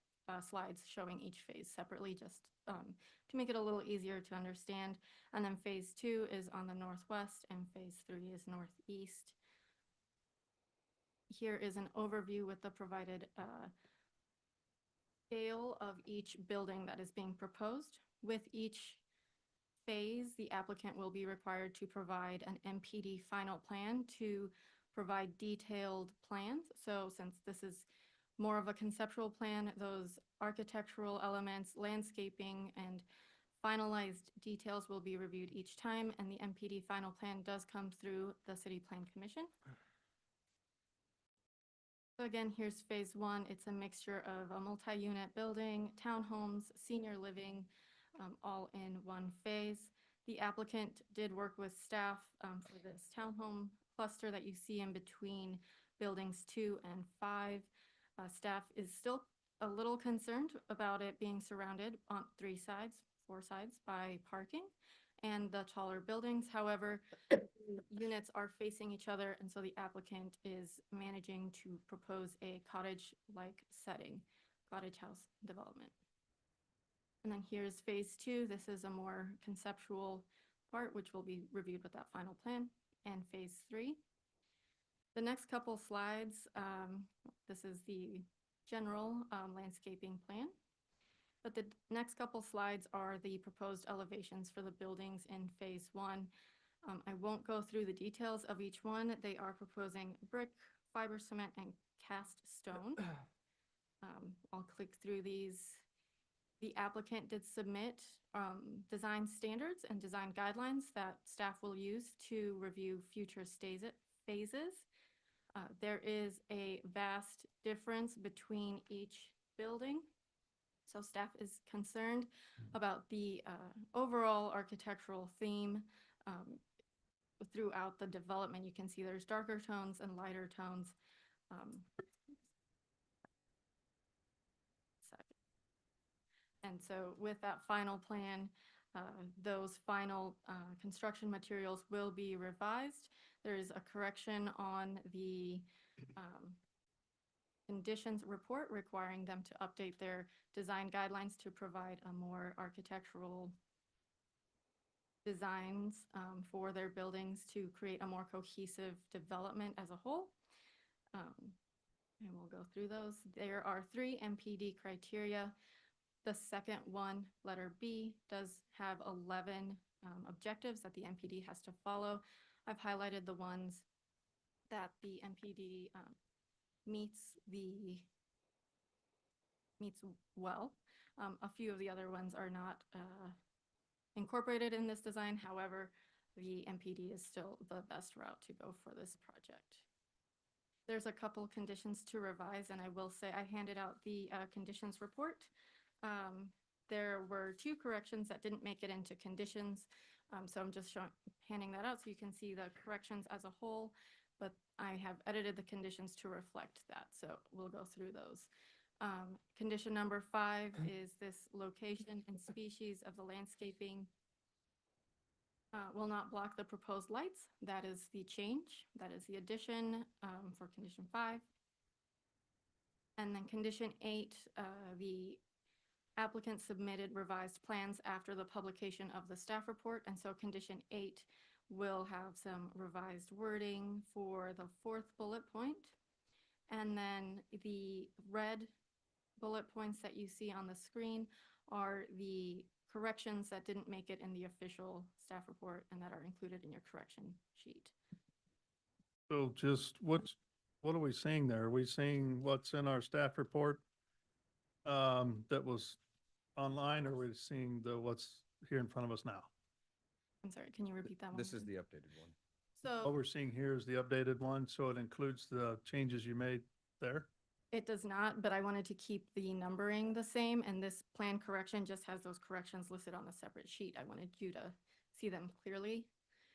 slides showing each phase separately just to make it a little easier to understand. And then phase 2 is on the northwest, and phase 3 is northeast. Here is an overview with the provided scale of each building that is being proposed. With each phase, the applicant will be required to provide an MPD final plan to provide detailed plans. So since this is more of a conceptual plan, those architectural elements, landscaping, and finalized details will be reviewed each time, and the MPD final plan does come through the City Plan Commission. So again, here's phase 1. It's a mixture of a multi-unit building, townhomes, senior living, all in one phase. The applicant did work with staff for this townhome cluster that you see in between buildings 2 and 5. Staff is still a little concerned about it being surrounded on 4 sides by parking and the taller buildings. However, the units are facing each other, and so the applicant is managing to propose a cottage-like setting, cottage house development. And then here's phase 2. This is a more conceptual part, which will be reviewed with that final plan, and phase 3. The next couple slides, this is the general landscaping plan. But the next couple slides are the proposed elevations for the buildings in phase 1. I won't go through the details of each one. They are proposing brick, fiber cement, and cast stone. I'll click through these. The applicant did submit design standards and design guidelines that staff will use to review future phases. There is a vast difference between each building. So staff is concerned about the overall architectural theme throughout the development. You can see there's darker tones and lighter tones. And so with that final plan, those final construction materials will be revised. There is a correction on the conditions report requiring them to update their design guidelines to provide a more architectural designs for their buildings to create a more cohesive development as a whole. And we'll go through those. There are 3 MPD criteria. The second one, letter B, does have 11 objectives that the MPD has to follow. I've highlighted the ones that the MPD meets well. A few of the other ones are not incorporated in this design. However, the MPD is still the best route to go for this project. There's a couple conditions to revise, and I will say I handed out the conditions report. There were 2 corrections that didn't make it into conditions. So I'm just handing that out so you can see the corrections as a whole, but I have edited the conditions to reflect that. So we'll go through those. Condition number 5 is this location and species of the landscaping will not block the proposed lights. That is the change. That is the addition for condition 5. And then condition 8, the applicant submitted revised plans after the publication of the staff report. And so condition 8 will have some revised wording for the 4th bullet point. And then the red bullet points that you see on the screen are the corrections that didn't make it in the official staff report and that are included in your correction sheet. So just what are we seeing there? Are we seeing what's in our staff report that was online, or are we seeing what's here in front of us now? I'm sorry, can you repeat that one? This is the updated one. What So we're seeing here is the updated one, so it includes the changes you made there? it does not, but I wanted to keep the numbering the same, and this plan correction just has those corrections listed on a separate sheet. I wanted you to see them clearly.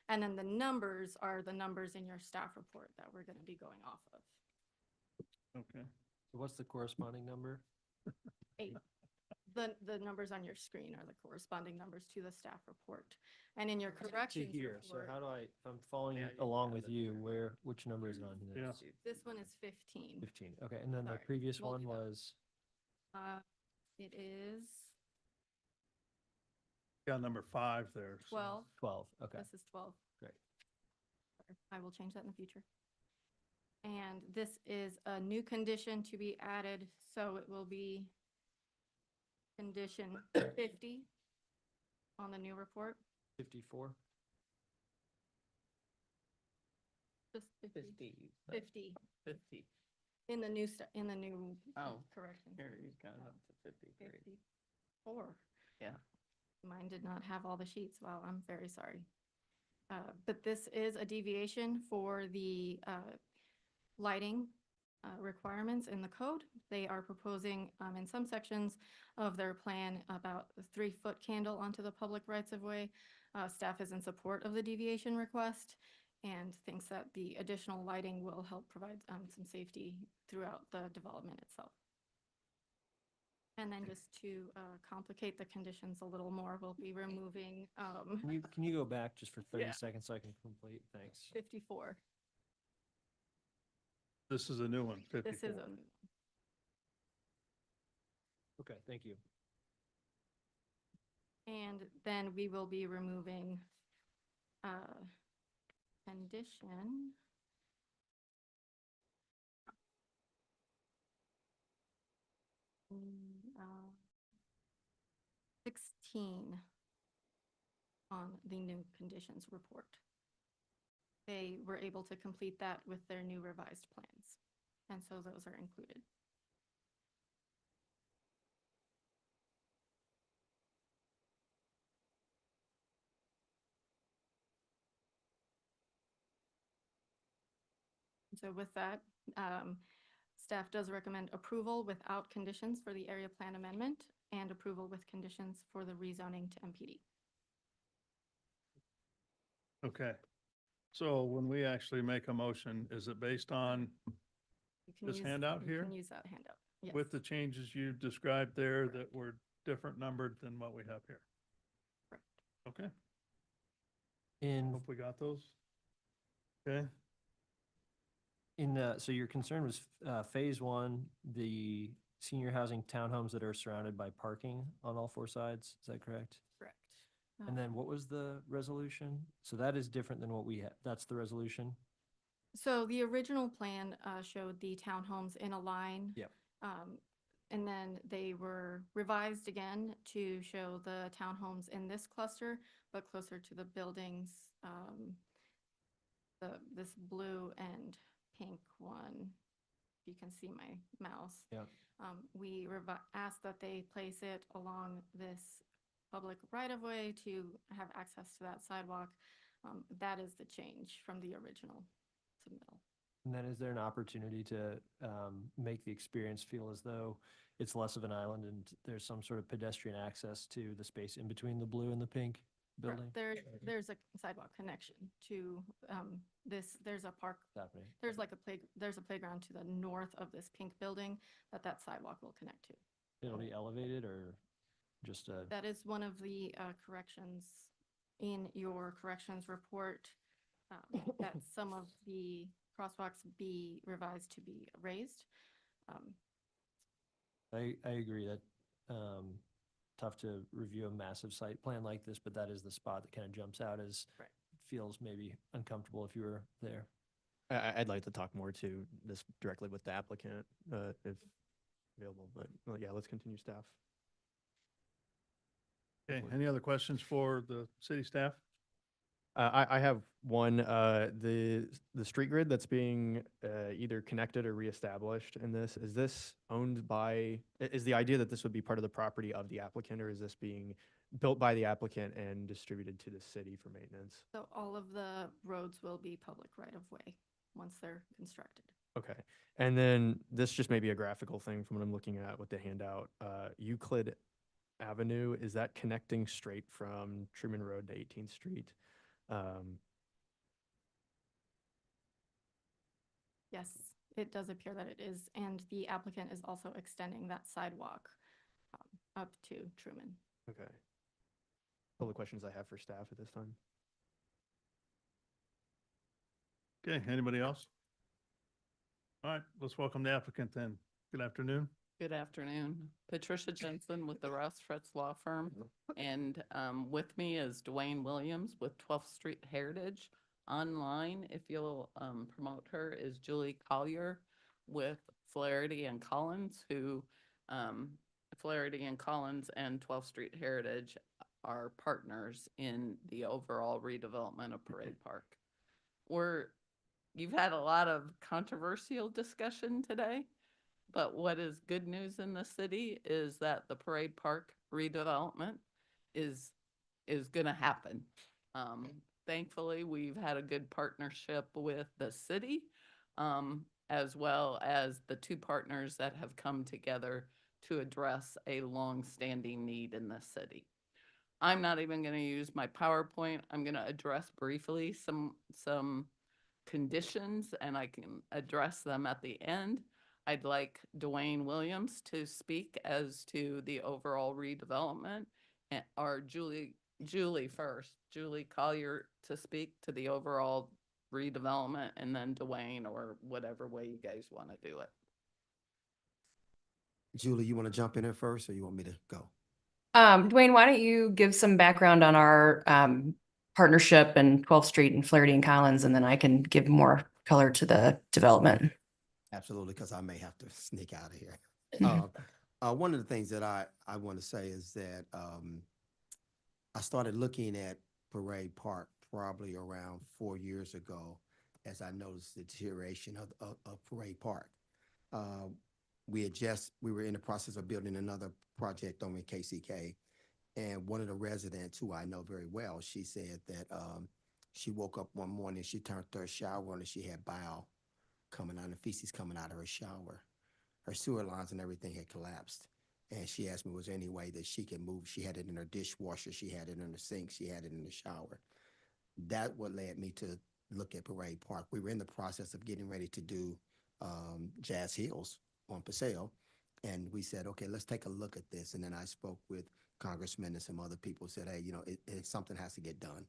And then the numbers are the numbers in your staff report that we're going to be going off of. Okay. So what's the corresponding number? 8. The numbers on your screen are the corresponding numbers to the staff report. And in your To corrections here, so report, how do if I'm following along with you, which number is it on Yeah. this? this one is 15. 15, okay, and then the Sorry, previous we'll one do that. was, It is Got number 5 there. so- 12. 12, okay, This is 12. great. I will change that in the future. And this is a new condition to be added, so it will be condition 50 on the new report. 54? Just 50. 50 50. in the new Oh, correction. Here you got up to 50. Great. 54. Yeah. Mine did not have all the sheets. Wow, I'm very sorry. But this is a deviation for the lighting requirements in the code. They are proposing in some sections of their plan about a 3-foot candle onto the public rights of way. Staff is in support of the deviation request and thinks that the additional lighting will help provide some safety throughout the development itself. And then just to complicate the conditions a little more, we'll be removing Can you go back just for 30 Yeah. seconds so I can complete? Thanks. 54. This is a new one, 54. This is a Okay, thank you. And then we will be removing condition. Mm, 16 on the new conditions report. They were able to complete that with their new revised plans. And so those are included. So with that, staff does recommend approval without conditions for the area plan amendment and approval with conditions for the rezoning to MPD. Okay. So when we actually make a motion, is it based on You can this use- handout you here? can use that handout. Yes. With the changes you described there that were different numbered than what we have here? Correct. Okay, In, hope we got those. Okay, so your concern was phase one, the senior housing townhomes that are surrounded by parking on all four sides. Is that correct? Correct. And then what was the resolution? So that is different than what we had. That's the resolution? So the original plan showed the townhomes in a line. Yep. And then they were revised again to show the townhomes in this cluster, but closer to the buildings. This blue and pink one, you can see my mouse. Yep. We asked that they place it along this public right-of-way to have access to that sidewalk. That is the change from the original submittal. And then is there an opportunity to make the experience feel as though it's less of an island and there's some sort of pedestrian access to the space in between the blue and the pink building? There's a sidewalk connection to there's a park. Happening. There's like there's a playground to the north of this pink building that sidewalk will connect to. It'll be elevated or just a? That is one of the corrections in your corrections report, that some of the crosswalks be revised to be raised. I agree that tough to review a massive site plan like this, but that is the spot that kind of jumps out as feels maybe uncomfortable if you were there. I'd like to talk more to this directly with the applicant, if available, but well, yeah, let's continue staff. okay, any other questions for the city staff? I have one, the street grid that's being either connected or reestablished in this, is this owned by, is the idea that this would be part of the property of the applicant, or is this being built by the applicant and distributed to the city for maintenance? So all of the roads will be public right-of-way once they're constructed. Okay, and then this just may be a graphical thing from what I'm looking at with the handout. Euclid Avenue, is that connecting straight from Truman Road to 18th Street? Yes, it does appear that it is, and the applicant is also extending that sidewalk up to Truman. Okay. All the questions I have for staff at this time. Okay, anybody else? All right, let's welcome the applicant then. Good afternoon. Good afternoon. Patricia Jensen with the Ross Fritz Law Firm. And with me is Dwayne Williams with 12th Street Heritage. Online, if you'll promote her, is Julie Collier with Flaherty and Collins, who Flaherty and Collins and 12th Street Heritage are partners in the overall redevelopment of Parade Park. You've had a lot of controversial discussion today. But what is good news in the city is that the Parade Park redevelopment is going to happen. Thankfully, we've had a good partnership with the city, as well as the two partners that have come together to address a long-standing need in the city. I'm not even going to use my PowerPoint. I'm going to address briefly some conditions, and I can address them at the end. I'd like Dwayne Williams to speak as to the overall redevelopment, or Julie first. Julie Collier to speak to the overall redevelopment, and then Dwayne, or whatever way you guys want to do it. Julie, you want to jump in there first, or you want me to go? Dwayne, why don't you give some background on our partnership and 12th Street and Flaherty and Collins, and then I can give more color to the development. Absolutely, because I may have to sneak out of here. One of the things that I want to say is that I started looking at Parade Park probably around 4 years ago, as I noticed the deterioration of Parade Park. We were in the process of building another project over in KCK, and one of the residents who I know very well, she said that she woke up one morning, she turned her shower on, and she had bile coming out and feces coming out of her shower. Her sewer lines and everything had collapsed. And she asked me, was there any way that she could move? She had it in her dishwasher. She had it in the sink. She had it in the shower. That what led me to look at Parade Park. We were in the process of getting ready to do Jazz Hills on Paseo. And we said, okay, let's take a look at this. And then I spoke with congressmen and some other people, said, hey, something has to get done.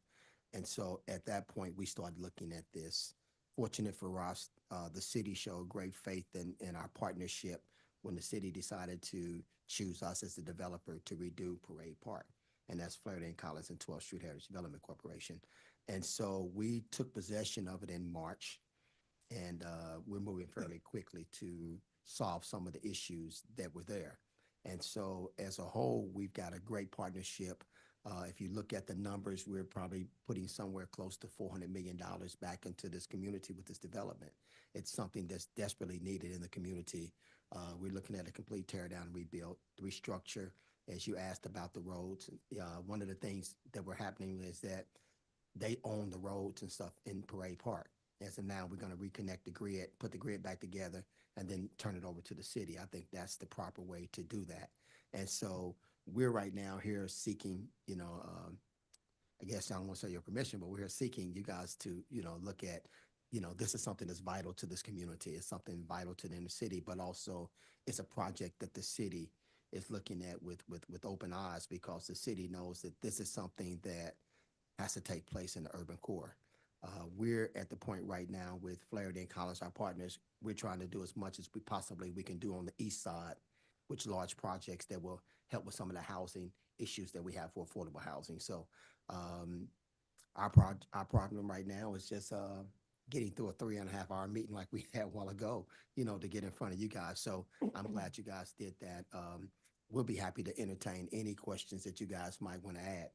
And so at that point, we started looking at this. Fortunate for us, the city showed great faith in our partnership when the city decided to choose us as the developer to redo Parade Park. And that's Flaherty and Collins and 12th Street Heritage Development Corporation. And so we took possession of it in March, and we're moving fairly quickly to solve some of the issues that were there. And so as a whole, we've got a great partnership. If you look at the numbers, we're probably putting somewhere close to $400 million back into this community with this development. It's something that's desperately needed in the community. We're looking at a complete tear down, rebuild, restructure. As you asked about the roads, one of the things that were happening is that they own the roads and stuff in Parade Park. And so now we're going to reconnect the grid, put the grid back together, and then turn it over to the city. I think that's the proper way to do that. And so we're right now here seeking, I guess I don't want to say your permission, but we're here seeking you guys to, look at, this is something that's vital to this community. It's something vital to the inner city, but also it's a project that the city is looking at with open eyes, because the city knows that this is something that has to take place in the urban core. We're at the point right now with Flaherty and Collins, our partners, we're trying to do as much as we can do on the east side, with large projects that will help with some of the housing issues that we have for affordable housing. So our problem right now is just getting through a 3.5-hour meeting like we had a while ago, to get in front of you guys. So I'm glad you guys did that. We'll be happy to entertain any questions that you guys might want to add.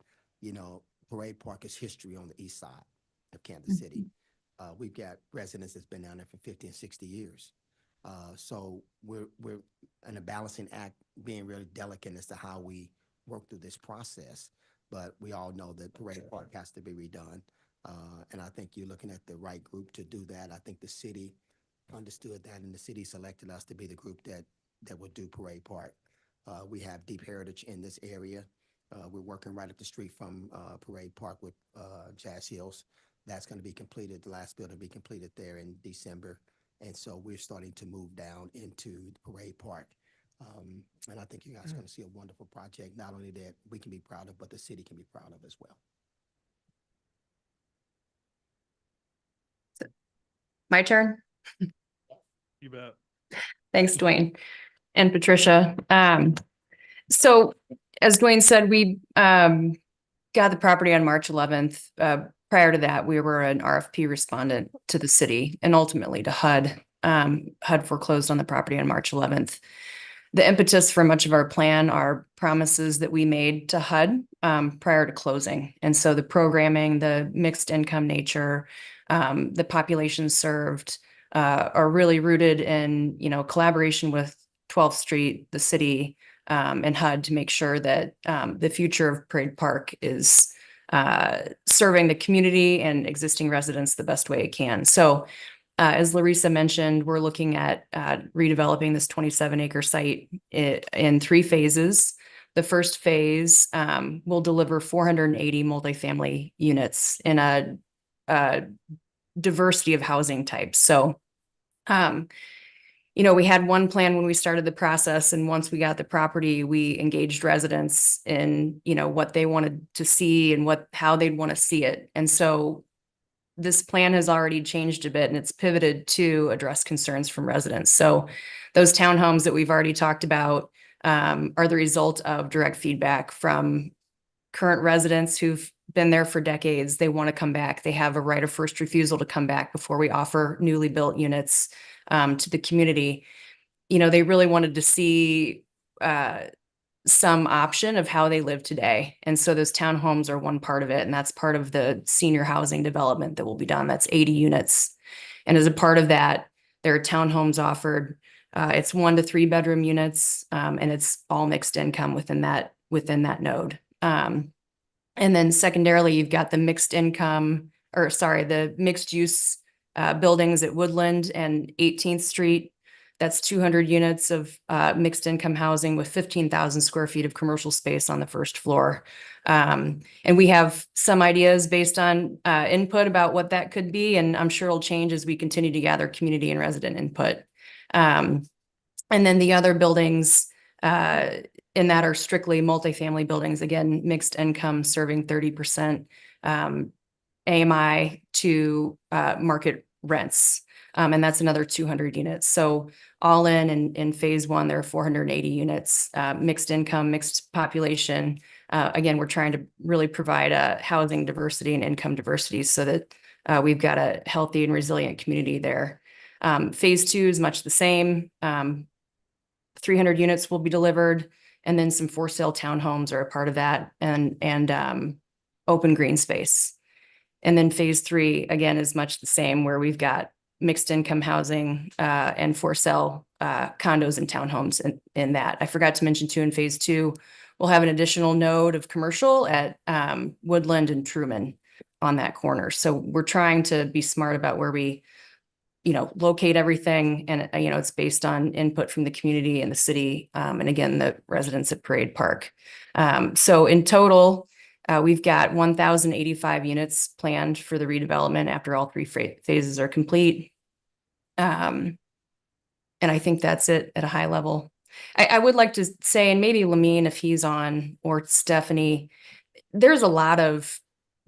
Parade Park is history on the east side of Kansas City. We've got residents that's been down there for 50 and 60 years. So we're in a balancing act, being really delicate as to how we work through this process. But we all know that Parade Park has to be redone. And I think you're looking at the right group to do that. I think the city understood that, and the city selected us to be the group that would do Parade Park. We have deep heritage in this area. We're working right up the street from Parade Park with Jazz Hills. That's going to be completed. The last building will be completed there in December. And so we're starting to move down into Parade Park. And I think you guys are going to see a wonderful project, not only that we can be proud of, but the city can be proud of as well. My turn. You bet. Thanks, Dwayne and Patricia. So as Dwayne said, we got the property on March 11th. Prior to that, we were an RFP respondent to the city and ultimately to HUD. HUD foreclosed on the property on March 11th. The impetus for much of our plan are promises that we made to HUD prior to closing. And so the programming, the mixed income nature, the population served are really rooted in, collaboration with 12th Street, the city, and HUD to make sure that the future of Parade Park is serving the community and existing residents the best way it can. So as Larissa mentioned, we're looking at redeveloping this 27-acre site in 3 phases. The first phase will deliver 480 multifamily units in a diversity of housing types. So, we had one plan when we started the process, and once we got the property, we engaged residents in, what they wanted to see and how they'd want to see it. And so this plan has already changed a bit, and it's pivoted to address concerns from residents. So those townhomes that we've already talked about are the result of direct feedback from current residents who've been there for decades. They want to come back. They have a right of first refusal to come back before we offer newly built units to the community. They really wanted to see some option of how they live today. And so those townhomes are one part of it. And that's part of the senior housing development that will be done. That's 80 units. And as a part of that, there are townhomes offered. It's 1 to 3 bedroom units. And it's all mixed income within that node. And then secondarily, you've got the the mixed use buildings at Woodland and 18th Street. That's 200 units of mixed income housing with 15,000 square feet of commercial space on the first floor. And we have some ideas based on input about what that could be, and I'm sure it'll change as we continue to gather community and resident input. And then the other buildings in that are strictly multifamily buildings, again, mixed income, serving 30% AMI to market rents. And that's another 200 units. So all in phase one, there are 480 units, mixed income, mixed population. Again, we're trying to really provide a housing diversity and income diversity so that we've got a healthy and resilient community there. Phase two is much the same. 300 units will be delivered, and then some for sale townhomes are a part of that, and open green space. And then phase three, again, is much the same, where we've got mixed income housing and for sale condos and townhomes in that. I forgot to mention too, in phase two, we'll have an additional node of commercial at Woodland and Truman on that corner. So we're trying to be smart about where we, locate everything. And, it's based on input from the community and the city. And again, the residents at Parade Park. So in total, we've got 1,085 units planned for the redevelopment after all three phases are complete. And I think that's it at a high level. I would like to say, and maybe Lamine, if he's on, or Stephanie, there's a lot of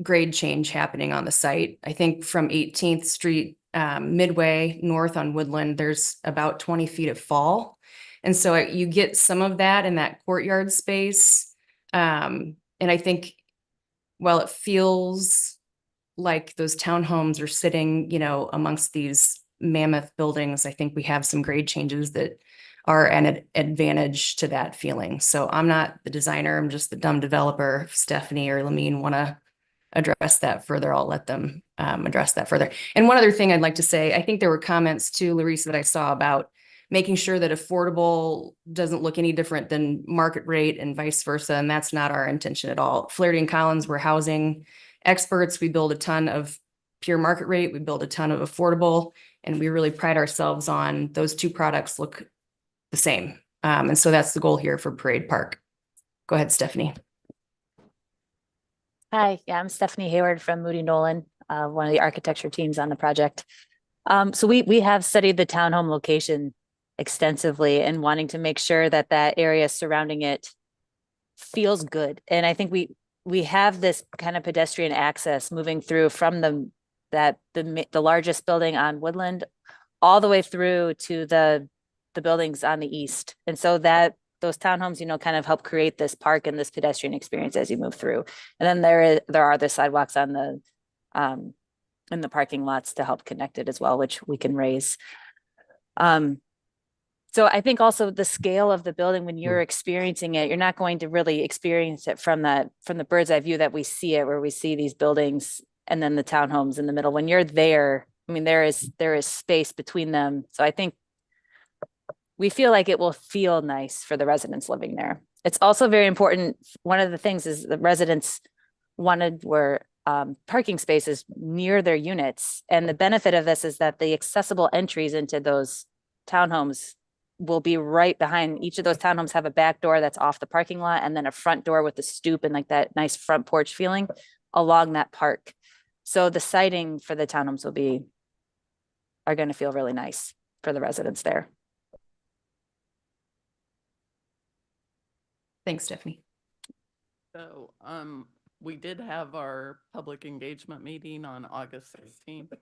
grade change happening on the site. I think from 18th Street midway north on Woodland, there's about 20 feet of fall. And so you get some of that in that courtyard space. And I think while it feels like those townhomes are sitting, amongst these mammoth buildings, I think we have some grade changes that are an advantage to that feeling. So I'm not the designer, I'm just the dumb developer. If Stephanie or Lamine want to address that further, I'll let them address that further. And one other thing I'd like to say, I think there were comments too, Larissa, that I saw about making sure that affordable doesn't look any different than market rate and vice versa. And that's not our intention at all. Flaherty and Collins, we're housing experts. We build a ton of pure market rate. We build a ton of affordable, and we really pride ourselves on those two products look the same. And so that's the goal here for Parade Park. Go ahead, Stephanie. Hi, yeah, I'm Stephanie Hayward from Moody Nolan, one of the architecture teams on the project. So we have studied the townhome location extensively and wanting to make sure that that area surrounding it feels good. And I think we have this kind of pedestrian access moving through from the largest building on Woodland all the way through to the buildings on the east. And so that those townhomes, kind of help create this park and this pedestrian experience as you move through. And then there are the sidewalks on in the parking lots to help connect it as well, which we can raise. So I think also the scale of the building, when you're experiencing it, you're not going to really experience it from the bird's eye view that we see it, where we see these buildings and then the townhomes in the middle. When you're there, I mean, there is space between them. So I think we feel like it will feel nice for the residents living there. It's also very important. One of the things is the residents were parking spaces near their units. And the benefit of this is that the accessible entries into those townhomes will be right behind. Each of those townhomes have a back door that's off the parking lot, and then a front door with the stoop and like that nice front porch feeling along that park. So the siting for the townhomes are going to feel really nice for the residents there. Thanks, Stephanie. So, we did have our public engagement meeting on August 16th.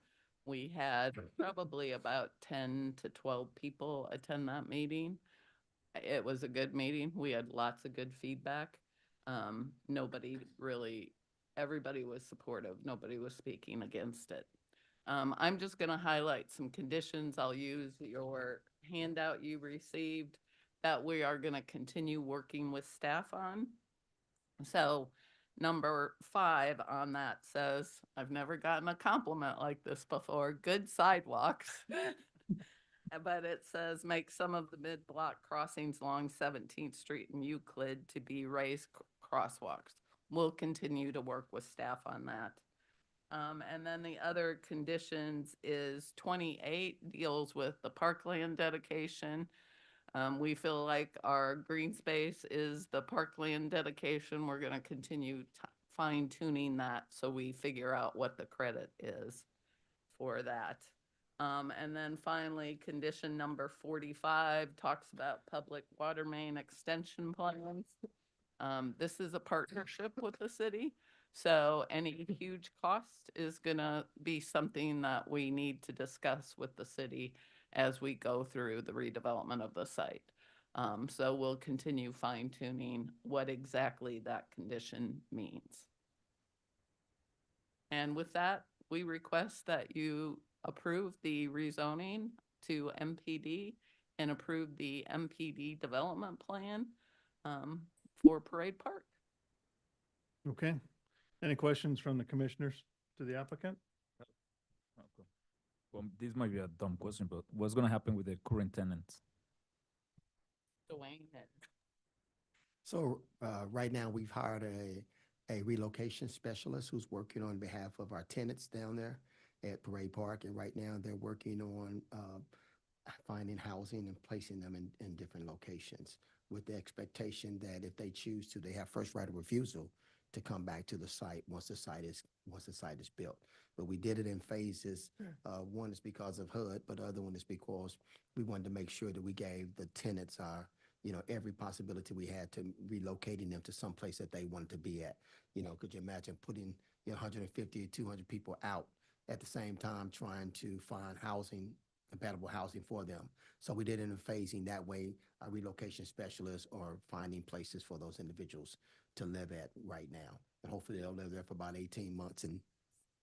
We had probably about 10 to 12 people attend that meeting. It was a good meeting. We had lots of good feedback. Everybody was supportive. Nobody was speaking against it. I'm just going to highlight some conditions. I'll use your handout you received that we are going to continue working with staff on. So number 5 on that says, I've never gotten a compliment like this before, good sidewalks. But it says, make some of the mid-block crossings along 17th Street and Euclid to be raised crosswalks. We'll continue to work with staff on that. And then the other conditions is 28 deals with the parkland dedication. We feel like our green space is the parkland dedication. We're going to continue fine tuning that so we figure out what the credit is for that. And then finally, condition number 45 talks about public water main extension plans. This is a partnership with the city, so any huge cost is gonna be something that we need to discuss with the city as we go through the redevelopment of the site. So we'll continue fine tuning what exactly that condition means. And with that, we request that you approve the rezoning to MPD and approve the MPD development plan for Parade Park. Okay. Any questions from the commissioners to the applicant? Okay. Well, this might be a dumb question, but what's gonna happen with the current tenants? Dwayne. So, right now, we've hired a relocation specialist who's working on behalf of our tenants down there at Parade Park. And right now, they're working on, finding housing and placing them in different locations with the expectation that if they choose to, they have first right of refusal to come back to the site once the site is built. But we did it in phases. One is because of HUD, but the other one is because we wanted to make sure that we gave the tenants every possibility we had to relocating them to some place that they wanted to be at. Could you imagine putting 150 or 200 people out at the same time trying to find compatible housing for them? So we did it in phasing. That way, our relocation specialists are finding places for those individuals to live at right now. And hopefully they'll live there for about 18 months and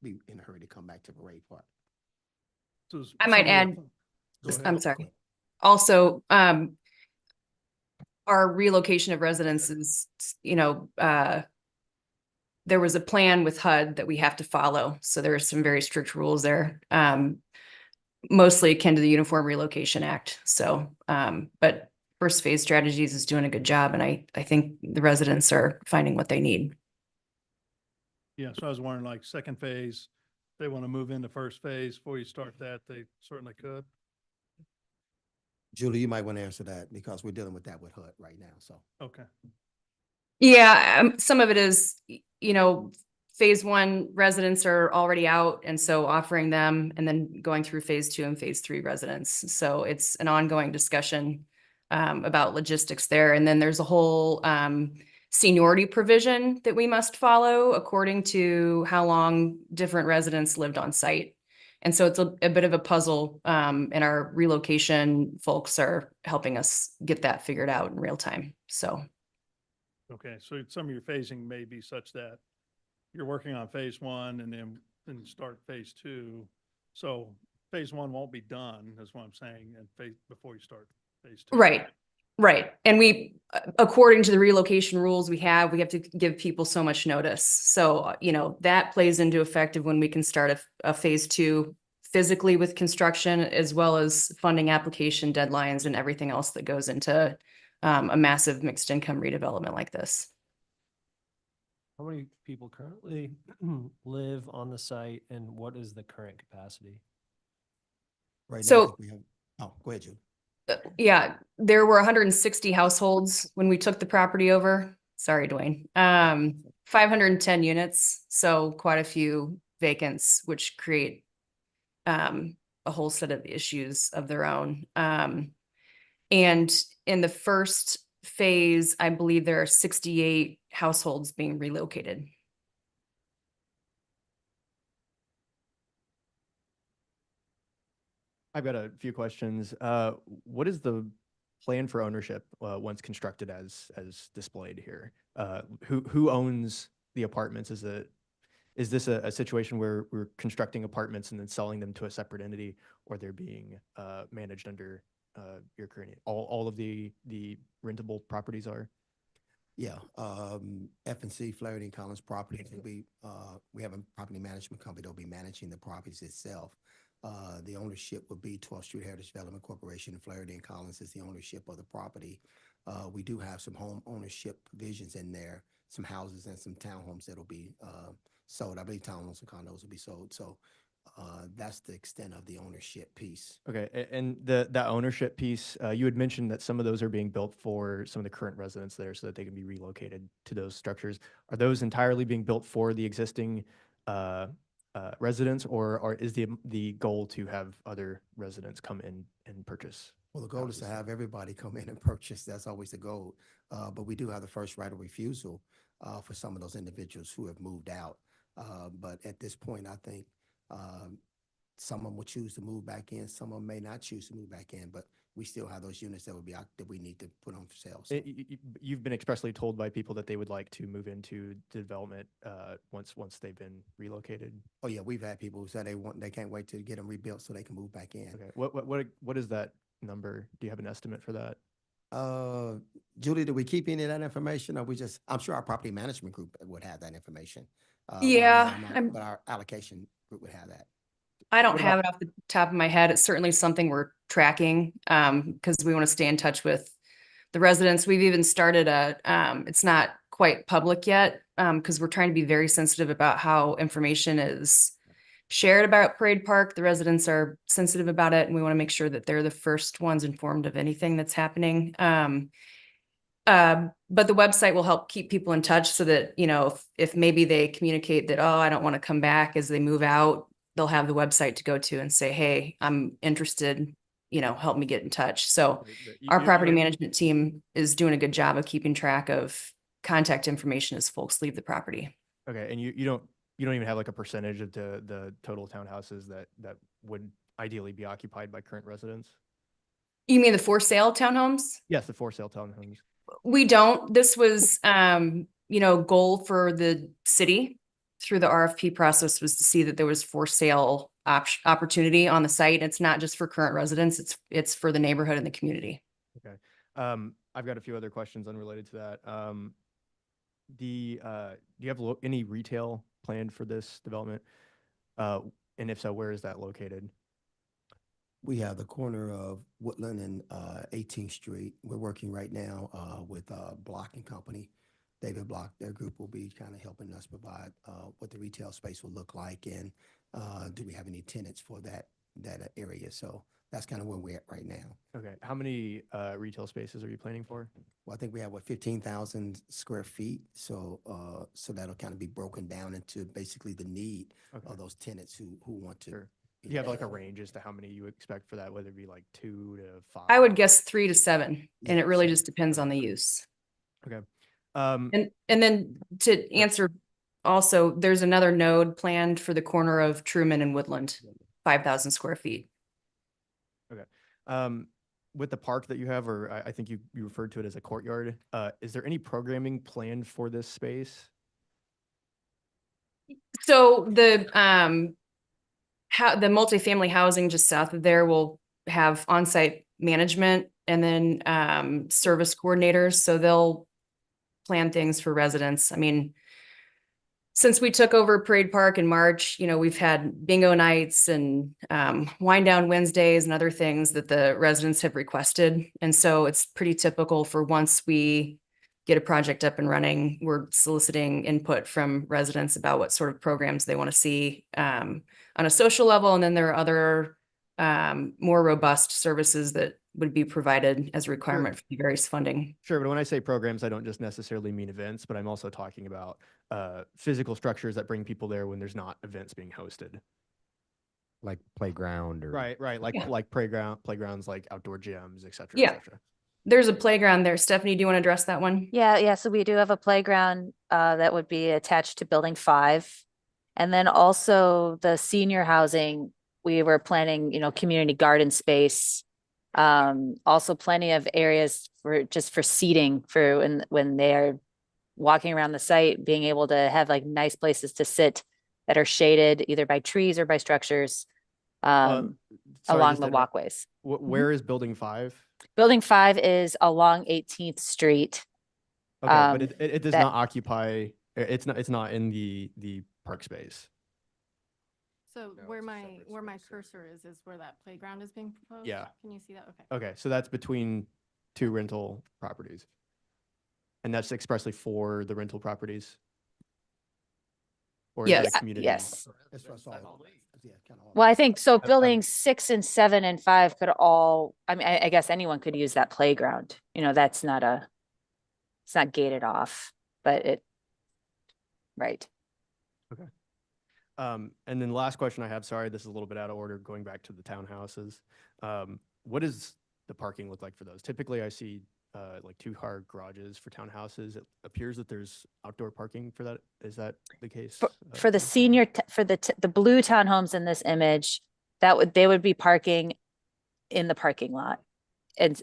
be in a hurry to come back to Parade Park. So I might add, Go ahead. I'm sorry. Also, our relocation of residents is, there was a plan with HUD that we have to follow. So there are some very strict rules there, mostly akin to the Uniform Relocation Act. So, but First Phase Strategies is doing a good job, and I think the residents are finding what they need. Yeah, so I was wondering, like, second phase, they want to move into first phase before you start that, they certainly could. Julie, you might want to answer that because we're dealing with that with HUD right now, so. Okay. Yeah, some of it is, phase one residents are already out, and so offering them and then going through phase two and phase three residents. So it's an ongoing discussion about logistics there. And then there's a whole seniority provision that we must follow according to how long different residents lived on site. And so it's a bit of a puzzle, and our relocation folks are helping us get that figured out in real time. So. Okay, so some of your phasing may be such that you're working on phase one and then start phase two. So phase one won't be done, is what I'm saying, and before you start phase two. Right. And we, according to the relocation rules we have to give people so much notice. So, that plays into effect of when we can start a phase two physically with construction, as well as funding application deadlines and everything else that goes into a massive mixed income redevelopment like this. How many people currently live on the site, and what is the current capacity? Right now, I So, think we have, go ahead, Julie. yeah, there were 160 households when we took the property over. Sorry, Dwayne. 510 units, so quite a few vacants, which create a whole set of issues of their own. And in the first phase, I believe there are 68 households being relocated. I've got a few questions. What is the plan for ownership once constructed as displayed here? Who owns the apartments? Is this a situation where we're constructing apartments and then selling them to a separate entity, or they're being managed under your current, all of the rentable properties are? Yeah, F&C Flaherty and Collins Properties will be, we have a property management company that'll be managing the properties itself. The ownership would be 12th Street Heritage Development Corporation, and Flaherty and Collins is the ownership of the property. We do have some home ownership provisions in there, some houses and some townhomes that'll be sold. I believe townhomes and condos will be sold. So that's the extent of the ownership piece. Okay, and that ownership piece, you had mentioned that some of those are being built for some of the current residents there so that they can be relocated to those structures. Are those entirely being built for the existing residents, or is the goal to have other residents come in and purchase? Well, the goal is to have everybody come in and purchase. That's always the goal. But we do have the first right of refusal for some of those individuals who have moved out. But at this point, I think some of them will choose to move back in. Some of them may not choose to move back in, but we still have those units that would be out that we need to put on for sale. So You've been expressly told by people that they would like to move into development once they've been relocated. oh yeah, we've had people who say they can't wait to get them rebuilt so they can move back in. Okay, what is that number? Do you have an estimate for that? Julie, do we keep any of that information, or I'm sure our property management group would have that information. Yeah, but our allocation group would have that. I don't have it off the top of my head. It's certainly something we're tracking because we want to stay in touch with the residents. We've even started it's not quite public yet because we're trying to be very sensitive about how information is shared about Parade Park. The residents are sensitive about it, and we want to make sure that they're the first ones informed of anything that's happening. But the website will help keep people in touch so that, if maybe they communicate that, oh, I don't want to come back as they move out, they'll have the website to go to and say, hey, I'm interested, help me get in touch. So our property management team is doing a good job of keeping track of contact information as folks leave the property. Okay, and you don't even have like a percentage of the total townhouses that would ideally be occupied by current residents? You mean the for sale townhomes? Yes, the for sale townhomes. We don't. This was, goal for the city through the RFP process was to see that there was for sale opportunity on the site. It's not just for current residents. It's for the neighborhood and the community. Okay. I've got a few other questions unrelated to that. Do you have any retail planned for this development? And if so, where is that located? We have the corner of Woodland and 18th Street. We're working right now with Block and Company. David Block, their group will be kind of helping us provide what the retail space will look like, and do we have any tenants for that area? So that's kind of where we're at right now. Okay. How many retail spaces are you planning for? Well, I think we have 15,000 square feet. So that'll kind of be broken down into basically the need of those tenants who want to. Sure. Do you have like a range as to how many you expect for that, whether it be like 2 to 5? I would guess 3 to 7, and it really just depends on the use. Okay. And then to answer also, there's another node planned for the corner of Truman and Woodland, 5,000 square feet. Okay. With the park that you have, or I think you referred to it as a courtyard, is there any programming planned for this space? So the multifamily housing just south of there will have on-site management and then service coordinators. So they'll plan things for residents. I mean, since we took over Parade Park in March, we've had bingo nights and wind down Wednesdays and other things that the residents have requested. And so it's pretty typical for once we get a project up and running, we're soliciting input from residents about what sort of programs they want to see on a social level. And then there are other more robust services that would be provided as a requirement for the various funding. Sure, but when I say programs, I don't just necessarily mean events, but I'm also talking about physical structures that bring people there when there's not events being hosted. Like playground or. Right. Like playgrounds, like outdoor gyms, et cetera, Yeah. et cetera. There's a playground there. Stephanie, do you want to address that one? Yeah. So we do have a playground that would be attached to building 5. And then also the senior housing, we were planning, community garden space. Also plenty of areas for seating for when they're walking around the site, being able to have like nice places to sit that are shaded either by trees or by structures Sorry, along just the to interrupt. walkways. Where is building 5? Building 5 is along 18th Street. Okay, but it does not occupy, it's not in the park space. So where my cursor is where that playground is being proposed? Yeah. Can you see that? Okay. Okay, so that's between 2 rental properties. And that's expressly for the rental properties? Or is that a Yes, community? yes. That's what I saw. Yeah, kinda all. Well, I think so. Buildings 6 and 7 and 5 could all, I mean, I guess anyone could use that playground. You know, that's not it's not gated off, but right. Okay. And then last question I have, sorry, this is a little bit out of order, going back to the townhouses. What does the parking look like for those? Typically I see like 2-car garages for townhouses. It appears that there's outdoor parking for that. Is that the case? For the senior, for the blue townhomes in this image, they would be parking in the parking lot. And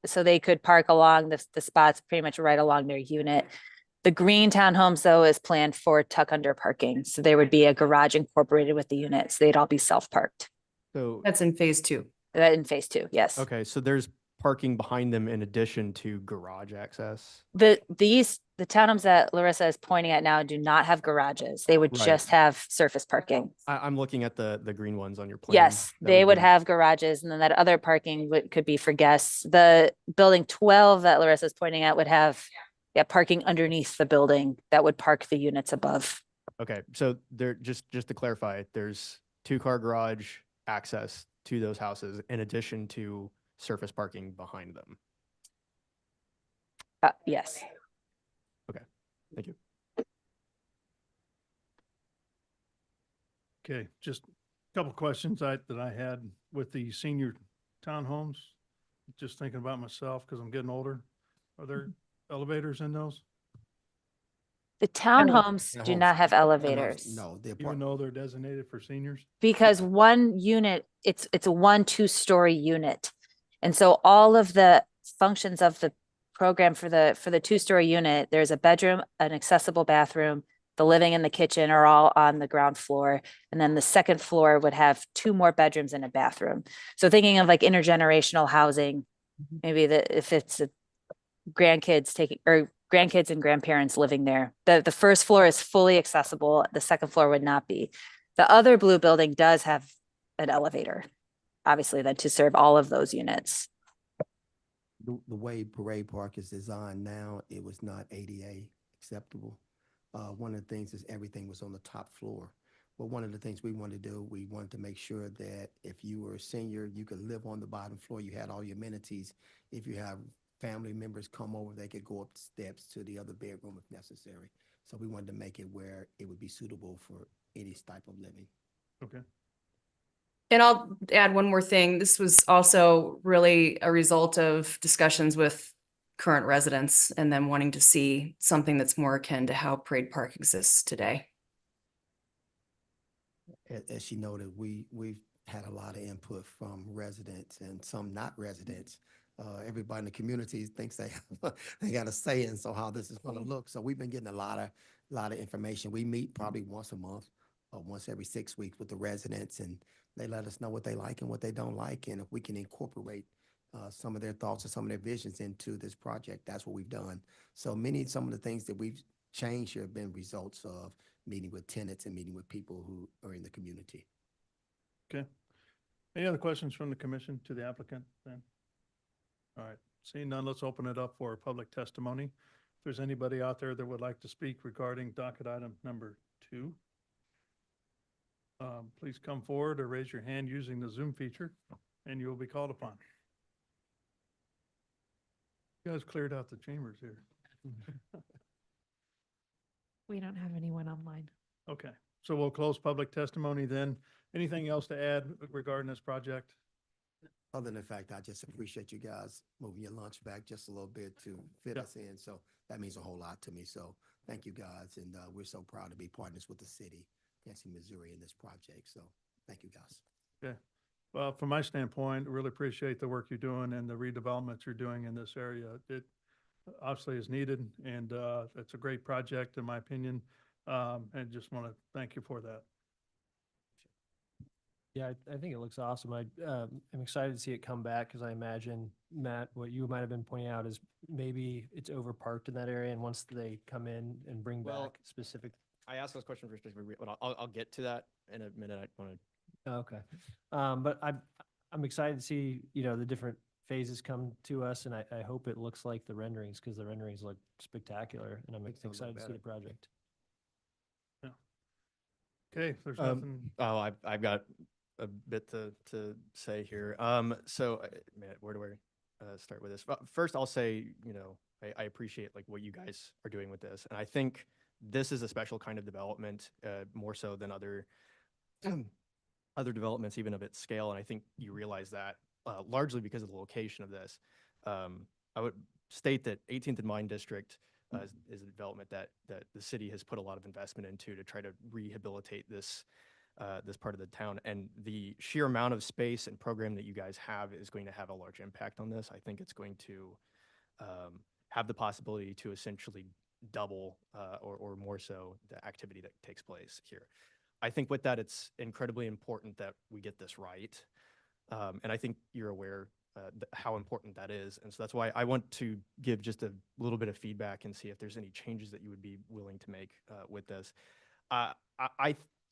so they could park along the spots pretty much right along their unit. The green townhomes though is planned for tuck under parking. So there would be a garage incorporated with the unit. So they'd all be self-parked. So That's in phase 2. That in phase 2, yes. okay, so there's parking behind them in addition to garage access. The townhomes that Larissa is pointing at now do not have garages. They would Right. just have surface parking. I'm looking at the green ones on your plan. Yes, That they would be- have garages, and then that other parking could be for guests. The building 12 that Larissa is pointing at would have, parking underneath the building that would park the units above. Okay, so there, just to clarify, there's 2-car garage access to those houses in addition to surface parking behind them. Yes. Okay, thank you. Okay, just a couple questions that I had with the senior townhomes. Just thinking about myself because I'm getting older. Are there elevators in those? The townhomes do Townhomes- not have townhomes, elevators. No, the Even apartment. though they're designated for seniors? Because one unit, it's a 1 2-story unit. And so all of the functions of the program for the 2-story unit, there's a bedroom, an accessible bathroom, the living and the kitchen are all on the ground floor. And then the second floor would have 2 more bedrooms and a bathroom. So thinking of like intergenerational housing, maybe if it's a grandkids and grandparents living there. The first floor is fully accessible. The second floor would not be. The other blue building does have an elevator, obviously, then to serve all of those units. The way Parade Park is designed now, it was not ADA acceptable. One of the things is everything was on the top floor. But one of the things we wanted to do, we wanted to make sure that if you were a senior, you could live on the bottom floor. You had all your amenities. If you have family members come over, they could go up the steps to the other bedroom if necessary. So we wanted to make it where it would be suitable for any type of living. Okay. And I'll add one more thing. This was also really a result of discussions with current residents and them wanting to see something that's more akin to how Parade Park exists today. As she noted, we've had a lot of input from residents and some not residents. Everybody in the community thinks they got a say in so how this is going to look. So we've been getting a lot of information. We meet probably once a month or once every 6 weeks with the residents, and they let us know what they like and what they don't like, and if we can incorporate some of their thoughts and some of their visions into this project. That's what we've done. So some of the things that we've changed here have been results of meeting with tenants and meeting with people who are in the community. Okay. Any other questions from the commission to the applicant then? All right, seeing none, let's open it up for public testimony. If there's anybody out there that would like to speak regarding docket item number 2, please come forward or raise your hand using the Zoom feature and you will be called upon. You guys cleared out the chambers here. We don't have anyone online. Okay, so we'll close public testimony then. Anything else to add regarding this project? Other than the fact, I just appreciate you guys moving your lunch back just a little bit to fit us in. So that means a whole lot to me. So thank you guys. And we're so proud to be partners with the city, Kansas, Missouri in this project. So thank you guys. Okay. Well, from my standpoint, I really appreciate the work you're doing and the redevelopment you're doing in this area. It obviously is needed and it's a great project in my opinion. And just want to thank you for that. Yeah, I think it looks awesome. I'm excited to see it come back because I imagine, Matt, what you might have been pointing out is maybe it's overparked in that area, and once they come in and bring back specific. I asked those questions for specific, but I'll get to that in a minute. I want to. Okay, but I'm excited to see the different phases come to us, and I hope it looks like the renderings because the renderings look spectacular, and I'm excited to see the project. Yeah. Okay, if there's Um, nothing. Oh, I've got a bit to say here. So, man, where do I start with this? Well, first, I'll say, I appreciate like what you guys are doing with this, and I think this is a special kind of development, more so than other other developments, even of its scale. And I think you realize that largely because of the location of this. I would state that 18th and Vine District is a development that the city has put a lot of investment into to try to rehabilitate this this part of the town. And the sheer amount of space and program that you guys have is going to have a large impact on this. I think it's going to have the possibility to essentially double or more so the activity that takes place here. I think with that, it's incredibly important that we get this right. And I think you're aware how important that is. And so that's why I want to give just a little bit of feedback and see if there's any changes that you would be willing to make with this.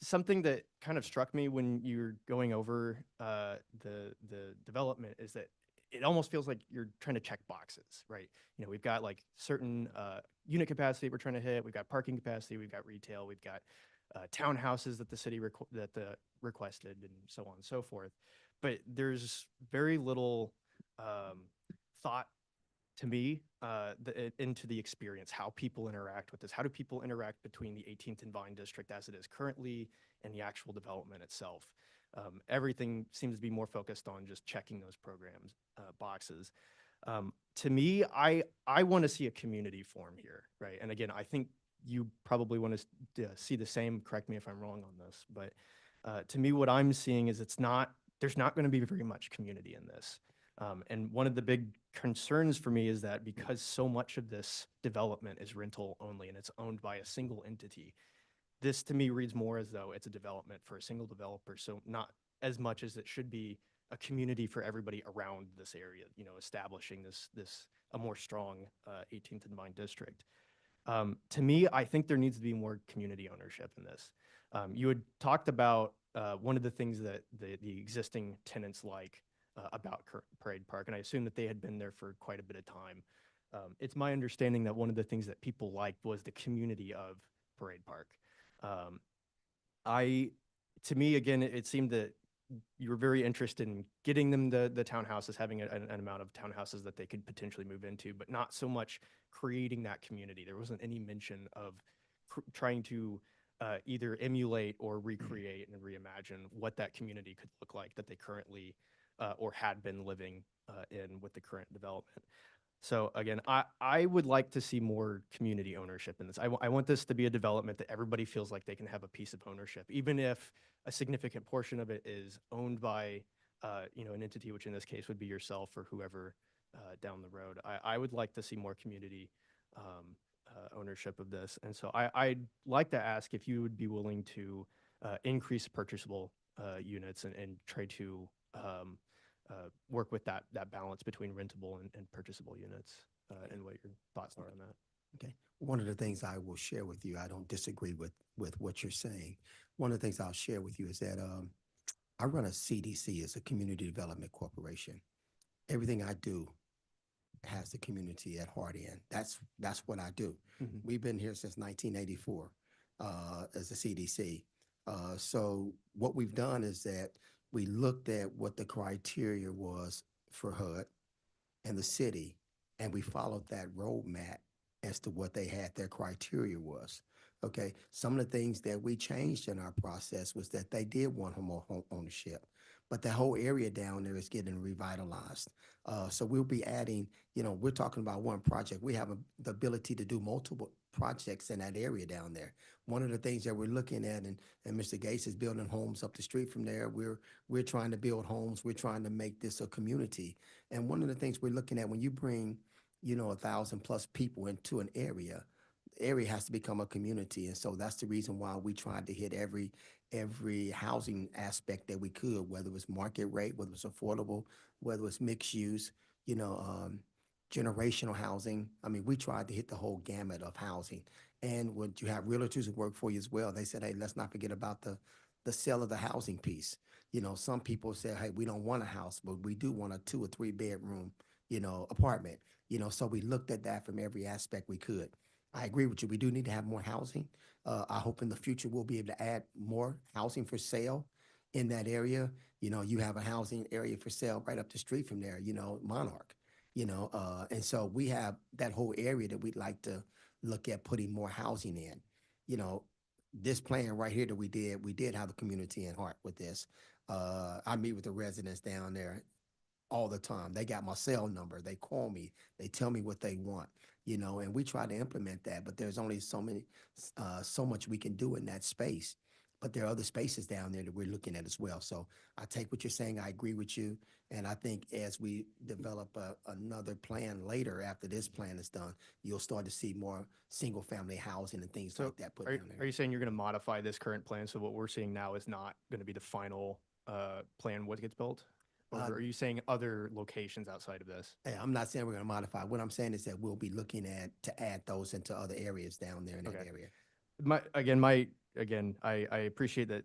Something that kind of struck me when you're going over the development is that it almost feels like you're trying to check boxes, right? We've got like certain unit capacity we're trying to hit. We've got parking capacity. We've got retail. We've got townhouses that the city requested, and so on and so forth. But there's very little thought to me into the experience, how people interact with this. How do people interact between the 18th and Vine District as it is currently and the actual development itself? Everything seems to be more focused on just checking those programs boxes. To me, I want to see a community form here, right? And again, I think you probably want to see the same. Correct me if I'm wrong on this, but to me, what I'm seeing is there's not going to be very much community in this. And one of the big concerns for me is that because so much of this development is rental only and it's owned by a single entity, this to me reads more as though it's a development for a single developer. So not as much as it should be a community for everybody around this area, establishing a more strong 18th and Vine District. To me, I think there needs to be more community ownership in this. You had talked about one of the things that the existing tenants like about Parade Park, and I assume that they had been there for quite a bit of time. It's my understanding that one of the things that people liked was the community of Parade Park. To me, again, it seemed that you were very interested in getting them the townhouses, having an amount of townhouses that they could potentially move into, but not so much creating that community. There wasn't any mention of trying to either emulate or recreate and reimagine what that community could look like that they currently or had been living in with the current development. So again, I would like to see more community ownership in this. I want this to be a development that everybody feels like they can have a piece of ownership, even if a significant portion of it is owned by an entity, which in this case would be yourself or whoever down the road. I would like to see more community ownership of this. And so I'd like to ask if you would be willing to increase purchasable units and try to work with that balance between rentable and purchasable units, and what your thoughts are on that. Okay. One of the things I will share with you, I don't disagree with what you're saying. One of the things I'll share with you is that I run a CDC, as a Community Development Corporation. Everything I do has the community at heart in. That's what I do. Mhm. We've been here since 1984 as a CDC. So what we've done is that we looked at what the criteria was for HUD and the city, and we followed that roadmap as to what they had their criteria was. Okay, some of the things that we changed in our process was that they did want more home ownership, but the whole area down there is getting revitalized. So we'll be adding, we're talking about one project. We have the ability to do multiple projects in that area down there. One of the things that we're looking at, and Mr. Gates is building homes up the street from there. We're trying to build homes. We're trying to make this a community. And one of the things we're looking at, when you bring, 1,000+ people into an area, the area has to become a community. And so that's the reason why we tried to hit every housing aspect that we could, whether it was market rate, whether it was affordable, whether it was mixed use, generational housing. I mean, we tried to hit the whole gamut of housing. And when you have realtors who work for you as well, they said, hey, let's not forget about the sale of the housing piece. Some people say, hey, we don't want a house, but we do want a 2 or 3 bedroom, apartment. So we looked at that from every aspect we could. I agree with you. We do need to have more housing. I hope in the future we'll be able to add more housing for sale in that area. You know, you have a housing area for sale right up the street from there, you know, Monarch, and so we have that whole area that we'd like to look at putting more housing in. You know, this plan right here that we did have the community in heart with this. I meet with the residents down there all the time. They got my cell number. They call me. They tell me what they want, and we try to implement that. But there's only so much we can do in that space. But there are other spaces down there that we're looking at as well. So I take what you're saying. I agree with you. And I think as we develop another plan later after this plan is done, you'll start to see more single family housing and things like that put down there. Are you saying you're going to modify this current plan so what we're seeing now is not going to be the final plan what gets built? Or are you saying other locations outside of this? Hey, I'm not saying we're going to modify. What I'm saying is that we'll be looking to add those into other areas down there in that area. I appreciate that.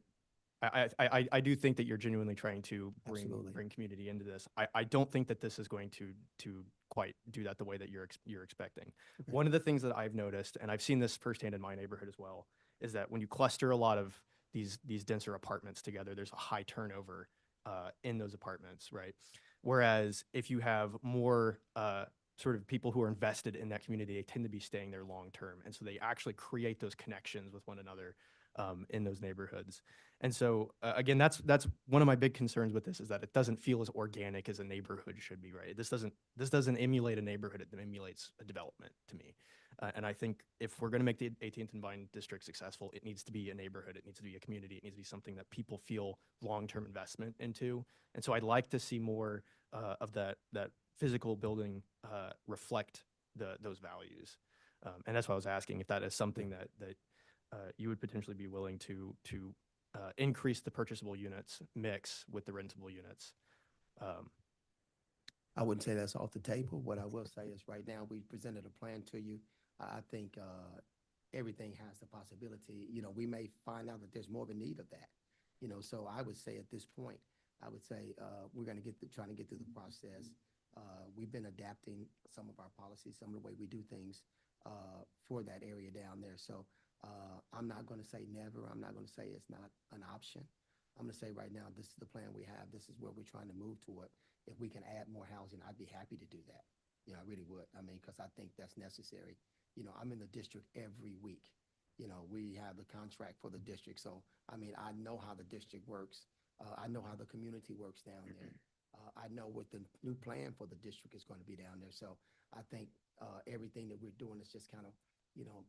I do think that you're genuinely trying to bring community into this. I don't think that this is going to quite do that the way that you're expecting. Okay. One of the things that I've noticed, and I've seen this firsthand in my neighborhood as well, is that when you cluster a lot of these denser apartments together, there's a high turnover in those apartments, right? Whereas if you have more sort of people who are invested in that community, they tend to be staying there long term, and so they actually create those connections with one another in those neighborhoods. And so again, that's one of my big concerns with this, is that it doesn't feel as organic as a neighborhood should be, right? This doesn't emulate a neighborhood, it emulates a development to me. And I think if we're going to make the 18th and Vine district successful, it needs to be a neighborhood, it needs to be a community, it needs to be something that people feel long-term investment into. And so I'd like to see more of that physical building reflect those values. And that's why I was asking if that is something that you would potentially be willing to increase the purchasable units mix with the rentable units. I wouldn't say that's off the table. What I will say is right now we presented a plan to you. I think everything has the possibility. We may find out that there's more of a need of that. So I would say at this point, I would say we're going to trying to get through the process. We've been adapting some of our policies, some of the way we do things for that area down there. So I'm not going to say never. I'm not going to say it's not an option. I'm going to say right now, this is the plan we have. This is where we're trying to move toward. If we can add more housing, I'd be happy to do that. I really would. I mean, because I think that's necessary. I'm in the district every week. We have the contract for the district. So, I mean, I know how the district works. I know how the community works down there. I know what the new plan for the district is going to be down there. So I think everything that we're doing is just kind of,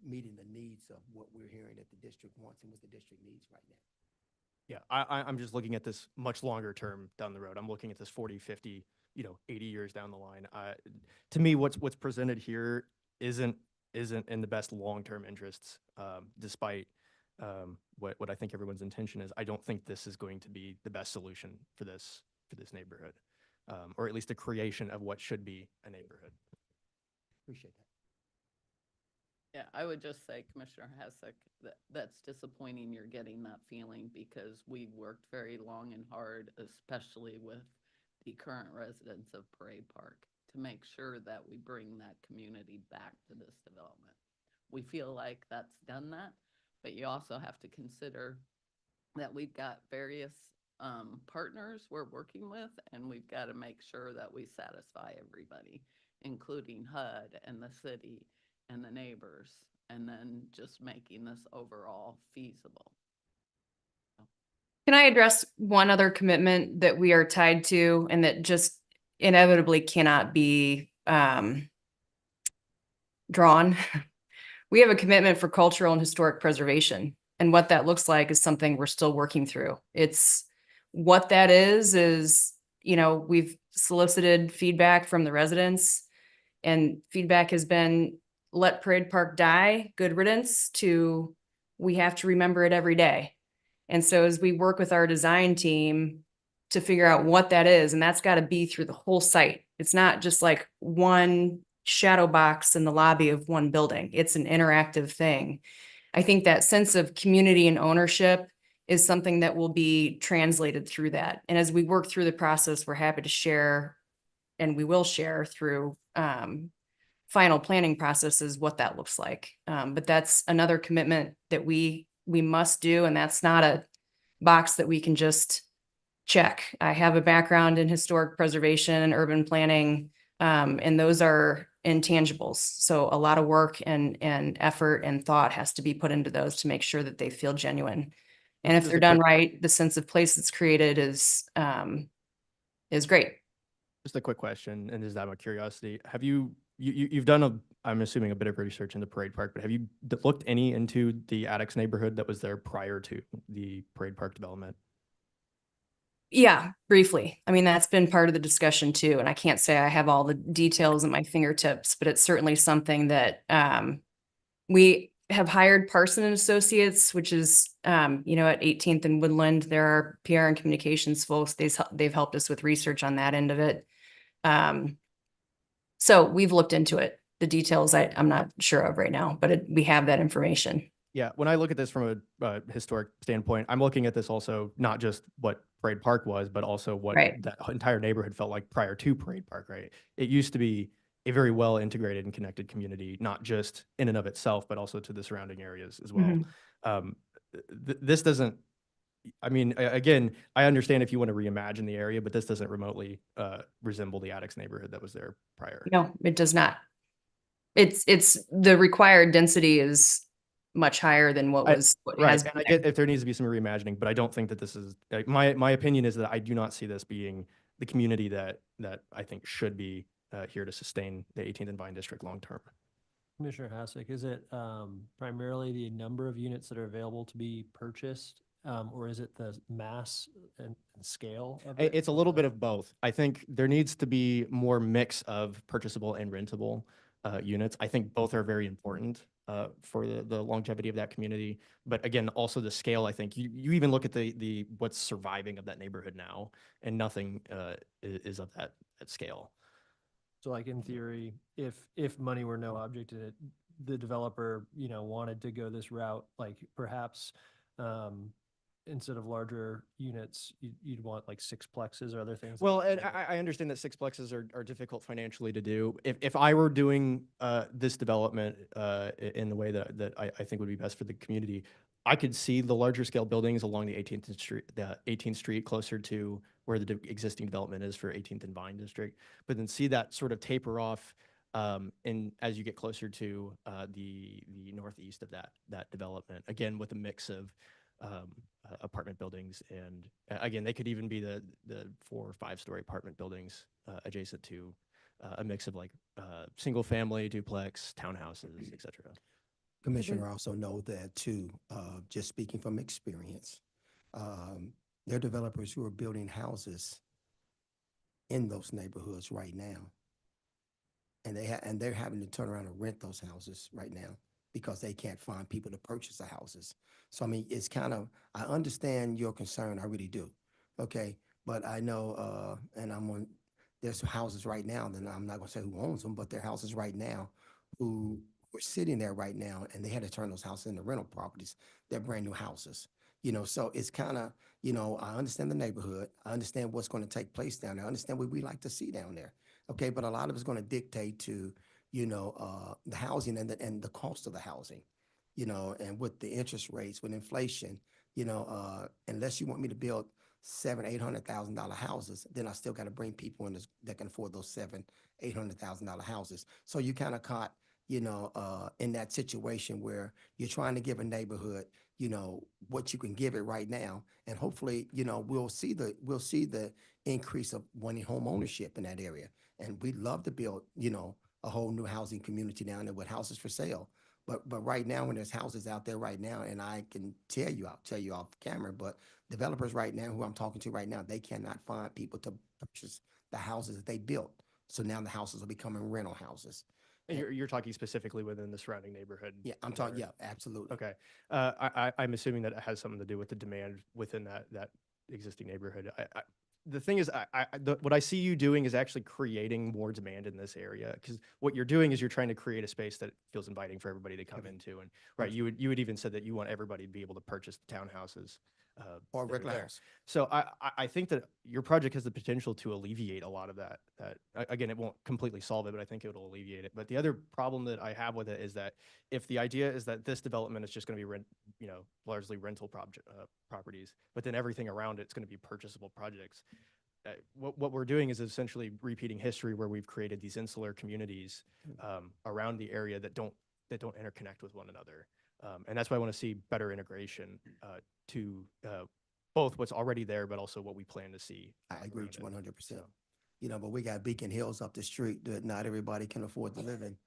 meeting the needs of what we're hearing that the district wants and what the district needs right now. Yeah, I'm just looking at this much longer term down the road. I'm looking at this 40, 50, 80 years down the line. To me, what's presented here isn't in the best long-term interests, despite what I think everyone's intention is. I don't think this is going to be the best solution for this neighborhood, or at least the creation of what should be a neighborhood. Appreciate that. Yeah, I would just say, Commissioner Hessek, that's disappointing you're getting that feeling, because we worked very long and hard, especially with the current residents of Parade Park, to make sure that we bring that community back to this development. We feel like that's done that, but you also have to consider that we've got various partners we're working with, and we've got to make sure that we satisfy everybody, including HUD and the city and the neighbors, and then just making this overall feasible. Can I address one other commitment that we are tied to and that just inevitably cannot be drawn? We have a commitment for cultural and historic preservation, and what that looks like is something we're still working through. It's what that is, we've solicited feedback from the residents, and feedback has been, let Parade Park die, good riddance, to we have to remember it every day. And so as we work with our design team to figure out what that is, and that's got to be through the whole site. It's not just like one shadow box in the lobby of one building. It's an interactive thing. I think that sense of community and ownership is something that will be translated through that. And as we work through the process, we're happy to share, and we will share through final planning process is what that looks like. But that's another commitment that we must do, and that's not a box that we can just check. I have a background in historic preservation and urban planning, and those are intangibles. So a lot of work and effort and thought has to be put into those to make sure that they feel genuine. And if Just they're a done quick- right, the sense of place that's created is great. Just a quick question, and this is out of curiosity. Have you've done I'm assuming a bit of research in the Parade Park, but have you looked any into the Addicts neighborhood that was there prior to the Parade Park development? Yeah, briefly. I mean, that's been part of the discussion too. And I can't say I have all the details at my fingertips, but it's certainly something that we have hired Parson and Associates, which is, at 18th and Woodland, there are PR and communications folks. They've helped us with research on that end of it. So we've looked into it. The details I'm not sure of right now, but we have that information. Yeah, when I look at this from a historic standpoint, I'm looking at this also not just what Parade Park was, but also what Right. that entire neighborhood felt like prior to Parade Park, right? It used to be a very well integrated and connected community, not just in and of itself, but also to the surrounding areas as well. This doesn't, I mean, again, I understand if you want to reimagine the area, but this doesn't remotely resemble the Addicts neighborhood that was there prior. No, it does not. It's the required density is much higher than what has And been I there. get if there needs to be some reimagining, but I don't think that this is like, my opinion is that I do not see this being the community that I think should be here to sustain the 18th and Vine District long term. Commissioner Hasek, is it primarily the number of units that are available to be purchased, or is it the mass and scale of it? It's a little bit of both. I think there needs to be more mix of purchasable and rentable units. I think both are very important for the longevity of that community. But again, also the scale, I think you even look at the what's surviving of that neighborhood now, and nothing is of that scale. So like in theory, if money were no object and the developer, wanted to go this route, like perhaps instead of larger units, you'd want like sixplexes or other things? Well, and I understand that sixplexes are difficult financially to do. If I were doing this development in the way that I think would be best for the community, I could see the larger scale buildings along the 18th Street closer to where the existing development is for 18th and Vine District, but then see that sort of taper off and as you get closer to the northeast of that development, again with a mix of apartment buildings, and again they could even be the 4 or 5 story apartment buildings adjacent to a mix of like single family, duplex, townhouses, etc. Commissioner also know that too, just speaking from experience, there are developers who are building houses in those neighborhoods right now. And they're having to turn around and rent those houses right now because they can't find people to purchase the houses. So, I mean, it's kind of, I understand your concern, I really do. Okay, but I know, and there's some houses right now, then I'm not gonna say who owns them, but there are houses right now who were sitting there right now and they had to turn those houses into rental properties. They're brand new houses. So it's kind of, I understand the neighborhood. I understand what's going to take place down there. I understand what we like to see down there. Okay, but a lot of it's going to dictate to, the housing and the cost of the housing, and with the interest rates, with inflation, unless you want me to build $700,000-800,000 houses, then I still got to bring people in that can afford those $700,000-800,000 houses. So you kind of caught, in that situation where you're trying to give a neighborhood, what you can give it right now, and hopefully, we'll see the increase of wanting home ownership in that area, and we'd love to build, a whole new housing community down there with houses for sale. But right now, when there's houses out there right now, and I can tell you, I'll tell you off camera, but developers right now who I'm talking to right now, they cannot find people to purchase the houses that they built. So now the houses are becoming rental houses. And you're talking specifically within the surrounding neighborhood? Yeah, I'm talking, yeah, absolutely. Okay. I'm assuming that it has something to do with the demand within that existing neighborhood. The thing is, what I see you doing is actually creating more demand in this area, because what you're doing is you're trying to create a space that feels inviting for everybody to come into. And right, you would even said that you want everybody to be able to purchase the townhouses Or that are regular there. house. So I think that your project has the potential to alleviate a lot of that. Again, it won't completely solve it, but I think it'll alleviate it. But the other problem that I have with it is that if the idea is that this development is just going to be largely rental properties, but then everything around it's going to be purchasable projects. What we're doing is essentially repeating history where we've created these insular communities around the area that don't interconnect with one another. And that's why I want to see better integration to both what's already there, but also what we plan to see. I agree with you around it. 100%. But we got Beacon Hills up the street that not everybody can afford to live in.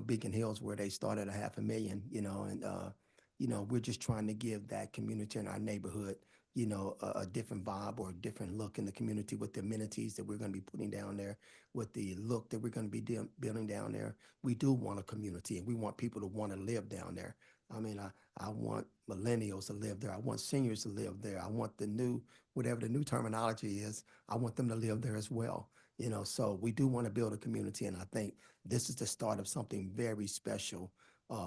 Beacon Hills where they started at $500,000, and we're just trying to give that community in our neighborhood, a different vibe or a different look in the community with the amenities that we're going to be putting down there, with the look that we're going to be building down there. We do want a community, and we want people to want to live down there. I mean, I want millennials to live there. I want seniors to live there. I want whatever the new terminology is, I want them to live there as well. So we do want to build a community, and I think this is the start of something very special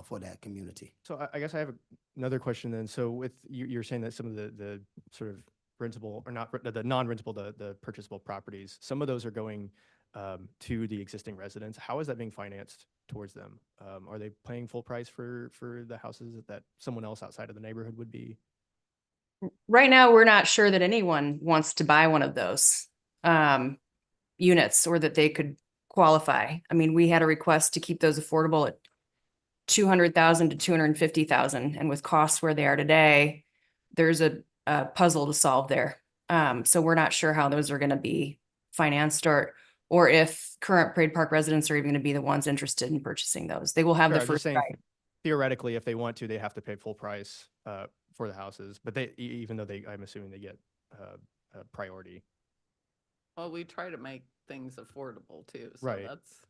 for that community. So I guess I have another question then. So with you're saying that some of the sort of rentable or not the non-rentable, the purchasable properties, some of those are going to the existing residents. How is that being financed towards them? Are they paying full price for the houses that someone else outside of the neighborhood would be? Right now, we're not sure that anyone wants to buy one of those units or that they could qualify. I mean, we had a request to keep those affordable at 200,000 to 250,000, and with costs where they are today, there's a puzzle to solve there. So we're not sure how those are going to be financed, or if current Parade Park residents are even going to be the ones interested in purchasing those. They will have Sure, the I'm just first saying, right. theoretically, if they want to, they have to pay full price for the houses, but even though I'm assuming they get priority. Well, we try to make things affordable too, so Right. that's.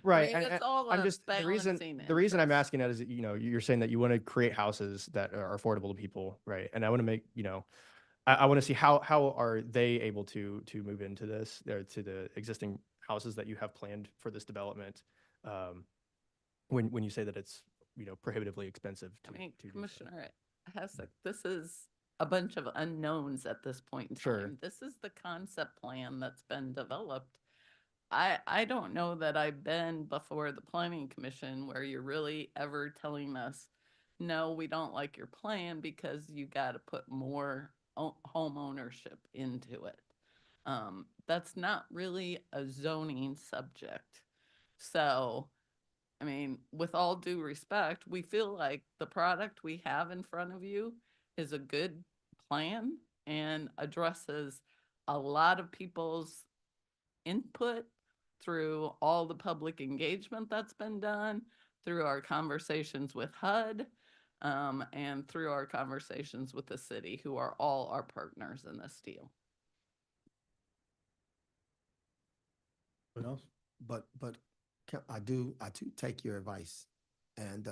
Right. I mean, it's all I'm a just the reason I'm asking that is, you're saying that you want to create houses that are affordable to people, right? And I want to make, I want to see how are they able to move into this, or to the existing houses that you have planned for this development, when you say that it's prohibitively expensive to, I mean, to do so. Commissioner Hessek, this is a bunch of unknowns at this point in Sure. time. This is the concept plan that's been developed. I don't know that I've been before the planning commission where you're really ever telling us, no, we don't like your plan because you got to put more home ownership into it. That's not really a zoning subject. So, I mean, with all due respect, we feel like the product we have in front of you is a good plan and addresses a lot of people's input through all the public engagement that's been done, through our conversations with HUD, and through our conversations with the city, who are all our partners in this deal. What else? But I do take your advice, and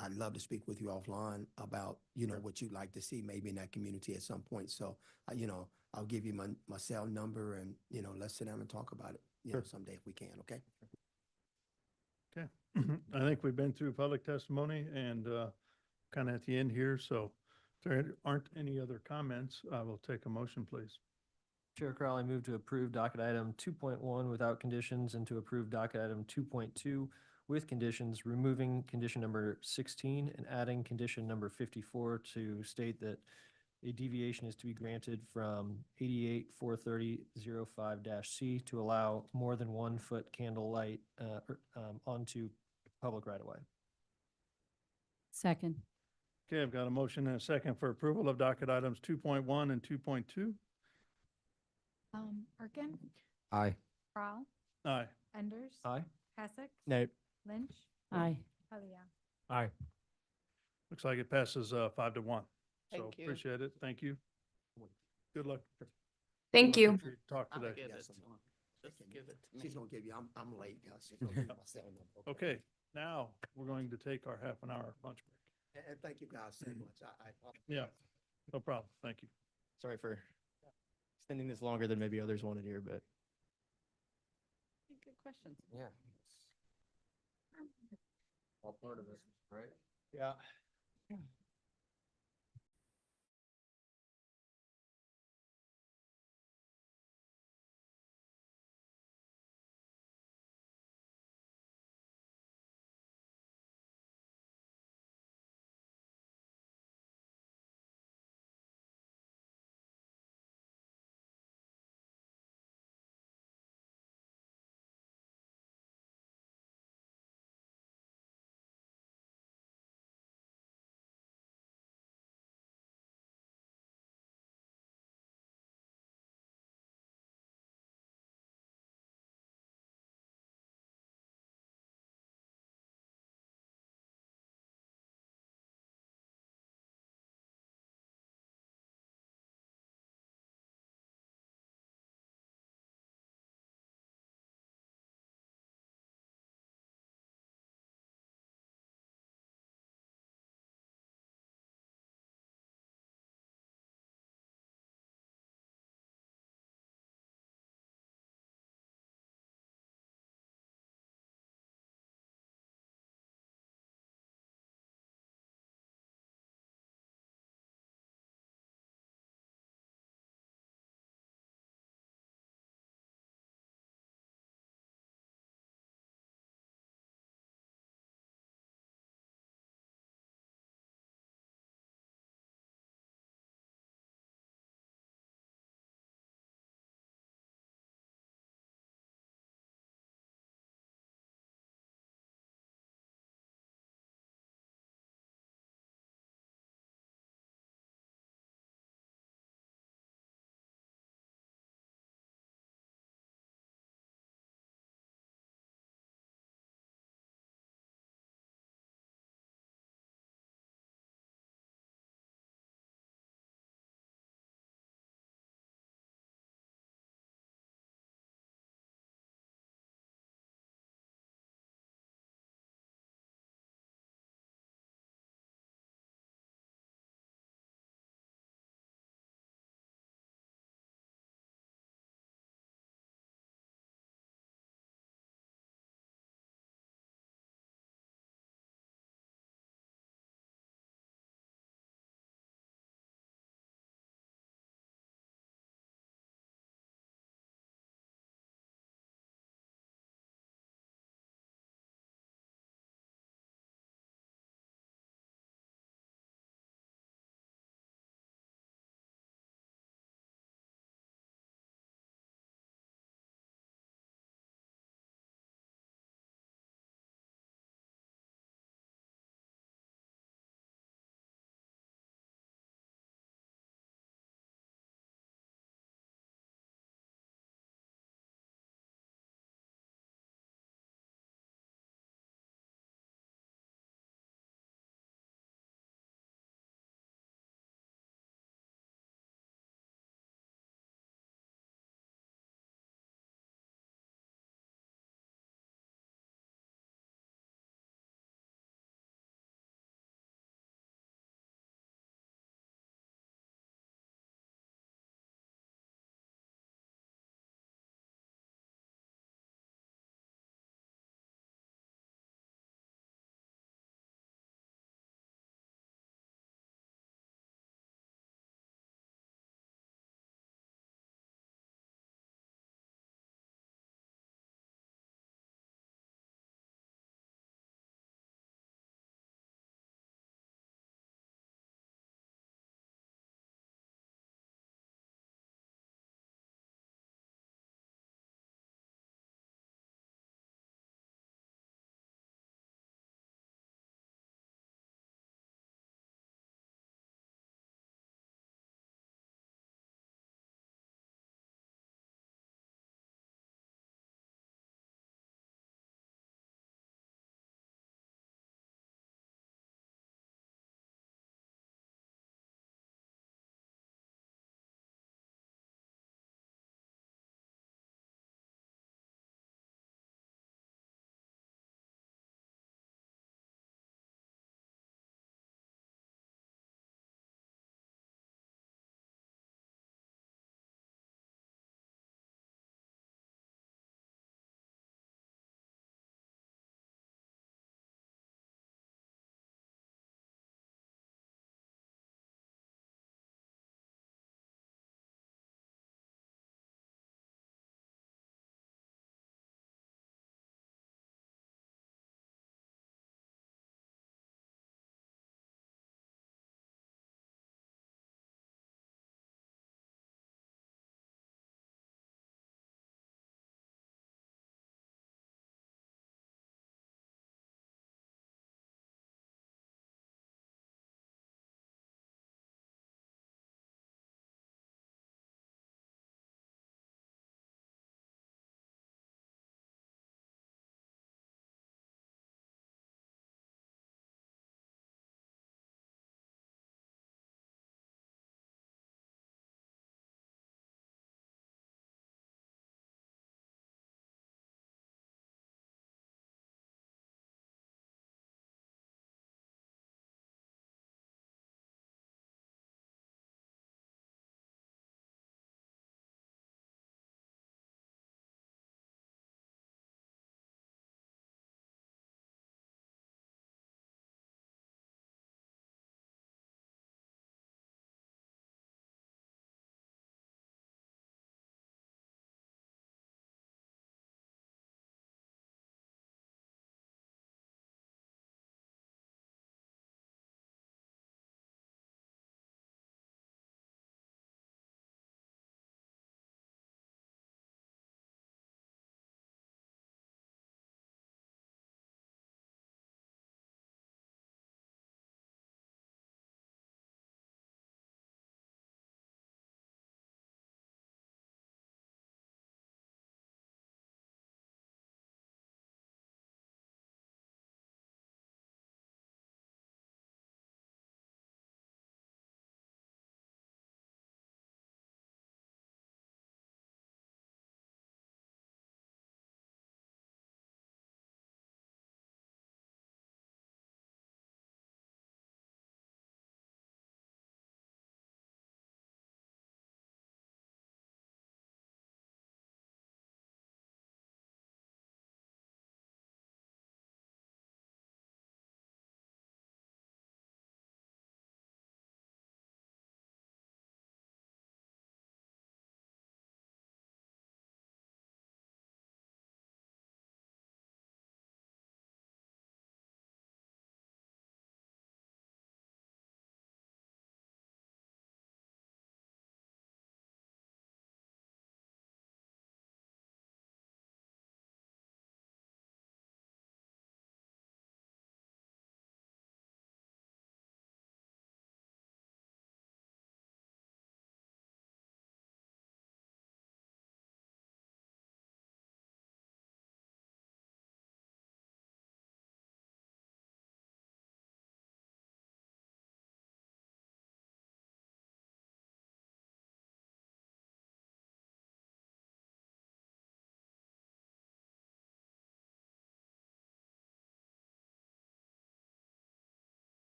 I'd love to speak with you offline about what you'd like to see maybe in that community at some point. So I'll give you my cell number, and let's sit down and talk about it Sure. someday if we can. Okay. Okay. I think we've been through public testimony and kind of at the end here. So if there aren't any other comments, I will take a motion, please. Chair Crowley, move to approve docket item 2.1 without conditions and to approve docket item 2.2 with conditions, removing condition number 16 and adding condition number 54 to state that a deviation is to be granted from 88-430-05-C to allow more than 1 foot candle light onto public right of way. Second. Okay, I've got a motion and a second for approval of docket items 2.1 and 2.2. Arkin, Aye. Crowell, Aye. Enders. Aye. Hessek. No. Lynch. Aye. Alia. Aye. Looks like it passes 5-1. So Thank you. appreciate it. Thank you. Good luck. Thank Good luck you. with your talk I'll today. give it Yes, to him. Just give it to me. She's gonna give you. I'm late, guys. She's gonna give you my cell number. Okay, now we're going to take our half-an-hour lunch break. And thank you guys so much. I Yeah, no problem. Thank you. Sorry for extending this longer than maybe others wanted here, but. Good questions. Yeah. All part of it, right? Yeah.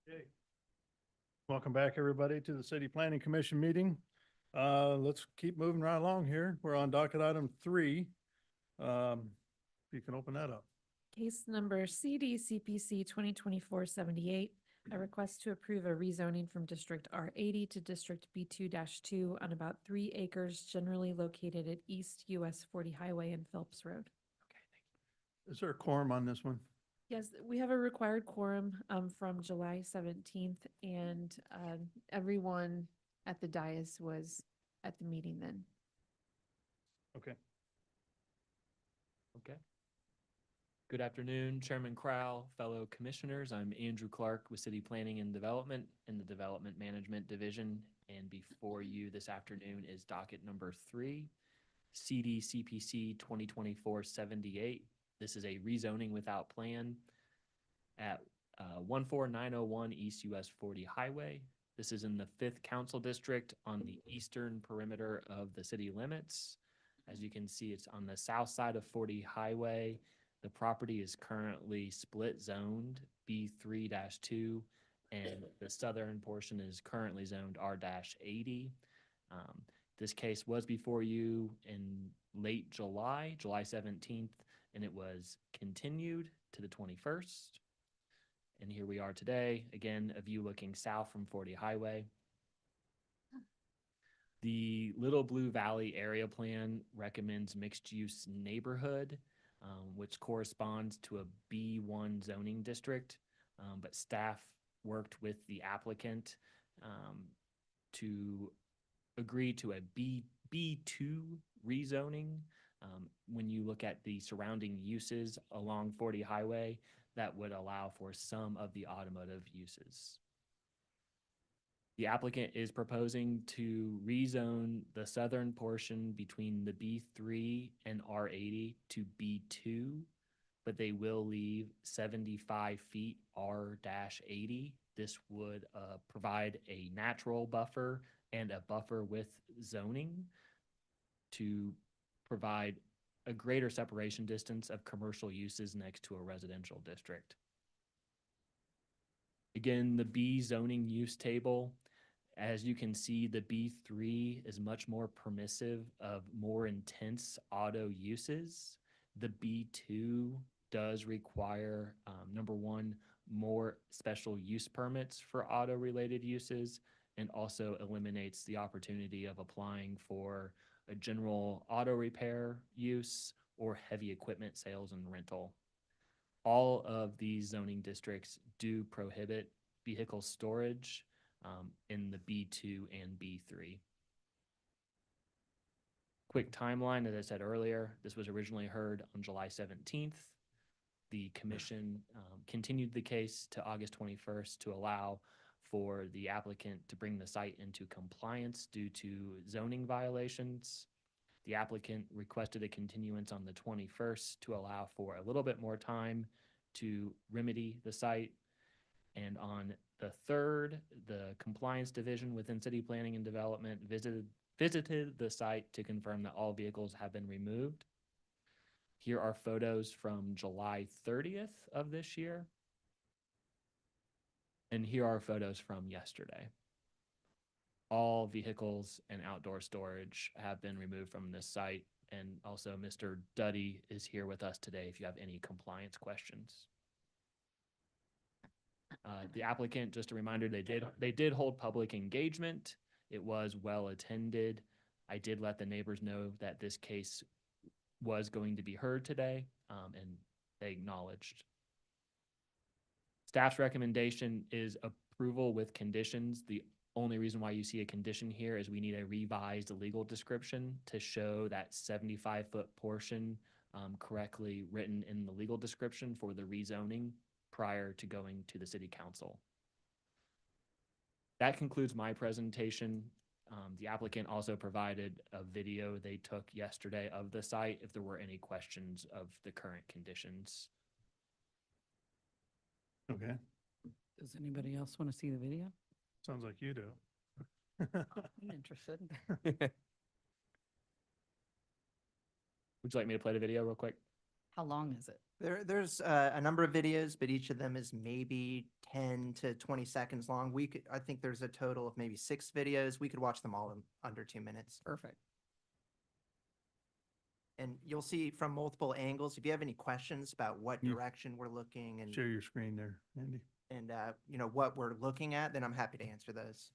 Okay. Welcome back, everybody, to the City Planning Commission meeting. Let's keep moving right along here. We're on docket item 3. If you can open that up. Case number CDCPC 2024-78, a request to approve a rezoning from District R80 to District B2-2 on about 3 acres generally located at East US 40 Highway and Phelps Road. Is there a quorum on this one? Yes, we have a required quorum from July 17th, and everyone at the dais was at the meeting then. Okay. Okay. Good afternoon, Chairman Crowell, fellow commissioners. I'm Andrew Clark with City Planning and Development in the Development Management Division. And before you this afternoon is docket number 3, CDCPC 2024-78. This is a rezoning without plan at 14901 East US 40 Highway. This is in the 5th Council District on the eastern perimeter of the city limits. As you can see, it's on the south side of 40 Highway. The property is currently split zoned B3-2, and the southern portion is currently zoned R-80. This case was before you in late July 17th, and it was continued to the 21st. And here we are today, again, a view looking south from 40 Highway. The Little Blue Valley Area Plan recommends mixed-use neighborhood, which corresponds to a B1 zoning district, but staff worked with the applicant to agree to a B2 rezoning. When you look at the surrounding uses along 40 Highway, that would allow for some of the automotive uses. The applicant is proposing to rezone the southern portion between the B3 and R80 to B2, but they will leave 75 feet R-80. This would provide a natural buffer and a buffer with zoning to provide a greater separation distance of commercial uses next to a residential district. Again, the B zoning use table, as you can see, the B3 is much more permissive of more intense auto uses. The B2 does require, number one, more special use permits for auto-related uses, and also eliminates the opportunity of applying for a general auto repair use or heavy equipment sales and rental. All of these zoning districts do prohibit vehicle storage in the B2 and B3. Quick timeline, as I said earlier, this was originally heard on July 17th. The commission continued the case to August 21st to allow for the applicant to bring the site into compliance due to zoning violations. The applicant requested a continuance on the 21st to allow for a little bit more time to remedy the site. And on the 3rd, the compliance division within city planning and development visited the site to confirm that all vehicles have been removed. Here are photos from July 30th of this year. And here are photos from yesterday. All vehicles and outdoor storage have been removed from this site. And also Mr. Duddy is here with us today if you have any compliance questions. The applicant, just a reminder, they did hold public engagement. It was well attended. I did let the neighbors know that this case was going to be heard today, and they acknowledged. Staff's recommendation is approval with conditions. The only reason why you see a condition here is we need a revised legal description to show that 75-foot portion correctly written in the legal description for the rezoning prior to going to the city council. That concludes my presentation. The applicant also provided a video they took yesterday of the site if there were any questions of the current conditions. Okay. Does anybody else want to see the video? Sounds like you do. I'm interested. Would you like me to play the video real quick? How long is it? There's a number of videos, but each of them is maybe 10 to 20 seconds long. I think there's a total of maybe 6 videos. We could watch them all in under 2 minutes. Perfect. And you'll see from multiple angles. If you have any questions about what You- direction we're looking and, Share your screen there, Andy. you know, what we're looking at, then I'm happy to answer those.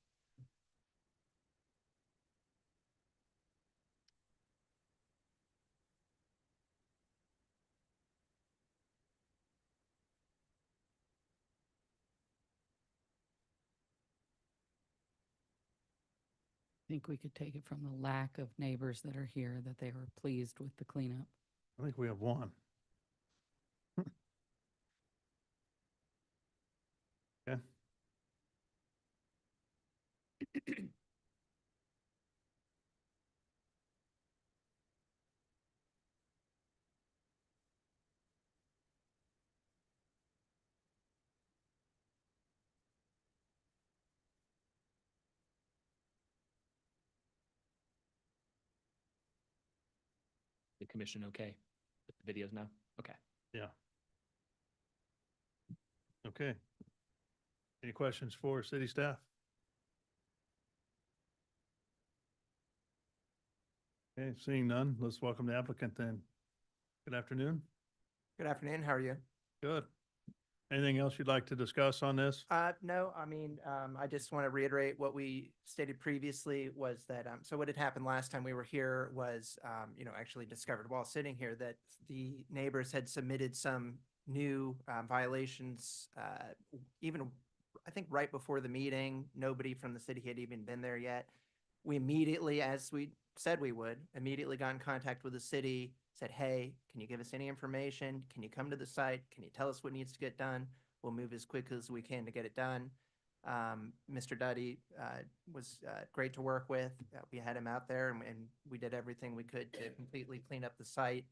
I think we could take it from the lack of neighbors that are here, that they were pleased with the cleanup. I think we have one. Okay. The commission okay with the videos now? Okay. Yeah. Okay. Any questions for city staff? Okay, seeing none, let's welcome the applicant then. Good afternoon. Good afternoon. How are you? Good. Anything else you'd like to discuss on this? No, I mean, I just want to reiterate what we stated previously was that, so what had happened last time we were here was, you know, actually discovered while sitting here that the neighbors had submitted some new violations, even, I think, right before the meeting. Nobody from the city had even been there yet. We immediately, as we said we would, immediately got in contact with the city, said, hey, can you give us any information? Can you come to the site? Can you tell us what needs to get done? We'll move as quickly as we can to get it done. Mr. Duddy was great to work with. We had him out there and we did everything we could to completely clean up the site.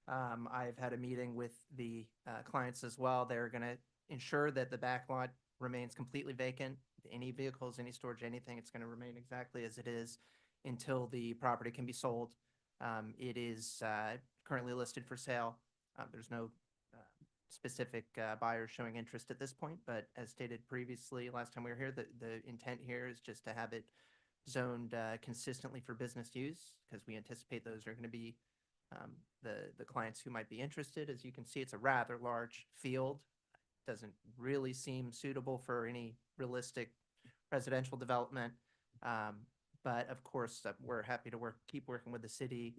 I've had a meeting with the clients as well. They're going to ensure that the back lot remains completely vacant. Any vehicles, any storage, anything, it's going to remain exactly as it is until the property can be sold. It is currently listed for sale. There's no specific buyers showing interest at this point, but as stated previously, last time we were here, the intent here is just to have it zoned consistently for business use, because we anticipate those are going to be the clients who might be interested. As you can see, it's a rather large field. Doesn't really seem suitable for any realistic residential development. But of course, we're happy to keep working with the city,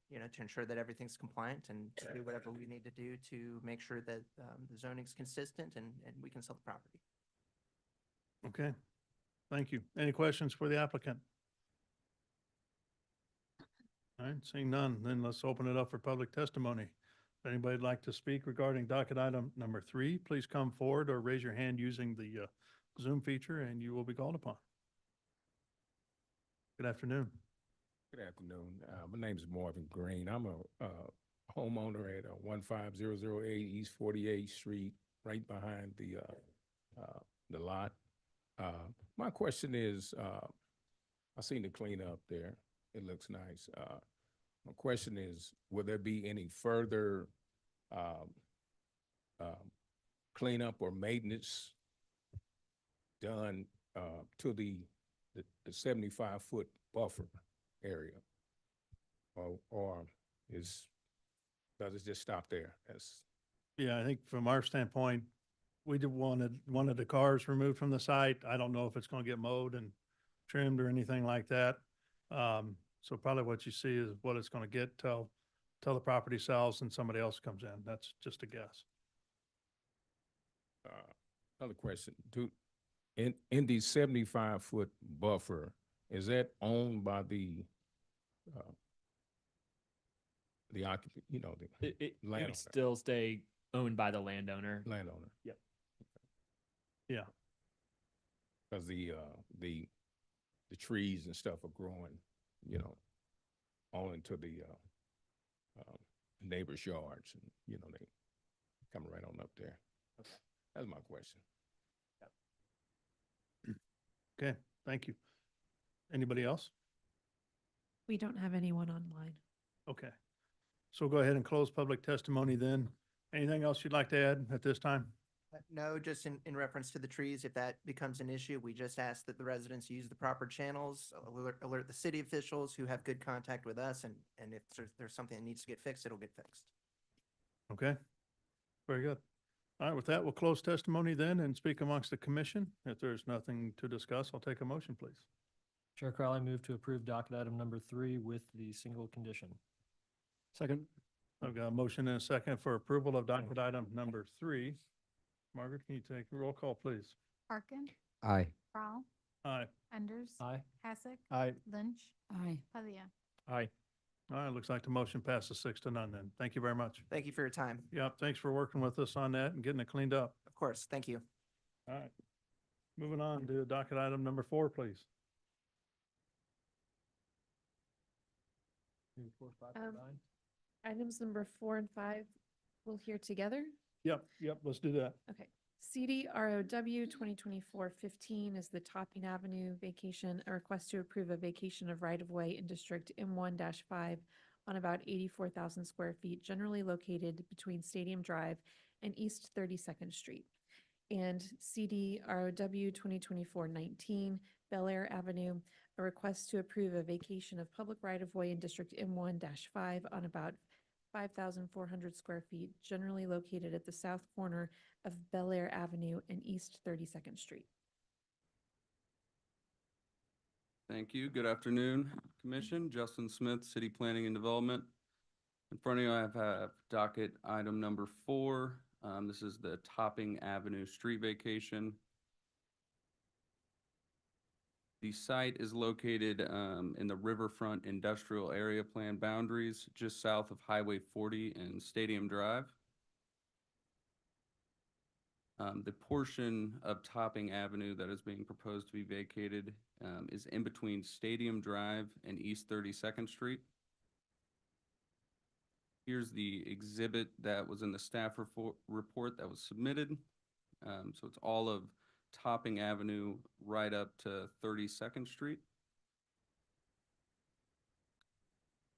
you know, to ensure that everything's compliant and to do whatever we need to do to make sure that the zoning's consistent and we can sell the property. Okay, thank you. Any questions for the applicant? All right, seeing none, then let's open it up for public testimony. If anybody'd like to speak regarding docket item number 3, please come forward or raise your hand using the Zoom feature and you will be called upon. Good afternoon. Good afternoon. My name is Marvin Green. I'm a homeowner at 15008 East 48th Street, right behind the lot. My question is, I seen the cleanup there. It looks nice. My question is, will there be any further cleanup or maintenance done to the 75-foot buffer area? Or does it just stop there? Yeah, I think from our standpoint, we wanted the cars removed from the site. I don't know if it's going to get mowed and trimmed or anything like that. So probably what you see is what it's going to get till the property sells and somebody else comes in. That's just a guess. Another question. In the 75-foot buffer, is that owned by the occupant, you know, the It landowner? would still stay owned by the landowner. Landowner. Yep. Yeah. Because the trees and stuff are growing, you know, all into the neighbors' yards, and you know they come right on up there. Okay. That's my question. Okay, thank you. Anybody else? We don't have anyone online. Okay. So we'll go ahead and close public testimony then. Anything else you'd like to add at this time? No, just in reference to the trees, if that becomes an issue, we just ask that the residents use the proper channels, alert the city officials who have good contact with us, and if there's something that needs to get fixed, it'll get fixed. Okay, very good. All right, with that, we'll close testimony then and speak amongst the commission. If there's nothing to discuss, I'll take a motion, please. Chair Crowley, move to approve docket item number 3 with the single condition. Second. I've got a motion and a second for approval of docket item number 3. Margaret, can you take a roll call, please? Parkin, Aye. Crowell, Aye. Enders. Aye. Hasek. Aye. Lynch, Aye. Padilla. Aye. All right, looks like the motion passes 6-0 then. Thank you very much. Thank you for your time. Yep, thanks for working with us on that and getting it cleaned up. Of course, thank you. All right. Moving on to docket item number 4, please. Items number 4 and 5, we'll hear together. Yep, let's do that. Okay. CDROW 2024-15 is the Topping Avenue vacation, a request to approve a vacation of right-of-way in District M1-5 on about 84,000 square feet, generally located between Stadium Drive and East 32nd Street. And CDROW 2024-19 Bel Air Avenue, a request to approve a vacation of public right-of-way in District M1-5 on about 5,400 square feet, generally located at the south corner of Bel Air Avenue and East 32nd Street. Thank you. Good afternoon, Commission. Justin Smith, City Planning and Development. In front of you, I have docket item number 4. This is the Topping Avenue street vacation. The site is located in the Riverfront Industrial Area Plan boundaries, just south of Highway 40 and Stadium Drive. The portion of Topping Avenue that is being proposed to be vacated is in between Stadium Drive and East 32nd Street. Here's the exhibit that was in the staff report that was submitted. So it's all of Topping Avenue right up to 32nd Street.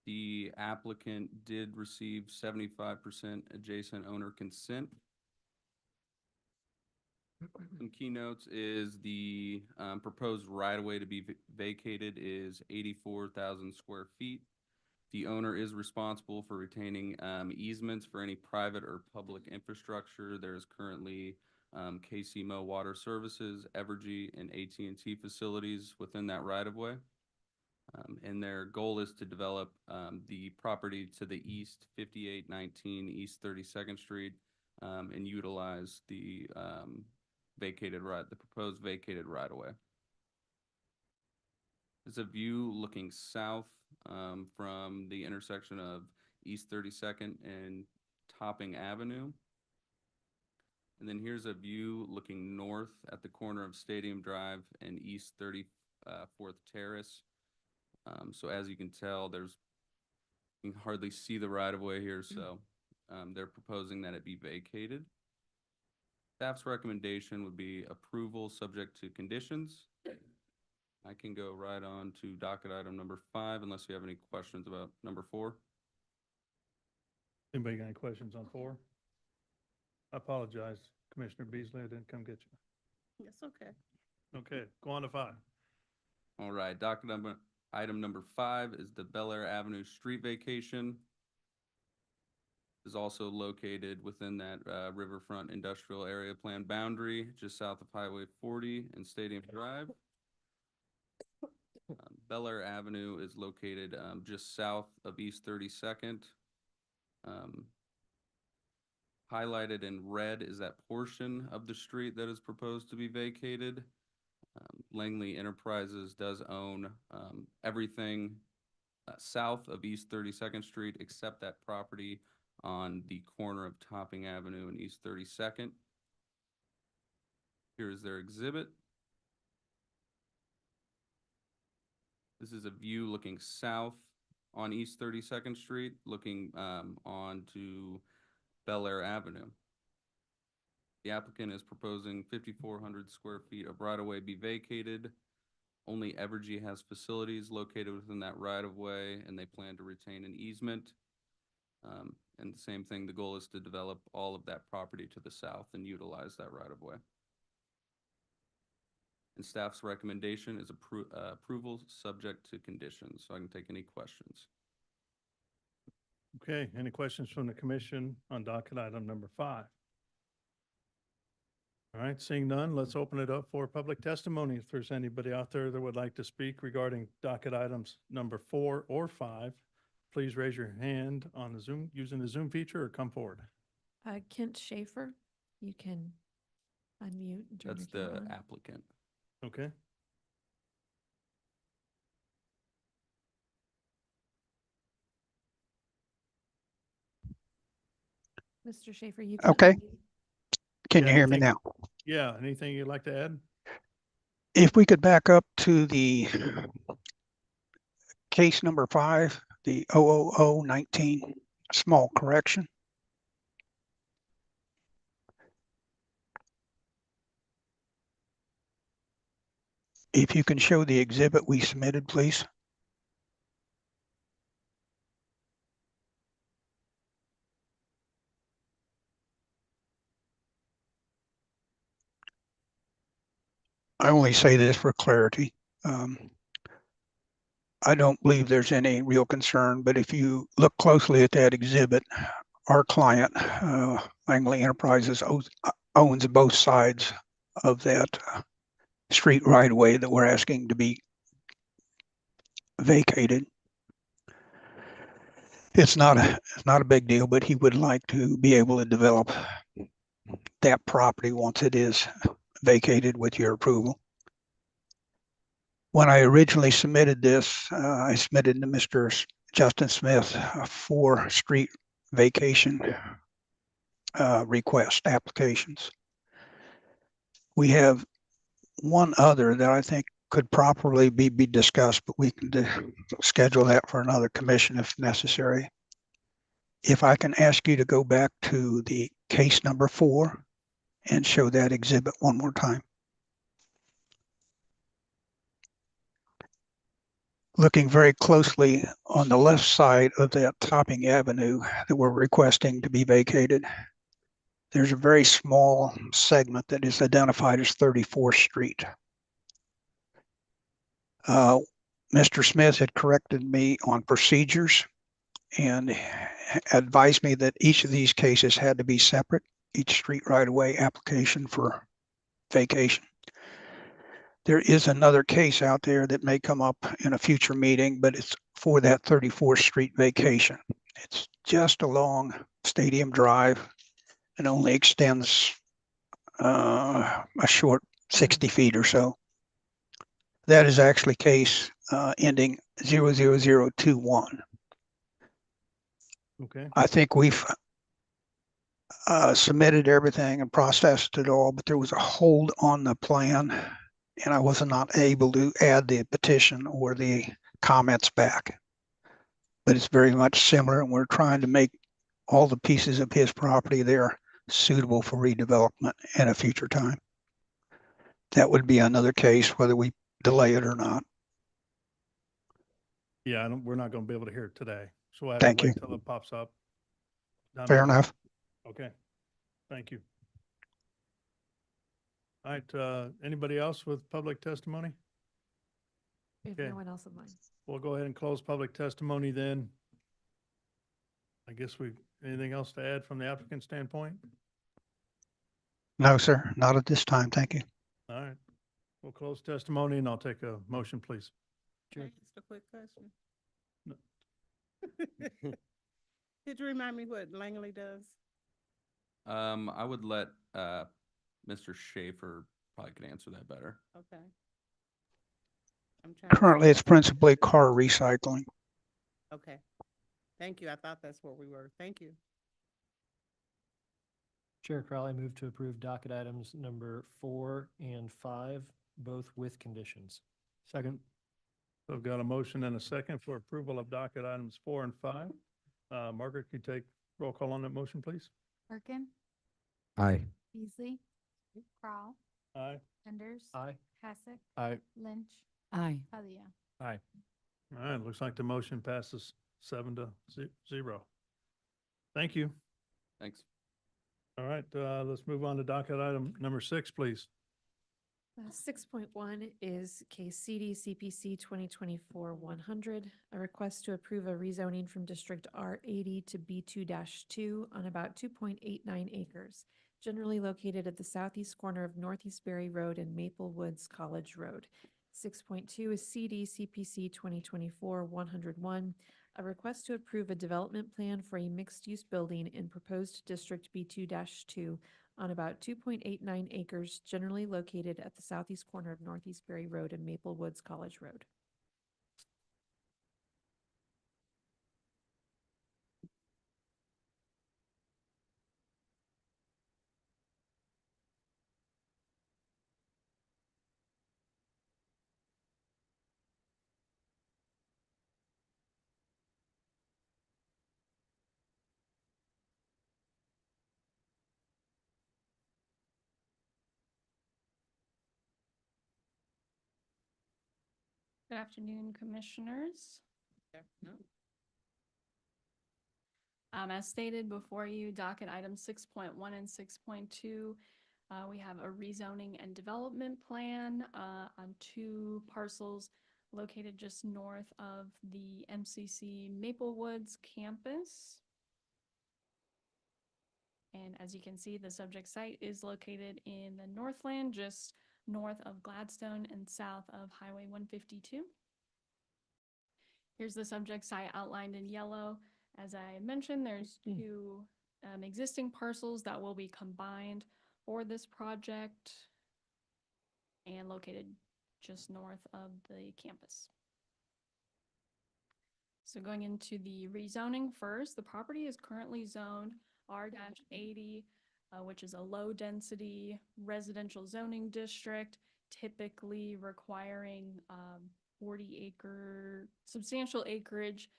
The applicant did receive 75% adjacent owner consent. Some keynotes is the proposed right-of-way to be vacated is 84,000 square feet. The owner is responsible for retaining easements for any private or public infrastructure. There is currently KCMO Water Services, Evergy, and AT&T facilities within that right-of-way. And their goal is to develop the property to the east, 5819 East 32nd Street, and utilize the proposed vacated right-of-way. There's a view looking south from the intersection of East 32nd and Topping Avenue. And then here's a view looking north at the corner of Stadium Drive and East 34th Terrace. So as you can tell, you can hardly see the right-of-way here, so they're proposing that it be vacated. Staff's recommendation would be approval subject to conditions. I can go right on to docket item number 5 unless you have any questions about number 4. Anybody got any questions on 4? I apologize, Commissioner Beasley, I didn't come get you. It's okay. Okay, go on to 5. All right, docket item number 5 is the Bel Air Avenue street vacation. Is also located within that Riverfront Industrial Area Plan boundary, just south of Highway 40 and Stadium Drive. Bel Air Avenue is located just south of East 32nd. Highlighted in red is that portion of the street that is proposed to be vacated. Langley Enterprises does own everything south of East 32nd Street except that property on the corner of Topping Avenue and East 32nd. Here is their exhibit. This is a view looking south on East 32nd Street, looking onto Bel Air Avenue. The applicant is proposing 5,400 square feet of right-of-way be vacated. Only Evergy has facilities located within that right-of-way, and they plan to retain an easement. And the same thing, the goal is to develop all of that property to the south and utilize that right of way. And staff's recommendation is approval subject to conditions, so I can take any questions. Okay, any questions from the commission on docket item number 5? All right, seeing none, let's open it up for public testimony. If there's anybody out there that would like to speak regarding docket items number 4 or 5, please raise your hand on the Zoom, using the Zoom feature, or come forward. Kent Schaefer, you can unmute and turn That's your camera the on. applicant. Okay, Mr. Schaefer, you can. Okay. unmute. Can Yeah, you hear me anything- now? yeah, anything you'd like to add? If we could back up to the case number 5, the 00019, small correction. If you can show the exhibit we submitted, please. I only say this for clarity. I don't believe there's any real concern, but if you look closely at that exhibit, our client, Langley Enterprises, owns both sides of that street right away that we're asking to be vacated. It's not a big deal, but he would like to be able to develop that property once it is vacated with your approval. When I originally submitted this, I submitted to Mr. Justin Smith 4 street vacation request applications. We have one other that I think could properly be discussed, but we can schedule that for another commission if necessary. If I can ask you to go back to the case number 4 and show that exhibit one more time. Looking very closely on the left side of that topping avenue that we're requesting to be vacated, there's a very small segment that is identified as 34th Street. Mr. Smith had corrected me on procedures and advised me that each of these cases had to be separate, each street right-of-way application for vacation. There is another case out there that may come up in a future meeting, but it's for that 34th Street vacation. It's just along Stadium Drive and only extends a short 60 feet or so. That is actually case ending 00021. Okay, I think we've submitted everything and processed it all, but there was a hold on the plan, and I was not able to add the petition or the comments back. But it's very much similar, and we're trying to make all the pieces of his property there suitable for redevelopment in a future time. That would be another case, whether we delay it or not. yeah, we're not going to be able to hear it today, so we'll have to Thank you. wait till it pops up. down the Fair road. enough. Okay, thank you. All right, anybody else with public testimony? If Okay. no one else in line. We'll go ahead and close public testimony then. I guess anything else to add from the applicant standpoint? No, sir, not at this time. Thank you. All right, we'll close testimony and I'll take a motion, please. Can I ask a quick question? No. Could you remind me what Langley does? I would let Mr. Schaefer probably could answer that better. Okay. I'm trying to Currently, see- it's principally car recycling. Okay. Thank you. I thought that's where we were. Thank you. Chair Crowley, move to approve docket items number 4 and 5, both with conditions. Second. So I've got a motion and a second for approval of docket items 4 and 5. Margaret, can you take roll call on that motion, please? Birkin, Aye. Beasley, Crowell, Aye. Enders. Aye. Hassick. Aye. Lynch. Aye. Palia. Aye. All right, looks like the motion passes 7-0. Thank you. Thanks. All right, let's move on to docket item number 6, please. 6.1 is case CD CPC 2024-100, a request to approve a rezoning from District R80 to B2-2 on about 2.89 acres, generally located at the southeast corner of Northeast Berry Road and Maple Woods College Road. 6.2 is CD CPC 2024-101, a request to approve a development plan for a mixed-use building in proposed District B2-2 on about 2.89 acres, generally located at the southeast corner of Northeast Berry Road and Maple Woods College Road. Good afternoon, commissioners. As stated before you, docket items 6.1 and 6.2, we have a rezoning and development plan on 2 parcels located just north of the MCC Maple Woods campus. And as you can see, the subject site is located in the Northland, just north of Gladstone and south of Highway 152. Here's the subject site outlined in yellow. As I mentioned, there's 2 existing parcels that will be combined for this project and located just north of the campus. So going into the rezoning first, the property is currently zoned R-80, which is a low-density residential zoning district, typically requiring 40-acre substantial acreage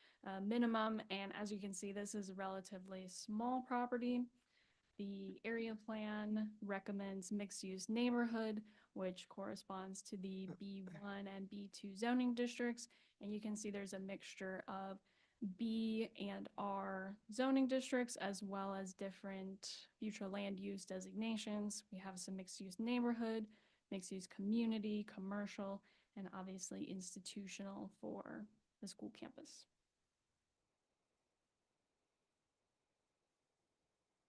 minimum. And as you can see, this is a relatively small property. The area plan recommends mixed-use neighborhood, which corresponds to the B1 and B2 zoning districts. And you can see there's a mixture of B and R zoning districts, as well as different future land use designations. We have some mixed-use neighborhood, mixed-use community, commercial, and obviously institutional for the school campus.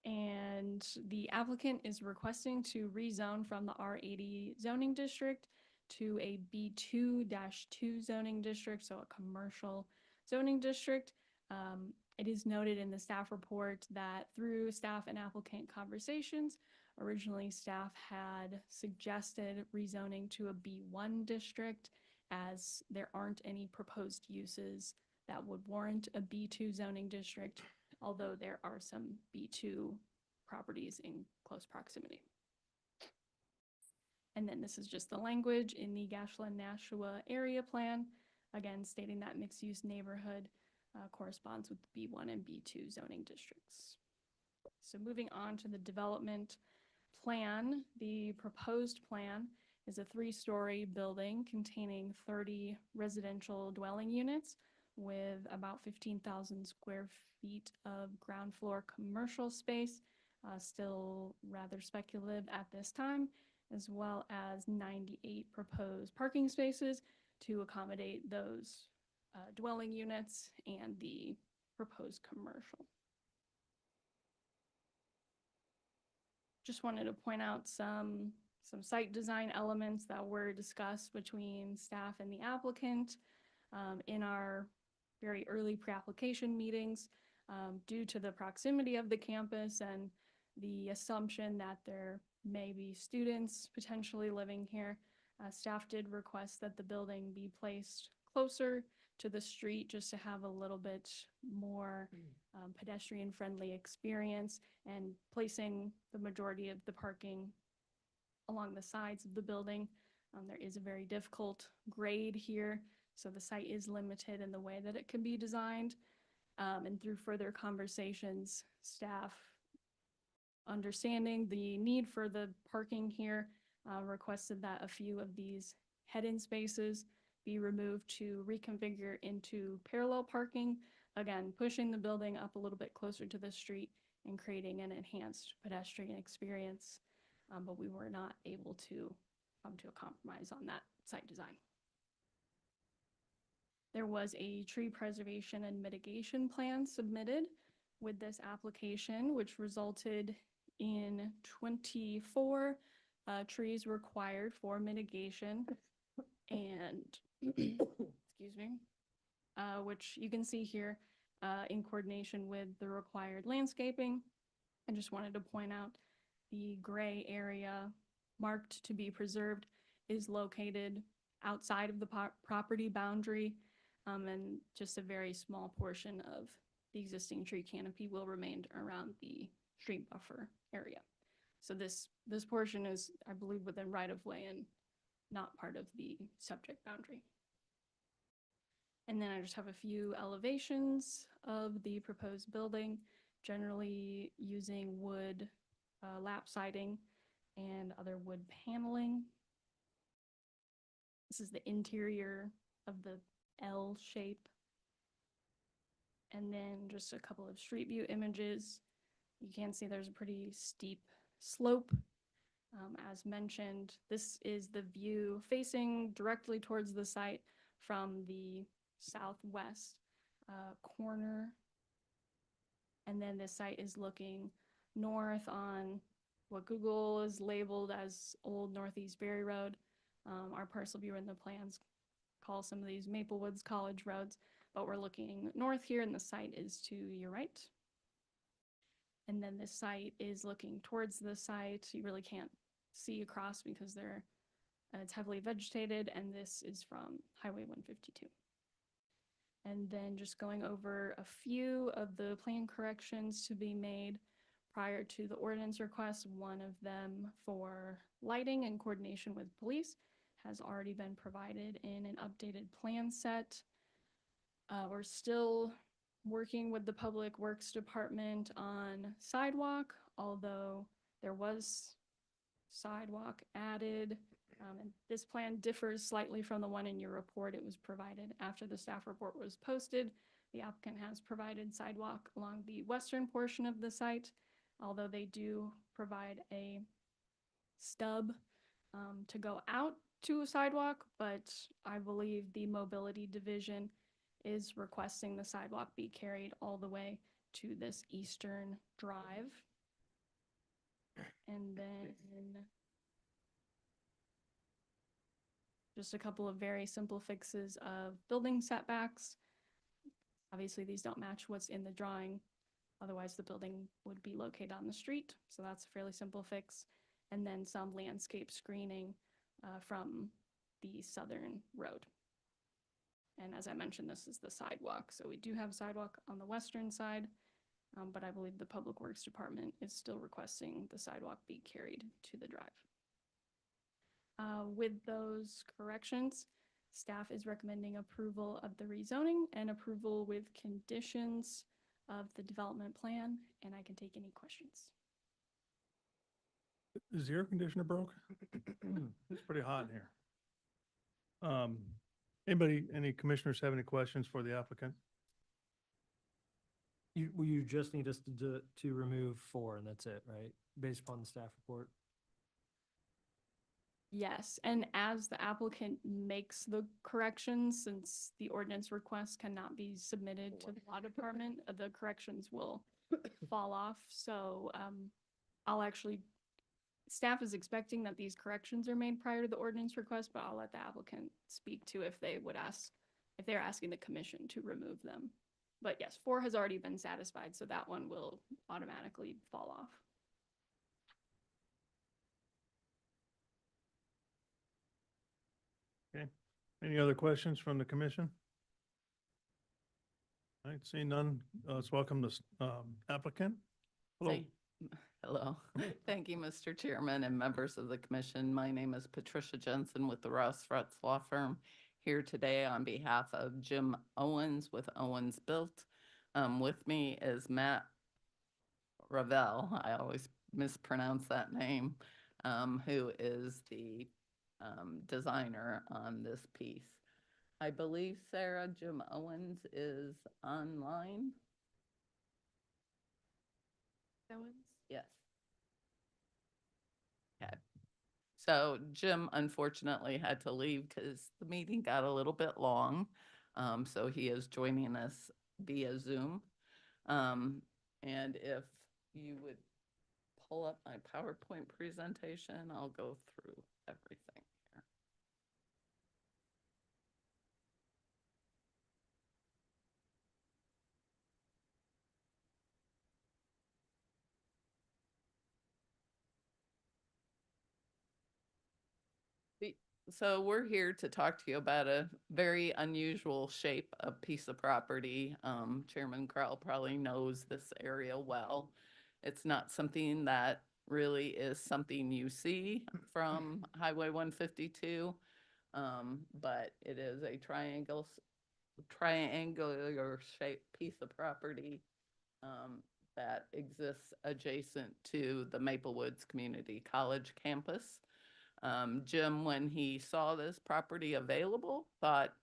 And the applicant is requesting to rezone from the R80 zoning district to a B2-2 zoning district, so a commercial zoning district. It is noted in the staff report that through staff and applicant conversations, originally staff had suggested rezoning to a B1 district, as there aren't any proposed uses that would warrant a B2 zoning district, although there are some B2 properties in close proximity. And then this is just the language in the Gashland-Nashua area plan, again stating that mixed-use neighborhood corresponds with the B1 and B2 zoning districts. So moving on to the development plan, the proposed plan is a 3-story building containing 30 residential dwelling units with about 15,000 square feet of ground floor commercial space, still rather speculative at this time, as well as 98 proposed parking spaces to accommodate those dwelling units and the proposed commercial. Just wanted to point out some site design elements that were discussed between staff and the applicant in our very early pre-application meetings. Due to the proximity of the campus and the assumption that there may be students potentially living here, staff did request that the building be placed closer to the street just to have a little bit more pedestrian-friendly experience, and placing the majority of the parking along the sides of the building. There is a very difficult grade here, so the site is limited in the way that it can be designed. And through further conversations, staff, understanding the need for the parking here, requested that a few of these head-in spaces be removed to reconfigure into parallel parking again, pushing the building up a little bit closer to the street and creating an enhanced pedestrian experience. But we were not able to come to a compromise on that site design. There was a tree preservation and mitigation plan submitted with this application, which resulted in 24 trees required for mitigation and, excuse me, which you can see here in coordination with the required landscaping. I just wanted to point out the gray area marked to be preserved is located outside of the property boundary, and just a very small portion of the existing tree canopy will remain around the stream buffer area. So this portion is, I believe, within right of way and not part of the subject boundary. And then I just have a few elevations of the proposed building, generally using wood lap siding and other wood paneling. This is the interior of the L shape. And then just a couple of street view images. You can see there's a pretty steep slope. As mentioned, this is the view facing directly towards the site from the southwest corner. And then this site is looking north on what Google is labeled as Old Northeast Berry Road. Our parcel viewer in the plans call some of these Maple Woods College roads, but we're looking north here and the site is to your right. And then this site is looking towards the site. You really can't see across because it's heavily vegetated, and this is from Highway 152. And then just going over a few of the plan corrections to be made prior to the ordinance request. One of them for lighting in coordination with police has already been provided in an updated plan set. We're still working with the Public Works Department on sidewalk, although there was sidewalk added. And this plan differs slightly from the one in your report. It was provided after the staff report was posted. The applicant has provided sidewalk along the western portion of the site, although they do provide a stub to go out to a sidewalk, but I believe the mobility division is requesting the sidewalk be carried all the way to this eastern drive. And then just a couple of very simple fixes of building setbacks. Obviously, these don't match what's in the drawing. Otherwise, the building would be located on the street. So that's a fairly simple fix. And then some landscape screening from the southern road. And as I mentioned, this is the sidewalk. So we do have sidewalk on the western side, but I believe the Public Works Department is still requesting the sidewalk be carried to the drive. With those corrections, staff is recommending approval of the rezoning and approval with conditions of the development plan, and I can take any questions. Is the air conditioner broke? It's pretty hot in here. Any commissioners have any questions for the applicant? You just need us to remove 4 and that's it, right? Based upon the staff report? Yes, and as the applicant makes the corrections, since the ordinance request cannot be submitted to the law department, the corrections will fall off. So staff is expecting that these corrections are made prior to the ordinance request, but I'll let the applicant speak to if they're asking the commission to remove them. But yes, 4 has already been satisfied, so that one will automatically fall off. Okay. Any other questions from the commission? All right, seeing none, let's welcome the applicant. Hello. Hello. Thank you, Mr. Chairman and members of the commission. My name is Patricia Jensen with the Ross Fretz Law Firm, here today on behalf of Jim Owens with Owens Built. With me is Matt Ravel. I always mispronounce that name, who is the designer on this piece. I believe, Sarah, Jim Owens is online. Owens? Yes. Okay. So Jim unfortunately had to leave because the meeting got a little bit long. So he is joining us via Zoom. And if you would pull up my PowerPoint presentation, I'll go through everything here. So we're here to talk to you about a very unusual shape of piece of property. Chairman Crowell probably knows this area well. It's not something that really is something you see from Highway 152, but it is a triangular shaped piece of property that exists adjacent to the Maple Woods Community College campus. Jim, when he saw this property available, thought,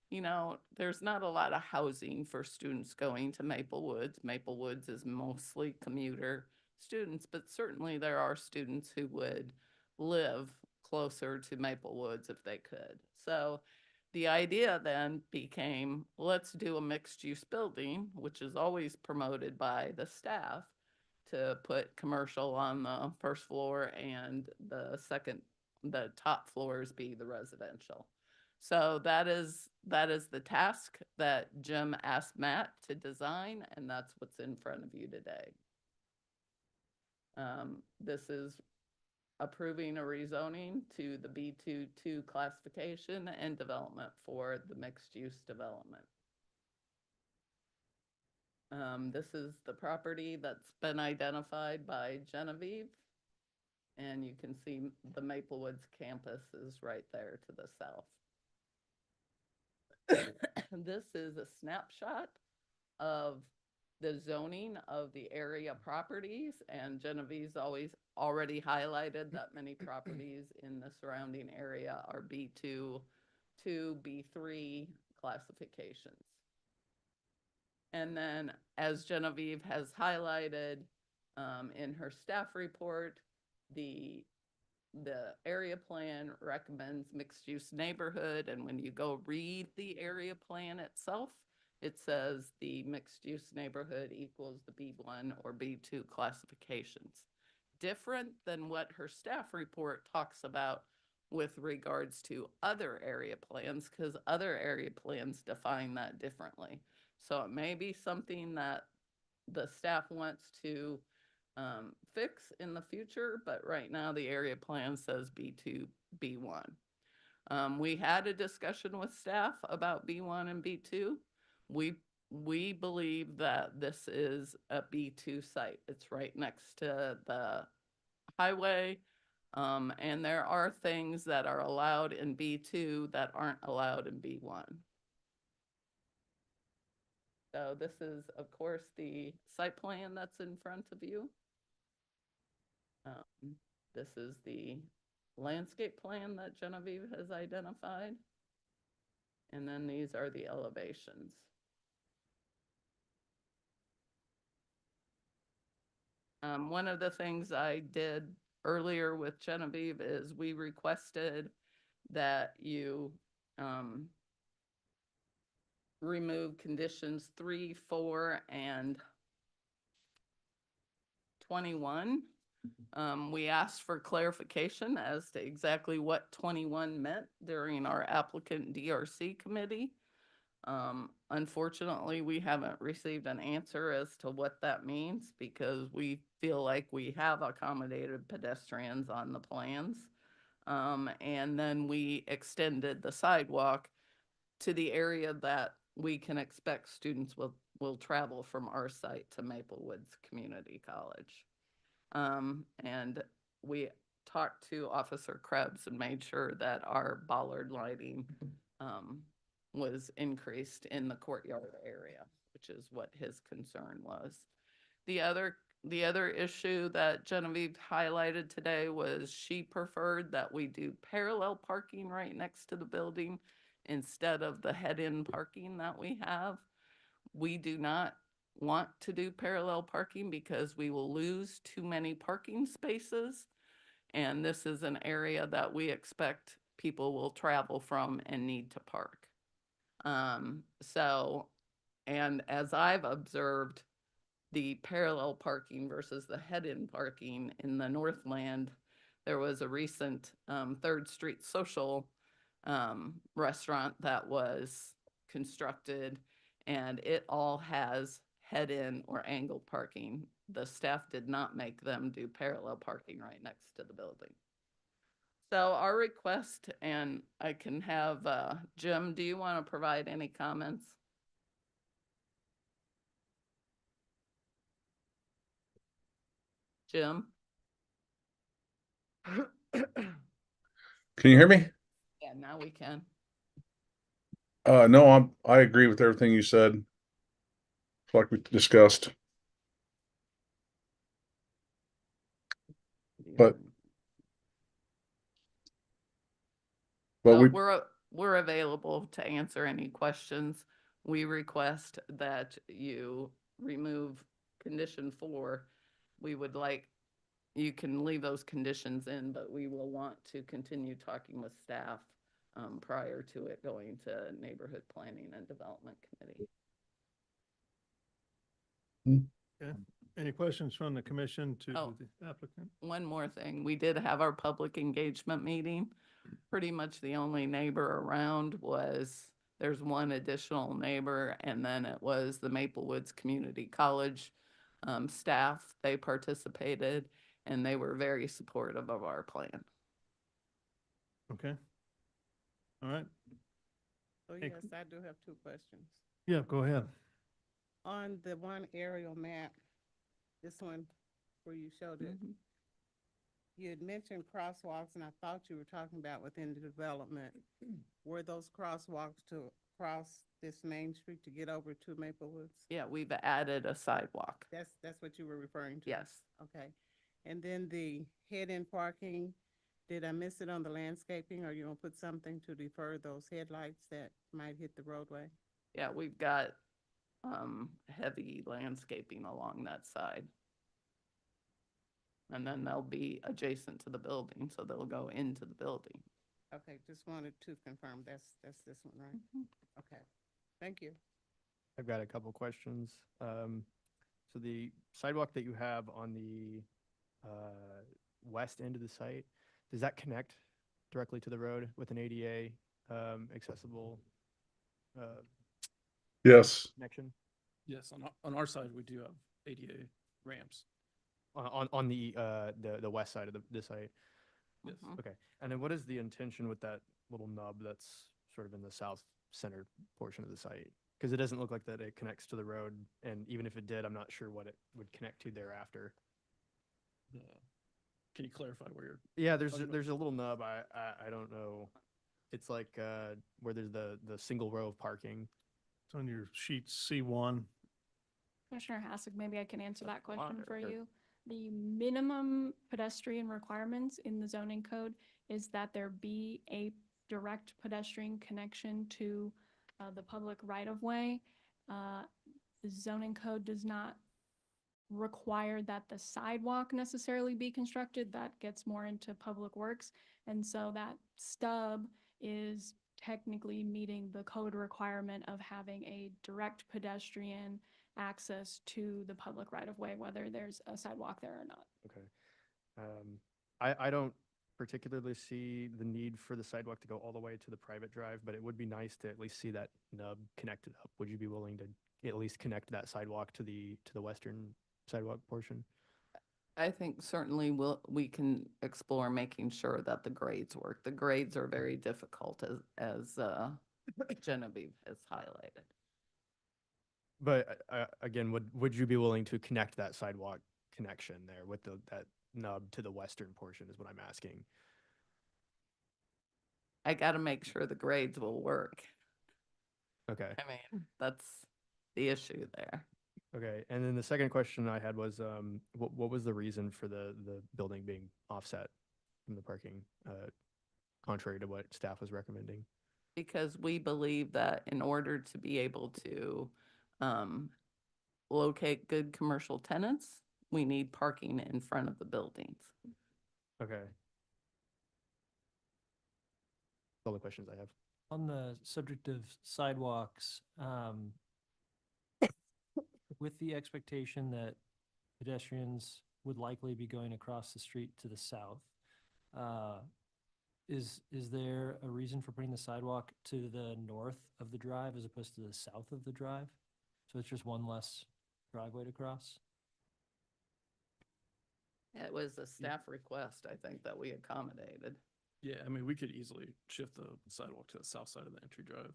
you know, there's not a lot of housing for students going to Maple Woods. Maple Woods is mostly commuter students, but certainly there are students who would live closer to Maple Woods if they could. So the idea then became, let's do a mixed use building, which is always promoted by the staff, to put commercial on the first floor and the top floors be the residential. So that is the task that Jim asked Matt to design, and that's what's in front of you today. This is approving a rezoning to the B22 classification and development for the mixed use development. This is the property that's been identified by Genevieve. And you can see the Maple Woods campus is right there to the south. This is a snapshot of the zoning of the area properties, and Genevieve's already highlighted that many properties in the surrounding area are B2 to B3 classifications. And then, as Genevieve has highlighted in her staff report, the area plan recommends mixed use neighborhood, and when you go read the area plan itself, it says the mixed use neighborhood equals the B1 or B2 classifications. Different than what her staff report talks about with regards to other area plans, because other area plans define that differently. So it may be something that the staff wants to fix in the future, but right now the area plan says B2, B1. We had a discussion with staff about B1 and B2. We believe that this is a B2 site. It's right next to the highway, and there are things that are allowed in B2 that aren't allowed in B1. So this is, of course, the site plan that's in front of you. This is the landscape plan that Genevieve has identified. And then these are the elevations. One of the things I did earlier with Genevieve is we requested that you remove conditions 3, 4, and 21. We asked for clarification as to exactly what 21 meant during our applicant DRC committee. Unfortunately, we haven't received an answer as to what that means because we feel like we have accommodated pedestrians on the plans. And then we extended the sidewalk to the area that we can expect students will travel from our site to Maple Woods Community College. And we talked to Officer Krebs and made sure that our bollard lighting was increased in the courtyard area, which is what his concern was. The other issue that Genevieve highlighted today was she preferred that we do parallel parking right next to the building instead of the head-in parking that we have. We do not want to do parallel parking because we will lose too many parking spaces. And this is an area that we expect people will travel from and need to park. And as I've observed, the parallel parking versus the head-in parking in the Northland, there was a recent 3rd Street Social restaurant that was constructed, and it all has head-in or angled parking. The staff did not make them do parallel parking right next to the building. So our request, and I can have Jim, do you want to provide any comments? Jim? Can you hear me? Yeah, now we can. No, I agree with everything you said. Like we discussed. But we're available to answer any questions. We request that you remove condition 4. We would like, you can leave those conditions in, but we will want to continue talking with staff prior to it going to Neighborhood Planning and Development Committee. Okay. Any questions from the commission to the applicant? One more thing. We did have our public engagement meeting. Pretty much the only neighbor around was, there's one additional neighbor, and then it was the Maple Woods Community College staff. They participated, and they were very supportive of our plan. Okay. All right. Oh, yes, I do have 2 questions. Yeah, go ahead. On the one aerial map, this one where you showed it, you had mentioned crosswalks, and I thought you were talking about within the development. Were those crosswalks to cross this main street to get over to Maple Woods? Yeah, we've added a sidewalk. That's what you were referring to? Yes. Okay. And then the head-in parking, did I miss it on the landscaping, or you gonna put something to defer those headlights that might hit the roadway? Yeah, we've got heavy landscaping along that side. And then they'll be adjacent to the building, so they'll go into the building. Okay, just wanted to confirm that's this one, right? Okay, thank you. I've got a couple questions. So the sidewalk that you have on the west end of the site, does that connect directly to the road with an ADA accessible yes. connection? Yes, on our side, we do have ADA ramps. On the west side of the site? Yes. Okay. And then what is the intention with that little nub that's sort of in the south center portion of the site? Because it doesn't look like that it connects to the road, and even if it did, I'm not sure what it would connect to thereafter. Can you clarify where you're? Yeah, there's a little nub. I don't know. It's like where there's the single row of parking. It's on your sheet C1. Commissioner Hassick, maybe I can answer that question for sure. you. The minimum pedestrian requirements in the zoning code is that there be a direct pedestrian connection to the public right-of-way. The zoning code does not require that the sidewalk necessarily be constructed. That gets more into public works. And so that stub is technically meeting the code requirement of having a direct pedestrian access to the public right-of-way, whether there's a sidewalk there or not. Okay. I don't particularly see the need for the sidewalk to go all the way to the private drive, but it would be nice to at least see that nub connected up. Would you be willing to at least connect that sidewalk to the western sidewalk portion? I think certainly we can explore making sure that the grades work. The grades are very difficult, as Genevieve has highlighted. But again, would you be willing to connect that sidewalk connection there with that nub to the western portion is what I'm asking. I got to make sure the grades will work. Okay. I mean, that's the issue there. Okay. And then the second question I had was, what was the reason for the building being offset from the parking, contrary to what staff was recommending? because we believe that in order to be able to locate good commercial tenants, we need parking in front of the buildings. Okay. All the questions I have. On the subject of sidewalks, with the expectation that pedestrians would likely be going across the street to the south, is there a reason for putting the sidewalk to the north of the drive as opposed to the south of the drive? So it's just one less driveway to cross? It was a staff request, I think, that we accommodated. Yeah, I mean, we could easily shift the sidewalk to the south side of the entry drive.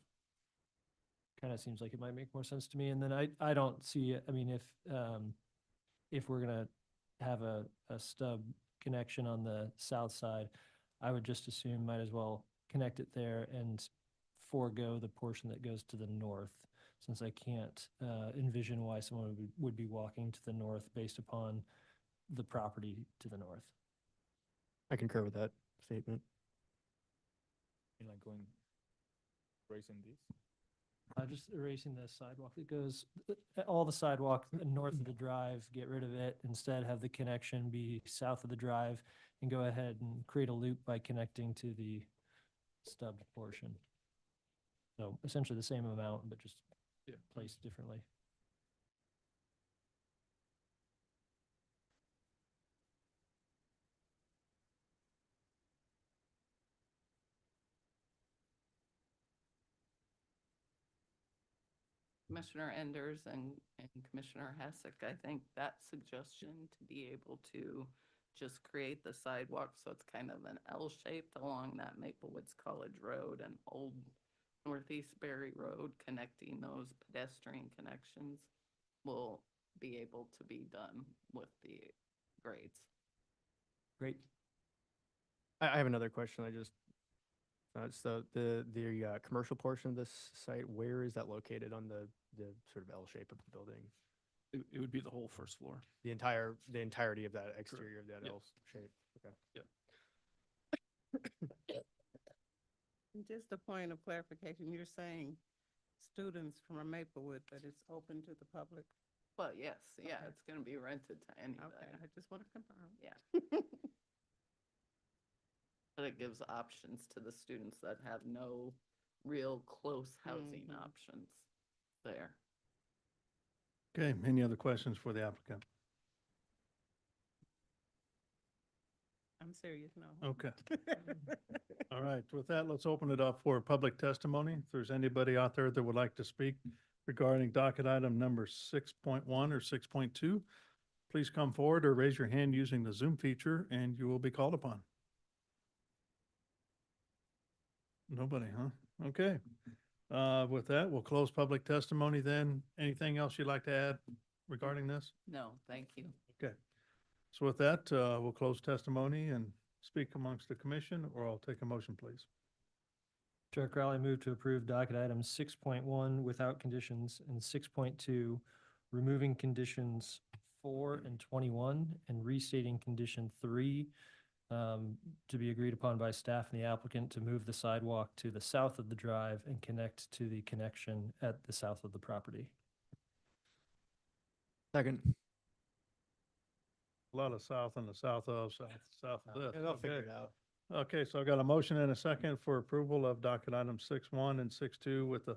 Kind of seems like it might make more sense to me. And then I don't see, I mean, if we're gonna have a stub connection on the south side, I would just assume might as well connect it there and forego the portion that goes to the north, since I can't envision why someone would be walking to the north based upon the property to the north. I concur with that statement. You like going, racing these? Just erasing the sidewalk that goes, all the sidewalk north of the drive, get rid of it. Instead, have the connection be south of the drive and go ahead and create a loop by connecting to the stubbed portion. So essentially the same amount, but just placed differently. Commissioner Enders and Commissioner Hessick, I think that suggestion to be able to just create the sidewalk so it's kind of an L-shaped along that Maple Woods College Road and Old Northeast Berry Road, connecting those pedestrian connections will be able to be done with the grades. Great. I have another question. So the commercial portion of this site, where is that located on the sort of L shape of the building? It would be the whole first floor. The entirety of that exterior of that Yep. L shape. Okay. Yep. And just a point of clarification, you're saying students from Maplewood, but it's open to the public? But yes, yeah, Okay. it's going to be rented to anybody. Okay, I just want to confirm. Yeah. But it gives options to the students that have no real close housing Mhm. options there. Okay, any other questions for the applicant? I'm serious, no. Okay. All right, with that, let's open it up for public testimony. If there's anybody out there that would like to speak regarding docket item number 6.1 or 6.2, please come forward or raise your hand using the Zoom feature and you will be called upon. Nobody, huh? Okay. With that, we'll close public testimony then. Anything else you'd like to add regarding this? No, thank you. Okay. So with that, we'll close testimony and speak amongst the commission, or I'll take a motion, please. Chair Crowley, move to approve docket items 6.1 without conditions and 6.2, removing conditions 4 and 21 and restating condition 3 to be agreed upon by staff and the applicant to move the sidewalk to the south of the drive and connect to the connection at the south of the property. Second. A lot of south and the south of this. Yeah, they'll figure Okay. it out. Okay, so I've got a motion and a second for approval of docket items 6.1 and 6.2 with the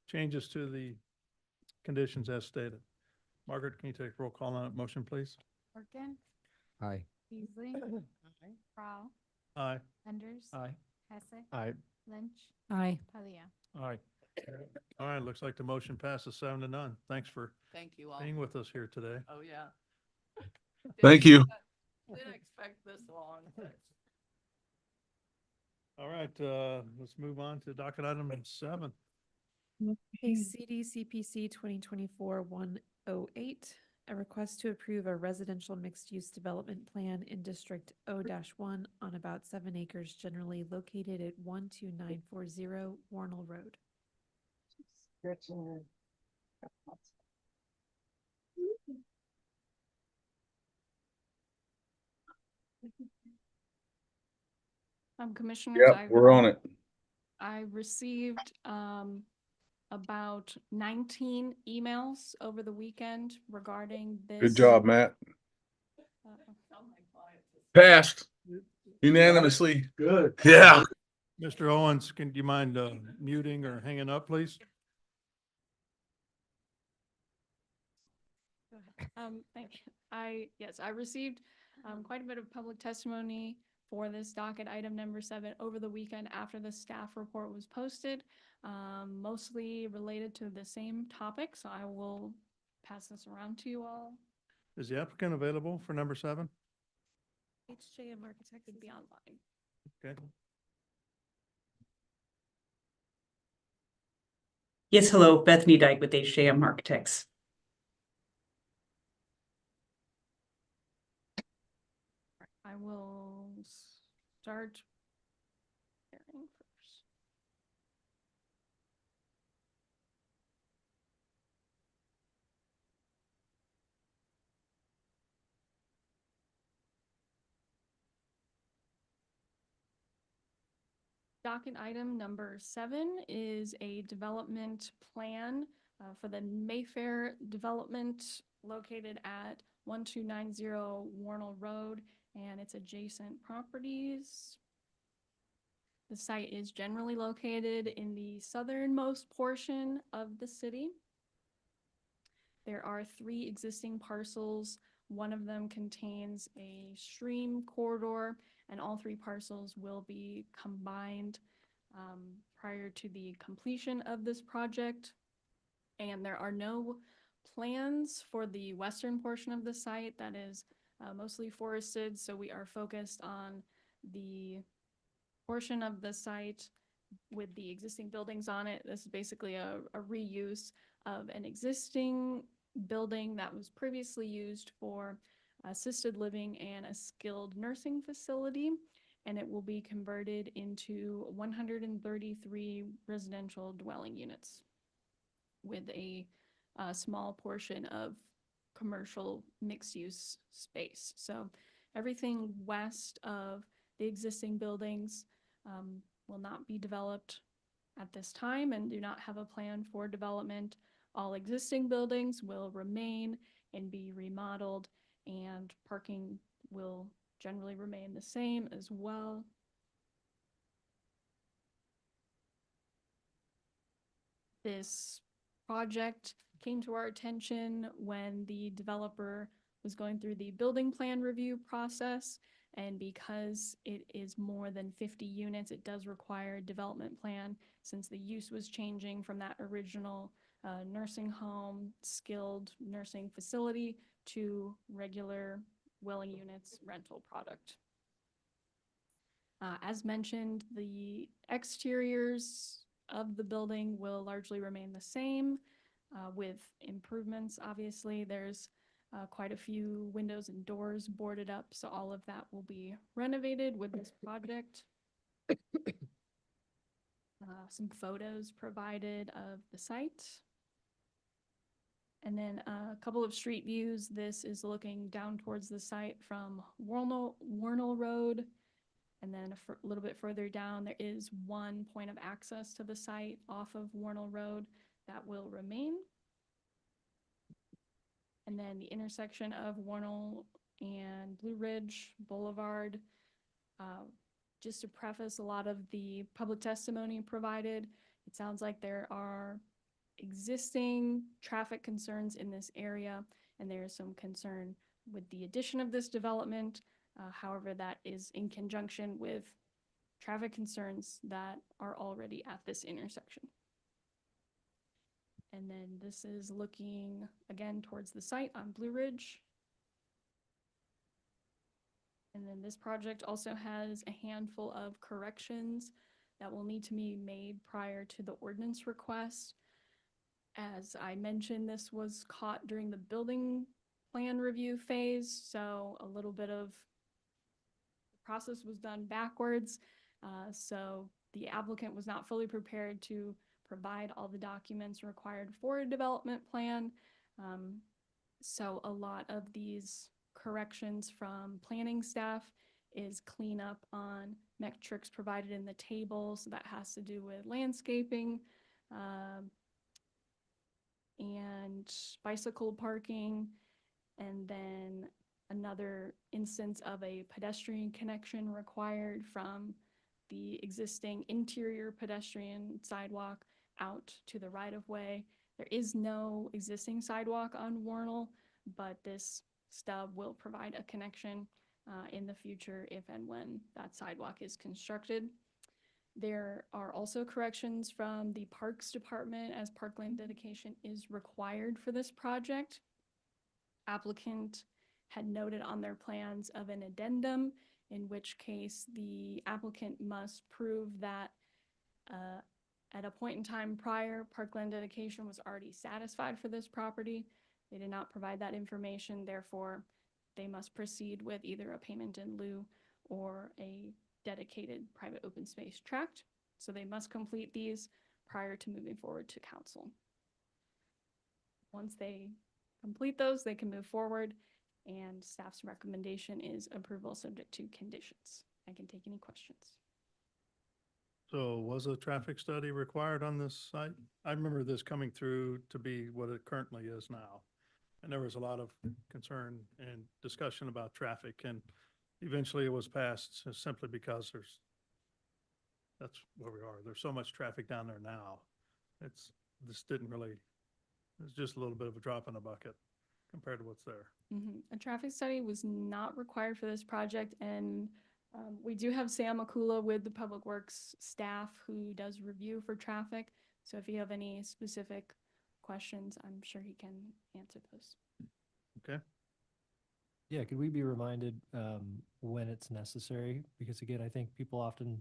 changes to the conditions as stated. Margaret, can you take roll call on that motion, please? Orkin, Aye. Beasley, Aye. Crowell, Aye. Enders. Aye. Hesse, Aye. Lynch, Aye. Palia. Aye. All right, looks like the motion passes 7-0. Thanks for Thank you all. being with us here today. Oh, yeah. Thank you. Didn't expect this long. but- All right, let's move on to docket item 7. Okay, CDCPC 2024-108, a request to approve a residential mixed-use development plan in District O-1 on about 7 acres generally located at 12940 Warnell Road. Commissioners, Yep, we're on it. I received about 19 emails over the weekend regarding this. Good job, Matt. Uh, Passed unanimously. Good. Yeah. Mr. Owens, do you mind muting or hanging up, please? Thank you. Yes, I received quite a bit of public testimony for this docket item number 7 over the weekend after the staff report was posted, mostly related to the same topic. So I will pass this around to you all. Is the applicant available for number 7? HJM Architect would be online. Okay. Yes, hello, Bethany Dyke with HJM Architects. I will start sharing first. Docket item number 7 is a development plan for the Mayfair development located at 1290 Warnell Road and its adjacent properties. The site is generally located in the southernmost portion of the city. There are 3 existing parcels. One of them contains a stream corridor, and all 3 parcels will be combined prior to the completion of this project. And there are no plans for the western portion of the site that is mostly forested, so we are focused on the portion of the site with the existing buildings on it. This is basically a reuse of an existing building that was previously used for assisted living and a skilled nursing facility, and it will be converted into 133 residential dwelling units with a small portion of commercial mixed-use space. So everything west of the existing buildings will not be developed at this time and do not have a plan for development. All existing buildings will remain and be remodeled, and parking will generally remain the same as well. This project came to our attention when the developer was going through the building plan review process. And because it is more than 50 units, it does require a development plan since the use was changing from that original nursing home, skilled nursing facility to regular dwelling units rental product. As mentioned, the exteriors of the building will largely remain the same with improvements. Obviously, there's quite a few windows and doors boarded up, so all of that will be renovated with this project. Some photos provided of the site. And then a couple of street views. This is looking down towards the site from Warnell Road. And then a little bit further down, there is one point of access to the site off of Warnell Road that will remain. And then the intersection of Warnell and Blue Ridge Boulevard. Just to preface a lot of the public testimony provided, it sounds like there are existing traffic concerns in this area, and there is some concern with the addition of this development. However, that is in conjunction with traffic concerns that are already at this intersection. And then this is looking again towards the site on Blue Ridge. And then this project also has a handful of corrections that will need to be made prior to the ordinance request. As I mentioned, this was caught during the building plan review phase, so a little bit of the process was done backwards. So the applicant was not fully prepared to provide all the documents required for a development plan. So a lot of these corrections from planning staff is cleanup on metrics provided in the table. So that has to do with landscaping, and bicycle parking, and then another instance of a pedestrian connection required from the existing interior pedestrian sidewalk out to the right-of-way. There is no existing sidewalk on Warnell, but this stub will provide a connection in the future if and when that sidewalk is constructed. There are also corrections from the Parks Department as parkland dedication is required for this project. Applicant had noted on their plans of an addendum, in which case the applicant must prove that at a point in time prior, parkland dedication was already satisfied for this property. They did not provide that information, therefore they must proceed with either a payment in lieu or a dedicated private open space tract. So they must complete these prior to moving forward to council. Once they complete those, they can move forward, and staff's recommendation is approval subject to conditions. I can take any questions. So was a traffic study required on this site? I remember this coming through to be what it currently is now. And there was a lot of concern and discussion about traffic, and eventually it was passed simply because that's where we are. There's so much traffic down there now. It's just a little bit of a drop in the bucket compared to what's there. A traffic study was not required for this project, and we do have Sam Akula with the Public Works staff who does review for traffic. So if you have any specific questions, I'm sure he can answer those. Okay. Yeah, could we be reminded when it's necessary? Because again, I think people often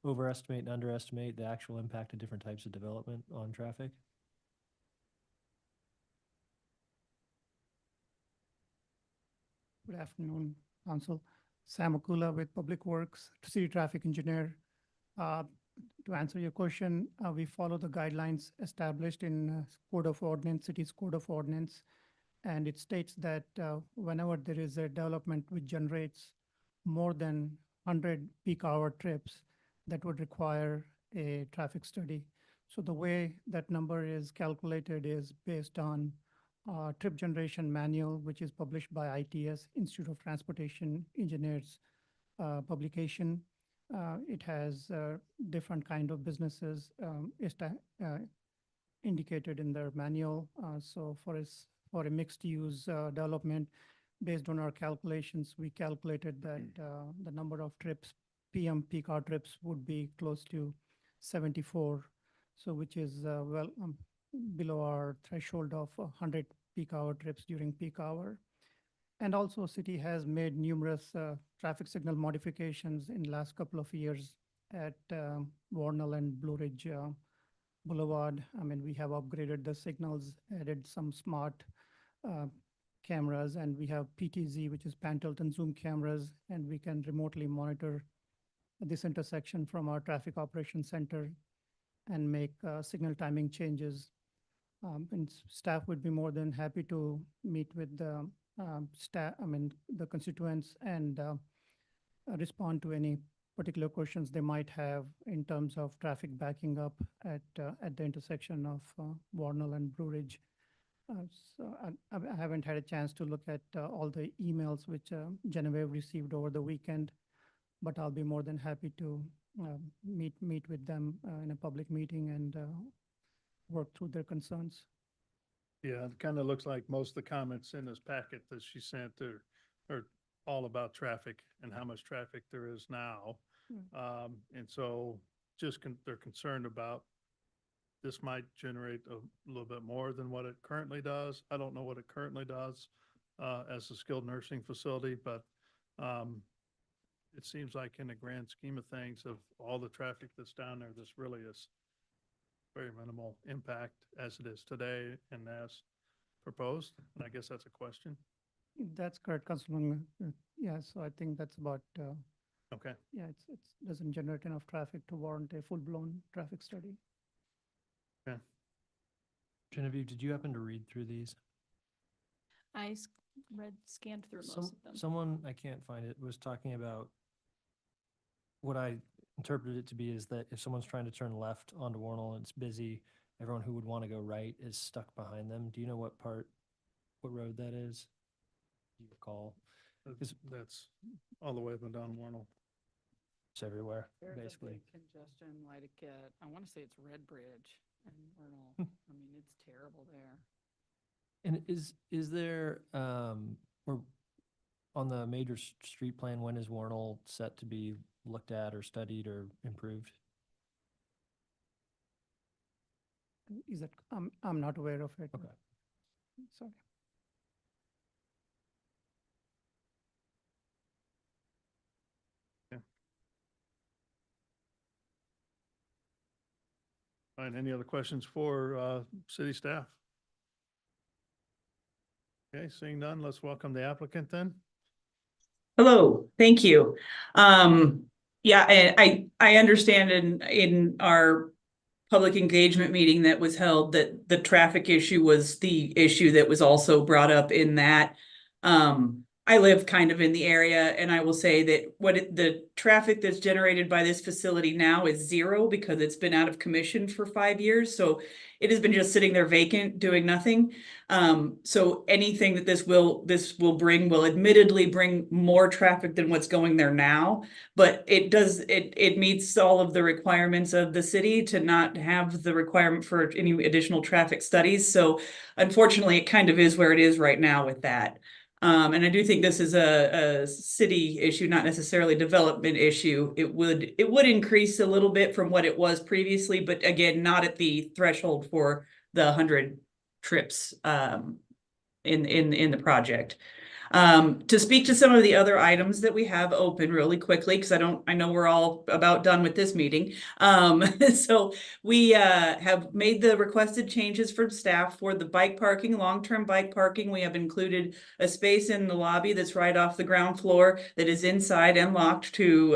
overestimate and underestimate the actual impact of different types of development on traffic. Good afternoon, Council. Sam Akula with Public Works, City Traffic Engineer. To answer your question, we follow the guidelines established in Code of Ordinance, City's Code of Ordinance. And it states that whenever there is a development which generates more than 100 peak hour trips, that would require a traffic study. So the way that number is calculated is based on trip generation manual, which is published by ITS, Institute of Transportation Engineers publication. It has different kind of businesses indicated in their manual. So for a mixed use development, based on our calculations, we calculated that the number of trips, PM peak hour trips, would be close to 74. So which is below our threshold of 100 peak hour trips during peak hour. And also city has made numerous traffic signal modifications in the last couple of years at Warnell and Blue Ridge Boulevard. I mean, we have upgraded the signals, added some smart cameras, and we have PTZ, which is pan tilt and zoom cameras, and we can remotely monitor this intersection from our traffic operations center and make signal timing changes. And staff would be more than happy to meet with the the constituents and respond to any particular questions they might have in terms of traffic backing up at the intersection of Warnell and Blue Ridge. So I haven't had a chance to look at all the emails which Genevieve received over the weekend, but I'll be more than happy to meet with them in a public meeting and work through their concerns. Yeah, it kind of looks like most of the comments in this packet that she sent are all about traffic and how much traffic there is now. And so they're concerned about this might generate a little bit more than what it currently does. I don't know what it currently does as a skilled nursing facility, but it seems like in the grand scheme of things of all the traffic that's down there, this really is very minimal impact as it is today and as proposed. And I guess that's a question. That's correct, Councilman. Yeah, so I think that's about, Okay. yeah, it doesn't generate enough traffic to warrant a full-blown traffic study. Okay. Genevieve, did you happen to read through these? I scanned through most Some, of them. someone, I can't find it, was talking about what I interpreted it to be is that if someone's trying to turn left onto Warnell and it's busy, everyone who would want to go right is stuck behind them. Do you know what road that is? Do you recall? That's all the way up and down Warnell. It's everywhere, There's basically. a big congestion like at, I want to say it's Red Bridge and Vernal. I mean, it's terrible there. And is there, or on the major street plan, when is Warnell set to be looked at or studied or improved? Is that, I'm not aware of it. Okay. Sorry. All right, any other questions for city staff? Okay, seeing none, let's welcome the applicant then. Hello, thank you. Yeah, and I understand in our public engagement meeting that was held that the traffic issue was the issue that was also brought up in that. I live kind of in the area, and I will say that the traffic that's generated by this facility now is zero because it's been out of commission for 5 years. So it has been just sitting there vacant, doing nothing. So anything that this will bring will admittedly bring more traffic than what's going there now, but it meets all of the requirements of the city to not have the requirement for any additional traffic studies. So unfortunately, it kind of is where it is right now with that. And I do think this is a city issue, not necessarily development issue. It would increase a little bit from what it was previously, but again, not at the threshold for the 100 trips in the project. To speak to some of the other items that we have open really quickly, because I know we're all about done with this meeting. So we have made the requested changes from staff for the bike parking, long-term bike parking. We have included a space in the lobby that's right off the ground floor that is inside and locked to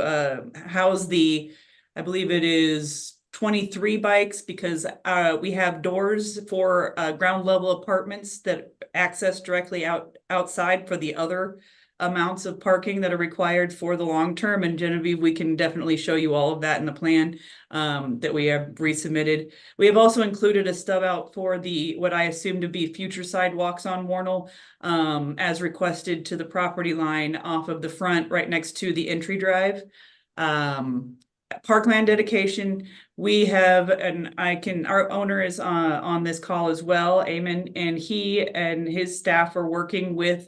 house I believe it is 23 bikes, because we have doors for ground level apartments that access directly outside for the other amounts of parking that are required for the long term. And Genevieve, we can definitely show you all of that in the plan that we have resubmitted. We have also included a stub out for what I assume to be future sidewalks on Warnell, as requested to the property line off of the front right next to the entry drive. Parkland dedication, we have, and our owner is on this call as well, Eamon, and he and his staff are working with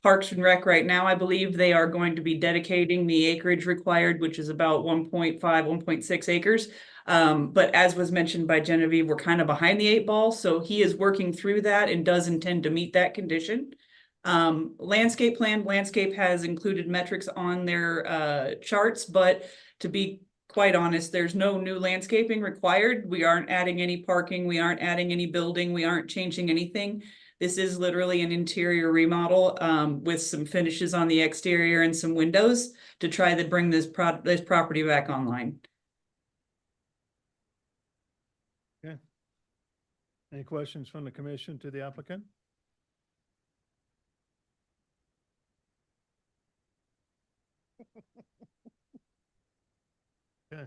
Parks and Rec right now. I believe they are going to be dedicating the acreage required, which is about 1.5, 1.6 acres. But as was mentioned by Genevieve, we're kind of behind the 8 ball. So he is working through that and does intend to meet that condition. Landscape has included metrics on their charts, but to be quite honest, there's no new landscaping required. We aren't adding any parking. We aren't adding any building. We aren't changing anything. This is literally an interior remodel with some finishes on the exterior and some windows to try to bring this property back online. Okay. Any questions from the commission to the applicant? Okay.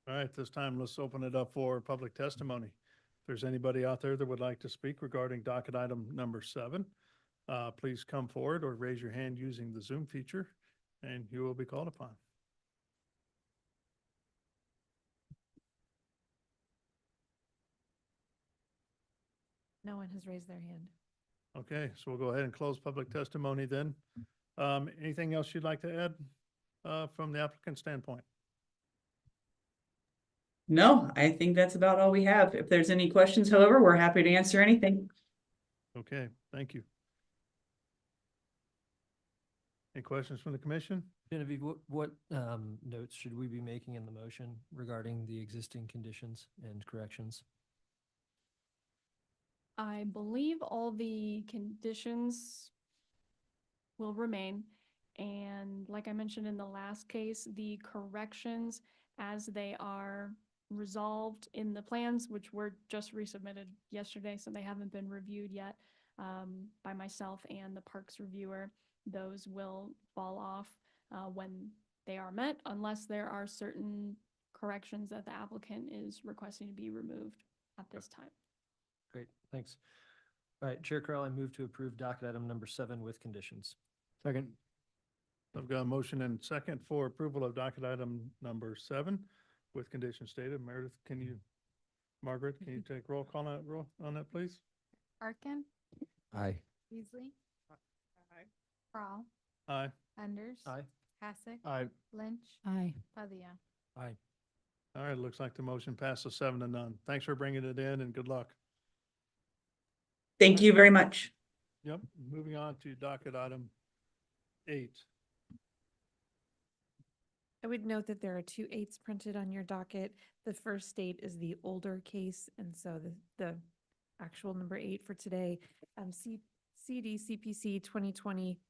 All right, this time let's open it up for public testimony. If there's anybody out there that would like to speak regarding docket item number 7, please come forward or raise your hand using the Zoom feature and you will be called upon. No one has raised their hand. Okay, so we'll go ahead and close public testimony then. Anything else you'd like to add from the applicant standpoint? No, I think that's about all we have. If there's any questions, however, we're happy to answer anything. Okay, thank you. Any questions from the commission? Genevieve, what notes should we be making in the motion regarding the existing conditions and corrections? I believe all the conditions will remain. And like I mentioned in the last case, the corrections as they are resolved in the plans, which were just resubmitted yesterday, so they haven't been reviewed yet by myself and the parks reviewer. Those will fall off when they are met, unless there are certain corrections that the applicant is requesting to be removed at this time. Great, thanks. All right, Chair Carl, I move to approve docket item number 7 with conditions. Second. I've got a motion and second for approval of docket item number 7 with conditions stated. Meredith, Margaret, can you take roll call on that, please? Arkin, Aye. Beasley, Aye. Crawl, Aye. Enders. Aye. Hassick. Aye. Lynch. Aye. Padilla. Aye. All right, looks like the motion passes 7-0. Thanks for bringing it in and good luck. Thank you very much. Yep, moving on to docket item 8. I would note that there are 2 8s printed on your docket. The first 8 is the older case, and so the actual number 8 for today, CD CPC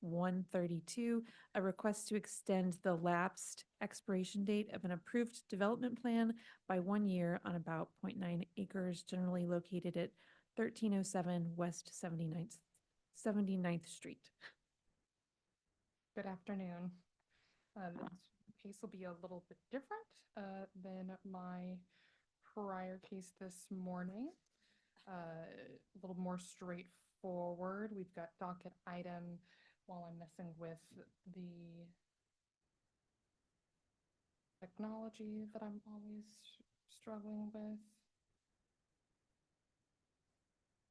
2020-132, a request to extend the lapsed expiration date of an approved development plan by 1 year on about 0.9 acres generally located at 1307 West 79th Street. Good afternoon. This case will be a little bit different than my prior case this morning. A little more straightforward. We've got docket item, while I'm messing with the technology that I'm always struggling with.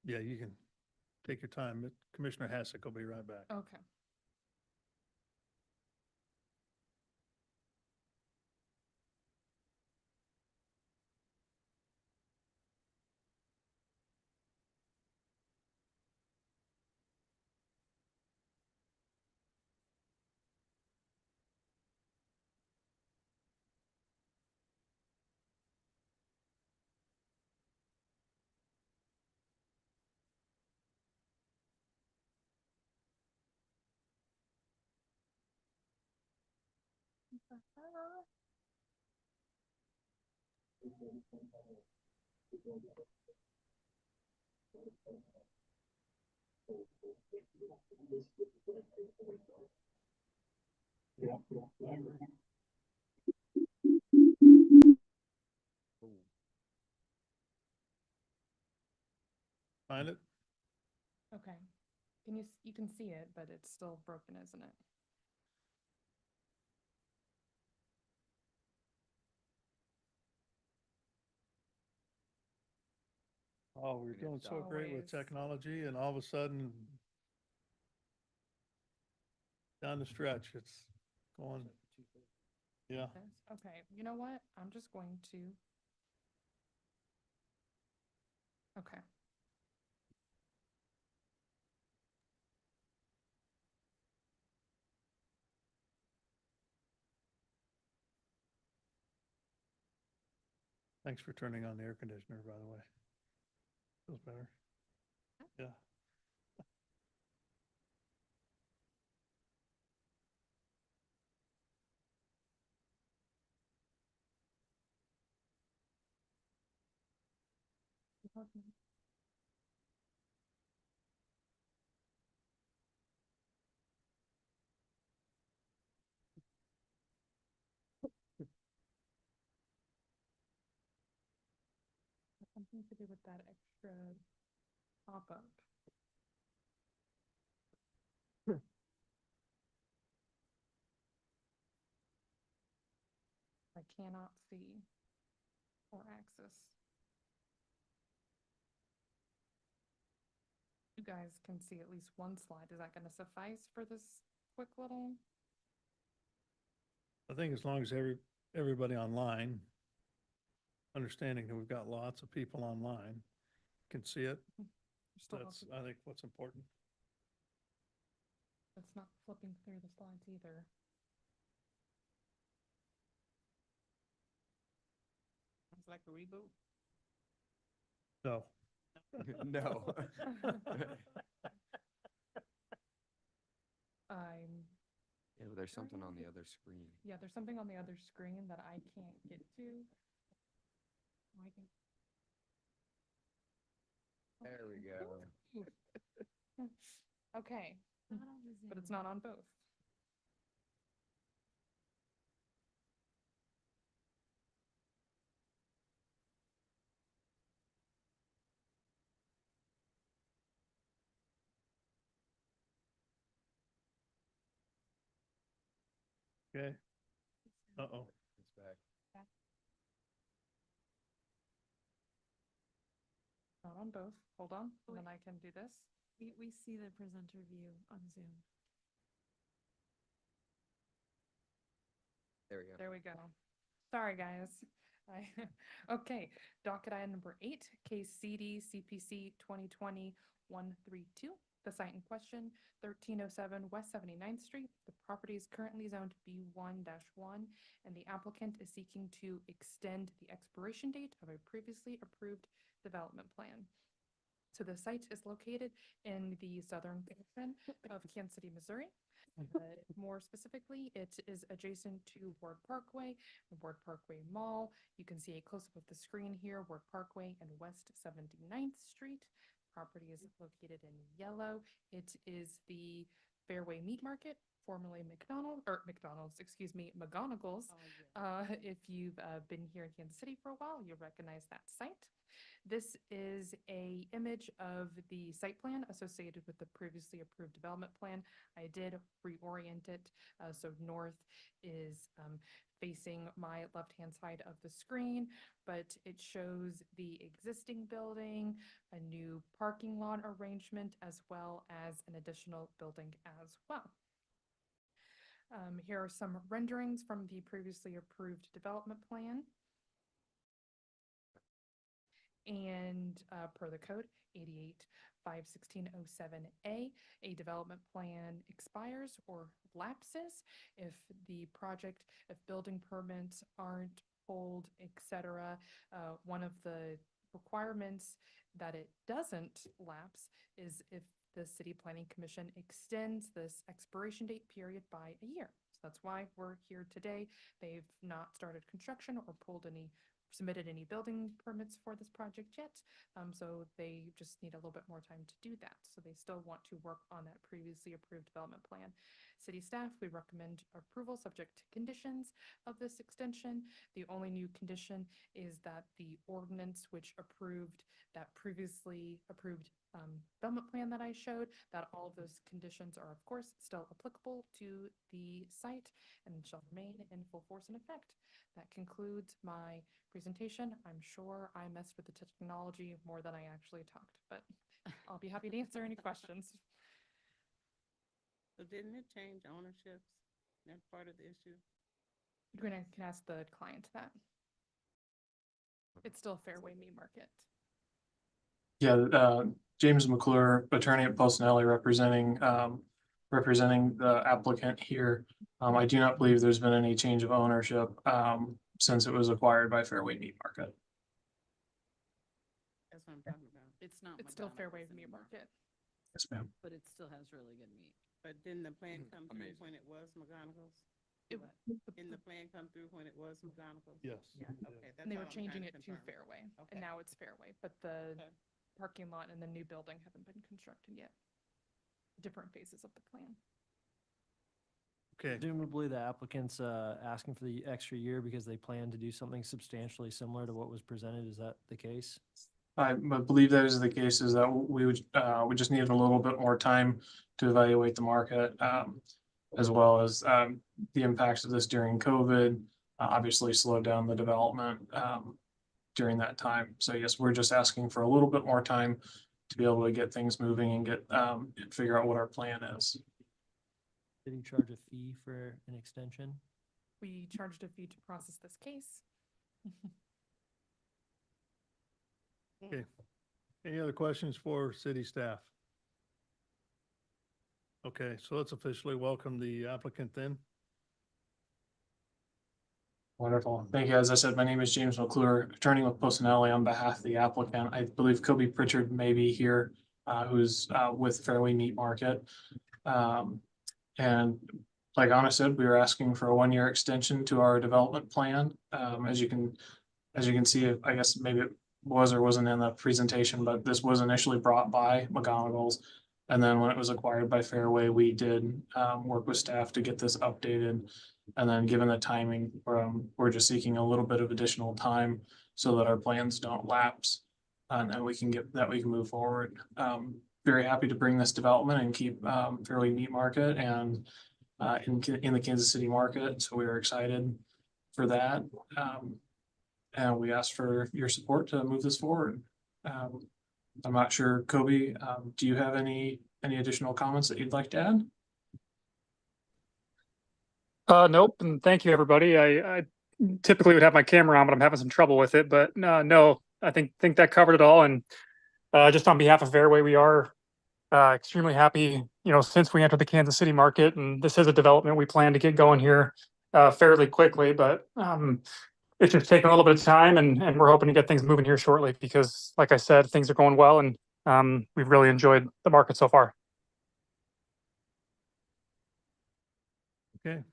Yeah, you can take your time. Commissioner Hassick will be right back. Okay. Find it? Okay. You can see it, but it's still broken, isn't it? Oh, we're doing so great with Always. technology and all of a sudden down the stretch, it's going, yeah. Okay, you know what? I'm just going to. Okay. Thanks for turning on the air conditioner, by the way. Feels better. Yeah. Something to do with that extra pop-up. I cannot see or access. You guys can see at least one slide. Is that going to suffice for this quick little? I think as long as everybody online, understanding that we've got lots of people online, can see it. Still That's, I think, what's important. It's not flipping through the slides either. It's like a reboot. No. No. Yeah, but there's something on the other screen. Yeah, there's something on the other screen that I can't get to. There we go. Okay, but it's not on both. Okay. Uh-oh. It's back. Not on both. Hold on, and then I can do this. We see the presenter view on Zoom. There we go. There we go. Sorry, guys. Okay, docket item number 8, case CD CPC 2020-132. The site in question, 1307 West 79th Street. The property is currently zoned B1-1, and the applicant is seeking to extend the expiration date of a previously approved development plan. So the site is located in the southern portion of Kansas City, Missouri. More specifically, it is adjacent to Ward Parkway, the Ward Parkway Mall. You can see a close-up of the screen here, Ward Parkway and West 79th Street. Property is located in yellow. It is the Fairway Meat Market, formerly McDonald's, excuse me, McGonagall's. If you've been here in Kansas City for a while, you'll recognize that site. This is a image of the site plan associated with the previously approved development plan. I did reorient it, so north is facing my left-hand side of the screen, but it shows the existing building, a new parking lot arrangement, as well as an additional building as well. Here are some renderings from the previously approved development plan. And per the code 88-51607A, a development plan expires or lapses if the project, if building permits aren't pulled, etc. One of the requirements that it doesn't lapse is if the City Planning Commission extends this expiration date period by a year. So that's why we're here today. They've not started construction or submitted any building permits for this project yet. So they just need a little bit more time to do that. So they still want to work on that previously approved development plan. City staff, we recommend approval subject to conditions of this extension. The only new condition is that the ordinance which approved that previously approved development plan that I showed, that all of those conditions are of course still applicable to the site and shall remain in full force and effect. That concludes my presentation. I'm sure I messed with the technology more than I actually talked, but I'll be happy to answer any questions. So didn't it change ownerships? That's part of the issue. You're gonna can ask the client that. It's still Fairway Meat Market. Yeah, James McClure, attorney at Postinelli, representing the applicant here. I do not believe there's been any change of ownership since it was acquired by Fairway Meat Market. That's what I'm talking about. It's not. It's still McDonald's Fairway Meat anymore, Market. Yes, ma'am. but it still has really good meat. But didn't the plan come through Amazing. when it was McGonagall's? Didn't the plan come through when it was McGonagall's? Yes. Okay, that's And they all were I'm trying changing it to confirm. Fairway, Okay. and now it's Fairway, but the Okay. parking lot and the new building haven't been constructed yet. Different phases of the plan. Okay. Presumably the applicant's asking for the extra year because they plan to do something substantially similar to what was presented. Is that the case? I believe that is the case, is that we just needed a little bit more time to evaluate the market, as well as the impacts of this during COVID, obviously slowed down the development during that time. So yes, we're just asking for a little bit more time to be able to get things moving and get and figure out what our plan is. Did he charge a fee for an extension? We charged a fee to process this case. Okay. Any other questions for city staff? Okay, so let's officially welcome the applicant then. Wonderful. Thank you. As I said, my name is James McClure, attorney with Postinelli on behalf of the applicant. I believe Kobe Pritchard may be here, who's with Fairway Meat Market. And like Anna said, we were asking for a 1-year extension to our development plan. As you can as you can see, I guess maybe it was or wasn't in the presentation, but this was initially brought by McGonagall's. And then when it was acquired by Fairway, we did work with staff to get this updated. And then given the timing, we're just seeking a little bit of additional time so that our plans don't lapse. And we can move forward. Very happy to bring this development and keep Fairway Meat Market and in the Kansas City market. So we are excited for that. And we ask for your support to move this forward. I'm not sure, Kobe, do you have any additional comments that you'd like to add? Nope, and thank you, everybody. I typically would have my camera on, but I'm having some trouble with it. But no, I think that covered it all. And just on behalf of Fairway, we are extremely happy, since we entered the Kansas City market, and this is a development we plan to get going here fairly quickly. But it's just taking a little bit of time, and we're hoping to get things moving here shortly because, like I said, things are going well, and we've really enjoyed the market so far. Okay.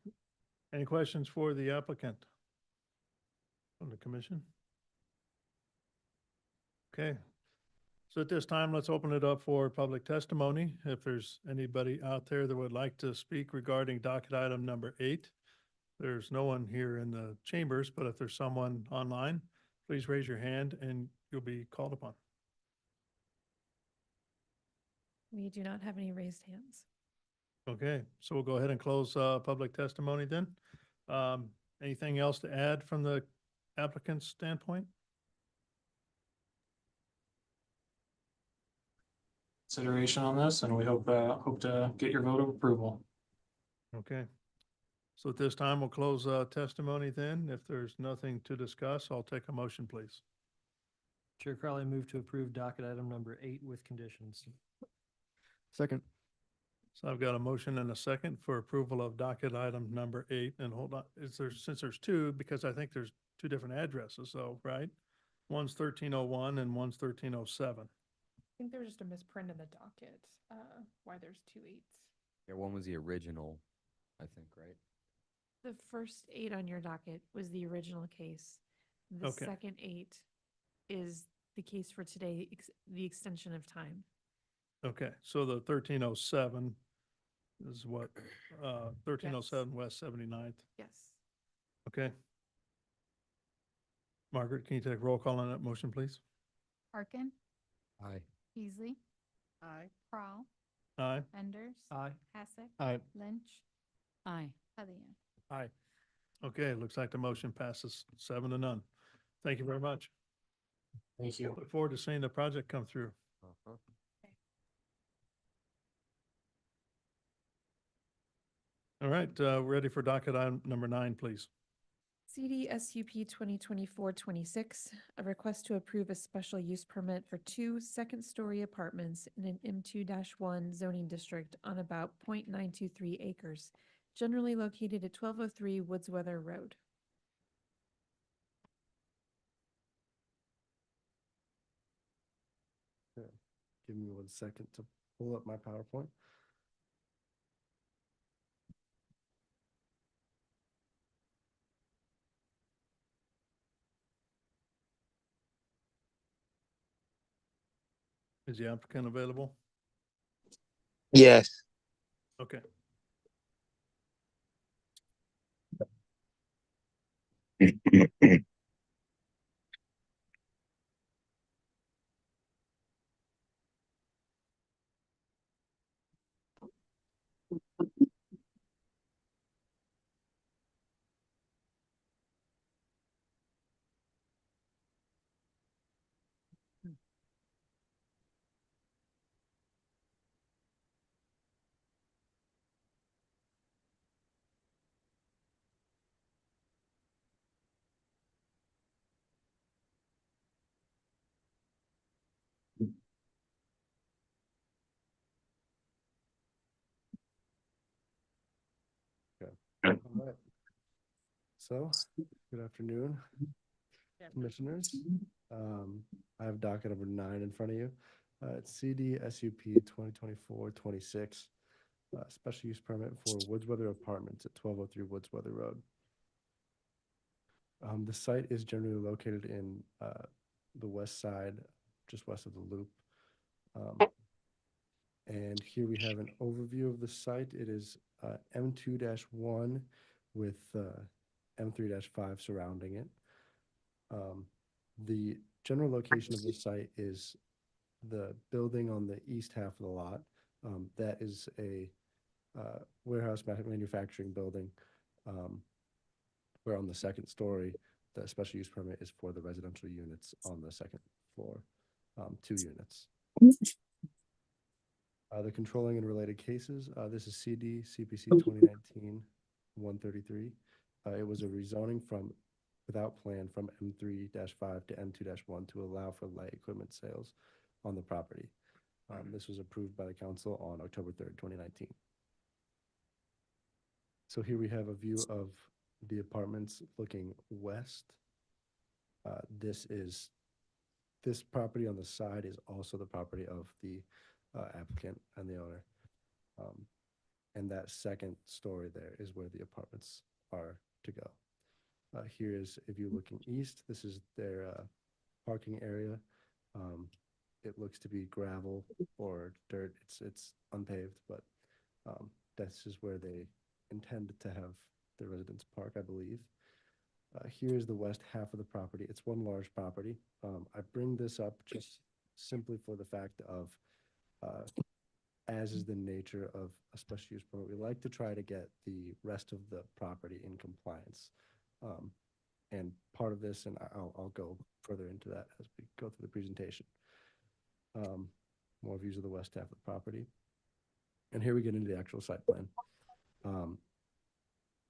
Any questions for the applicant from the commission? Okay. So at this time, let's open it up for public testimony. If there's anybody out there that would like to speak regarding docket item number 8, there's no one here in the chambers, but if there's someone online, please raise your hand and you'll be called upon. We do not have any raised hands. Okay, so we'll go ahead and close public testimony then. Anything else to add from the applicant's standpoint? Consideration on this, and we hope to get your vote of approval. Okay. So at this time, we'll close testimony then. If there's nothing to discuss, I'll take a motion, please. Chair Crowley, move to approve docket item number 8 with conditions. Second. So I've got a motion and a second for approval of docket item number 8. And hold on, since there's 2, because I think there's 2 different addresses, so, right? One's 1301 and one's 1307. I think there was just a misprint in the docket, why there's 2 8s. Yeah, one was the original, I think, right? The first 8 on your docket was the original case. The Okay. second 8 is the case for today, the extension of time. Okay, so the 1307 is what, 1307 West 79th. Yes. Okay. Margaret, can you take roll call on that motion, please? Harkin, Aye. Beasley, Aye. Crowell, Aye. Enders. Aye. Hassick. Aye. Lynch, Aye. Hellion. Aye. Okay, looks like the motion passes 7-0. Thank you very much. Thank you. Look forward to seeing the project come through. All right, ready for docket item number 9, please. CD SUP 2024-26, a request to approve a special use permit for 2 second-story apartments in an M2-1 zoning district on about 0.923 acres, generally located at 1203 Woodsweather Road. Give me 1 second to pull up my PowerPoint. Is the applicant available? Yes. Okay. All right. So, good afternoon, commissioners. I have docket number 9 in front of you. It's CD SUP 2024-26, special use permit for Woodsweather Apartments at 1203 Woodsweather Road. The site is generally located in the west side, just west of the loop. And here we have an overview of the site. It is M2-1 with M3-5 surrounding it. The general location of the site is the building on the east half of the lot. That is a warehouse manufacturing building, where on the second story, the special use permit is for the residential units on the second floor, 2 units. The controlling and related cases, this is CD CPC 2019-133. It was a rezoning from without plan from M3-5 to M2-1 to allow for light equipment sales on the property. This was approved by the council on October 3rd, 2019. So here we have a view of the apartments looking west. This property on the side is also the property of the applicant and the owner. And that second story there is where the apartments are to go. Here is a view looking east. This is their parking area. It looks to be gravel or dirt. It's unpaved, but this is where they intend to have the residents park, I believe. Here's the west half of the property. It's one large property. I bring this up just simply for the fact of, as is the nature of a special use permit, we like to try to get the rest of the property in compliance. And part of this, and I'll go further into that as we go through the presentation. More views of the west half of the property. And here we get into the actual site plan.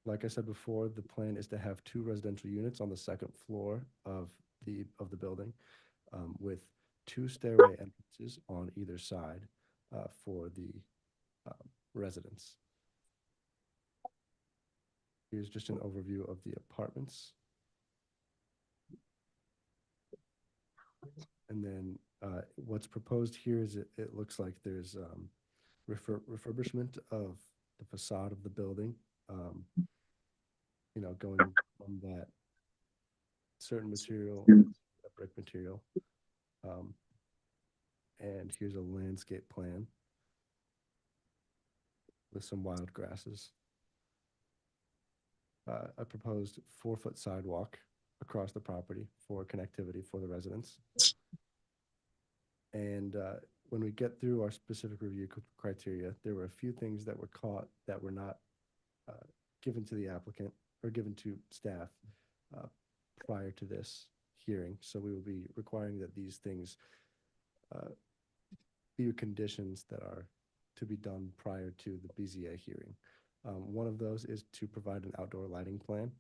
Like I said before, the plan is to have 2 residential units on the second floor of the building, with 2 stairway entrances on either side for the residents. Here's just an overview of the apartments. And then what's proposed here is it looks like there's refurbishment of the facade of the building. You know, going from that certain material, a brick material. And here's a landscape plan with some wild grasses. A proposed 4-foot sidewalk across the property for connectivity for the residents. And when we get through our specific review criteria, there were a few things that were caught that were not given to the applicant or given to staff prior to this hearing. So we will be requiring that these things be conditions that are to be done prior to the BZA hearing. One of those is to provide an outdoor lighting plan,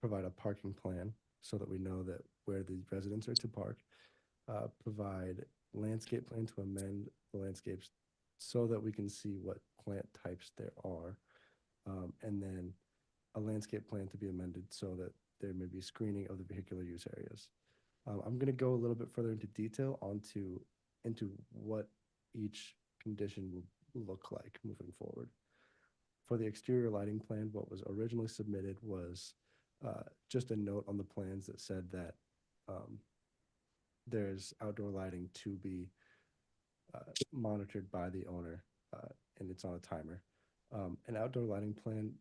provide a parking plan so that we know that where the residents are to park, provide landscape plan to amend the landscapes so that we can see what plant types there are, and then a landscape plan to be amended so that there may be screening of the vehicular use areas. I'm going to go a little bit further into detail into what each condition will look like moving forward. For the exterior lighting plan, what was originally submitted was just a note on the plans that said that there's outdoor lighting to be monitored by the owner, and it's on a timer. An outdoor lighting plan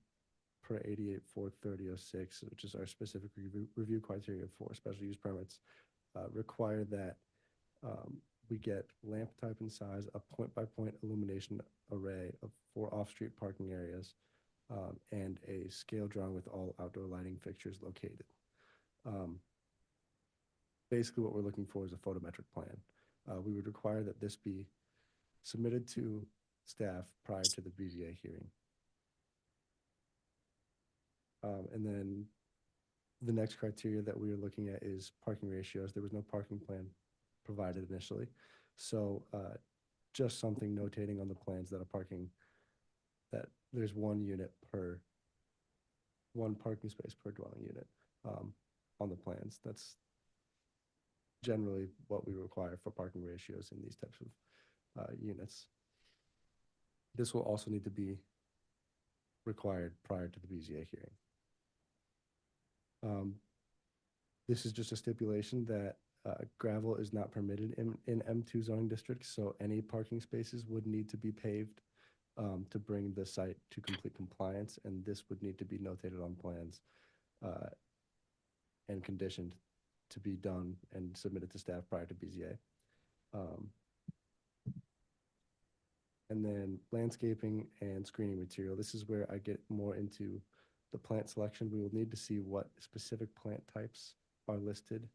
per 88-430-06, which is our specific review criteria for special use permits, require that we get lamp type and size, a point-by-point illumination array of 4 off-street parking areas, and a scale drawing with all outdoor lighting fixtures located. Basically, what we're looking for is a photometric plan. We would require that this be submitted to staff prior to the BZA hearing. And then the next criteria that we are looking at is parking ratios. There was no parking plan provided initially. So just something notating on the plans that that there's one parking space per dwelling unit on the plans. That's generally what we require for parking ratios in these types of units. This will also need to be required prior to the BZA hearing. This is just a stipulation that gravel is not permitted in M2 zoning districts, so any parking spaces would need to be paved to bring the site to complete compliance, and this would need to be notated on plans and conditioned to be done and submitted to staff prior to BZA. And then landscaping and screening material. This is where I get more into the plant selection. We will need to see what specific plant types are listed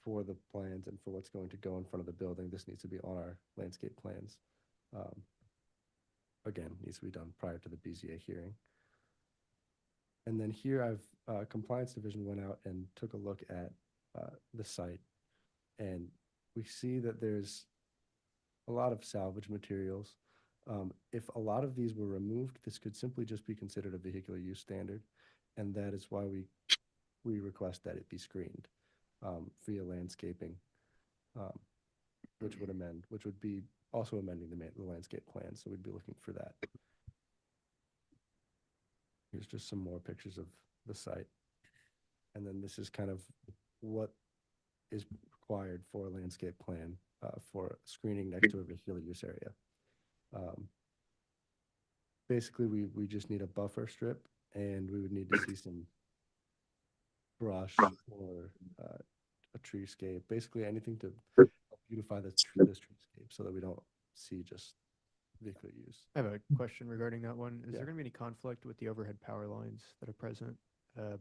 for the plans and for what's going to go in front of the building. This needs to be on our landscape plans. Again, needs to be done prior to the BZA hearing. And then here Compliance Division went out and took a look at the site, and we see that there's a lot of salvage materials. If a lot of these were removed, this could simply just be considered a vehicular use standard, and that is why we request that it be screened via landscaping, which would be also amending the landscape plan. So we'd be looking for that. Here's just some more pictures of the site. And then this is kind of what is required for a landscape plan for screening next to a vehicular use area. Basically, we just need a buffer strip, and we would need to see some brush or a treescape, basically anything to help beautify this treescape so that we don't see just vehicular use. I have a question regarding that one. Is Yeah. there going to be any conflict with the overhead power lines that are present,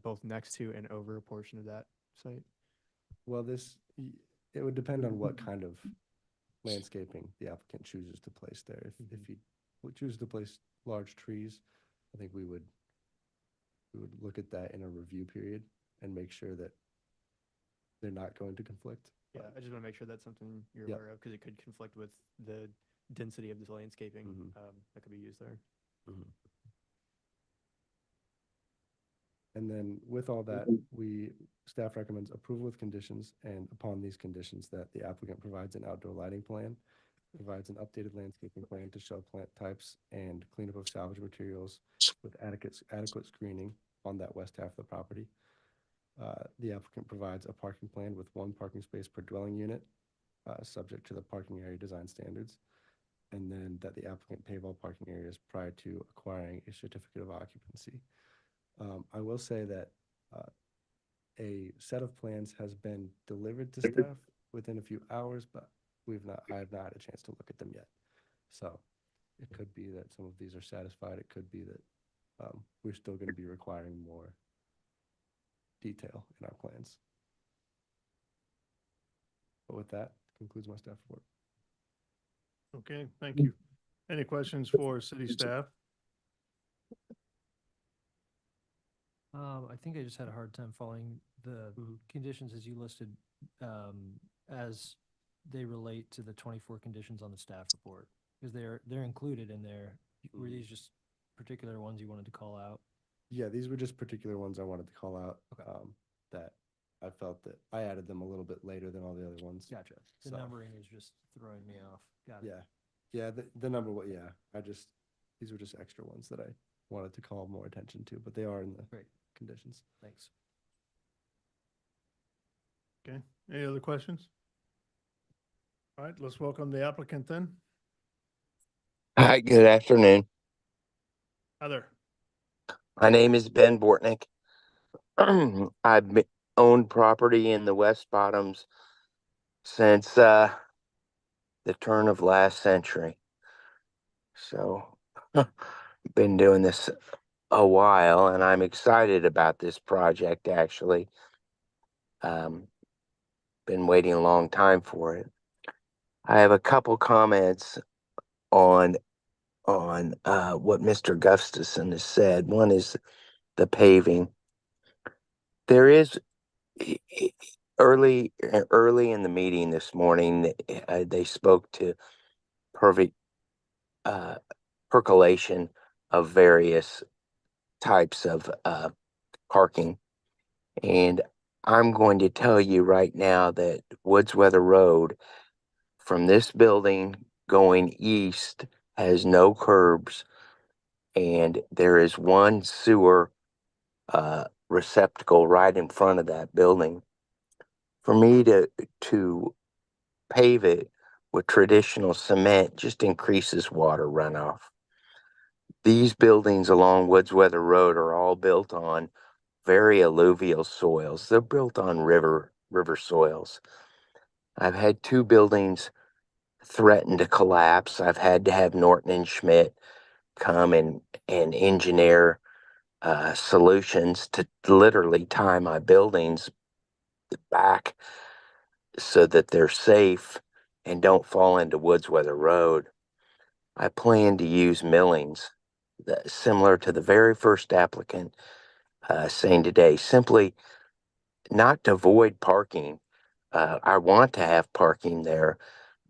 both next to and over a portion of that site? Well, it would depend on what kind of landscaping the applicant chooses to place there. If he would choose to place large trees, I think we would look at that in a review period and make sure that they're not going to conflict. Yeah, I just want to make sure that's something you're Yep. aware of, because it could conflict with the density of this landscaping that could be used there. And then with all that, staff recommends approval with conditions, and upon these conditions that the applicant provides an outdoor lighting plan, provides an updated landscaping plan to show plant types and cleanup of salvage materials with adequate screening on that west half of the property. The applicant provides a parking plan with 1 parking space per dwelling unit, subject to the parking area design standards, and then that the applicant pave all parking areas prior to acquiring a certificate of occupancy. I will say that a set of plans has been delivered to staff within a few hours, but I have not had a chance to look at them yet. So it could be that some of these are satisfied. It could be that we're still going to be requiring more detail in our plans. But with that, concludes my staff report. Okay, thank you. Any questions for city staff? I think I just had a hard time following the conditions as you listed, as they relate to the 24 conditions on the staff report, because they're included in there. Were these just particular ones you wanted to call out? Yeah, these were just particular ones I wanted to call out, that I felt that I added them a little bit later than all the other ones. Gotcha. The So, numbering is just throwing me off. Got it. Yeah, the number, these were just extra ones that I wanted to call more attention to, but they are in the conditions. Thanks. Okay, any other questions? All right, let's welcome the applicant then. Hi, good afternoon. Hi there. My name is Ben Bortnick. I've owned property in the West Bottoms since the turn of last century. So been doing this a while, and I'm excited about this project, actually. Been waiting a long time for it. I have a couple comments on what Mr. Gustafson has said. One is the paving. There is early in the meeting this morning, they spoke to percolation of various types of parking, and I'm going to tell you right now that Woods Weather Road from this building going east has no curbs and there is one sewer receptacle right in front of that building. For me to pave it with traditional cement just increases water runoff. These buildings along Woodsweather Road are all built on very alluvial soils. They're built on river soils. I've had 2 buildings threaten to collapse. I've had to have Norton and Schmidt come and engineer solutions to literally tie my buildings back so that they're safe and don't fall into Woodsweather Road. I plan to use millings similar to the very first applicant saying today, simply not to avoid parking. I want to have parking there,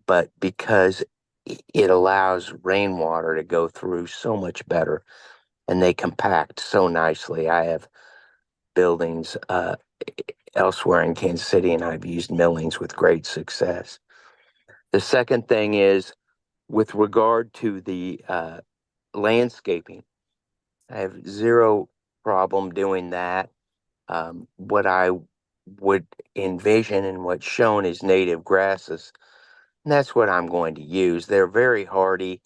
but because it allows rainwater to go through so much better and they compact so nicely. I have buildings elsewhere in Kansas City and I've used millings with great success. The second thing is with regard to the landscaping, I have zero problem doing that. What I would envision and what's shown is native grasses. And that's what I'm going to use. They're very hardy.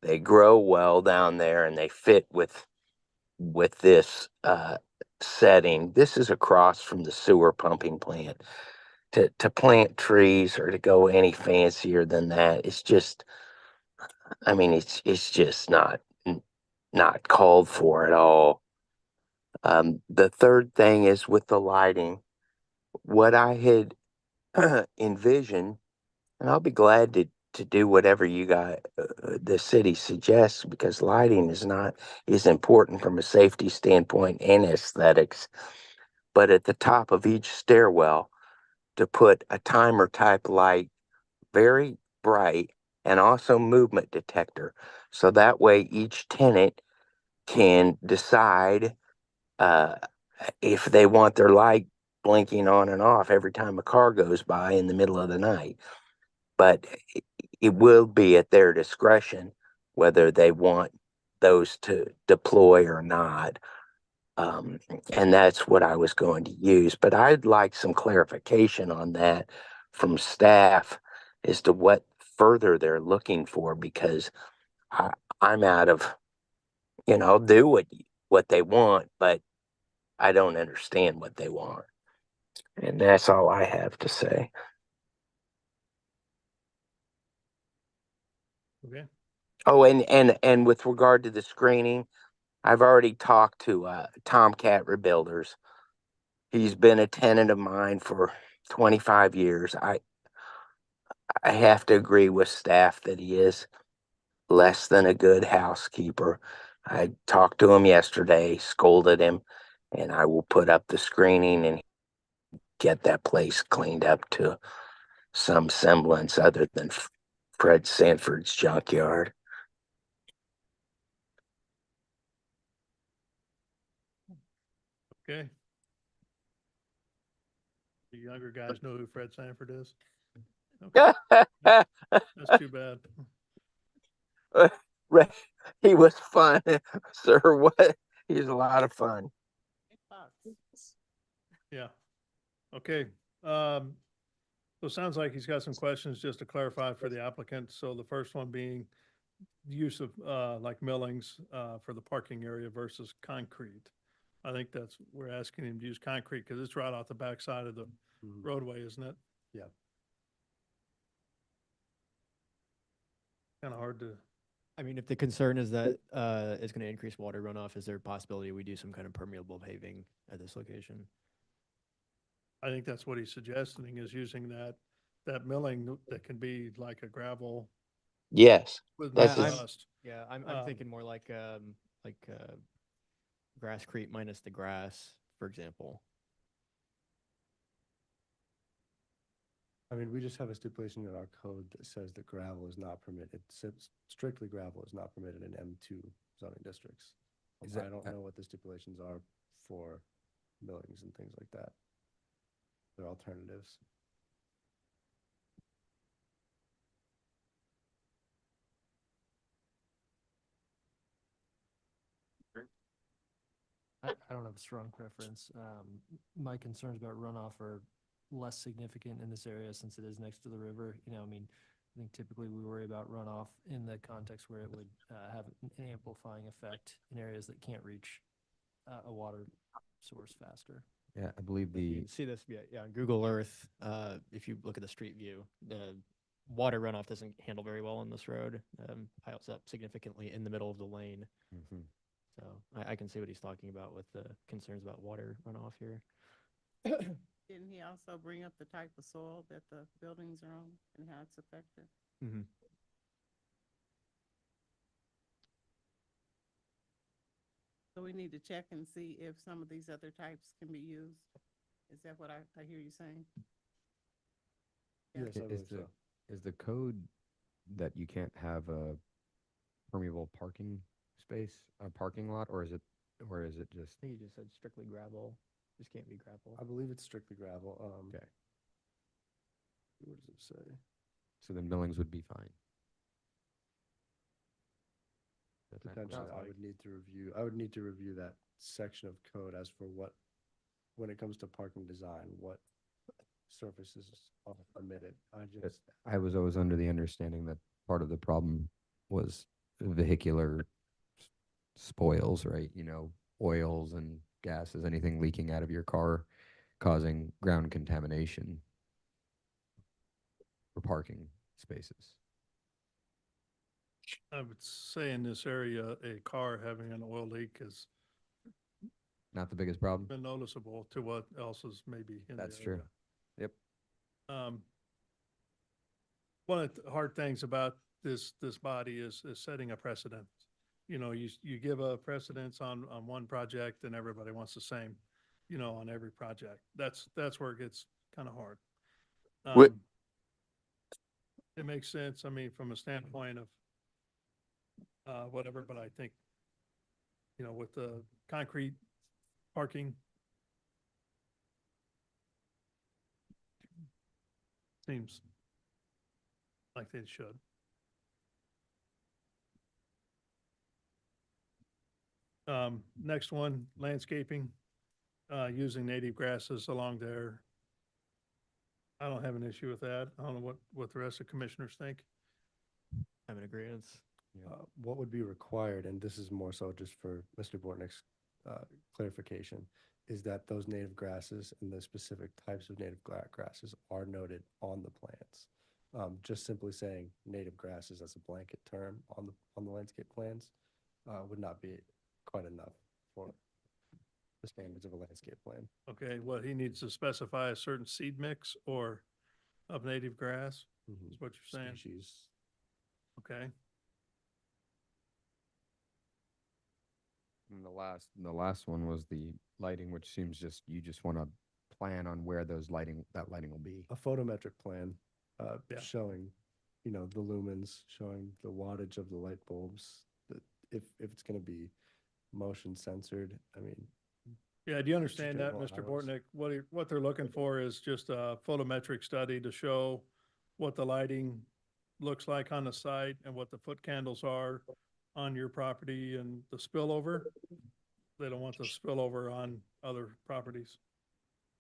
They grow well down there and they fit with this setting. This is across from the sewer pumping plant. To plant trees or to go any fancier than that, it's just, I mean, it's just not called for at all. The third thing is with the lighting. What I had envisioned, and I'll be glad to do whatever you got, the city suggests, because lighting is important from a safety standpoint and aesthetics. But at the top of each stairwell, to put a timer type light, very bright, and also movement detector. So that way each tenant can decide if they want their light blinking on and off every time a car goes by in the middle of the night. But it will be at their discretion whether they want those to deploy or not. And that's what I was going to use. But I'd like some clarification on that from staff as to what further they're looking for, because I'm out of, I'll do what they want, but I don't understand what they want. And that's all I have to say. Okay. Oh, and with regard to the screening, I've already talked to Tomcat Rebuilders. He's been a tenant of mine for 25 years. I have to agree with staff that he is less than a good housekeeper. I talked to him yesterday, scolded him, and I will put up the screening and get that place cleaned up to some semblance other than Fred Sanford's junkyard. Okay. The younger guys know who Fred Sanford is. Okay. That's too bad. He was fun, sir. What? He's a lot of fun. Yeah. Okay. So it sounds like he's got some questions just to clarify for the applicant. So the first one being the use of like millings for the parking area versus concrete. I think we're asking him to use concrete because it's right off the backside of the roadway, isn't it? Yeah. Kind of hard to. I mean, if the concern is that it's going to increase water runoff, is there a possibility we do some kind of permeable paving at this location? I think that's what he's suggesting, is using that milling that can be like a gravel. Yes. With That's no his- dust. Yeah, I'm thinking more like grasscrete minus the grass, for example. I mean, we just have a stipulation in our code that says that gravel is not permitted. Strictly gravel is not permitted in M2 zoning districts. I don't know what the stipulations are for millings and things like that. They're alternatives. I don't have a strong preference. My concerns about runoff are less significant in this area since it is next to the river. You know, I mean, I think typically we worry about runoff in the context where it would have an amplifying effect in areas that can't reach a water source faster. Yeah, I believe You the, can see this, yeah, on Google Earth, if you look at the street view, the water runoff doesn't handle very well on this road. Piles up significantly in the middle of the lane. Mhm. So I can see what he's talking about with the concerns about water runoff here. Didn't he also bring up the type of soil that the buildings are on and how it's affected? Mm-hmm. So we need to check and see if some of these other types can be used. Is that what I hear you saying? Yeah. Yes, I believe so. Is the code that you can't have a permeable parking space, a parking lot, or is it just? I think you just said strictly gravel. Just can't be gravel. I believe it's strictly gravel. Okay. What does it say? So then millings would be fine. Potentially, I would need to review that section of code as for what, when it comes to parking design, what surfaces are permitted. I was always under the understanding that part of the problem was vehicular spoils, right? You know, oils and gases, anything leaking out of your car causing ground contamination for parking spaces. I would say in this area, a car having an oil leak has Not the biggest problem. been noticeable to what else is maybe in the That's true. area. Yep. One of the hard things about this body is setting a precedent. You know, you give a precedence on one project and everybody wants the same, you know, on every project. That's where it gets kind of hard. What- It makes sense, I mean, from a standpoint of whatever, but I think, you know, with the concrete parking, seems like they should. Next one, landscaping, using native grasses along there. I don't have an issue with that. I don't know what the rest of commissioners think. I'm in agreement. What would be required, and this is more so just for Mr. Bortnick's clarification, is that those native grasses and the specific types of native grasses are noted on the plans. Just simply saying native grasses as a blanket term on the landscape plans would not be quite enough for the standards of a landscape plan. Okay, what he needs to specify a certain seed mix or of native grass, is what you're saying? Species. Okay, And the last one was the lighting, which seems just, you just want to plan on where that lighting will be. A photometric plan Yeah. showing, you know, the lumens, showing the wattage of the light bulbs, if it's going to be motion censored. I mean, yeah, do you understand that, general Mr. arrows. Bortnick? What they're looking for is just a photometric study to show what the lighting looks like on the site and what the foot candles are on your property and the spillover. They don't want the spillover on other properties.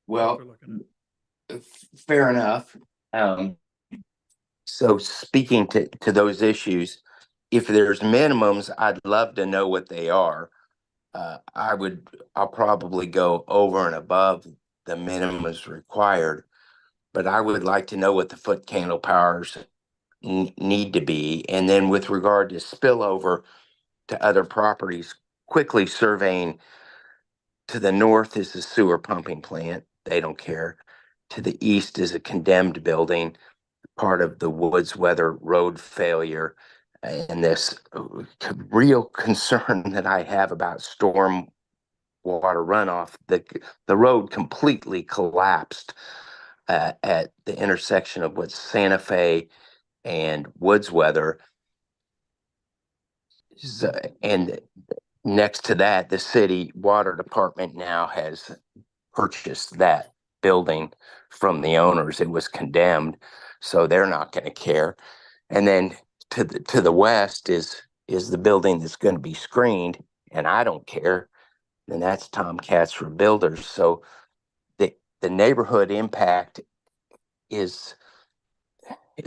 Well, They're looking at. fair enough. So speaking to those issues, if there's minimums, I'd love to know what they are. I'll probably go over and above the minimums required, but I would like to know what the foot candle powers need to be. And then with regard to spillover to other properties, quickly surveying, to the north is the sewer pumping plant. They don't care. To the east is a condemned building, part of the Woods Weather road failure. And this real concern that I have about storm water runoff, the road completely collapsed at the intersection of what's Santa Fe and Woods Weather. So, and next to that, the city water department now has purchased that building from the owners. It was condemned, so they're not going to care. And then to the west is the building that's going to be screened, and I don't care. and that's Tomcats for Builders. So the neighborhood impact is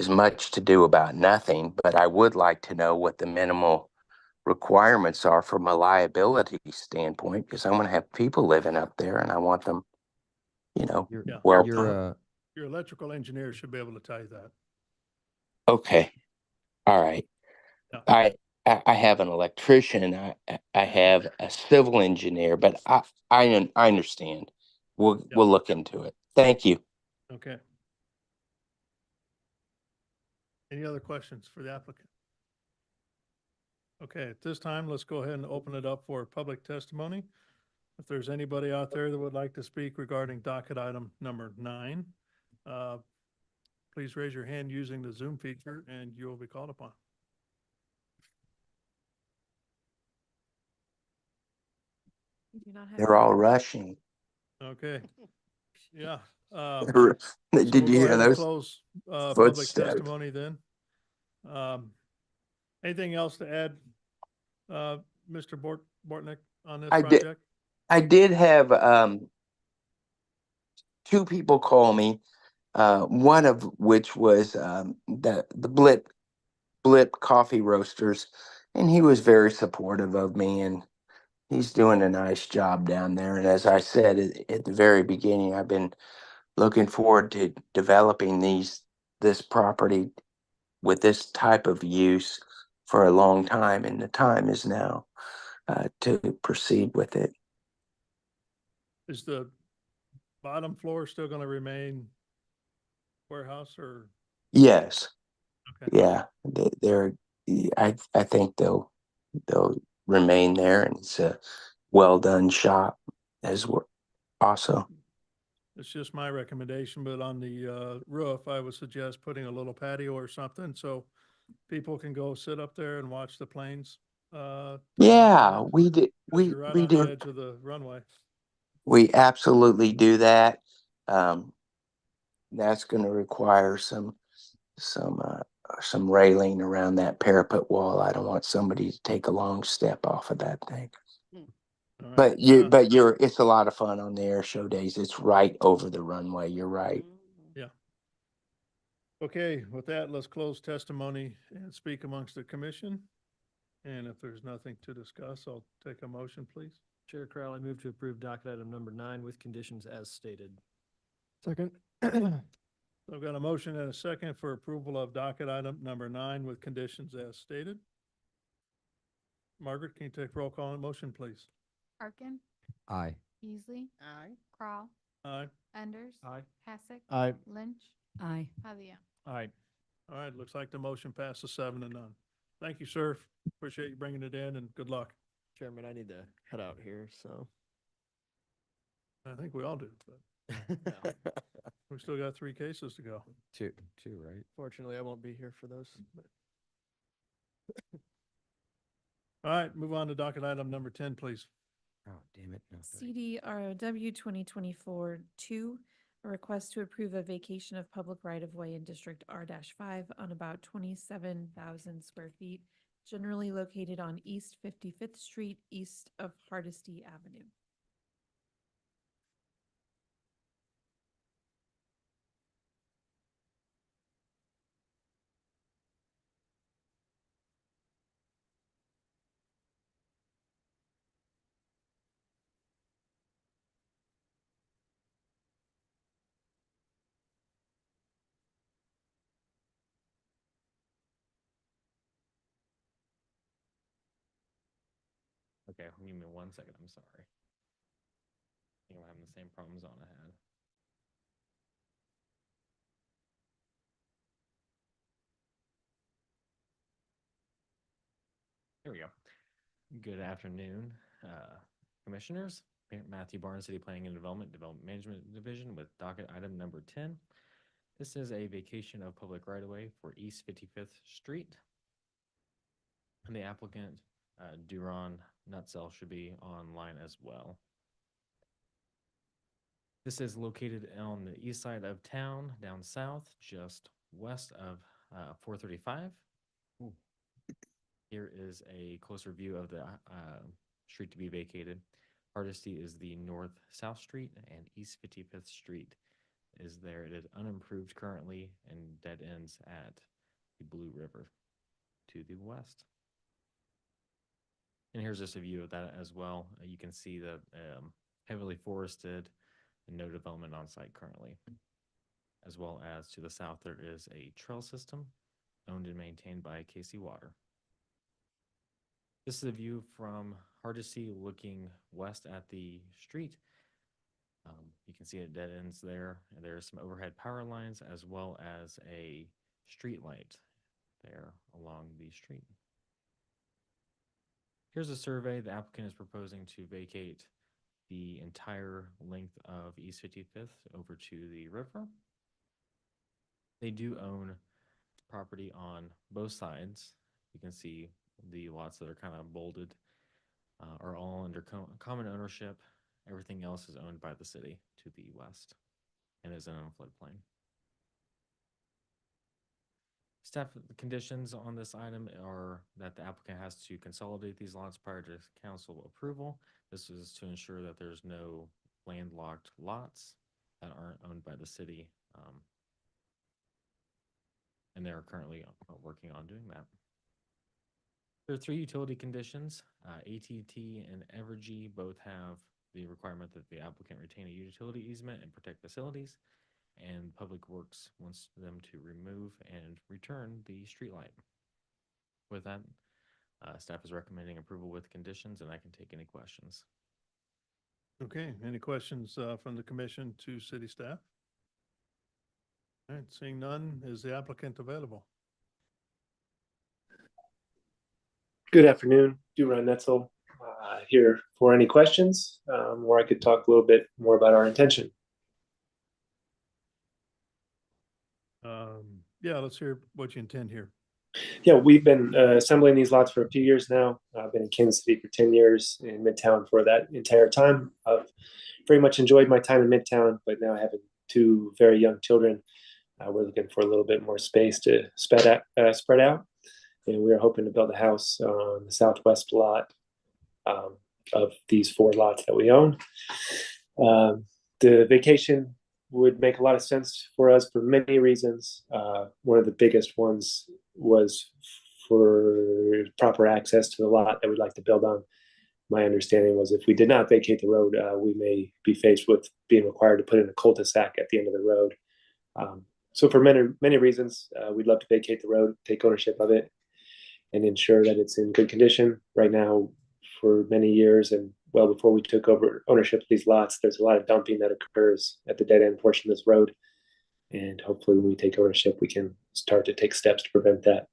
much to do about nothing, but I would like to know what the minimal requirements are from a liability standpoint, because I'm going to have people living up there and I want them, Yeah. well. Your electrical engineer should be able to tell you that. Okay. All right. Yeah. I have an electrician, I have a civil engineer, but I understand. We'll look into it. Thank you. Okay. Any other questions for the applicant? Okay, at this time, let's go ahead and open it up for public testimony. If there's anybody out there that would like to speak regarding docket item number 9, please raise your hand using the Zoom feature and you will be called upon. We do not have They're all rushing. Okay, yeah. Did you hear those Close public footsteps? testimony then. Anything else to add, Mr. Bortnick, on this project? I did have 2 people call me, one of which was the Blip Coffee Roasters, and he was very supportive of me, and he's doing a nice job down there. And as I said at the very beginning, I've been looking forward to developing this property with this type of use for a long time, and the time is now to proceed with it. Is the bottom floor still going to remain warehouse or? Yes. Okay. Yeah. I think they'll remain there, and it's a well done shop as well. Also. It's just my recommendation, but on the roof, I would suggest putting a little patio or something so people can go sit up there and watch the planes. Yeah, we did. You're right on the edge of the runway. We absolutely do that. That's going to require some railing around that parapet wall. I don't want somebody to take a long step off of that thing. Right. But it's a lot of fun on the air show days. It's right over the runway. You're right. Yeah. Okay, with that, let's close testimony and speak amongst the commission. And if there's nothing to discuss, I'll take a motion, please. Chair Crowley, move to approve docket item number 9 with conditions as stated. Second. I've got a motion and a second for approval of docket item number 9 with conditions as stated. Margaret, can you take roll call on the motion, please? Arkin, Aye. Beasley, Aye. Crowell, Aye. Enders. Aye. Hassick. Aye. Lynch, Aye. Pavia. Aye. All right, looks like the motion passes 7-0. Thank you, sir. Appreciate you bringing it in and good luck. Chairman, I need to head out here, so. I think we all do, but we still got 3 cases to go. Two, right? Fortunately, I won't be here for those. But All right, move on to docket item number 10, please. Oh, damn it. No, sorry. CDROW 2024-2, a request to approve a vacation of public right-of-way in District R-5 on about 27,000 square feet, generally located on East 55th Street, east of Hardesty Avenue. Okay, give me 1 second. I'm sorry. I think I'm having the same problems on I had. Here we go. Good afternoon, commissioners. Matthew Barnes, City Planning and Development Management Division with docket item number 10. This is a vacation of public right-of-way for East 55th Street. And the applicant, Duron Nutsell, should be online as well. This is located on the east side of town, down south, just west of 435. Here is a closer view of the street to be vacated. Hardesty is the north-south street, and East 55th Street is there. It is unimproved currently and dead ends at the Blue River to the west. And here's just a view of that as well. You can see the heavily forested and no development on site currently. As well as to the south, there is a trail system owned and maintained by KC Water. This is a view from Hardesty looking west at the street. You can see it dead ends there. There's some overhead power lines as well as a street light there along the street. Here's a survey. The applicant is proposing to vacate the entire length of East 55th over to the river. They do own property on both sides. You can see the lots that are kind of bolded are all under common ownership. Everything else is owned by the city to the west and is in a floodplain. Staff conditions on this item are that the applicant has to consolidate these lots prior to council approval. This is to ensure that there's no landlocked lots that aren't owned by the city. And they're currently working on doing that. There are 3 utility conditions. AT&T and Evergy both have the requirement that the applicant retain a utility easement and protect facilities, and Public Works wants them to remove and return the streetlight. With that, staff is recommending approval with conditions, and I can take any questions. Okay, any questions from the commission to city staff? All right, seeing none, is the applicant available? Good afternoon, Duran Netzel, here for any questions, or I could talk a little bit more about our intention. Yeah, let's hear what you intend here. Yeah, we've been assembling these lots for a few years now. I've been in Kansas City for 10 years, in Midtown for that entire time. I've very much enjoyed my time in Midtown, but now having 2 very young children, we're looking for a little bit more space to spread out. And we are hoping to build a house on the southwest lot of these 4 lots that we own. The vacation would make a lot of sense for us for many reasons. One of the biggest ones was for proper access to the lot that we'd like to build on. My understanding was if we did not vacate the road, we may be faced with being required to put in a cul-de-sac at the end of the road. So for many reasons, we'd love to vacate the road, take ownership of it, and ensure that it's in good condition. Right now, for many years and well before we took over ownership of these lots, there's a lot of dumping that occurs at the dead end portion of this road. And hopefully when we take ownership, we can start to take steps to prevent that.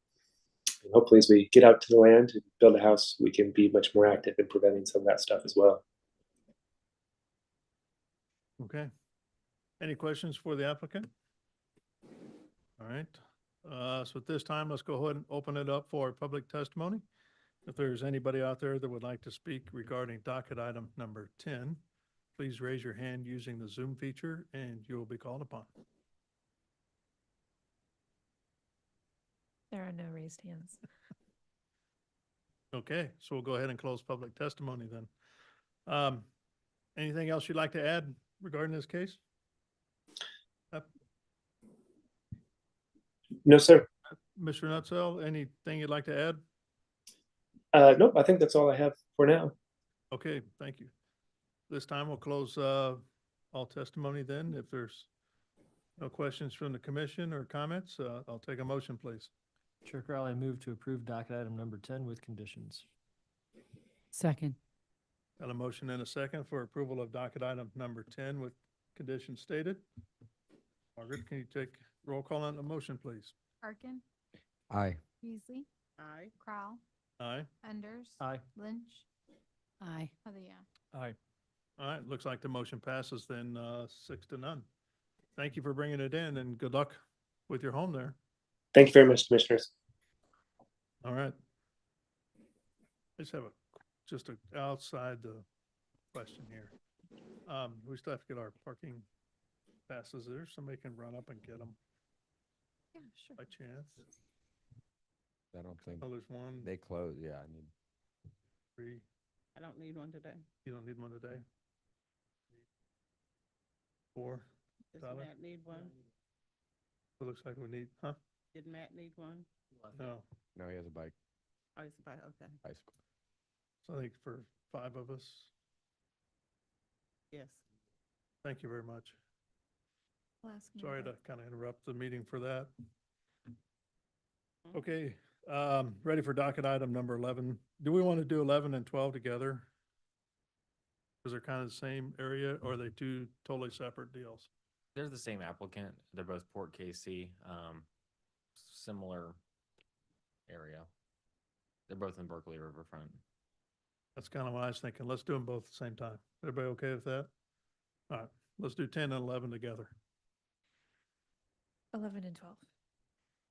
And hopefully as we get out to the land and build a house, we can be much more active in preventing some of that stuff as well. Okay. Any questions for the applicant? All right. So at this time, let's go ahead and open it up for public testimony. If there's anybody out there that would like to speak regarding docket item number 10, please raise your hand using the Zoom feature and you will be called upon. There are no raised hands. Okay, so we'll go ahead and close public testimony then. Anything else you'd like to add regarding this case? No, sir. Mr. Nutzel, anything you'd like to add? Nope, I think that's all I have for now. Okay, thank you. This time we'll close all testimony then. If there's no questions from the commission or comments, I'll take a motion, please. Chair Crowley, I move to approve docket item number 10 with conditions. Second. Got a motion and a second for approval of docket item number 10 with conditions stated. Margaret, can you take roll call on the motion, please? Arkin, Aye. Beasley, Aye. Crowell, Aye. Enders. Aye. Lynch, Aye. Heather. Aye. All right, looks like the motion passes then 6-0. Thank you for bringing it in and good luck with your home there. Thank you very much, commissioners. All right. I just have just a outside question here. We still have to get our parking passes there. Somebody can run up and get them Yeah, sure. by chance. I don't think Oh, there's one, they close. Yeah, I need. 3. I don't need one today. You don't need one today? 4? Does Tyler? Matt need one? It looks like we need, huh? Did Matt need one? No. No, he has a bike, Oh, it's about, okay, bicycle. So I think for 5 of us, yes. thank you very much. Last Sorry to minute. kind of interrupt the meeting for that. Mhm. Okay, ready for docket item number 11. Do we want to do 11 and 12 together? Because they're kind of the same area, or are they two totally separate deals? They're the same applicant. They're both Port KC, similar area. They're both in Berkeley Riverfront. That's kind of what I was thinking. Let's do them both at the same time. Everybody okay with that? All right, let's do 10 and 11 together. 11 and 12.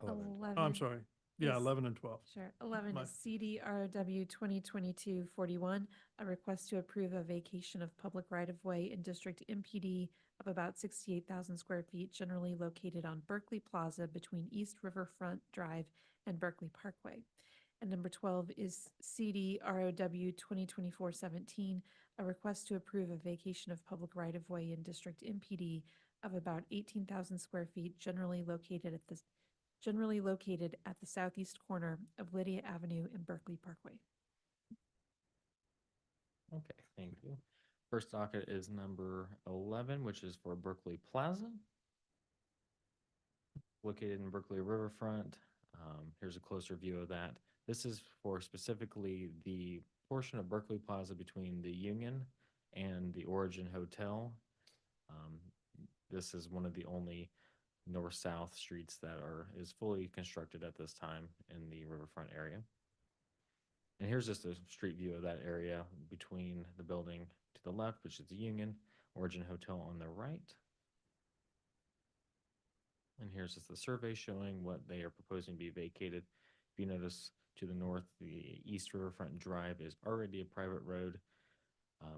11. Oh, I'm sorry. Yeah, is- 11 and 12. Sure. 11 My- is CDROW 2022-41, a request to approve a vacation of public right-of-way in District MPD of about 68,000 square feet, generally located on Berkeley Plaza between East Riverfront Drive and Berkeley Parkway. And number 12 is CDROW 2024-17, a request to approve a vacation of public right-of-way in District MPD of about 18,000 square feet, generally located at the southeast corner of Lydia Avenue and Berkeley Parkway. Okay, thank you. First docket is number 11, which is for Berkeley Plaza, located in Berkeley Riverfront. Here's a closer view of that. This is for specifically the portion of Berkeley Plaza between the Union and the Origin Hotel. This is one of the only north-south streets that is fully constructed at this time in the riverfront area. And here's just a street view of that area between the building to the left, which is the Union, Origin Hotel on the right. And here's just the survey showing what they are proposing to be vacated. If you notice to the north, the East Riverfront Drive is already a private road.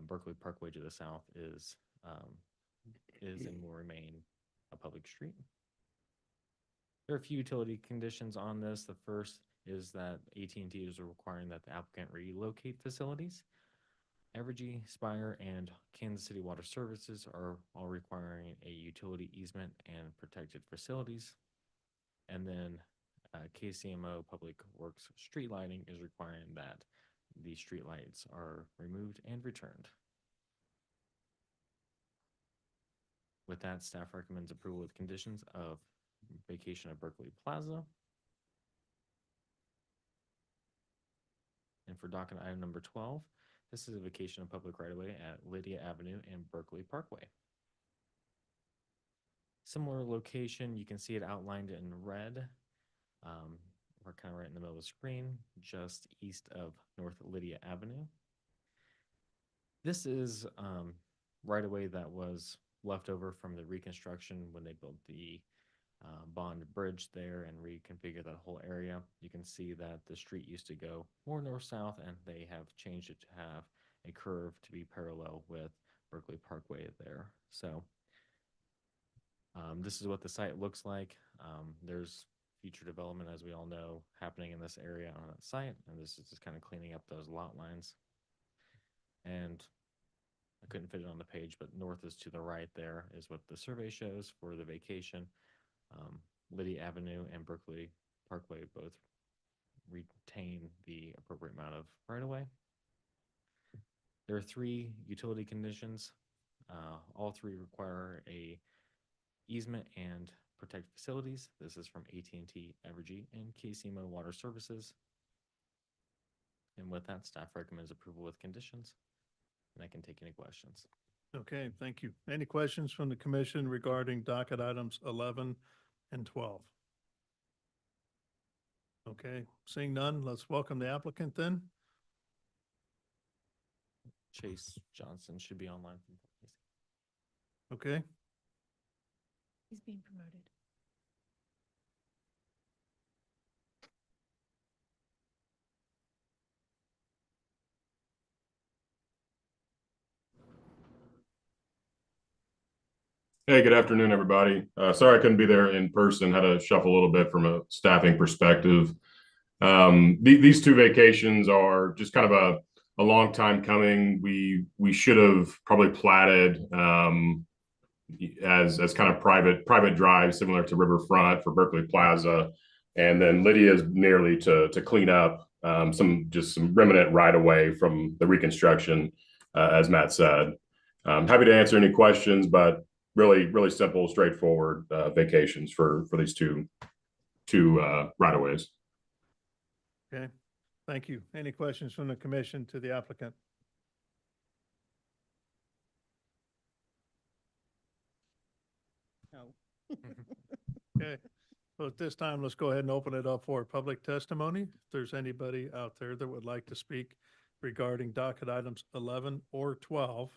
Berkeley Parkway to the south is and will remain a public street. There are a few utility conditions on this. The first is that AT&T is requiring that the applicant relocate facilities. Evergy, Spire, and Kansas City Water Services are all requiring a utility easement and protected facilities. And then KCMO Public Works Street Lighting is requiring that the street lights are removed and returned. With that, staff recommends approval with conditions of vacation of Berkeley Plaza. And for docket item number 12, this is a vacation of public right-of-way at Lydia Avenue and Berkeley Parkway. Similar location, you can see it outlined in red. We're kind of right in the middle of the screen, just east of North Lydia Avenue. This is right-of-way that was left over from the reconstruction when they built the Bond Bridge there and reconfigured that whole area. You can see that the street used to go more north-south, and they have changed it to have a curve to be parallel with Berkeley Parkway there. So this is what the site looks like. There's future development, as we all know, happening in this area on that site, and this is just kind of cleaning up those lot lines. And I couldn't fit it on the page, but north is to the right there is what the survey shows for the vacation. Lydia Avenue and Berkeley Parkway both retain the appropriate amount of right-of-way. There are 3 utility conditions. All 3 require a easement and protect facilities. This is from AT&T, Evergy, and KCMO Water Services. And with that, staff recommends approval with conditions. And I can take any questions. Okay, thank you. Any questions from the commission regarding docket items 11 and 12? Okay, seeing none, let's welcome the applicant then. Chase Johnson should be online. Okay, He's being promoted. Hey, good afternoon, everybody. Sorry I couldn't be there in person. Had to shuffle a little bit from a staffing perspective. These 2 vacations are just kind of a long time coming. We should have probably platted as kind of private drive, similar to Riverfront for Berkeley Plaza, and then Lydia's nearly to clean up some remnant right away from the reconstruction, as Matt said. Happy to answer any questions, but really simple, straightforward vacations for these two right of ways. Okay, thank you. Any questions from the commission to the applicant? No. Okay, so at this time, let's go ahead and open it up for public testimony. If there's anybody out there that would like to speak regarding docket items 11 or 12,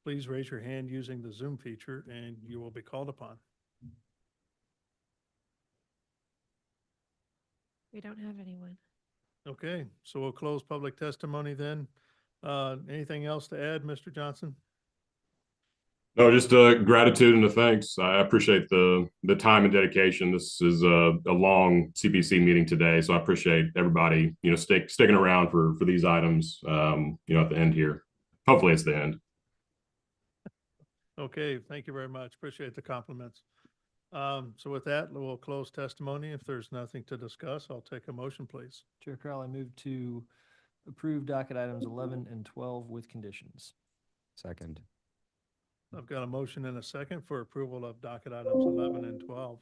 please raise your hand using the Zoom feature and you will be called upon. We don't have anyone. Okay, so we'll close public testimony then. Anything else to add, Mr. Johnson? No, just gratitude and a thanks. I appreciate the time and dedication. This is a long CPC meeting today, so I appreciate everybody, sticking around for these items, at the end here. Hopefully it's the end. Okay, thank you very much. Appreciate the compliments. So with that, we'll close testimony. If there's nothing to discuss, I'll take a motion, please. Chair Crowell, I move to approve docket items 11 and 12 with conditions. Second. I've got a motion and a second for approval of docket items 11 and 12.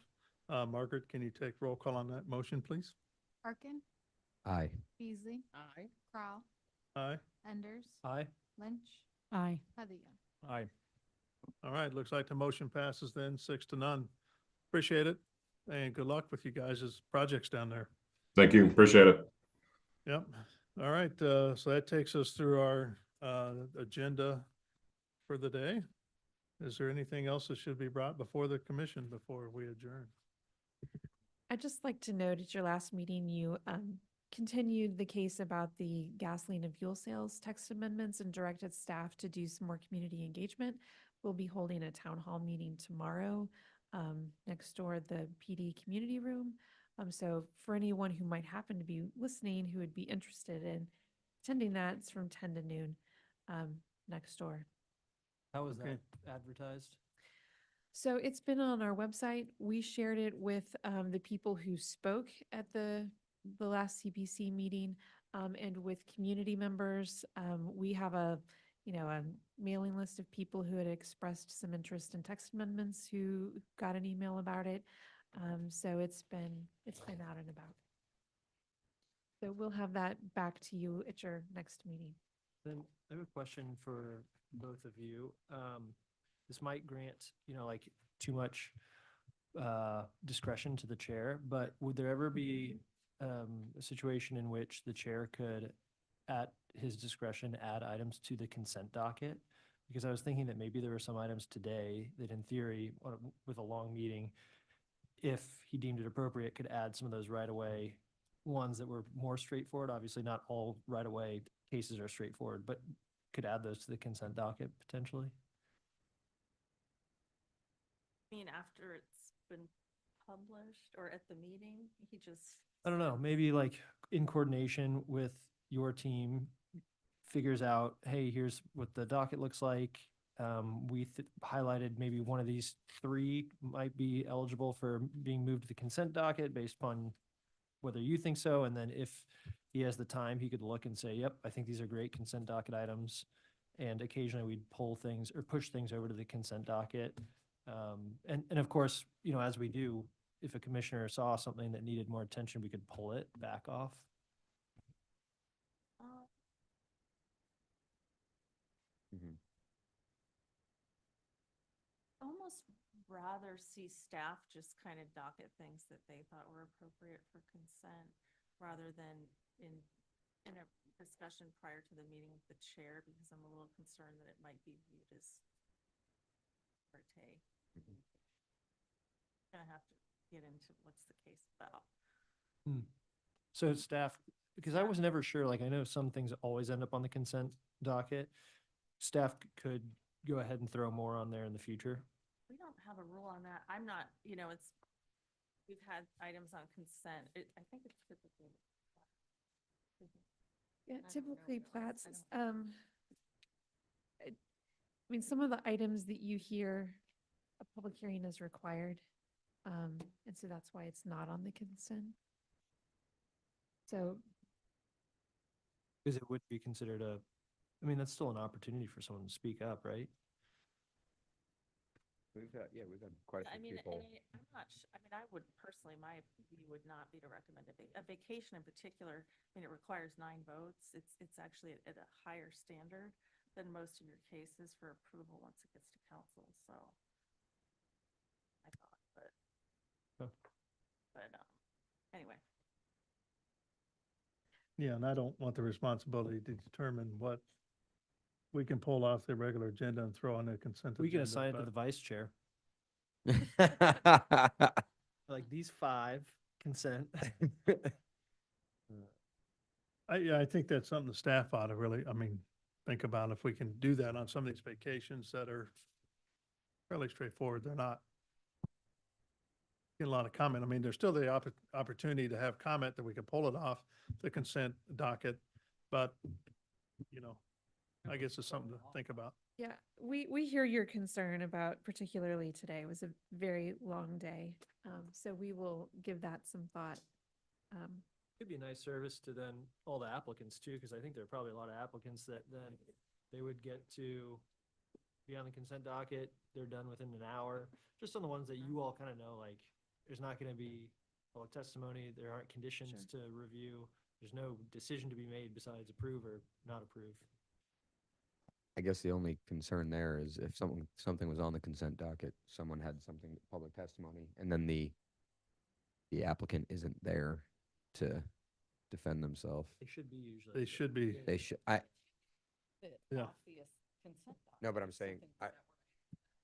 Margaret, can you take roll call on that motion, please? Parkin, Aye. Beasley, Aye. Crowell, Aye. Enders, Aye. Lynch, Aye. Padilla. Aye. All right, looks like the motion passes then 6-0. Appreciate it, and good luck with you guys' projects down there. Thank you. Appreciate it. Yep. All right, so that takes us through our agenda for the day. Is there anything else that should be brought before the commission before we adjourn? I'd just like to note at your last meeting, you continued the case about the gasoline and fuel sales text amendments and directed staff to do some more community engagement. We'll be holding a town hall meeting tomorrow next door at the PD community room. So for anyone who might happen to be listening who would be interested in attending that, it's from 10 to noon next door. How was that advertised? So it's been on our website. We shared it with the people who spoke at the last CPC meeting and with community members. We have a mailing list of people who had expressed some interest in text amendments who got an email about it. So it's been out and about. So we'll have that back to you at your next meeting. Then I have a question for both of you. This might grant, too much discretion to the chair, but would there ever be a situation in which the chair could, at his discretion, add items to the consent docket? Because I was thinking that maybe there were some items today that in theory, with a long meeting, if he deemed it appropriate, could add some of those right-of-way ones that were more straightforward. Obviously, not all right-of-way cases are straightforward, but could add those to the consent docket potentially. I mean, after it's been published or at the meeting, he just. I don't know, maybe like in coordination with your team figures out, hey, here's what the docket looks like. We highlighted maybe one of these three might be eligible for being moved to the consent docket based upon whether you think so. And then if he has the time, he could look and say, yep, I think these are great consent docket items. And occasionally we'd pull things or push things over to the consent docket. And of course, as we do, if a commissioner saw something that needed more attention, we could pull it back off. Almost rather see staff just kind of docket things that they thought were appropriate for consent rather than in a discussion prior to the meeting with the chair, because I'm a little concerned that it might be viewed as parte. Gonna have to get into what's the case about. So staff, because I was never sure, I know some things always end up on the consent docket. Staff could go ahead and throw more on there in the future. We don't have a rule on that. I'm not, we've had items on consent. I think it's typically. Yeah, typically plats, I mean, some of the items that you hear, a public hearing is required. And so that's why it's not on the consent. So, Because it would be considered I mean, that's still an opportunity for someone to speak up, right? We've got quite a I few mean, people. I'm not, I mean, I would personally, my view would not be to recommend a vacation in particular. I mean, it requires 9 votes. It's actually at a higher standard than most of your cases for approval once it gets to council, so. I thought, but anyway. Yeah, and I don't want the responsibility to determine what we can pull off the regular agenda and throw on the consent agenda. We can assign it to but- the vice chair. Like these 5 consent. I think that's something the staff ought to really, I mean, think about if we can do that on some of these vacations that are fairly straightforward. They're not getting a lot of comment. I mean, there's still the opportunity to have comment that we can pull it off the consent docket, but, you know, I guess it's something to think about. yeah, we hear your concern about, particularly today was a very long day. So we will give that some thought. Could be a nice service to then all the applicants too, because I think there are probably a lot of applicants that then they would get to be on the consent docket. They're done within an hour. Just on the ones that you all kind of know, like, there's not going to be public testimony. There aren't conditions to review. There's no decision to be made besides approve or not approve. I guess the only concern there is if something was on the consent docket, someone had something, public testimony, and then the applicant isn't there to defend themselves. They should be usually. They should be. They should, Yeah. no, but I'm saying,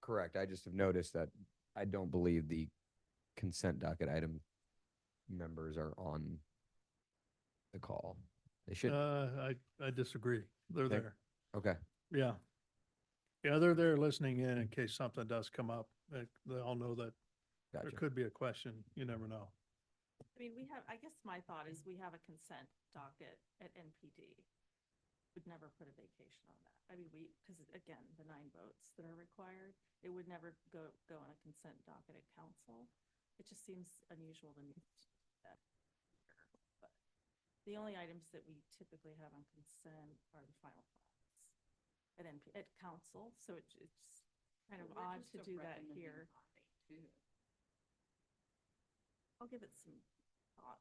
correct, I just have noticed that I don't believe the consent docket item members are on the call. They should. I disagree. They're Okay. there. Okay. Yeah. Yeah, they're there listening in case something does come up. They all know that there Gotcha. could be a question. You never know. I mean, I guess my thought is we have a consent docket at NPD. Would never put a vacation on that. I mean, because again, the 9 votes that are required, it would never go on a consent docket at council. It just seems unusual to me that. But the only items that we typically have on consent are the final plans at council. So it's kind of odd to do that here. I'll give it some thought.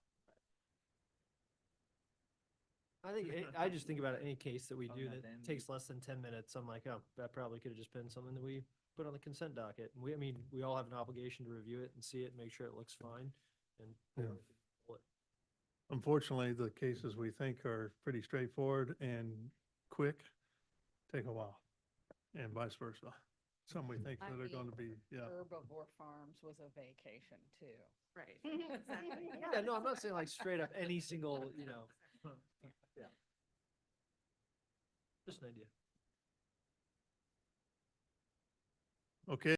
I think I just think about any case that we do that takes less than 10 minutes. I'm like, oh, that probably could have just been something that we put on the consent docket. And I mean, we all have an obligation to review it and see it, and make sure it looks fine. And pull it. Unfortunately, the cases we think are pretty straightforward and quick take a while, and vice versa. Some we think that are going to be, yeah. Herbivore Farms was a vacation too. Right. Exactly. Yeah, no, I'm not saying like straight up any single, yeah. Just an idea. Okay.